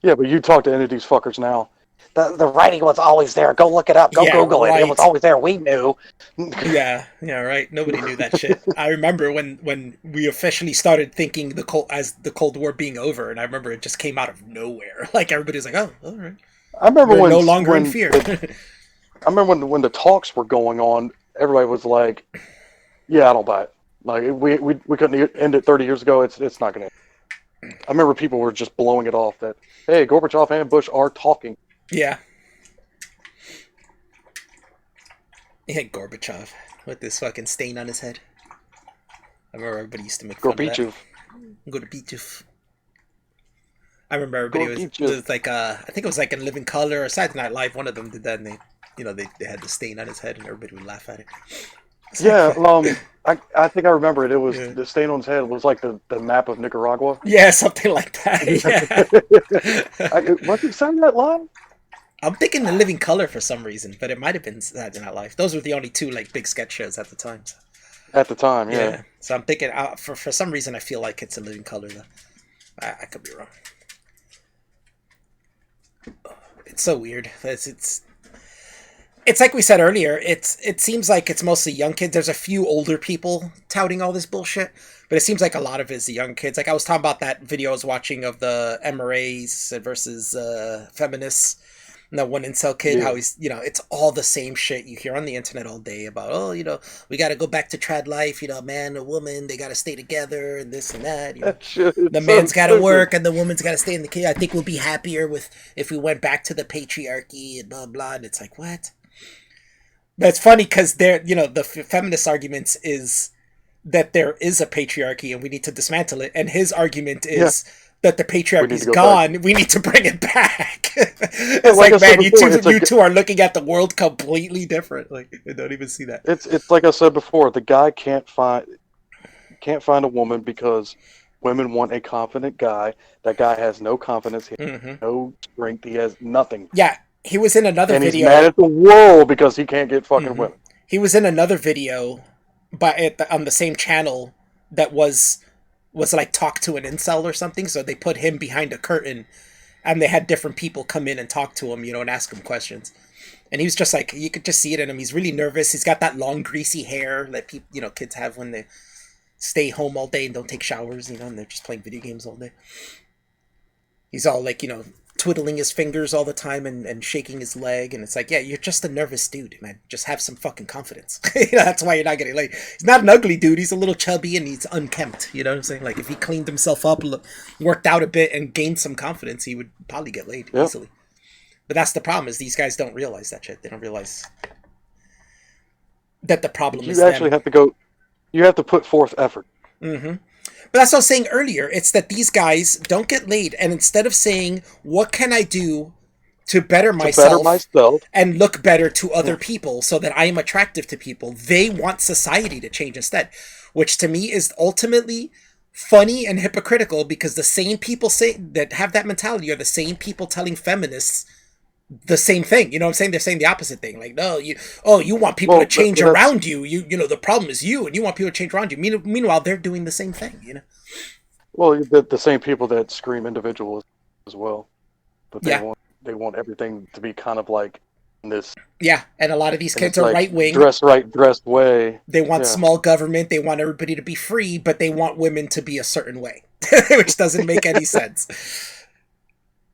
Yeah, but you talk to any of these fuckers now. The writing was always there. Go look it up. Go Google it. It was always there. We knew. Yeah, right. Nobody knew that shit. I remember when we officially started thinking the Cold War being over, and I remember it just came out of nowhere. Like everybody was like, "Oh, all right." I remember we're no longer in fear. I remember when the talks were going on, everybody was like, "Yeah, I don't buy it. Like we couldn't end it 30 years ago. It's not gonna." I remember people were just blowing it off that, hey, Gorbachev and Bush are talking. Yeah. Yeah, Gorbachev with this fucking stain on his head. I remember everybody used to make fun of that. Gorbachev. I remember everybody was like, I think it was like in Living Color or Saturday Night Live. One of them did that, and they had the stain on his head, and everybody would laugh at it. Yeah, I think I remember it. It was the stain on his head was like the map of Nicaragua. Yeah, something like that. Yeah. Was it Saturday Night Live? I'm thinking The Living Color for some reason, but it might have been Saturday Night Live. Those were the only two like big sketch shows at the time. So. At the time, yeah. So I'm thinking for some reason I feel like it's a Living Color though. I could be wrong. It's so weird. It's like we said earlier. It seems like it's mostly young kids. There's a few older people touting all this bullshit, but it seems like a lot of it is the young kids. Like I was talking about that video I was watching of the MRAs versus feminists, And that one incel kid, how he's, you know, it's all the same shit you hear on the internet all day about, oh, you know, we got to go back to trad life, you know, man, a woman, they got to stay together and this and that. You know? The man's got to work and the woman's got to stay in the kid. I think we'll be happier with if we went back to the patriarchy and blah, blah. And it's like, what? But it's funny because they're, you know, the feminist arguments is that there is a patriarchy and we need to dismantle it. And his argument is that the patriarchy's gone. Back. We need to bring it back. It's like man, you two are looking at the world completely different. Like, I don't even see that. It's like I said before. The guy can't find a woman because women want a confident guy. That guy has no confidence. He has no strength. He has nothing. Yeah, he was in another video. And he's mad at the world because he can't get fucking women. He was in another video, but on the same channel that was like talk to an incel or something. So they put him behind a curtain and they had different people come in and talk to him, you know, and ask him questions. And he was just like, you could just see it in him. He's really nervous. He's got that long greasy hair that people, you know, kids have when they stay home all day and don't take showers, you know, and they're just playing video games all day. He's all like, you know, twiddling his fingers all the time and shaking his leg. And it's like, yeah, you're just a nervous dude, man. Just have some fucking confidence. You know, that's why you're not getting laid. He's not an ugly dude. He's a little chubby and he's unkempt. You know what I'm saying? Like if he cleaned himself up, worked out a bit and gained some confidence, he would probably get laid easily. But that's the problem is these guys don't realize that shit. They don't realize that the problem is you actually have to go, you have to put forth effort. But that's what I was saying earlier. It's that these guys don't get laid, and instead of saying, what can I do to better myself and look better to other people so that I am attractive to people, they want society to change instead, which to me is ultimately funny and hypocritical because the same people that have that mentality are the same people telling feminists the same thing. You know what I'm saying? They're saying the opposite thing. Like, no, you want people to change around you. You know, the problem is you, and you want people to change around you. Meanwhile, they're doing the same thing, you know? Well, the same people that scream individual as well. But they want everything to be kind of like this. Yeah, and a lot of these kids are like right-wing. Dressed right, dressed way. They want small government. They want everybody to be free, but they want women to be a certain way, which doesn't make any sense.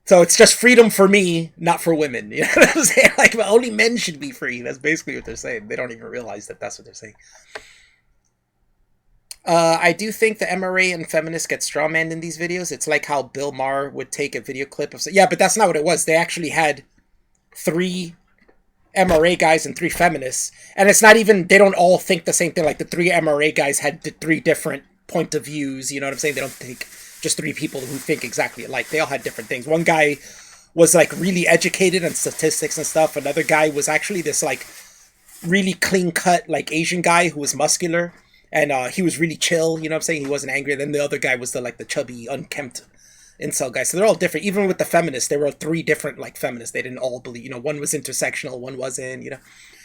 So it's just freedom for me, not for women. You know what I'm saying? Like, only men should be free. That's basically what they're saying. They don't even realize that that's what they're saying. I do think the MRA and feminists get strawmanned in these videos. It's like how Bill Maher would take a video clip of... Yeah, but that's not what it was. They actually had 3 MRA guys and 3 feminists. And it's not even... They don't all think the same thing. Like, the 3 MRA guys had 3 different point of views. You know what I'm saying? They don't think... just 3 people who think exactly alike. They all had different things. One guy was like really educated on statistics and stuff. Another guy was actually this like really clean cut like Asian guy who was muscular and he was really chill. You know what I'm saying? He wasn't angry. And then the other guy was the chubby, unkempt incel guy. So they're all different. Even with the feminists, there were 3 different like feminists. They didn't all believe. You know, one was intersectional, one wasn't. You know.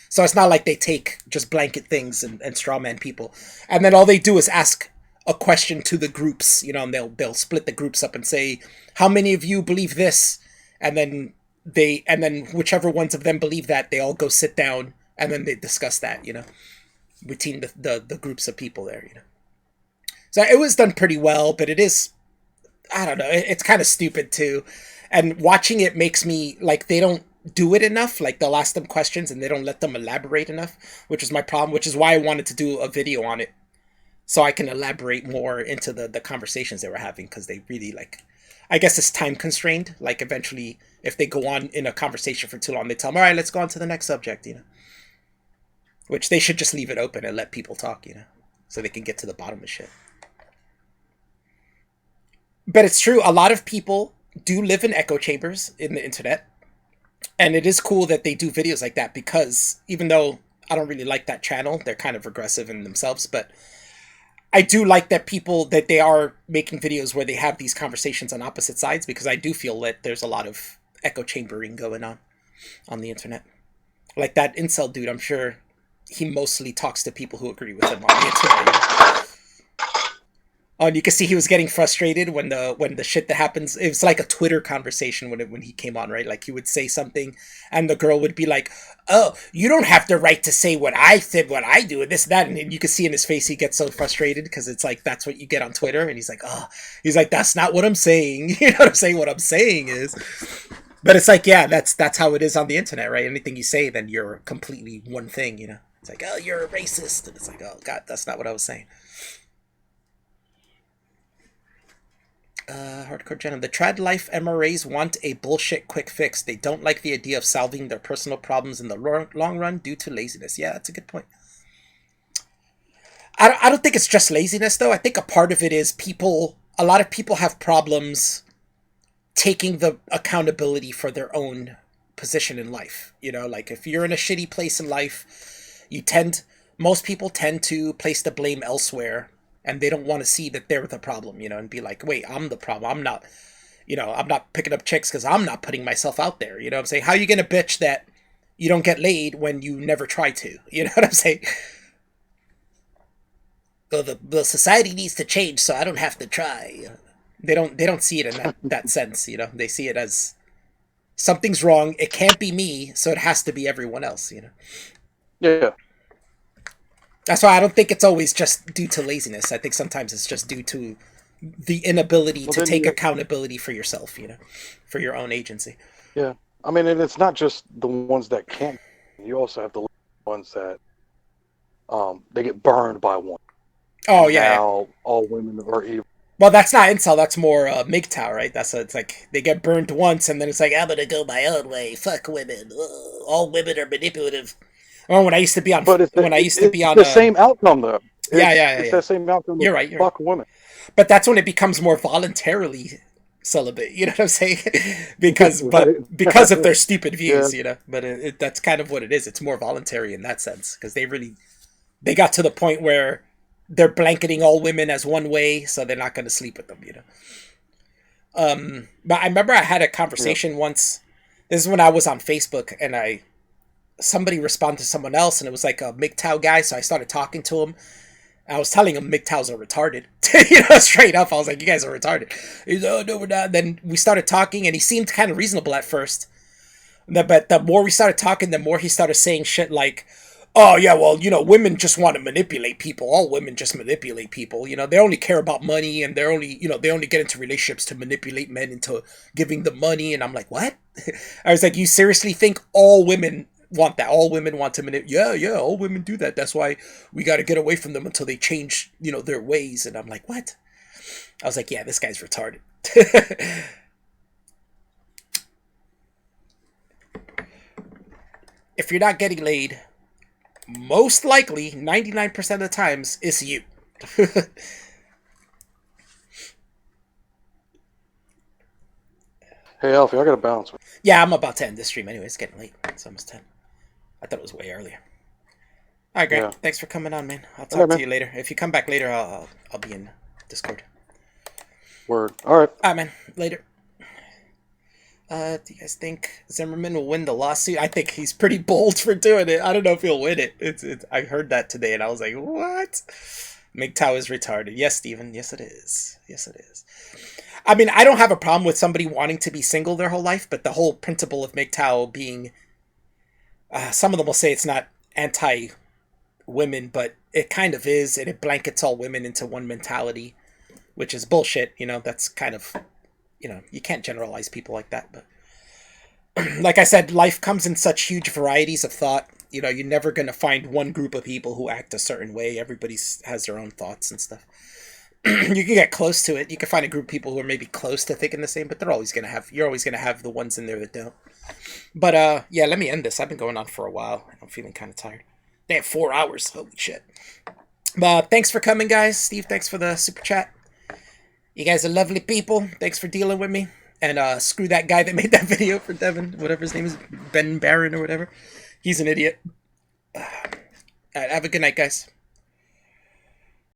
So it's not like they take just blanket things and strawman people. And then all they do is ask a question to the groups, you know, and they'll split the groups up and say, how many of you believe this? And then whichever ones of them believe that, they all go sit down and then they discuss that, you know, between the groups of people there, you know. So it was done pretty well, but it is, I don't know, it's kind of stupid too. And watching it makes me like, they don't do it enough. Like they'll ask them questions and they don't let them elaborate enough, which is my problem, which is why I wanted to do a video on it. So I can elaborate more into the conversations they were having because they really like, I guess it's time constrained. Like eventually, if they go on in a conversation for too long, they tell them, all right, let's go on to the next subject, you know. Which they should just leave it open and let people talk, you know, so they can get to the bottom of shit. But it's true, a lot of people do live in echo chambers in the internet. And it is cool that they do videos like that because even though I don't really like that channel, they're kind of regressive in themselves, but I do like that they are making videos where they have these conversations on opposite sides because I do feel that there's a lot of echo chambering going on the internet. Like that incel dude, I'm sure he mostly talks to people who agree with him on the internet. Oh, and you can see he was getting frustrated when the shit that happens. It was like a Twitter conversation when he came on, right? Like he would say something, and the girl would be like, "Oh, you don't have the right to say what I said, what I do, and this and that." And you can see in his face he gets so frustrated because it's like that's what you get on Twitter, and he's like, "Oh," he's like, "That's not what I'm saying." You know what I'm saying? What I'm saying is, But it's like, yeah, that's how it is on the internet, right? Anything you say, then you're completely one thing, you know? It's like, oh, you're a racist. And it's like, oh, God, that's not what I was saying. Hardcore Jenna. The trad life MRAs want a bullshit quick fix. They don't like the idea of solving their personal problems in the long run due to laziness. Yeah, that's a good point. I don't think it's just laziness, though. I think a part of it is a lot of people have problems taking the accountability for their own position in life. You know, like if you're in a shitty place in life, most people tend to place the blame elsewhere, and they don't want to see that they're the problem, you know, and be like, wait, I'm the problem. I'm not picking up chicks because I'm not putting myself out there. You know what I'm saying? How are you going to bitch that you don't get laid when you never try to? You know what I'm saying? Well, the society needs to change, so I don't have to try. They don't see it in that sense, you know. They see it as something's wrong. It can't be me, so it has to be everyone else, you know. Yeah. That's why I don't think it's always just due to laziness. I think sometimes it's just due to the inability to take accountability for yourself, you know, for your own agency. Yeah. I mean, and it's not just the ones that can't. You also have the ones that they get burned by one. Oh, yeah. Now all women are evil. Well, that's not incel. That's more MGTOW, right? It's like they get burned once, and then it's like, I'm gonna go my own way. Fuck women. All women are manipulative. Oh, when I used to be on, it's the same outcome though. It's that same outcome. You're right. Fuck women. But that's when it becomes more voluntarily celibate. You know what I'm saying? because of their stupid views, you know. But that's kind of what it is. It's more voluntary in that sense because they got to the point where they're blanketing all women as one way, so they're not going to sleep with them, you know. But I remember I had a conversation once. This is when I was on Facebook, and somebody responded to someone else, and it was like a MGTOW guy, so I started talking to him. I was telling him MGTOWs are retarded. You know, straight up. I was like, you guys are retarded. He's, oh, no, we're not. Then we started talking, and he seemed kind of reasonable at first. But the more we started talking, the more he started saying shit like, oh, yeah, well, you know, women just want to manipulate people. All women just manipulate people. You know, they only care about money, and they only get into relationships to manipulate men into giving them money. And I'm like, what? I was like, you seriously think all women want that? All women want to manipulate? Yeah, all women do that. That's why we got to get away from them until they change, you know, their ways. And I'm like, what? I was like, yeah, this guy's retarded. If you're not getting laid, most likely, 99% of the times, it's you. Hey, Alfie, I got to bounce. Yeah, I'm about to end this stream anyway. It's getting late. It's almost 10. I thought it was way earlier. All right, Greg. Yeah. Thanks for coming on, man. I'll talk to you later. If you come back later, I'll be in Discord. Word. All right. All right, man. Later. Do you guys think Zimmerman will win the lawsuit? I think he's pretty bold for doing it. I don't know if he'll win it. I heard that today, and I was like, what? MGTOW is retarded. Yes, Steven. Yes, it is. Yes, it is. I mean, I don't have a problem with somebody wanting to be single their whole life, but the whole principle of MGTOW being... some of them will say it's not anti-women, but it kind of is, and it blankets all women into one mentality, which is bullshit. You know, that's kind of... You know, you can't generalize people like that, but like I said, life comes in such huge varieties of thought. You know, you're never going to find one group of people who act a certain way. Everybody has their own thoughts and stuff. You can get close to it. You can find a group of people who are maybe close to thinking the same, but you're always going to have the ones in there that don't. But, yeah, let me end this. I've been going on for a while. I'm feeling kind of tired. They have 4 hours. Holy shit. But thanks for coming, guys. Steve, thanks for the super chat. You guys are lovely people. Thanks for dealing with me. And screw that guy that made that video for Devin, whatever his name is, Ben Barron or whatever. He's an idiot. All right, have a good night, guys.